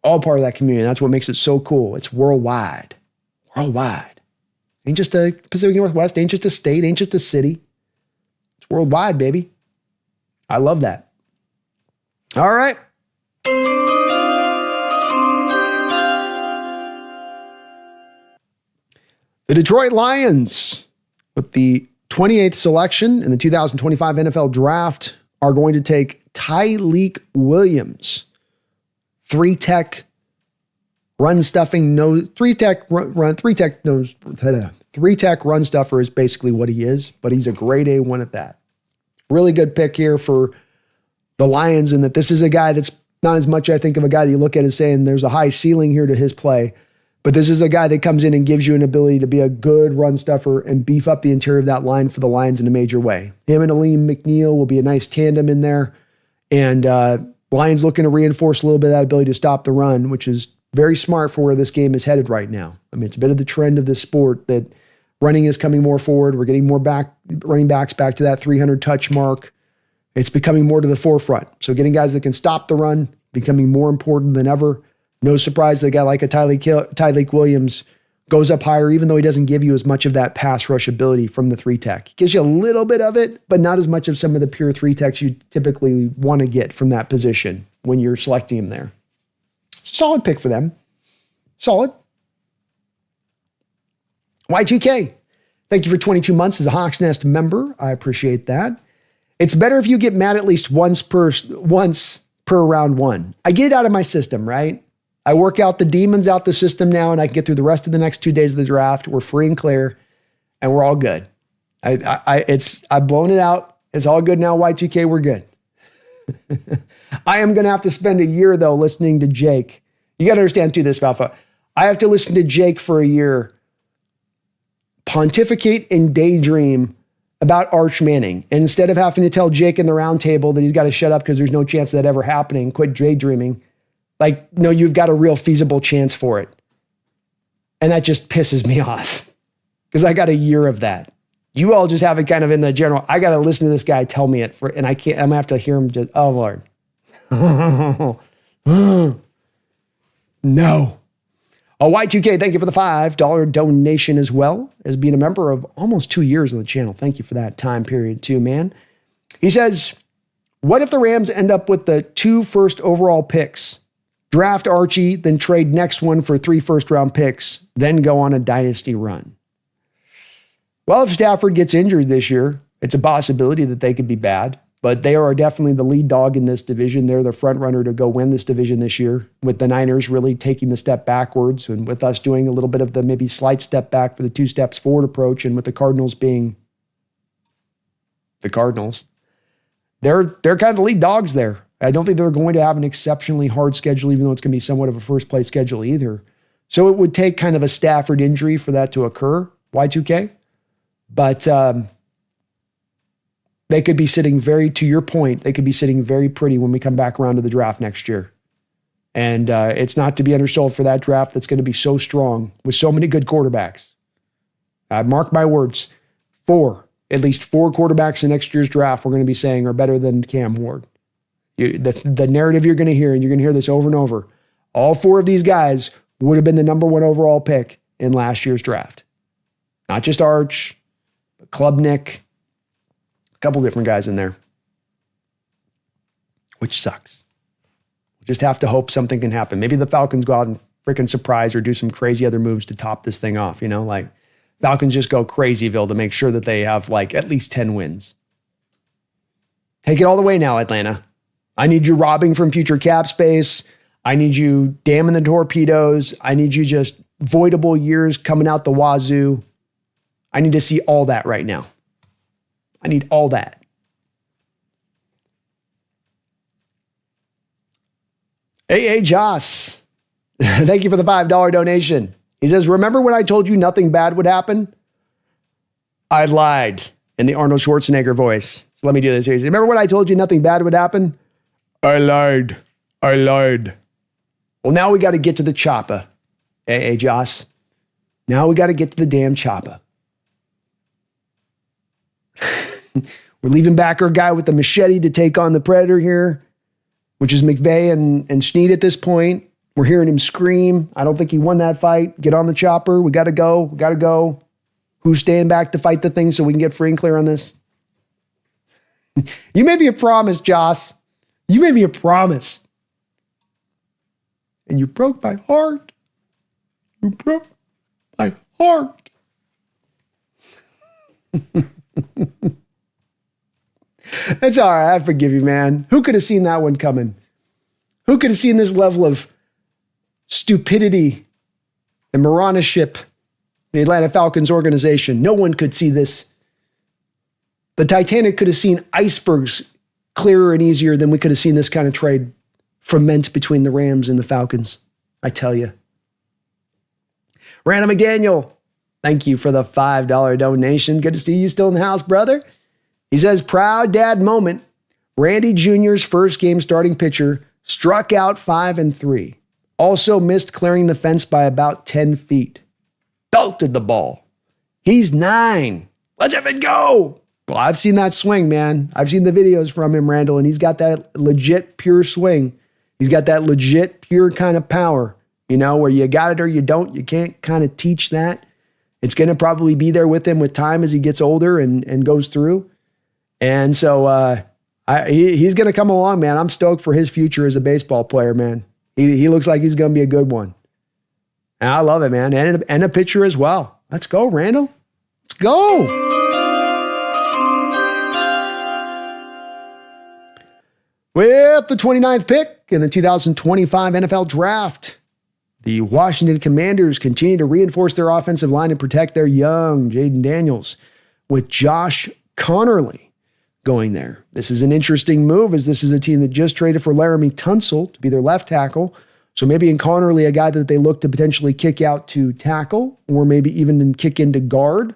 All part of that community. That's what makes it so cool. It's worldwide. Worldwide. Ain't just a Pacific Northwest, ain't just a state, ain't just a city. It's worldwide, baby. I love that. All right. The Detroit Lions, with the 28th selection in the 2025 NFL Draft, are going to take Tyleik Williams, 3-tech Run stuffing, no three tech run stuffer is basically what he is, but he's a grade A1 at that. Really good pick here for the Lions, in that this is a guy that's not as much, I think, of a guy that you look at as saying there's a high ceiling here to his play, but this is a guy that comes in and gives you an ability to be a good run stuffer and beef up the interior of that line for the Lions in a major way. Him and Aleem McNeil will be a nice tandem in there, and Lions looking to reinforce a little bit of that ability to stop the run, which is very smart for where this game is headed right now. I mean, it's a bit of the trend of this sport that running is coming more forward. We're getting more running backs back to that 300 touch mark. It's becoming more to the forefront. So getting guys that can stop the run, becoming more important than ever. No surprise that a guy like a Tyleik Williams goes up higher, even though he doesn't give you as much of that pass rush ability from the 3-tech. He gives you a little bit of it, but not as much of some of the pure 3-techs you typically want to get from that position when you're selecting him there. Solid pick for them. Solid. Y2K, thank you for 22 months as a Hawks Nest member. I appreciate that. It's better if you get mad at least once per round one. I get it out of my system, right? I work out the demons out the system now, and I can get through the rest of the next 2 days of the draft. We're free and clear, and we're all good. I've blown it out. It's all good now. Y2K, we're good. I am going to have to spend a year, though, listening to Jake. You got to understand, too, this, Valfa. I have to listen to Jake for a year pontificate and daydream about Arch Manning. And instead of having to tell Jake in the round table that he's got to shut up because there's no chance of that ever happening, quit daydreaming, like, no, you've got a real feasible chance for it. And that just pisses me off because I got a year of that. You all just have it kind of in the general, I got to listen to this guy tell me it, and I can't, I'm going to have to hear him just, oh, Lord. No. Y2K, thank you for the $5 donation as well as being a member of almost 2 years on the channel. Thank you for that time period too, man. He says, what if the Rams end up with the 2 first overall picks, draft Archie, then trade next one for 3 first-round picks, then go on a dynasty run? Well, if Stafford gets injured this year, it's a possibility that they could be bad. But they are definitely the lead dog in this division. They're the front runner to go win this division this year, with the Niners really taking the step backwards and with us doing a little bit of the maybe slight step back for the 2 steps forward approach, and with the Cardinals being the Cardinals. They're kind of the lead dogs there. I don't think they're going to have an exceptionally hard schedule, even though it's going to be somewhat of a first-place schedule either. So it would take kind of a Stafford injury for that to occur, Y2K. But they could be sitting to your point, they could be sitting very pretty when we come back around to the draft next year. And it's not to be undersold for that draft that's going to be so strong with so many good quarterbacks. Mark my words, at least four quarterbacks in next year's draft we're going to be saying are better than Cam Ward. The narrative you're going to hear, and you're going to hear this over and over, all 4 of these guys would have been the number 1 overall pick in last year's draft. Not just Arch, but Klubnik, a couple different guys in there, which sucks. We just have to hope something can happen. Maybe the Falcons go out and freaking surprise or do some crazy other moves to top this thing off. Like Falcons just go crazyville to make sure that they have like at least 10 wins. Take it all the way now, Atlanta. I need you robbing from future cap space. I need you damming the torpedoes. I need you just voidable years coming out the wazoo. I need to see all that right now. I need all that. Hey, Joss. Thank you for the $5 donation. He says, remember when I told you nothing bad would happen? I lied, in the Arnold Schwarzenegger voice. So let me do this here. Remember when I told you nothing bad would happen? I lied. Well, now we got to get to the chopper. Hey, Joss. Now we got to get to the damn chopper. We're leaving back our guy with the machete to take on the Predator here, which is McVay and Schneider at this point. We're hearing him scream. I don't think he won that fight. Get on the chopper. We got to go. Who's staying back to fight the thing so we can get free and clear on this? You made me a promise, Joss. You made me a promise. And you broke my heart. You broke my heart. It's all right. I forgive you, man. Who could have seen that one coming? Who could have seen this level of stupidity and moronicship in the Atlanta Falcons organization. No one could see this. The Titanic could have seen icebergs clearer and easier than we could have seen this kind of trade ferment between the Rams and the Falcons. I tell you. Randall McDaniel, thank you for the $5 donation. Good to see you still in the house, brother. He says, proud dad moment. Randy Jr.'s first game starting pitcher struck out 5-3. Also missed clearing the fence by about 10 feet. Belted the ball. He's 9. Let's have it go. Well, I've seen that swing, man. I've seen the videos from him, Randall, and he's got that legit pure swing. He's got that legit pure kind of power, where you got it or you don't. You can't kind of teach that. It's going to probably be there with him with time as he gets older and goes through. And so he's going to come along, man. I'm stoked for his future as a baseball player, man. He looks like he's going to be a good one. And I love it, man. And a pitcher as well. Let's go, Randall. Let's go. With the 29th pick in the 2025 NFL Draft, the Washington Commanders continue to reinforce their offensive line and protect their young Jaden Daniels with Josh Connerly going there. This is an interesting move as this is a team that just traded for Laramie Tunsil to be their left tackle. So maybe in Connerly, a guy that they look to potentially kick out to tackle or maybe even kick into guard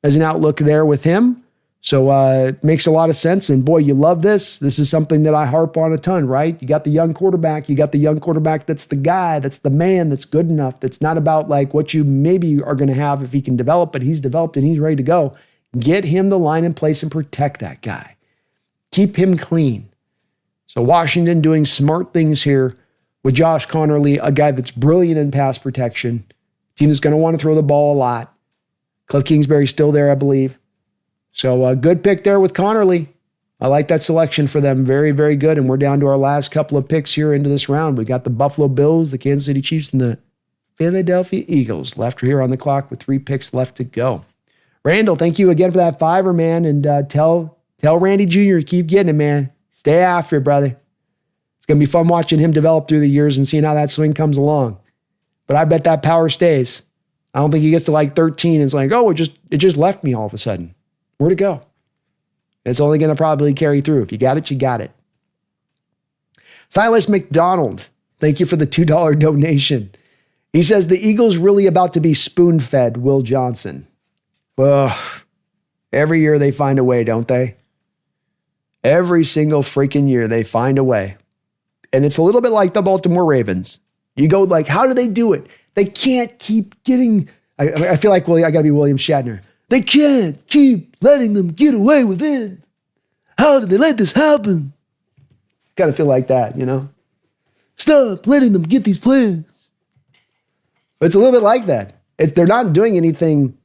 as an outlook there with him. So it makes a lot of sense. And boy, you love this. This is something that I harp on a ton, right? You got the young quarterback. You got the young quarterback that's the guy, that's the man, that's good enough. That's not about like what you maybe are going to have if he can develop, but he's developed and he's ready to go. Get him the line in place and protect that guy. Keep him clean. So Washington doing smart things here with Josh Connerly, a guy that's brilliant in pass protection. Team that's going to want to throw the ball a lot. Cliff Kingsbury's still there, I believe. So a good pick there with Connerly. I like that selection for them. Very, very good. And we're down to our last couple of picks here into this round. We got the Buffalo Bills, the Kansas City Chiefs, and the Philadelphia Eagles left here on the clock with 3 picks left to go. Randall, thank you again for that $5, man. And tell Randy Jr. to keep getting it, man. Stay after it, brother. It's going to be fun watching him develop through the years and seeing how that swing comes along. But I bet that power stays. I don't think he gets to like 13 and it's like, oh, it just left me all of a sudden. Where'd it go? It's only going to probably carry through. If you got it, you got it. Silas McDonald, thank you for the $2 donation. He says, the Eagles really about to be spoon-fed Will Johnson. Well, every year they find a way, don't they? Every single freaking year they find a way. And it's a little bit like the Baltimore Ravens. You go like, how do they do it? They can't keep getting, I feel like, I got to be William Shatner. They can't keep letting them get away with it. How did they let this happen? Kind of feel like that, Stop letting them get these plans. It's a little bit like that. They're not doing anything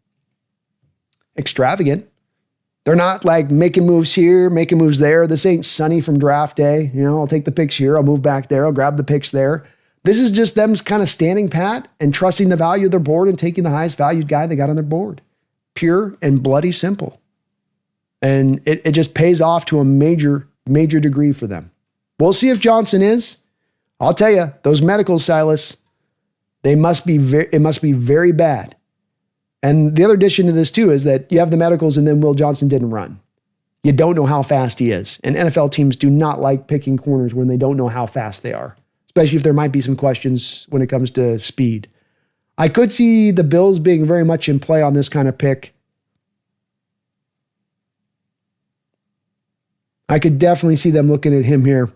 extravagant. They're not like making moves here, making moves there. This ain't Sunny from draft day. I'll take the picks here. I'll move back there. I'll grab the picks there. This is just them kind of standing pat and trusting the value of their board and taking the highest valued guy they got on their board. Pure and bloody simple. And it just pays off to a major, major degree for them. We'll see if Johnson is. I'll tell you, those medicals, Silas, it must be very bad. And the other addition to this too is that you have the medicals and then Will Johnson didn't run. You don't know how fast he is. And NFL teams do not like picking corners when they don't know how fast they are, especially if there might be some questions when it comes to speed. I could see the Bills being very much in play on this kind of pick. I could definitely see them looking at him here.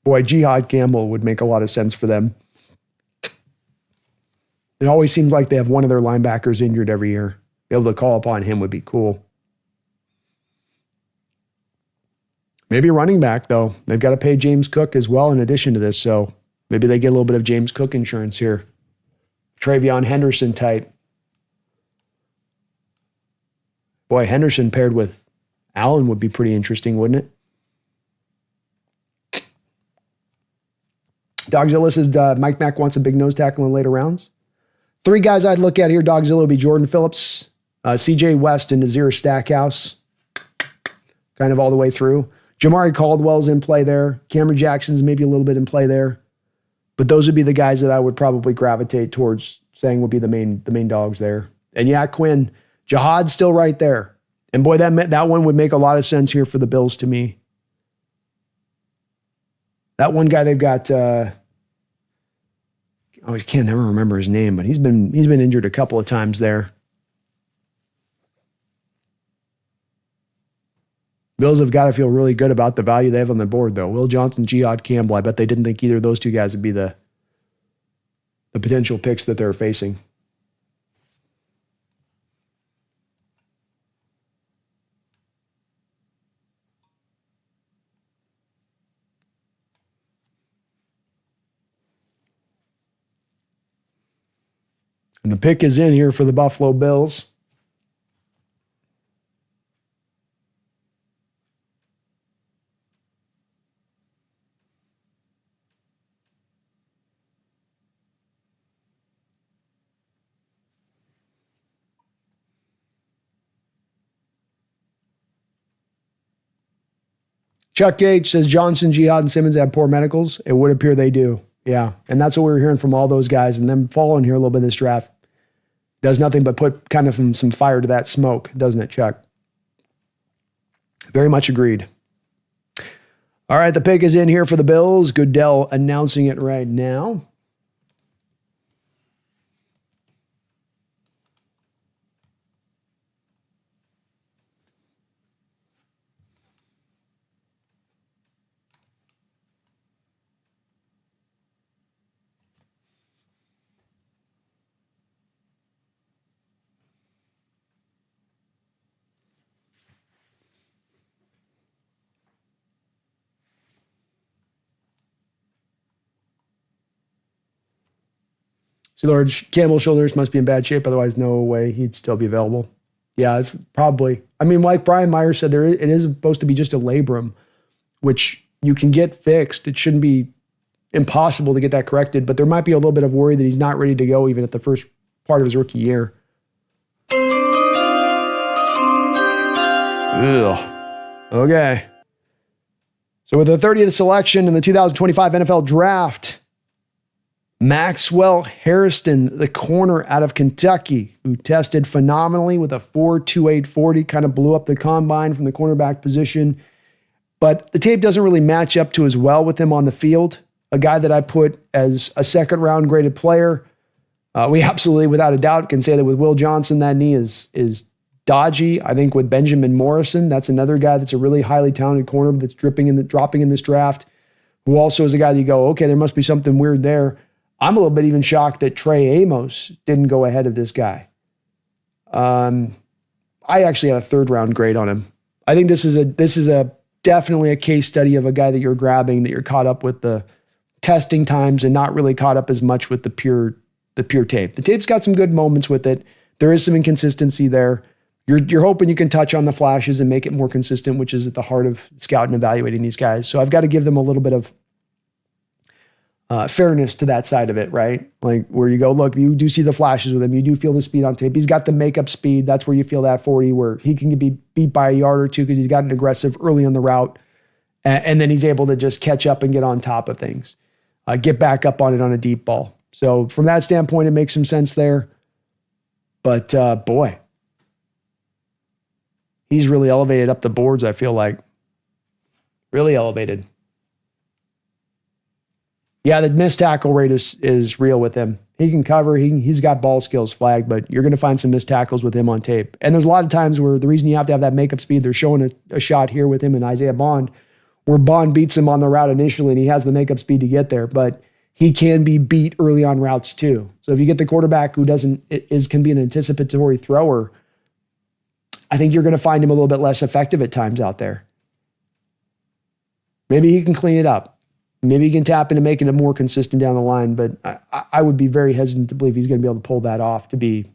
Boy, Jihad Campbell would make a lot of sense for them. It always seems like they have one of their linebackers injured every year. Be able to call upon him would be cool. Maybe running back, though. They've got to pay James Cook as well in addition to this, so maybe they get a little bit of James Cook insurance here. Travion Henderson type. Boy, Henderson paired with Allen would be pretty interesting, wouldn't it? Dogzilla says Mike Mack wants a big nose tackle in later rounds. 3 guys I'd look at here. Dogzilla would be Jordan Phillips, CJ West, and Nazir Stackhouse. kind of all the way through. Jamari Caldwell's in play there. Cameron Jackson's maybe a little bit in play there. But those would be the guys that I would probably gravitate towards saying would be the main dogs there. And yeah, Quinn, Jihad's still right there. And boy, that one would make a lot of sense here for the Bills to me. That one guy they've got, I can't never remember his name, but he's been injured a couple of times there. Bills have got to feel really good about the value they have on the board, though. Will Johnson, Jihad Campbell, I bet they didn't think either of those two guys would be the potential picks that they're facing. And the pick is in here for the Buffalo Bills. Chuck Gage says Johnson, Jihad, and Simmons have poor medicals. It would appear they do. Yeah. And that's what we were hearing from all those guys. And them following here a little bit in this draft does nothing but put kind of some fire to that smoke, doesn't it, Chuck? Very much agreed. All right, the pick is in here for the Bills. Goodell announcing it right now. See, Lord, Campbell's shoulders must be in bad shape. Otherwise, no way he'd still be available. Yeah, it's probably. I mean, like Brian Myers said, it is supposed to be just a labrum, which you can get fixed. It shouldn't be impossible to get that corrected, but there might be a little bit of worry that he's not ready to go even at the first part of his rookie year. Ugh. Okay. So with the 30th selection in the 2025 NFL Draft, Maxwell Hairston, the corner out of Kentucky, who tested phenomenally with a 4.28 40, kind of blew up the combine from the cornerback position. But the tape doesn't really match up to as well with him on the field. A guy that I put as a second-round graded player. We absolutely, without a doubt, can say that with Will Johnson, that knee is dodgy. I think with Benjamin Morrison, that's another guy that's a really highly talented corner that's dropping in this draft, who also is a guy that you go, okay, there must be something weird there. I'm a little bit even shocked that Trey Amos didn't go ahead of this guy. I actually had a third-round grade on him. I think this is definitely a case study of a guy that you're grabbing, that you're caught up with the testing times and not really caught up as much with the pure tape. The tape's got some good moments with it. There is some inconsistency there. You're hoping you can touch on the flashes and make it more consistent, which is at the heart of scouting and evaluating these guys. So I've got to give them a little bit of fairness to that side of it, right? Like where you go, look, you do see the flashes with him. You do feel the speed on tape. He's got the makeup speed. That's where you feel that 40, where he can be beat by a yard or two because he's gotten aggressive early on the route. And then he's able to just catch up and get on top of things, get back up on it on a deep ball. So from that standpoint, it makes some sense there. But boy, he's really elevated up the boards, I feel like. Really elevated. Yeah, the missed tackle rate is real with him. He can cover. He's got ball skills flagged, but you're going to find some missed tackles with him on tape. And there's a lot of times where the reason you have to have that makeup speed, they're showing a shot here with him and Isaiah Bond, where Bond beats him on the route initially and he has the makeup speed to get there, but he can be beat early on routes too. So if you get the quarterback who can be an anticipatory thrower, I think you're going to find him a little bit less effective at times out there. Maybe he can clean it up. Maybe he can tap into making it more consistent down the line, but I would be very hesitant to believe he's going to be able to pull that off to be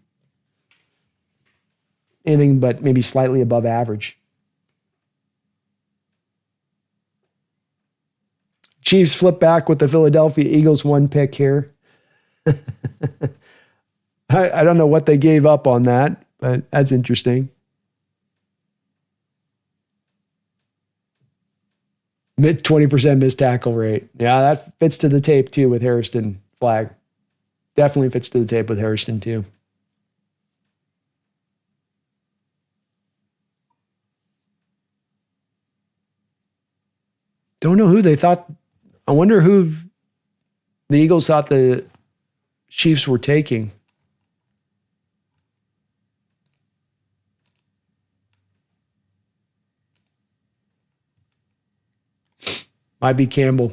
anything but maybe slightly above average. Chiefs flip back with the Philadelphia Eagles 1 pick here. I don't know what they gave up on that, but that's interesting. Mid 20% missed tackle rate. Yeah, that fits to the tape too with Hairston flag. Definitely fits to the tape with Hairston too. Don't know who they thought. I wonder who the Eagles thought the Chiefs were taking. Might be Campbell.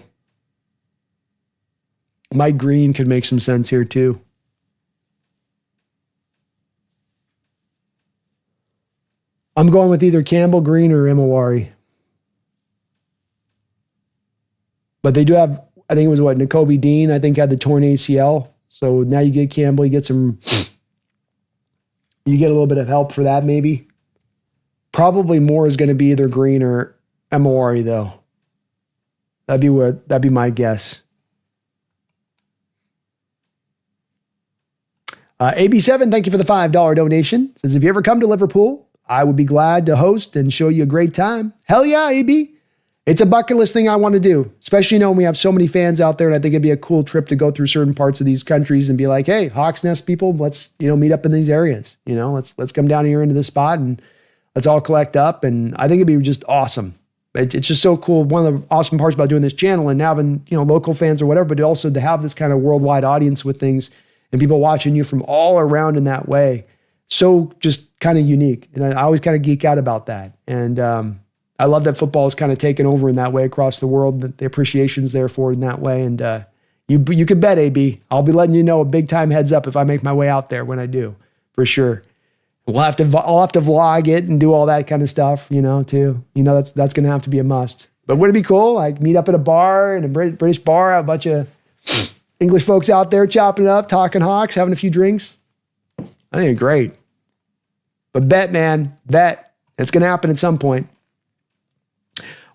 Mike Green could make some sense here too. I'm going with either Campbell, Green, or Emawari. But they do have, I think it was what, Nakobe Dean, I think had the torn ACL. So now you get Campbell, you get a little bit of help for that maybe. Probably more is going to be either Green or Emawari though. That'd be my guess. AB7, thank you for the $5 donation. Says, if you ever come to Liverpool, I would be glad to host and show you a great time. Hell yeah, AB. It's a bucket list thing I want to do, especially when we have so many fans out there, and I think it'd be a cool trip to go through certain parts of these countries and be like, hey, Hawks Nest people, let's meet up in these areas. Let's come down here into this spot and let's all collect up. And I think it'd be just awesome. It's just so cool. One of the awesome parts about doing this channel and having local fans or whatever, but also to have this kind of worldwide audience with things and people watching you from all around in that way. So just kind of unique. And I always kind of geek out about that. And I love that football is kind of taken over in that way across the world, that the appreciation's there for it in that way. And you could bet, AB, I'll be letting you know a big time heads up if I make my way out there when I do, for sure. I'll have to vlog it and do all that kind of stuff, too. That's going to have to be a must. But wouldn't it be cool? Like meet up at a bar, in a British bar, a bunch of English folks out there chopping it up, talking Hawks, having a few drinks. I think it's great. But bet, man, bet. It's going to happen at some point.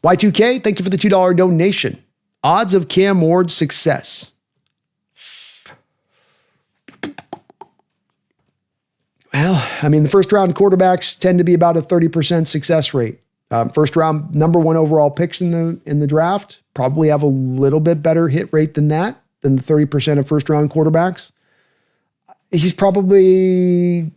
Y2K, thank you for the $2 donation. Odds of Cam Ward's success. Well, I mean, the first round quarterbacks tend to be about a 30% success rate. First round, number one overall picks in the draft probably have a little bit better hit rate than the 30% of first round quarterbacks. He's probably,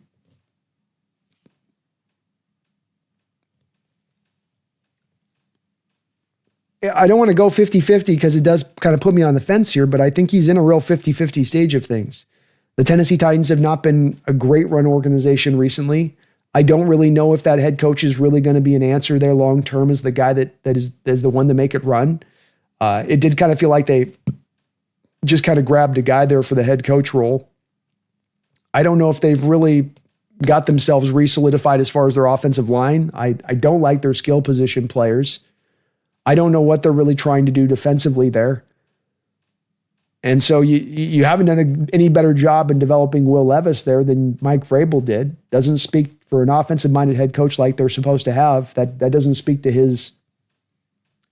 I don't want to go 50-50 because it does kind of put me on the fence here, but I think he's in a real 50-50 stage of things. The Tennessee Titans have not been a great run organization recently. I don't really know if that head coach is really going to be an answer there long term as the guy that is the one to make it run. It did kind of feel like they just kind of grabbed a guy there for the head coach role. I don't know if they've really got themselves re-solidified as far as their offensive line. I don't like their skill position players. I don't know what they're really trying to do defensively there. And so you haven't done any better job in developing Will Levis there than Mike Vrabel did. Doesn't speak for an offensive-minded head coach like they're supposed to have. That doesn't speak to his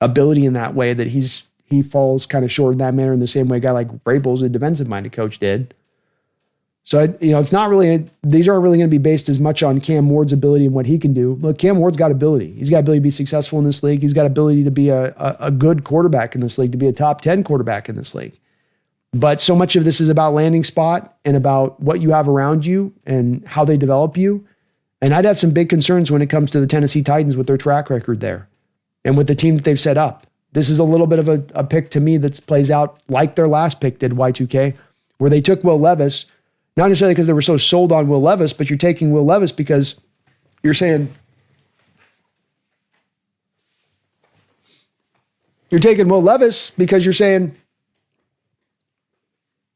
ability in that way, that he falls kind of short in that manner in the same way a guy like Vrabel's a defensive-minded coach did. So, it's not really, these aren't really going to be based as much on Cam Ward's ability and what he can do. Look, Cam Ward's got ability. He's got ability to be successful in this league. He's got ability to be a good quarterback in this league, to be a top 10 quarterback in this league. But so much of this is about landing spot and about what you have around you and how they develop you. And I'd have some big concerns when it comes to the Tennessee Titans with their track record there and with the team that they've set up. This is a little bit of a pick to me that plays out like their last pick did, Y2K, where they took Will Levis, not necessarily because they were so sold on Will Levis, but you're taking Will Levis because you're saying,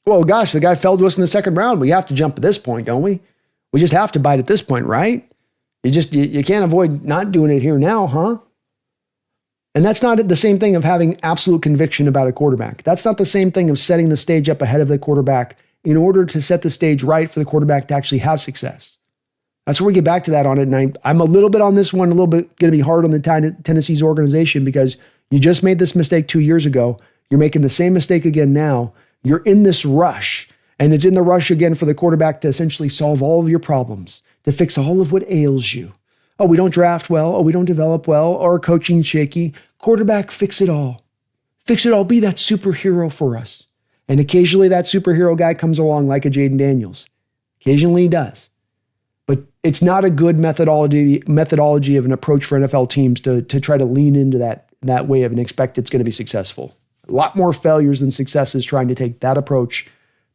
well, gosh, the guy fell to us in the second round. We have to jump at this point, don't we? We just have to bite at this point, right? You can't avoid not doing it here now, huh? And that's not the same thing of having absolute conviction about a quarterback. That's not the same thing of setting the stage up ahead of the quarterback in order to set the stage right for the quarterback to actually have success. That's where we get back to that on it. And I'm a little bit on this one, a little bit going to be hard on the Tennessee's organization because you just made this mistake 2 years ago. You're making the same mistake again now. You're in this rush, and it's in the rush again for the quarterback to essentially solve all of your problems, to fix all of what ails you. Oh, we don't draft well. Oh, we don't develop well. Or coaching shaky. Quarterback, fix it all. Fix it all. Be that superhero for us. And occasionally that superhero guy comes along like a Jaden Daniels. Occasionally he does. But it's not a good methodology of an approach for NFL teams to try to lean into that way of and expect it's going to be successful. A lot more failures than successes trying to take that approach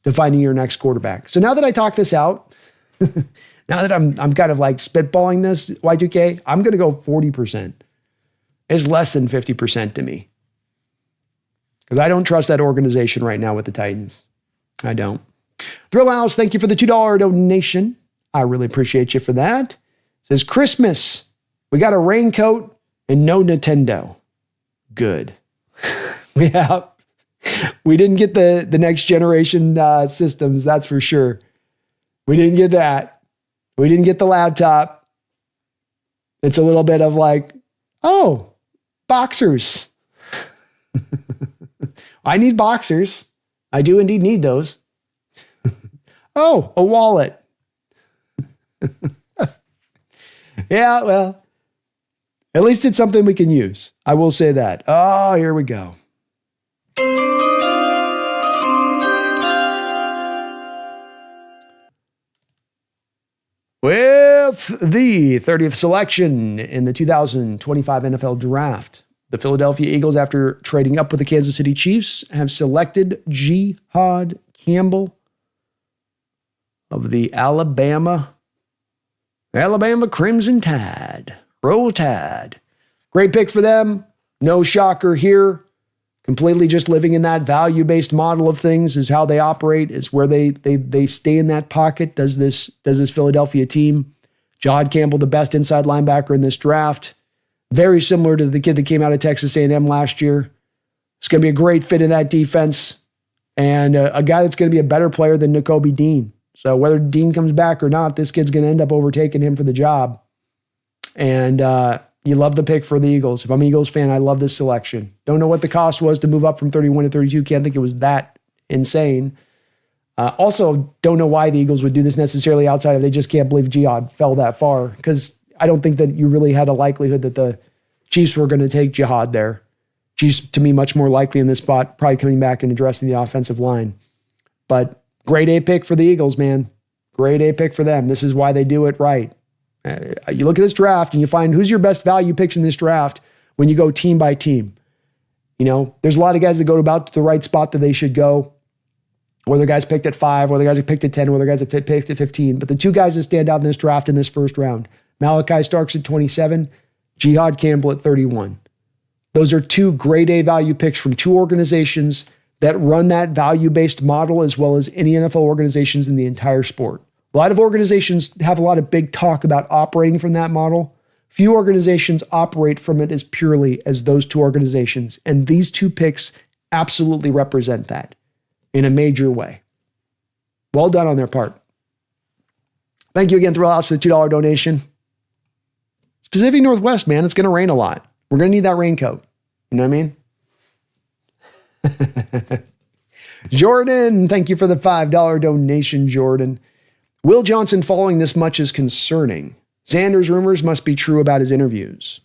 to finding your next quarterback. So now that I talk this out, now that I'm kind of like spitballing this, Y2K, I'm going to go 40%. It's less than 50% to me. Because I don't trust that organization right now with the Titans. I don't. Thrill House, thank you for the $2 donation. I really appreciate you for that. It says, Christmas, we got a raincoat and no Nintendo. Good. Yeah. We didn't get the next generation systems, that's for sure. We didn't get that. We didn't get the laptop. It's a little bit of like, oh, boxers. I need boxers. I do indeed need those. Oh, a wallet. Yeah, well, at least it's something we can use. I will say that. Oh, here we go. With the 30th selection in the 2025 NFL Draft, the Philadelphia Eagles, after trading up with the Kansas City Chiefs, have selected Jihad Campbell of the Alabama Crimson Tide. Roll Tide. Great pick for them. No shocker here. Completely just living in that value-based model of things is how they operate, is where they stay in that pocket. Does this Philadelphia team. Jihad Campbell, the best inside linebacker in this draft. Very similar to the kid that came out of Texas A&M last year. It's going to be a great fit in that defense. And a guy that's going to be a better player than Nakobe Dean. So whether Dean comes back or not, this kid's going to end up overtaking him for the job. And you love the pick for the Eagles. If I'm an Eagles fan, I love this selection. Don't know what the cost was to move up from 31 to 32. Can't think it was that insane. Also, don't know why the Eagles would do this necessarily outside of they just can't believe Jihad fell that far. Because I don't think that you really had a likelihood that the Chiefs were going to take Jihad there. Chiefs, to me, much more likely in this spot, probably coming back and addressing the offensive line. But grade A pick for the Eagles, man. Grade A pick for them. This is why they do it right. You look at this draft and you find who's your best value picks in this draft when you go team by team. You know, there's a lot of guys that go about the right spot that they should go. Whether guys picked at 5, whether guys are picked at 10, whether guys are picked at 15. But the two guys that stand out in this draft in this first round, Malachi Starks at 27, Jihad Campbell at 31. Those are two grade A value picks from two organizations that run that value-based model as well as any NFL organizations in the entire sport. A lot of organizations have a lot of big talk about operating from that model. Few organizations operate from it as purely as those two organizations. And these two picks absolutely represent that in a major way. Well done on their part. Thank you again, Thrill House, for the $2 donation. It's Pacific Northwest, man. It's going to rain a lot. We're going to need that raincoat. You know what I mean? Jordan, thank you for the $5 donation, Jordan. Will Johnson following this much is concerning. Sanders rumors must be true about his interviews.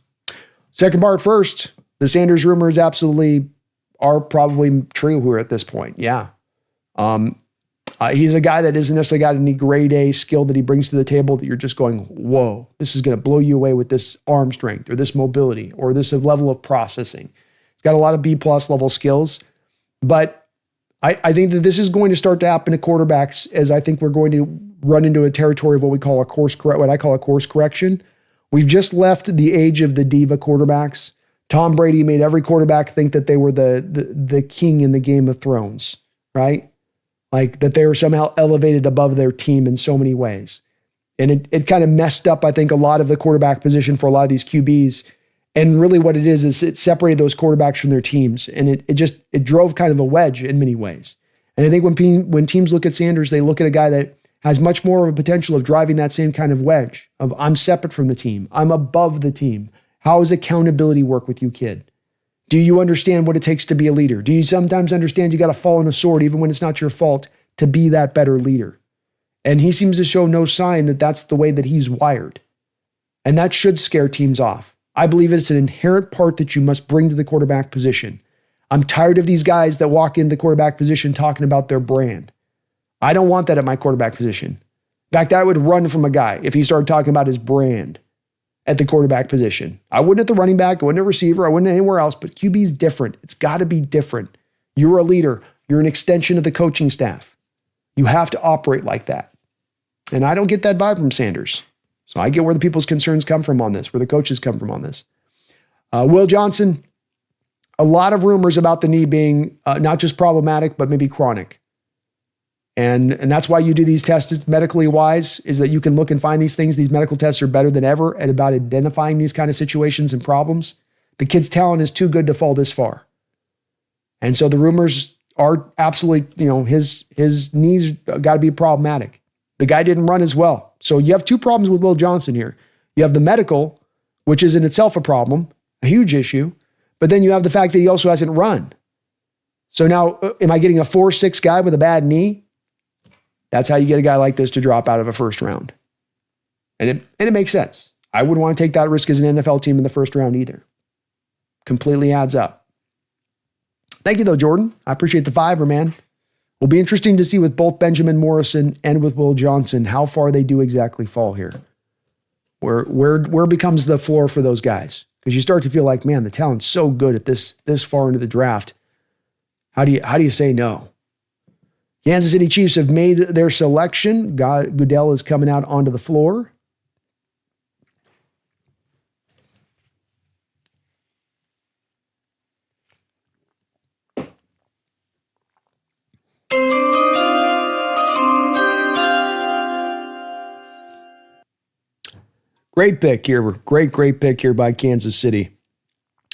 Second part first, the Sanders rumors absolutely are probably true here at this point. Yeah. He's a guy that isn't necessarily got any grade A skill that he brings to the table that you're just going, whoa, this is going to blow you away with this arm strength or this mobility or this level of processing. He's got a lot of B+ level skills, but I think that this is going to start to happen to quarterbacks as I think we're going to run into a territory of what I call a course correction. We've just left the age of the diva quarterbacks. Tom Brady made every quarterback think that they were the king in the Game of Thrones, right? Like that they were somehow elevated above their team in so many ways. And it kind of messed up, I think, a lot of the quarterback position for a lot of these QBs. And really what it is it separated those quarterbacks from their teams. And it drove kind of a wedge in many ways. And I think when teams look at Sanders, they look at a guy that has much more of a potential of driving that same kind of wedge of I'm separate from the team. I'm above the team. How does accountability work with you, kid? Do you understand what it takes to be a leader? Do you sometimes understand you got to fall on a sword even when it's not your fault to be that better leader? And he seems to show no sign that that's the way that he's wired. And that should scare teams off. I believe it's an inherent part that you must bring to the quarterback position. I'm tired of these guys that walk in the quarterback position talking about their brand. I don't want that at my quarterback position. In fact, I would run from a guy if he started talking about his brand at the quarterback position. I wouldn't at the running back, I wouldn't at receiver, I wouldn't anywhere else, but QB is different. It's got to be different. You're a leader. You're an extension of the coaching staff. You have to operate like that. And I don't get that vibe from Sanders. So I get where the people's concerns come from on this, where the coaches come from on this. Will Johnson, a lot of rumors about the knee being not just problematic, but maybe chronic. And that's why you do these tests medically wise, is that you can look and find these things. These medical tests are better than ever at about identifying these kind of situations and problems. The kid's talent is too good to fall this far. And so the rumors are absolutely, his knees got to be problematic. The guy didn't run as well. So you have two problems with Will Johnson here. You have the medical, which is in itself a problem, a huge issue. But then you have the fact that he also hasn't run. So now, am I getting a 4-6 guy with a bad knee? That's how you get a guy like this to drop out of a first round. And it makes sense. I wouldn't want to take that risk as an NFL team in the first round either. Completely adds up. Thank you though, Jordan. I appreciate the $5, man. Will be interesting to see with both Benjamin Morrison and with Will Johnson how far they do exactly fall here. Where becomes the floor for those guys? Because you start to feel like, man, the talent's so good at this far into the draft. How do you say no? Kansas City Chiefs have made their selection. Goodell is coming out onto the floor. Great pick here. Great pick here by Kansas City.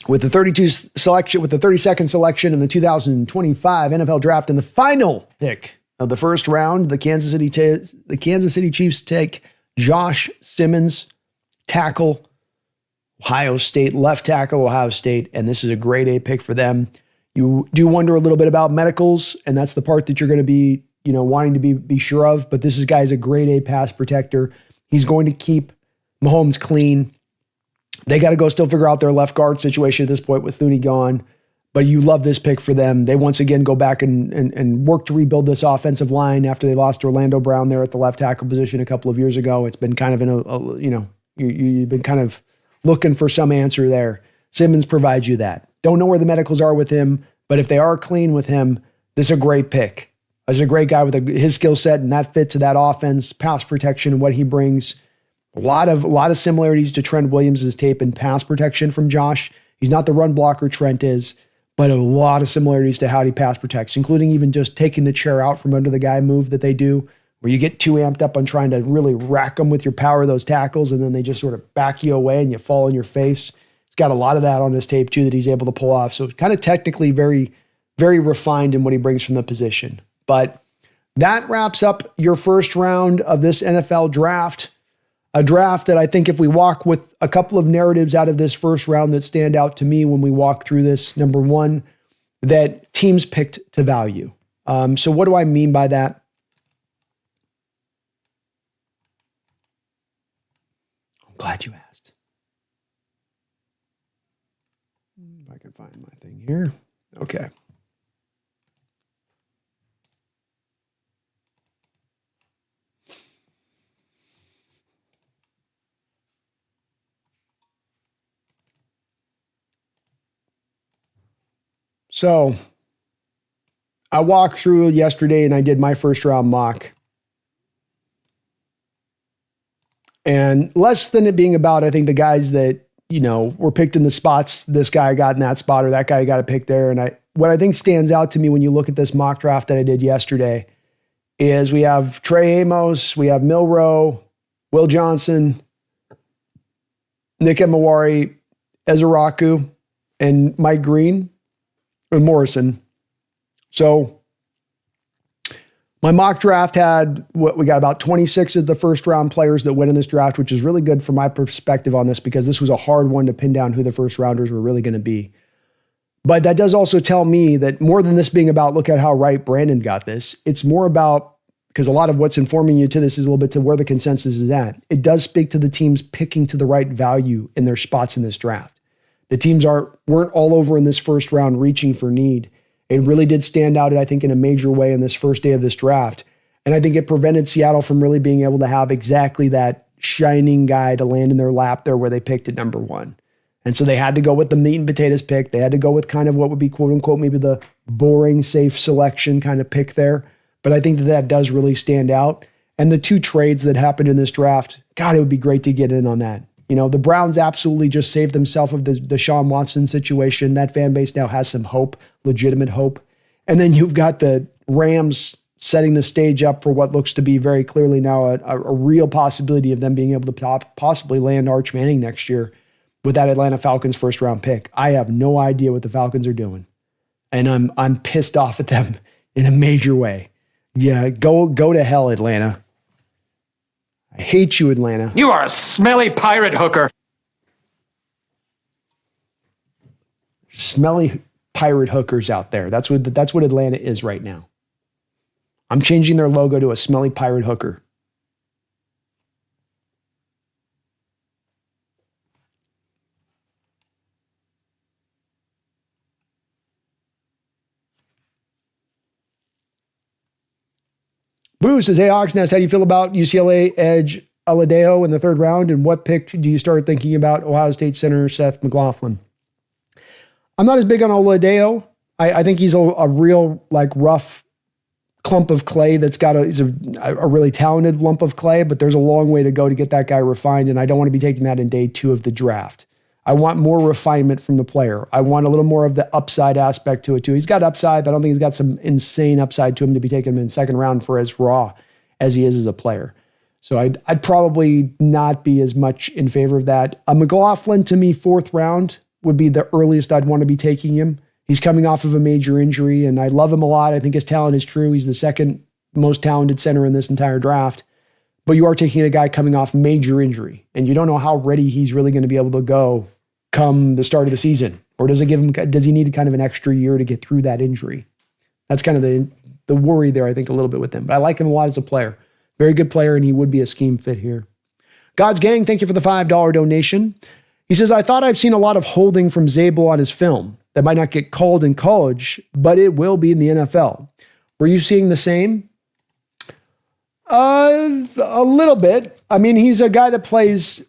With the 32nd selection in the 2025 NFL Draft and the final pick of the first round, the Kansas City Chiefs take Josh Simmons, tackle, Ohio State, left tackle, Ohio State, and this is a grade A pick for them. You do wonder a little bit about medicals, and that's the part that you're going to be, wanting to be sure of, but this guy's a grade A pass protector. He's going to keep Mahomes clean. They got to go still figure out their left guard situation at this point with Thuney gone. But you love this pick for them. They once again go back and work to rebuild this offensive line after they lost Orlando Brown there at the left tackle position a couple of years ago. It's been kind of you've been kind of looking for some answer there. Simmons provides you that. Don't know where the medicals are with him, but if they are clean with him, this is a great pick. This is a great guy with his skill set and that fit to that offense, pass protection, and what he brings. A lot of similarities to Trent Williams' tape in pass protection from Josh. He's not the run blocker Trent is, but a lot of similarities to how he pass protects, including even just taking the chair out from under the guy move that they do, where you get too amped up on trying to really rack them with your power, those tackles, and then they just sort of back you away and you fall on your face. He's got a lot of that on his tape too that he's able to pull off. So kind of technically very, very refined in what he brings from the position. But that wraps up your first round of this NFL draft. A draft that I think if we walk with a couple of narratives out of this first round that stand out to me when we walk through this. Number one, that teams picked to value. So what do I mean by that? I'm glad you asked. If I can find my thing here. Okay. So I walked through yesterday and I did my first round mock. And less than it being about, I think, the guys that, were picked in the spots, this guy got in that spot or that guy got a pick there. And what I think stands out to me when you look at this mock draft that I did yesterday is we have Trey Amos, we have Milroe, Will Johnson, Nick Emawari, Ezeraku, and Mike Green. And Morrison. So my mock draft had we got about 26 of the first round players that went in this draft, which is really good from my perspective on this because this was a hard one to pin down who the first rounders were really going to be. But that does also tell me that more than this being about look at how right Brandon got this, it's more about because a lot of what's informing you to this is a little bit to where the consensus is at. It does speak to the teams picking to the right value in their spots in this draft. The teams weren't all over in this first round reaching for need. It really did stand out, I think, in a major way in this first day of this draft. And I think it prevented Seattle from really being able to have exactly that shining guy to land in their lap there where they picked at number 1. And so they had to go with the meat and potatoes pick. They had to go with kind of what would be, quote unquote, maybe the boring, safe selection kind of pick there. But I think that does really stand out. And the 2 trades that happened in this draft, God, it would be great to get in on that. You know, the Browns absolutely just saved themselves of the Deshaun Watson situation. That fan base now has some hope, legitimate hope. And then you've got the Rams setting the stage up for what looks to be very clearly now a real possibility of them being able to possibly land Arch Manning next year with that Atlanta Falcons first round pick. I have no idea what the Falcons are doing. And I'm pissed off at them in a major way. Yeah, go to hell, Atlanta. I hate you, Atlanta. You are a smelly pirate hooker. Smelly pirate hookers out there. That's what Atlanta is right now. I'm changing their logo to a smelly pirate hooker. Boo says, hey, Hawksnest, how do you feel about UCLA edge Aladeo in the 3rd round? And what pick do you start thinking about Ohio State center Seth McLaughlin? I'm not as big on Aladeo. I think he's a real, rough clump of clay he's a really talented lump of clay, but there's a long way to go to get that guy refined, and I don't want to be taking that in day 2 of the draft. I want more refinement from the player. I want a little more of the upside aspect to it too. He's got upside, but I don't think he's got some insane upside to him to be taken in 2nd round for as raw as he is as a player. So I'd probably not be as much in favor of that. McLaughlin, to me, 4th round would be the earliest I'd want to be taking him. He's coming off of a major injury, and I love him a lot. I think his talent is true. He's the 2nd most talented center in this entire draft. But you are taking a guy coming off major injury, and you don't know how ready he's really going to be able to go come the start of the season. Or does he need kind of an extra year to get through that injury? That's kind of the worry there, I think, a little bit with him. But I like him a lot as a player. Very good player, and he would be a scheme fit here. God's Gang, thank you for the $5 donation. He says, I thought I've seen a lot of holding from Zable on his film that might not get called in college, but it will be in the NFL. Were you seeing the same? A little bit. I mean, he's a guy that plays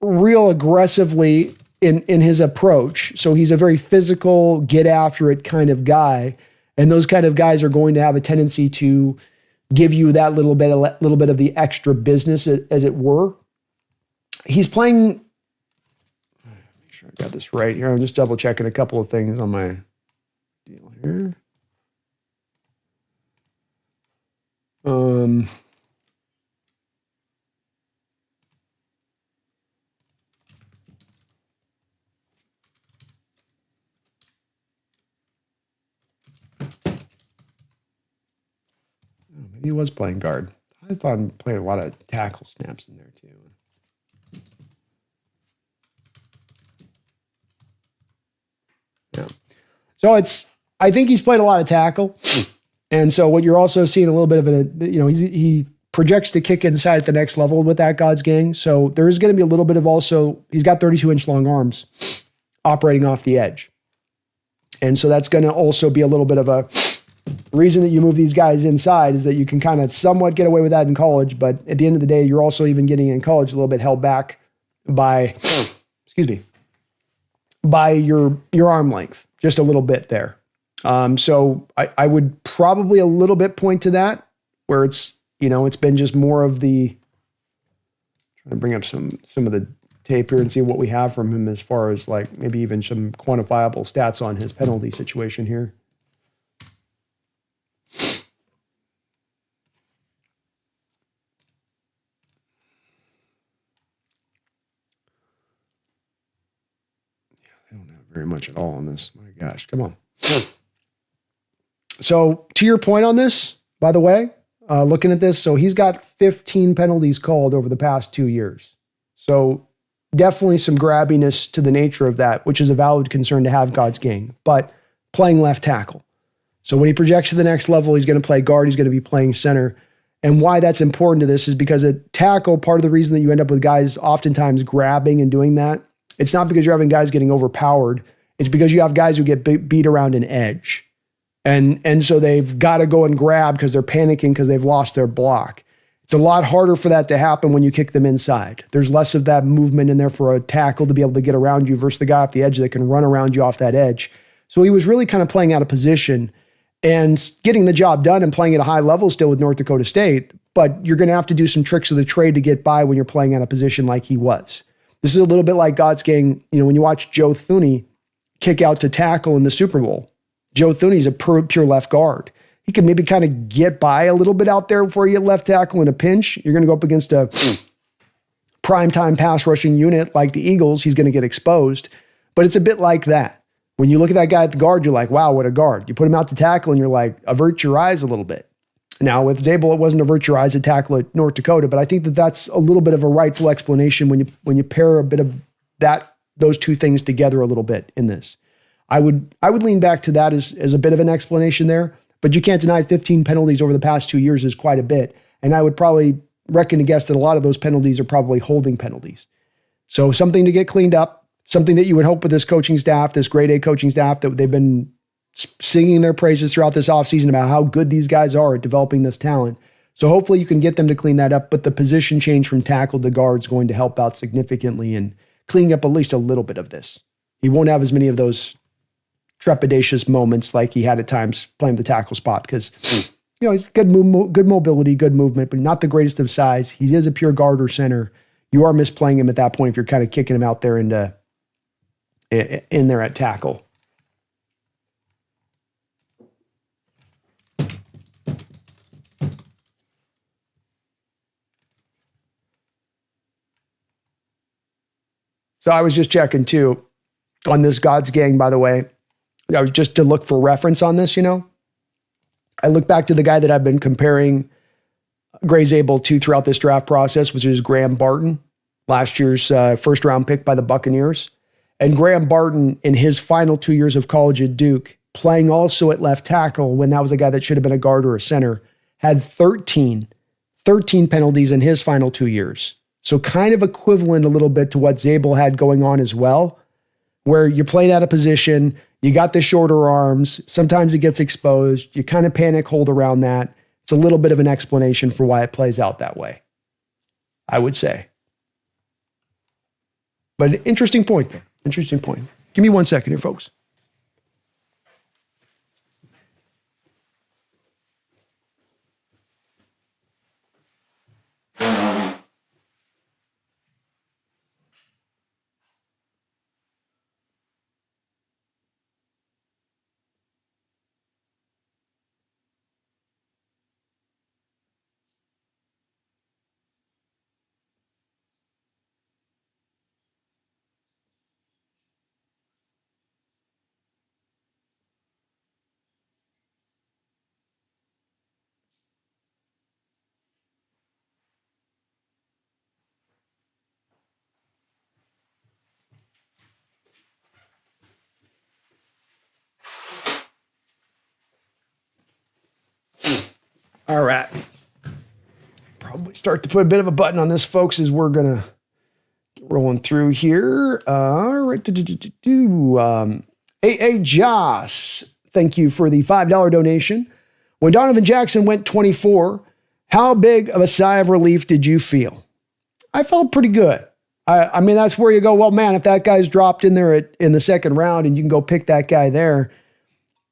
real aggressively in his approach. So he's a very physical, get after it kind of guy. And those kind of guys are going to have a tendency to give you that little bit of the extra business, as it were. He's playing. Make sure I got this right here. I'm just double checking a couple of things on my deal here. Maybe he was playing guard. I thought I'm playing a lot of tackle snaps in there too. Yeah. So I think he's played a lot of tackle. And so what you're also seeing a little bit of he projects to kick inside at the next level with that God's Gang. So there's going to be a little bit of also, he's got 32-inch long arms operating off the edge. And so that's going to also be a little bit of a reason that you move these guys inside, is that you can kind of somewhat get away with that in college. But at the end of the day, you're also even getting in college a little bit held back by, by your arm length, just a little bit there. So I would probably a little bit point to that, where it's been just more of the, trying to bring up some of the tape here and see what we have from him as far as like maybe even some quantifiable stats on his penalty situation here. Yeah, they don't have very much at all on this. My gosh, come on. So to your point on this, by the way, looking at this, so he's got 15 penalties called over the past 2 years. So definitely some grabbiness to the nature of that, which is a valid concern to have, God's Gang, but playing left tackle. So when he projects to the next level, he's going to play guard, he's going to be playing center. And why that's important to this is because at tackle, part of the reason that you end up with guys oftentimes grabbing and doing that, it's not because you're having guys getting overpowered. It's because you have guys who get beat around an edge. And so they've got to go and grab because they're panicking because they've lost their block. It's a lot harder for that to happen when you kick them inside. There's less of that movement in there for a tackle to be able to get around you versus the guy off the edge that can run around you off that edge. So he was really kind of playing out of position and getting the job done and playing at a high level still with North Dakota State. But you're going to have to do some tricks of the trade to get by when you're playing out of position like he was. This is a little bit like God's game. When you watch Joe Thuney kick out to tackle in the Super Bowl, Joe Thuney's a pure left guard. He can maybe kind of get by a little bit out there before you get left tackle in a pinch. You're going to go up against a primetime pass rushing unit like the Eagles. He's going to get exposed. But it's a bit like that. When you look at that guy at the guard, you're like, wow, what a guard. You put him out to tackle and you're like, avert your eyes a little bit. Now with Zable, it wasn't avert your eyes at tackle at North Dakota, but I think that that's a little bit of a rightful explanation when you pair a bit of those two things together a little bit in this. I would lean back to that as a bit of an explanation there, but you can't deny 15 penalties over the past 2 years is quite a bit. And I would probably reckon to guess that a lot of those penalties are probably holding penalties. So something to get cleaned up, something that you would hope with this coaching staff, this grade A coaching staff, that they've been singing their praises throughout this offseason about how good these guys are at developing this talent. So hopefully you can get them to clean that up, but the position change from tackle to guard is going to help out significantly in cleaning up at least a little bit of this. He won't have as many of those trepidatious moments like he had at times playing the tackle spot because, he's good mobility, good movement, but not the greatest of size. He is a pure guard or center. You are misplaying him at that point if you're kind of kicking him out there in there at tackle. So I was just checking too on this God's gang, by the way. I was just to look for reference on this, I look back to the guy that I've been comparing Gray Zable to throughout this draft process, which is Graham Barton, last year's first round pick by the Buccaneers. And Graham Barton, in his final 2 years of college at Duke, playing also at left tackle when that was a guy that should have been a guard or a center, had 13 penalties in his final 2 years. So kind of equivalent a little bit to what Zable had going on as well, where you're playing out of position, you got the shorter arms, sometimes it gets exposed, you kind of panic hold around that. It's a little bit of an explanation for why it plays out that way, I would say. But an interesting point there. Interesting point. Give me 1 second here, folks. All right. Probably start to put a bit of a button on this, folks, as we're going to get rolling through here. All right. A.A. Joss, thank you for the $5 donation. When Donovan Jackson went 24, how big of a sigh of relief did you feel? I felt pretty good. I mean, that's where you go, well, man, if that guy's dropped in there in the second round and you can go pick that guy there.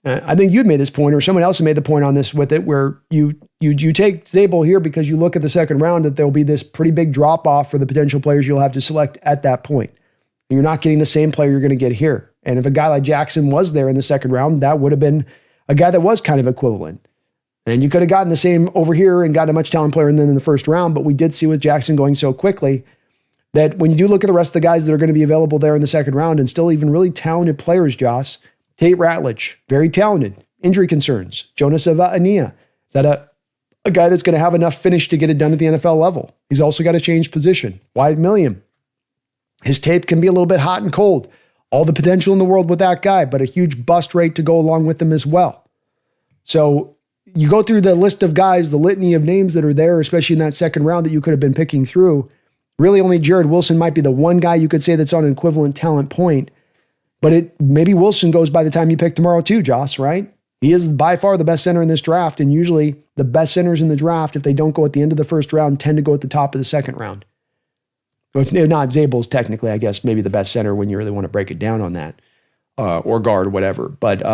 I think you'd made this point, or someone else had made the point on this with it, where you take Zable here because you look at the second round that there'll be this pretty big drop off for the potential players you'll have to select at that point. And you're not getting the same player you're going to get here. And if a guy like Jackson was there in the second round, that would have been a guy that was kind of equivalent. And you could have gotten the same over here and got a much talented player in the first round, but we did see with Jackson going so quickly that when you do look at the rest of the guys that are going to be available there in the second round and still even really talented players, Joss, Tate Ratledge, very talented. Injury concerns. Jonas Avania. Is that a guy that's going to have enough finish to get it done at the NFL level? He's also got to change position. Wyatt Milliam. His tape can be a little bit hot and cold. All the potential in the world with that guy, but a huge bust rate to go along with him as well. So you go through the list of guys, the litany of names that are there, especially in that second round that you could have been picking through. Really only Jared Wilson might be the one guy you could say that's on an equivalent talent point. But maybe Wilson goes by the time you pick tomorrow too, Joss, right? He is by far the best center in this draft. And usually the best centers in the draft, if they don't go at the end of the first round, tend to go at the top of the second round. If not, Zable's technically, I guess, maybe the best center when you really want to break it down on that. Or guard, whatever. But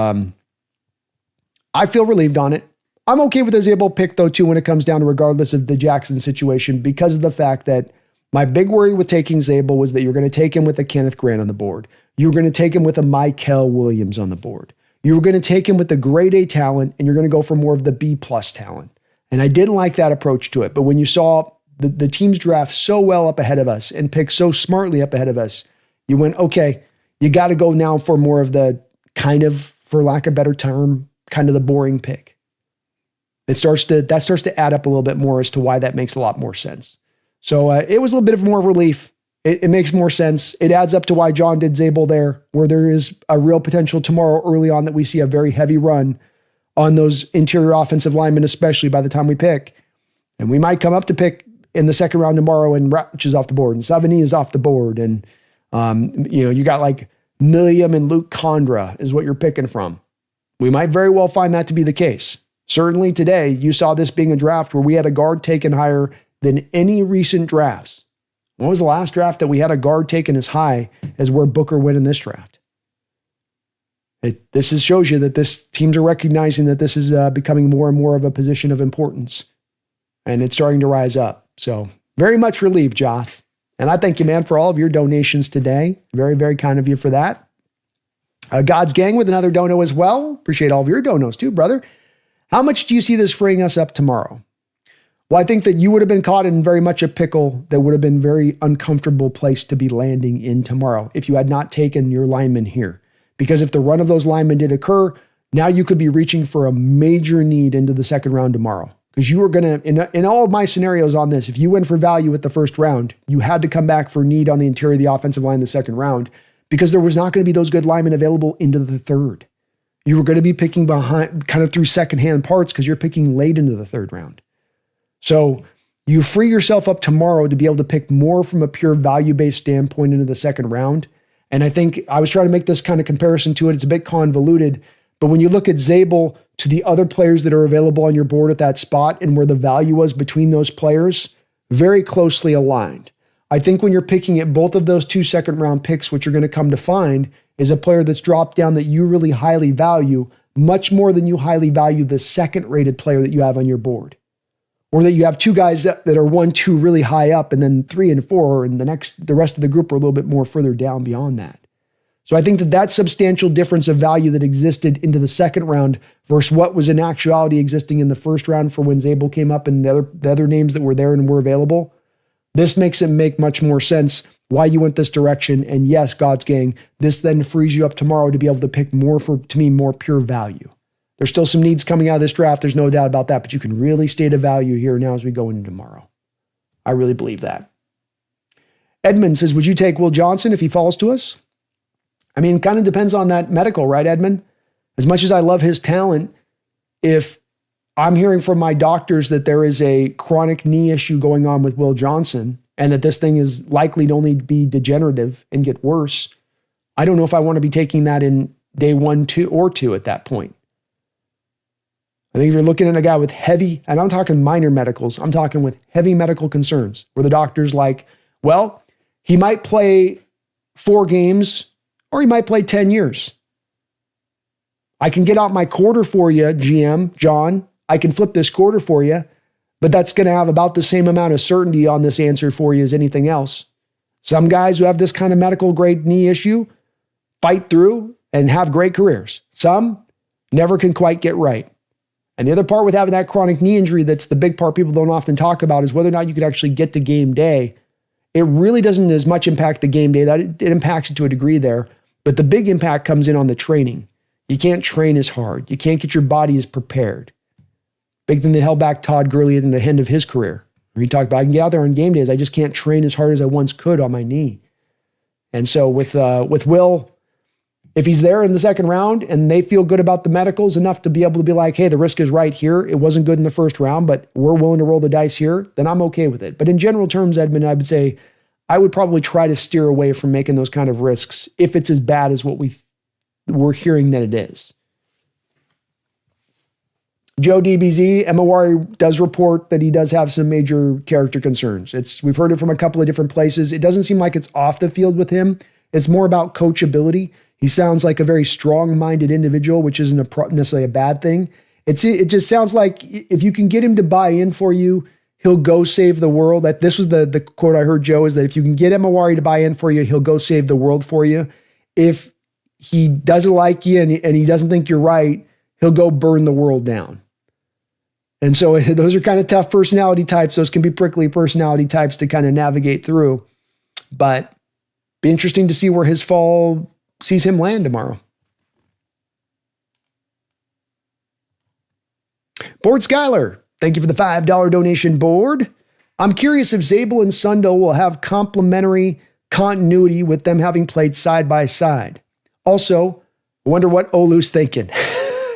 I feel relieved on it. I'm okay with the Zable pick, though, too, when it comes down to regardless of the Jackson situation, because of the fact that my big worry with taking Zable was that you're going to take him with a Kenneth Grant on the board. You were going to take him with a Mykel Williams on the board. You were going to take him with the grade A talent, and you're going to go for more of the B+ talent. And I didn't like that approach to it. But when you saw the teams draft so well up ahead of us and pick so smartly up ahead of us, you went, okay, you got to go now for more of the kind of, for lack of a better term, kind of the boring pick. That starts to add up a little bit more as to why that makes a lot more sense. So it was a little bit of more relief. It makes more sense. It adds up to why John did Zable there, where there is a real potential tomorrow early on that we see a very heavy run on those interior offensive linemen, especially by the time we pick. And we might come up to pick in the second round tomorrow and Ratch is off the board and Savigny is off the board. And, you got like Milliam and Luke Condra is what you're picking from. We might very well find that to be the case. Certainly today, you saw this being a draft where we had a guard taken higher than any recent drafts. When was the last draft that we had a guard taken as high as where Booker went in this draft? This shows you that teams are recognizing that this is becoming more and more of a position of importance. And it's starting to rise up. So very much relieved, Joss. And I thank you, man, for all of your donations today. Very, very kind of you for that. God's Gang with another dono as well. Appreciate all of your donos too, brother. How much do you see this freeing us up tomorrow? Well, I think that you would have been caught in very much a pickle that would have been very uncomfortable place to be landing in tomorrow if you had not taken your lineman here. Because if the run of those linemen did occur, now you could be reaching for a major need into the second round tomorrow. Because you were going to, in all of my scenarios on this, if you went for value at the first round, you had to come back for need on the interior of the offensive line in the second round because there was not going to be those good linemen available into the third. You were going to be picking behind, kind of through secondhand parts because you're picking late into the third round. So you free yourself up tomorrow to be able to pick more from a pure value-based standpoint into the second round. And I think I was trying to make this kind of comparison to it. It's a bit convoluted, but when you look at Zable to the other players that are available on your board at that spot and where the value was between those players, very closely aligned. I think when you're picking at both of those 2 second-round picks, what you're going to come to find is a player that's dropped down that you really highly value, much more than you highly value the second-rated player that you have on your board. Or that you have 2 guys that are 1, 2 really high up, and then 3 and 4, and the rest of the group are a little bit more further down beyond that. So I think that substantial difference of value that existed into the second round versus what was in actuality existing in the first round for when Zable came up and the other names that were there and were available, this makes it make much more sense why you went this direction. And yes, God's Gang, this then frees you up tomorrow to be able to pick more for, to me, more pure value. There's still some needs coming out of this draft. There's no doubt about that, but you can really state a value here now as we go into tomorrow. I really believe that. Edmund says, would you take Will Johnson if he falls to us? I mean, it kind of depends on that medical, right, Edmund? As much as I love his talent, if I'm hearing from my doctors that there is a chronic knee issue going on with Will Johnson and that this thing is likely to only be degenerative and get worse, I don't know if I want to be taking that in day 1, 2, or 2 at that point. I think if you're looking at a guy with heavy, and I'm talking minor medicals, I'm talking with heavy medical concerns, where the doctor's like, well, he might play 4 games or he might play 10 years. I can get out my quarter for you, GM, John. I can flip this quarter for you, but that's going to have about the same amount of certainty on this answer for you as anything else. Some guys who have this kind of medical grade knee issue fight through and have great careers. Some never can quite get right. And the other part with having that chronic knee injury, that's the big part people don't often talk about, is whether or not you could actually get to game day. It really doesn't as much impact the game day. That it impacts it to a degree there, but the big impact comes in on the training. You can't train as hard. You can't get your body as prepared. Big thing that held back Todd Gurley at the end of his career. He talked about, I can get out there on game days. I just can't train as hard as I once could on my knee. And so with Will, If he's there in the second round and they feel good about the medicals enough to be able to be like, hey, the risk is right here. It wasn't good in the first round, but we're willing to roll the dice here, then I'm okay with it. But in general terms, Edmund, I would say I would probably try to steer away from making those kind of risks if it's as bad as what we're hearing that it is. Joe DBZ, Emawari does report that he does have some major character concerns. We've heard it from a couple of different places. It doesn't seem like it's off the field with him. It's more about coachability. He sounds like a very strong-minded individual, which isn't necessarily a bad thing. It just sounds like if you can get him to buy in for you, he'll go save the world. This was the quote I heard, Joe, is that if you can get Emawari to buy in for you, he'll go save the world for you. If he doesn't like you and he doesn't think you're right, he'll go burn the world down. And so those are kind of tough personality types. Those can be prickly personality types to kind of navigate through. But be interesting to see where his fall sees him land tomorrow. Board Skyler, thank you for the $5 donation, Board. I'm curious if Zable and Sundell will have complementary continuity with them having played side by side. Also, I wonder what Olu's thinking.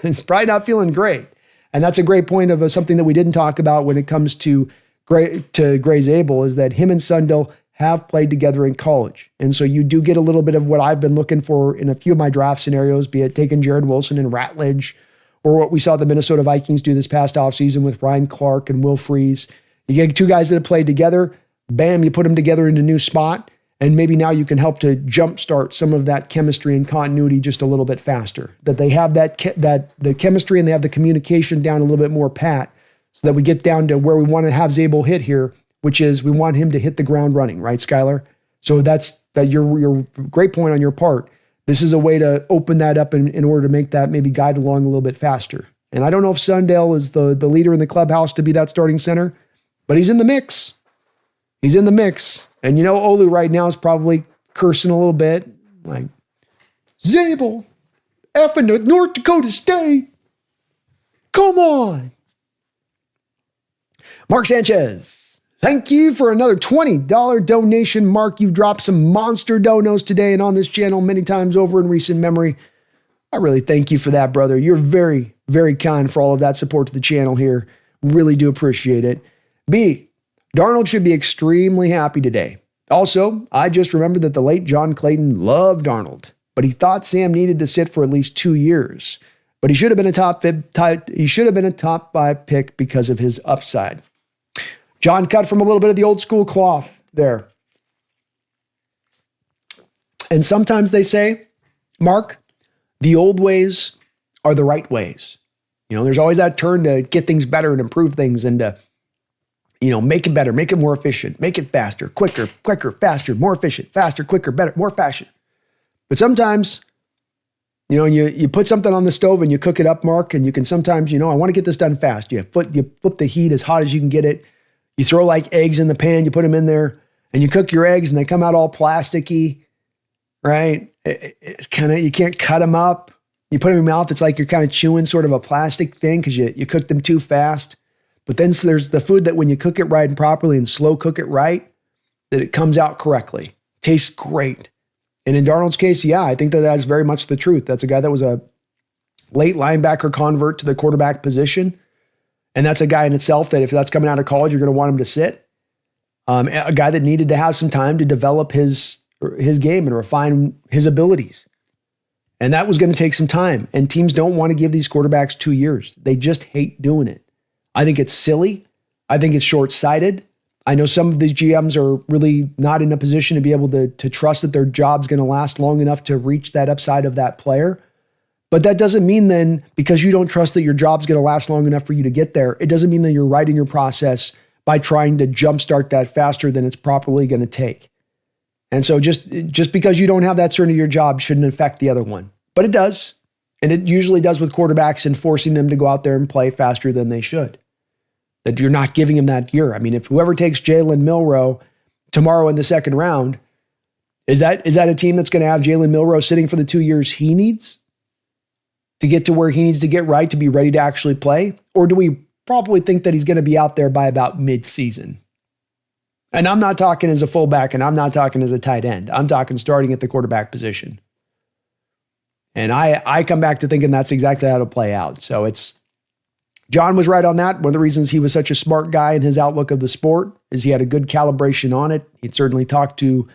It's probably not feeling great. And that's a great point of something that we didn't talk about when it comes to Gray Zable, is that him and Sundell have played together in college. And so you do get a little bit of what I've been looking for in a few of my draft scenarios, be it taking Jared Wilson and Ratledge, or what we saw the Minnesota Vikings do this past offseason with Ryan Clark and Will Freeze. You get two guys that have played together, bam, you put them together in a new spot, and maybe now you can help to jumpstart some of that chemistry and continuity just a little bit faster. That they have the chemistry and they have the communication down a little bit more pat, so that we get down to where we want to have Zable hit here, which is we want him to hit the ground running, right, Skylar? So that's your great point on your part. This is a way to open that up in order to make that maybe guide along a little bit faster. And I don't know if Sundell is the leader in the clubhouse to be that starting center, but he's in the mix. He's in the mix. And Olu right now is probably cursing a little bit, like, Zable, effing North Dakota State. Come on. Mark Sanchez, thank you for another $20 donation. Mark, you've dropped some monster donos today and on this channel many times over in recent memory. I really thank you for that, brother. You're very, very kind for all of that support to the channel here. Really do appreciate it. B, Darnold should be extremely happy today. Also, I just remembered that the late John Clayton loved Darnold, but he thought Sam needed to sit for at least 2 years. But he should have been a top 5 pick because of his upside. John cut from a little bit of the old school cloth there. And sometimes they say, Mark, the old ways are the right ways. There's always that turn to get things better and improve things and to make it better, make it more efficient, make it faster, quicker, faster, more efficient, faster, quicker, better, more fashion. But sometimes, you put something on the stove and you cook it up, Mark, and you can sometimes, I want to get this done fast. You flip the heat as hot as you can get it. You throw like eggs in the pan, you put them in there, and you cook your eggs and they come out all plasticky, right? You can't cut them up. You put them in your mouth, it's like you're kind of chewing sort of a plastic thing because you cook them too fast. But then so there's the food that when you cook it right and properly and slow cook it right, that it comes out correctly. Tastes great. And in Darnold's case, yeah, I think that is very much the truth. That's a guy that was a late linebacker convert to the quarterback position. And that's a guy in itself that if that's coming out of college, you're going to want him to sit. A guy that needed to have some time to develop his game and refine his abilities. And that was going to take some time. And teams don't want to give these quarterbacks 2 years. They just hate doing it. I think it's silly. I think it's short-sighted. I know some of these GMs are really not in a position to be able to trust that their job's going to last long enough to reach that upside of that player. But that doesn't mean then, because you don't trust that your job's going to last long enough for you to get there, it doesn't mean that you're right in your process by trying to jumpstart that faster than it's properly going to take. And so just because you don't have that certainty of your job shouldn't affect the other one. But it does. And it usually does with quarterbacks and forcing them to go out there and play faster than they should. That you're not giving him that year. I mean, if whoever takes Jalen Milroe tomorrow in the second round, is that a team that's going to have Jalen Milroe sitting for the 2 years he needs to get to where he needs to get right to be ready to actually play? Or do we probably think that he's going to be out there by about mid-season? And I'm not talking as a fullback and I'm not talking as a tight end. I'm talking starting at the quarterback position. And I come back to thinking that's exactly how it'll play out. So John was right on that. One of the reasons he was such a smart guy in his outlook of the sport is he had a good calibration on it. He'd certainly talked to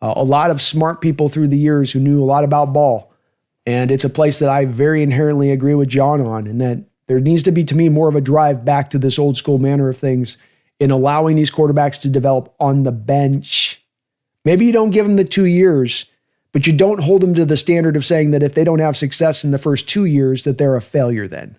a lot of smart people through the years who knew a lot about ball. And it's a place that I very inherently agree with John on, and that there needs to be, to me, more of a drive back to this old school manner of things in allowing these quarterbacks to develop on the bench. Maybe you don't give them the 2 years, but you don't hold them to the standard of saying that if they don't have success in the first 2 years, that they're a failure then.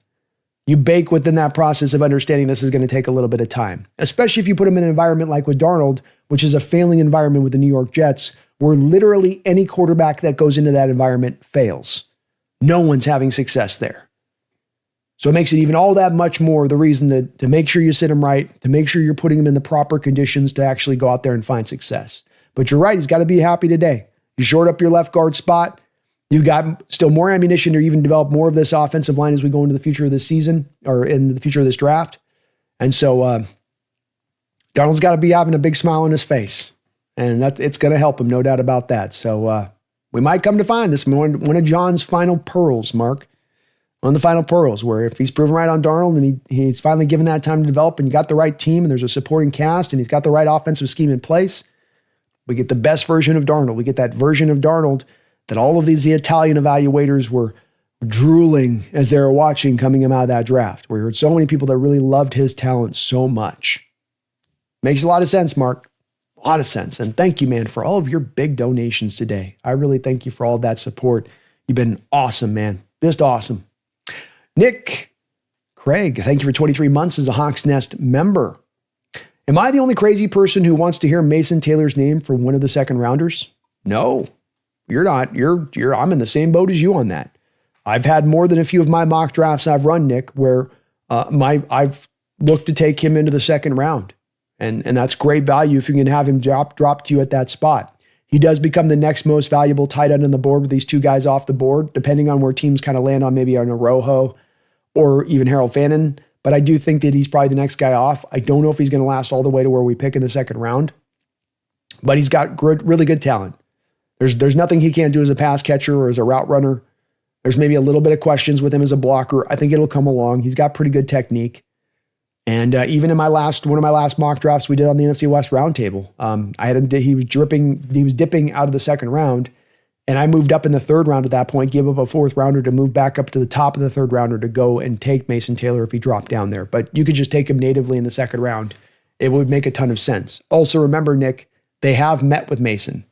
You bake within that process of understanding this is going to take a little bit of time, especially if you put them in an environment like with Darnold, which is a failing environment with the New York Jets, where literally any quarterback that goes into that environment fails. No one's having success there. So it makes it even all that much more the reason to make sure you sit him right, to make sure you're putting him in the proper conditions to actually go out there and find success. But you're right, he's got to be happy today. You shored up your left guard spot. You've got still more ammunition to even develop more of this offensive line as we go into the future of this season or in the future of this draft. And so Donald's got to be having a big smile on his face. And it's going to help him, no doubt about that. So we might come to find this one of John's final pearls, Mark. One of the final pearls, where if he's proven right on Darnold and he's finally given that time to develop and you got the right team and there's a supporting cast and he's got the right offensive scheme in place, we get the best version of Darnold. We get that version of Darnold that all of the Italian evaluators were drooling as they were watching coming him out of that draft. We heard so many people that really loved his talent so much. Makes a lot of sense, Mark. A lot of sense. And thank you, man, for all of your big donations today. I really thank you for all of that support. You've been awesome, man. Just awesome. Nick Craig, thank you for 23 months as a Hawks Nest member. Am I the only crazy person who wants to hear Mason Taylor's name for one of the second rounders? No. You're not. I'm in the same boat as you on that. I've had more than a few of my mock drafts I've run, Nick, where I've looked to take him into the second round. And that's great value if you can have him drop to you at that spot. He does become the next most valuable tight end on the board with these two guys off the board, depending on where teams kind of land on maybe on a Rojo or even Harold Fannin. But I do think that he's probably the next guy off. I don't know if he's going to last all the way to where we pick in the second round, but he's got really good talent. There's nothing he can't do as a pass catcher or as a route runner. There's maybe a little bit of questions with him as a blocker. I think it'll come along. He's got pretty good technique. And even in one of my last mock drafts we did on the NFC West roundtable, I had him. He was dipping out of the second round, and I moved up in the third round at that point, gave up a fourth rounder to move back up to the top of the third rounder to go and take Mason Taylor if he dropped down there. But you could just take him natively in the second round. It would make a ton of sense. Also, remember, Nick, they have met with Mason.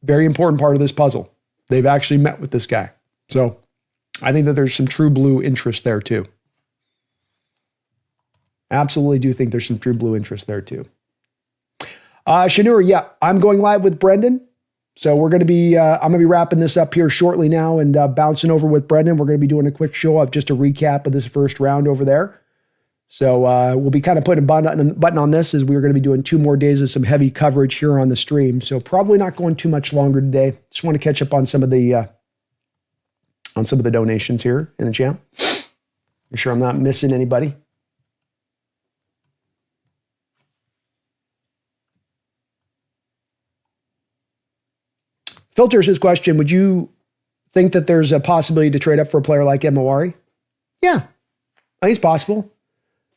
Very important part of this puzzle. They've actually met with this guy. So I think that there's some true blue interest there too. Absolutely do think there's some true blue interest there too. Shanur, yeah, I'm going live with Brendan. So we're going to be, I'm going to be wrapping this up here shortly now and bouncing over with Brendan. We're going to be doing a quick show of just a recap of this first round over there. So we'll be kind of putting a button on this as we're going to be doing 2 more days of some heavy coverage here on the stream. So probably not going too much longer today. Just want to catch up on some of the donations here in the channel. Make sure I'm not missing anybody. Filters his question, would you think that there's a possibility to trade up for a player like Emawari? Yeah, I think it's possible.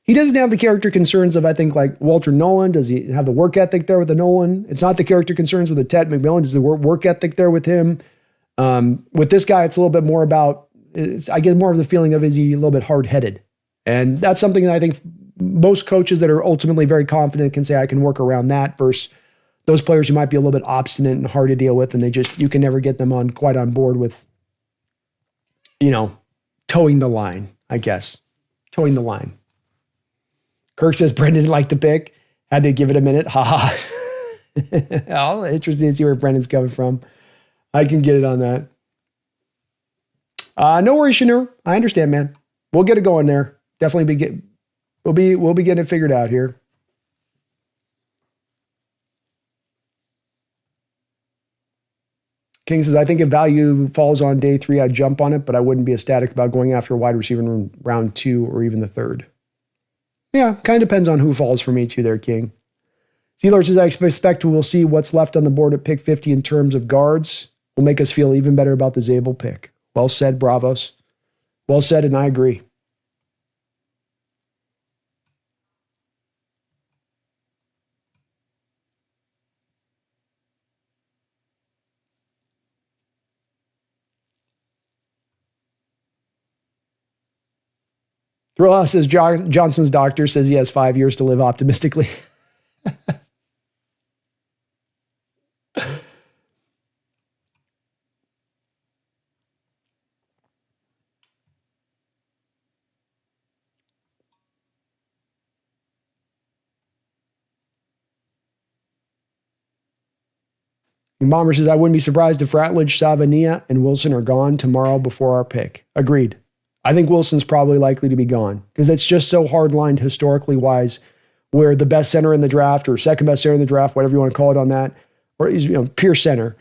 He doesn't have the character concerns of, I think, like Walter Nolan. Does he have the work ethic there with the Nolan? It's not the character concerns with the Ted McMillan. Does the work ethic there with him? With this guy, it's a little bit more about, I get more of the feeling of, is he a little bit hard-headed? And that's something that I think most coaches that are ultimately very confident can say, I can work around that, versus those players who might be a little bit obstinate and hard to deal with, and you can never get them quite on board with, towing the line, I guess. Towing the line. Kirk says Brendan didn't like the pick. Had to give it a minute. Ha ha. Interesting to see where Brendan's coming from. I can get it on that. No worries, Shanur. I understand, man. We'll get it going there. Definitely we'll be getting it figured out here. King says, I think if value falls on day 3, I'd jump on it, but I wouldn't be ecstatic about going after a wide receiver in round 2 or even the 3rd. Yeah, kind of depends on who falls for me too there, King. Steelers says, I expect we'll see what's left on the board at pick 50 in terms of guards. will make us feel even better about the Zable pick. Well said, Bravos. Well said, and I agree. Thrill House says Johnson's doctor says he has 5 years to live optimistically. Bomber says, I wouldn't be surprised if Ratledge, Savania, and Wilson are gone tomorrow before our pick. Agreed. I think Wilson's probably likely to be gone because it's just so hard-lined historically wise, where the best center in the draft or second best center in the draft, whatever you want to call it on that, or pure center,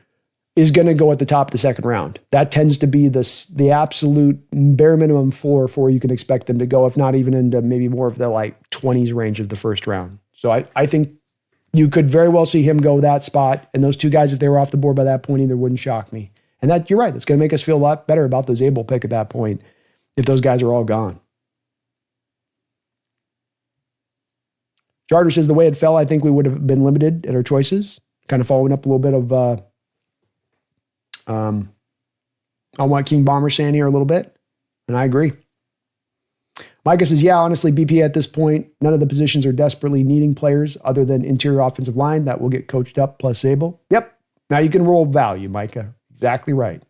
is going to go at the top of the second round. That tends to be the absolute bare minimum floor for where you can expect them to go, if not even into maybe more of the like 20s range of the first round. So I think you could very well see him go that spot. And those two guys, if they were off the board by that point, either wouldn't shock me. And that, you're right, that's going to make us feel a lot better about the Zable pick at that point if those guys are all gone. Charter says the way it fell, I think we would have been limited at our choices. Kind of following up a little bit of on what King Bomber's saying here a little bit. And I agree. Micah says, yeah, honestly, BP at this point, none of the positions are desperately needing players other than interior offensive line that will get coached up plus Zable. Yep. Now you can roll value, Micah. Exactly right.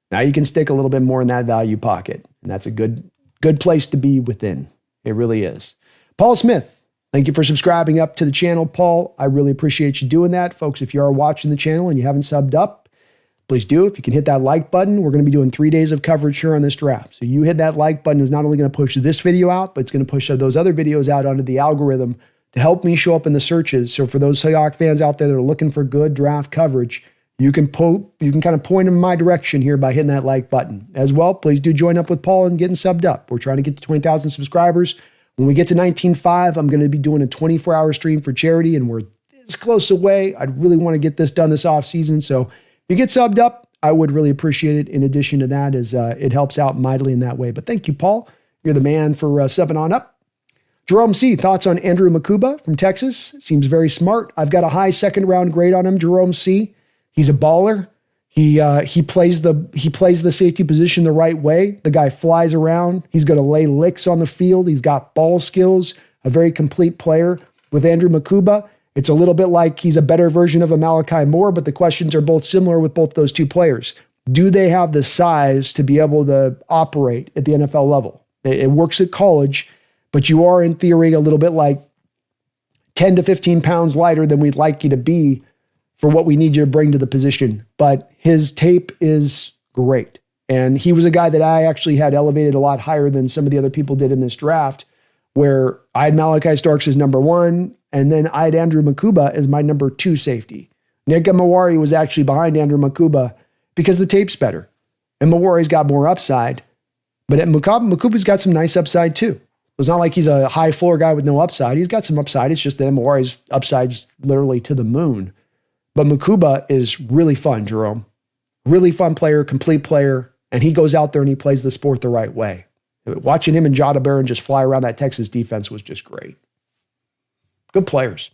Now you can stick a little bit more in that value pocket. And that's a good place to be within. It really is. Paul Smith, thank you for subscribing up to the channel, Paul. I really appreciate you doing that. Folks, if you are watching the channel and you haven't subbed up, please do. If you can hit that like button, we're going to be doing 3 days of coverage here on this draft. So you hit that like button is not only going to push this video out, but it's going to push those other videos out onto the algorithm to help me show up in the searches. So for those Seahawks fans out there that are looking for good draft coverage, you can kind of point them in my direction here by hitting that like button. As well, please do join up with Paul and getting subbed up. We're trying to get to 20,000 subscribers. When we get to 19.5, I'm going to be doing a 24-hour stream for charity, and we're this close away. I'd really want to get this done this off season. So if you get subbed up, I would really appreciate it. In addition to that, is it helps out mightily in that way. But thank you, Paul. You're the man for subbing on up. Jerome C., thoughts on Andrew Makuba from Texas? Seems very smart. I've got a high second-round grade on him, Jerome C. He's a baller. He plays the safety position the right way. The guy flies around. He's going to lay licks on the field. He's got ball skills, a very complete player. With Andrew Makuba, it's a little bit like he's a better version of a Malachi Moore, but the questions are both similar with both those two players. Do they have the size to be able to operate at the NFL level? It works at college, but you are in theory a little bit like 10 to 15 pounds lighter than we'd like you to be for what we need you to bring to the position. But his tape is great. And he was a guy that I actually had elevated a lot higher than some of the other people did in this draft, where I had Malachi Starks as number 1, and then I had Andrew Makuba as my number 2 safety. Nick Mawari was actually behind Andrew Makuba because the tape's better. And Mawari's got more upside. But Makuba's got some nice upside too. It's not like he's a high floor guy with no upside. He's got some upside. It's just that Mawari's upside's literally to the moon. But Makuba is really fun, Jerome. Really fun player, complete player, and he goes out there and he plays the sport the right way. Watching him and Jada Barron just fly around that Texas defense was just great. Good players.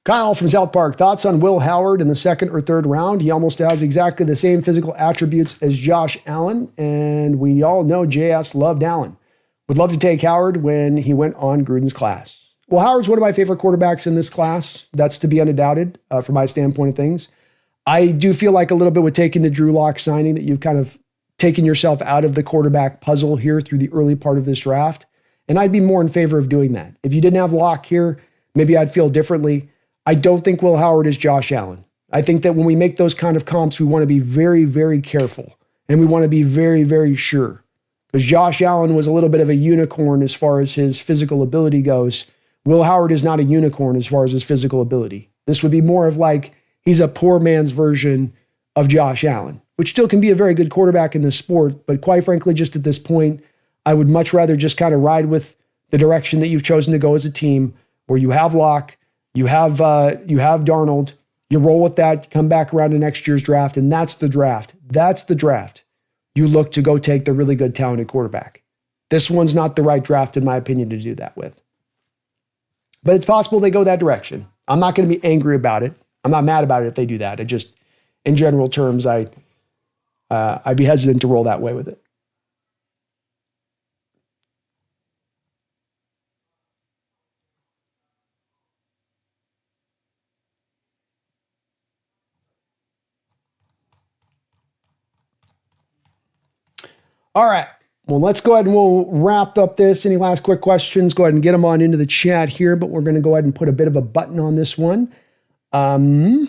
Kyle from South Park, thoughts on Will Howard in the second or third round? He almost has exactly the same physical attributes as Josh Allen, and we all know JS loved Allen. Would love to take Howard when he went on Gruden's class. Well, Howard's one of my favorite quarterbacks in this class. That's to be undoubted from my standpoint of things. I do feel like a little bit with taking the Drew Lock signing that you've kind of taken yourself out of the quarterback puzzle here through the early part of this draft, and I'd be more in favor of doing that. If you didn't have Lock here, maybe I'd feel differently. I don't think Will Howard is Josh Allen. I think that when we make those kind of comps, we want to be very, very careful. And we want to be very, very sure. Because Josh Allen was a little bit of a unicorn as far as his physical ability goes, Will Howard is not a unicorn as far as his physical ability. This would be more of like he's a poor man's version of Josh Allen, which still can be a very good quarterback in this sport. But quite frankly, just at this point, I would much rather just kind of ride with the direction that you've chosen to go as a team, where you have Locke, you have Darnold, you roll with that, you come back around to next year's draft, and that's the draft. That's the draft. You look to go take the really good, talented quarterback. This one's not the right draft, in my opinion, to do that with. But it's possible they go that direction. I'm not going to be angry about it. I'm not mad about it if they do that. It just, in general terms, I'd be hesitant to roll that way with it. All right. Well, let's go ahead and we'll wrap up this. Any last quick questions? Go ahead and get them on into the chat here, but we're going to go ahead and put a bit of a button on this one. HHG,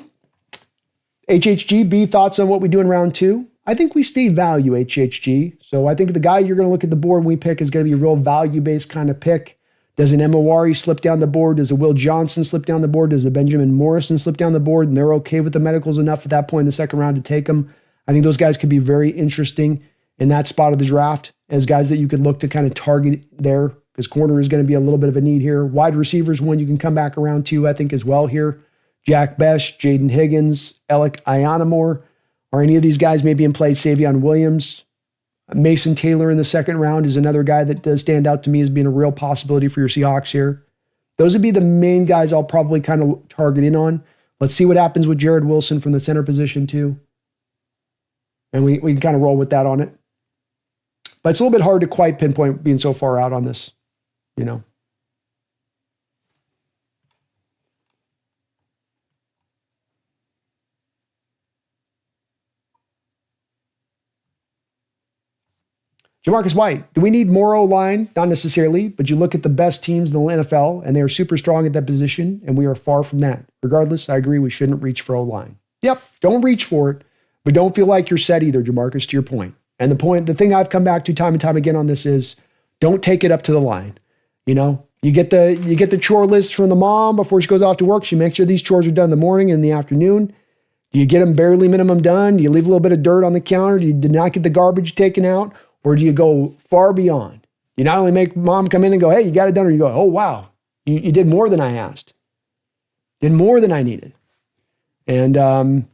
thoughts on what we do in round 2? I think we stay value, HHG. So I think the guy you're going to look at the board when we pick is going to be a real value-based kind of pick. Does an Emowari slip down the board? Does a Will Johnson slip down the board? Does a Benjamin Morrison slip down the board? And they're okay with the medicals enough at that point in the second round to take them. I think those guys could be very interesting in that spot of the draft as guys that you could look to kind of target there, because corner is going to be a little bit of a need here. Wide receivers, one you can come back around to, I think, as well here. Jack Besh, Jaden Higgins, Alec Ionamore. Are any of these guys maybe in play? Savion Williams. Mason Taylor in the second round is another guy that does stand out to me as being a real possibility for your Seahawks here. Those would be the main guys I'll probably kind of target in on. Let's see what happens with Jared Wilson from the center position too. And we can kind of roll with that on it. But it's a little bit hard to quite pinpoint being so far out on this, you know. Jamarcus White, do we need more O-line? Not necessarily, but you look at the best teams in the NFL, and they are super strong at that position, and we are far from that. Regardless, I agree we shouldn't reach for O-line. Yep, don't reach for it, but don't feel like you're set either, Jamarcus, to your point. And the thing I've come back to time and time again on this is don't take it up to the line. You know, you get the chore list from the mom before she goes off to work. She makes sure these chores are done in the morning and in the afternoon. Do you get them barely minimum done? Do you leave a little bit of dirt on the counter? Do you not get the garbage taken out? Or do you go far beyond? You not only make mom come in and go, hey, you got it done, or you go, oh, wow, you did more than I asked. Did more than I needed. And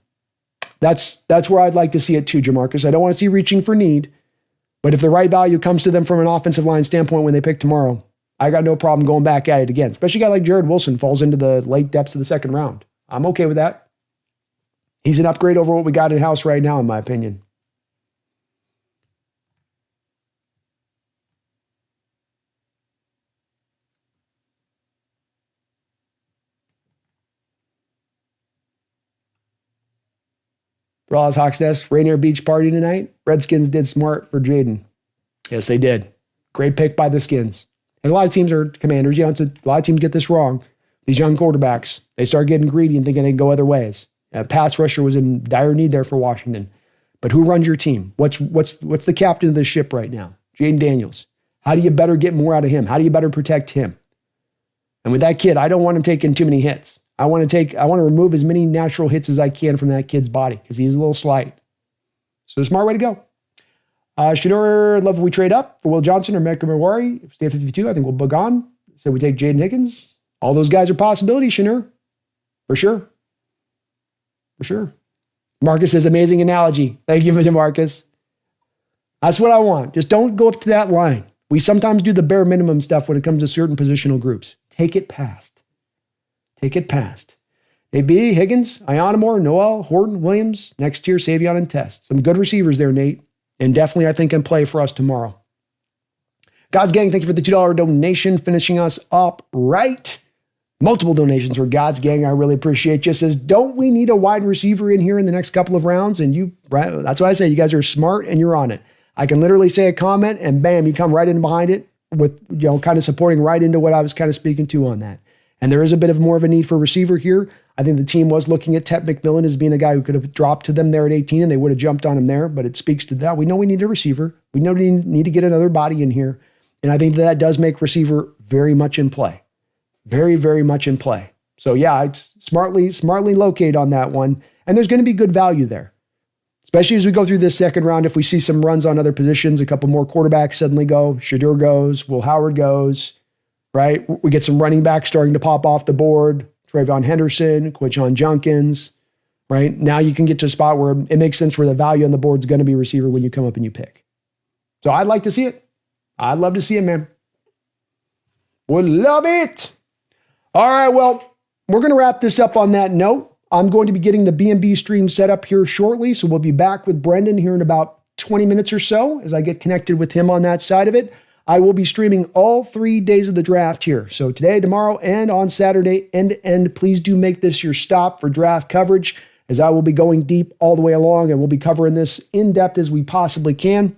that's where I'd like to see it too, Jamarcus. I don't want to see reaching for need, but if the right value comes to them from an offensive line standpoint when they pick tomorrow, I got no problem going back at it again. Especially a guy like Jared Wilson falls into the late depths of the second round. I'm okay with that. He's an upgrade over what we got in-house right now, in my opinion. TheSeahawksNest, Rainier Beach party tonight. Redskins did smart for Jaden. Yes, they did. Great pick by the Skins. And a lot of teams are Commanders. You know, a lot of teams get this wrong. These young quarterbacks, they start getting greedy and thinking they can go other ways. Pass rusher was in dire need there for Washington. But who runs your team? What's the captain of the ship right now? Jaden Daniels. How do you better get more out of him? How do you better protect him? And with that kid, I don't want him taking too many hits. I want to remove as many natural hits as I can from that kid's body because he's a little slight. So a smart way to go. Schneider, love if we trade up for Will Johnson or Mecca Mawari. Stay at 52, I think we'll book on. So we take Jaden Higgins. All those guys are possibilities, Schneider. For sure. For sure. Marcus says, amazing analogy. Thank you for Marcus. That's what I want. Just don't go up to that line. We sometimes do the bare minimum stuff when it comes to certain positional groups. Take it past. Take it past. AB, Higgins, Ionamore, Noel, Horton, Williams, next tier, Savion, and Test. Some good receivers there, Nate. And definitely, I think, in play for us tomorrow. God's Gang, thank you for the $2 donation, finishing us up right. Multiple donations for God's Gang. I really appreciate you. Says, don't we need a wide receiver in here in the next couple of rounds? And that's why I say you guys are smart and you're on it. I can literally say a comment and bam, you come right in behind it with, kind of supporting right into what I was kind of speaking to on that. And there is a bit of more of a need for a receiver here. I think the team was looking at Tep McMillan as being a guy who could have dropped to them there at 18 and they would have jumped on him there, but it speaks to that. We know we need a receiver. We know we need to get another body in here. And I think that does make receiver very much in play. very, very much in play. So yeah, it's smartly locate on that one. And there's going to be good value there, especially as we go through this second round. If we see some runs on other positions, a couple more quarterbacks suddenly go, Shedeur goes, Will Howard goes, right? We get some running backs starting to pop off the board, Trayvon Henderson, Quinshon Junkins, right? Now you can get to a spot where it makes sense where the value on the board is going to be receiver when you come up and you pick. So I'd like to see it. I'd love to see it, man. Would love it. All right, well, we're going to wrap this up on that note. I'm going to be getting the B&B stream set up here shortly, so we'll be back with Brendan here in about 20 minutes or so as I get connected with him on that side of it. I will be streaming all 3 days of the draft here. So today, tomorrow, and on Saturday, end to end. Please do make this your stop for draft coverage, as I will be going deep all the way along, and we'll be covering this in depth as we possibly can.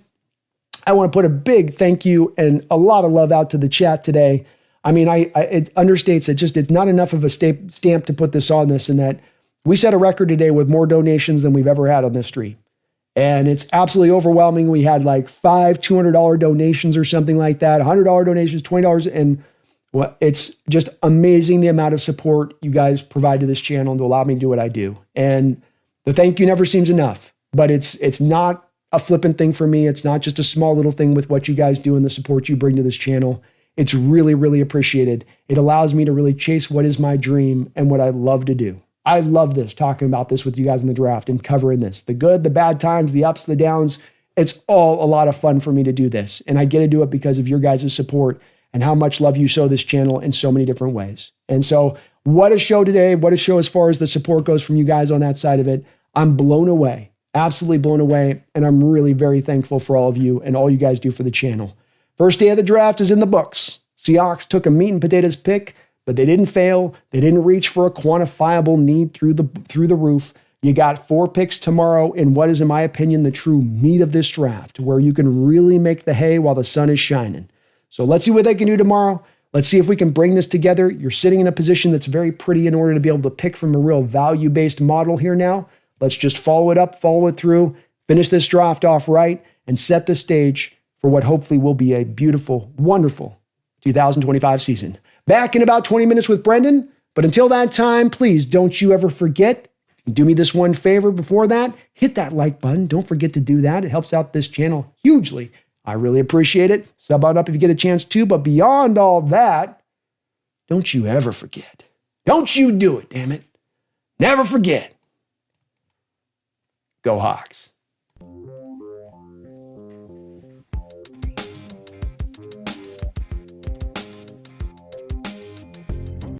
I want to put a big thank you and a lot of love out to the chat today. I mean, it understates it. It's not enough of a stamp to put this on this, and that we set a record today with more donations than we've ever had on this stream. And it's absolutely overwhelming. We had like 5 $200 donations or something like that, $100 donations, $20. And well, it's just amazing the amount of support you guys provide to this channel to allow me to do what I do. And the thank you never seems enough, but it's not a flippant thing for me. It's not just a small little thing with what you guys do and the support you bring to this channel. It's really, really appreciated. It allows me to really chase what is my dream and what I love to do. I love this, talking about this with you guys in the draft and covering this. The good, the bad times, the ups, the downs. It's all a lot of fun for me to do this. And I get to do it because of your guys' support and how much love you show this channel in so many different ways. And so what a show today. What a show as far as the support goes from you guys on that side of it. I'm blown away, absolutely blown away. And I'm really very thankful for all of you and all you guys do for the channel. First day of the draft is in the books. Seahawks took a meat and potatoes pick, but they didn't fail. They didn't reach for a quantifiable need through the roof. You got 4 picks tomorrow in what is, in my opinion, the true meat of this draft, where you can really make the hay while the sun is shining. So let's see what they can do tomorrow. Let's see if we can bring this together. You're sitting in a position that's very pretty in order to be able to pick from a real value-based model here now. Let's just follow it up, follow it through, finish this draft off right, and set the stage for what hopefully will be a beautiful, wonderful 2025 season. Back in about 20 minutes with Brendan. But until that time, please don't you ever forget, do me this one favor before that, hit that like button. Don't forget to do that. It helps out this channel hugely. I really appreciate it. Sub on up if you get a chance to. But beyond all that, don't you ever forget. Don't you do it, damn it. Never forget. Go Hawks.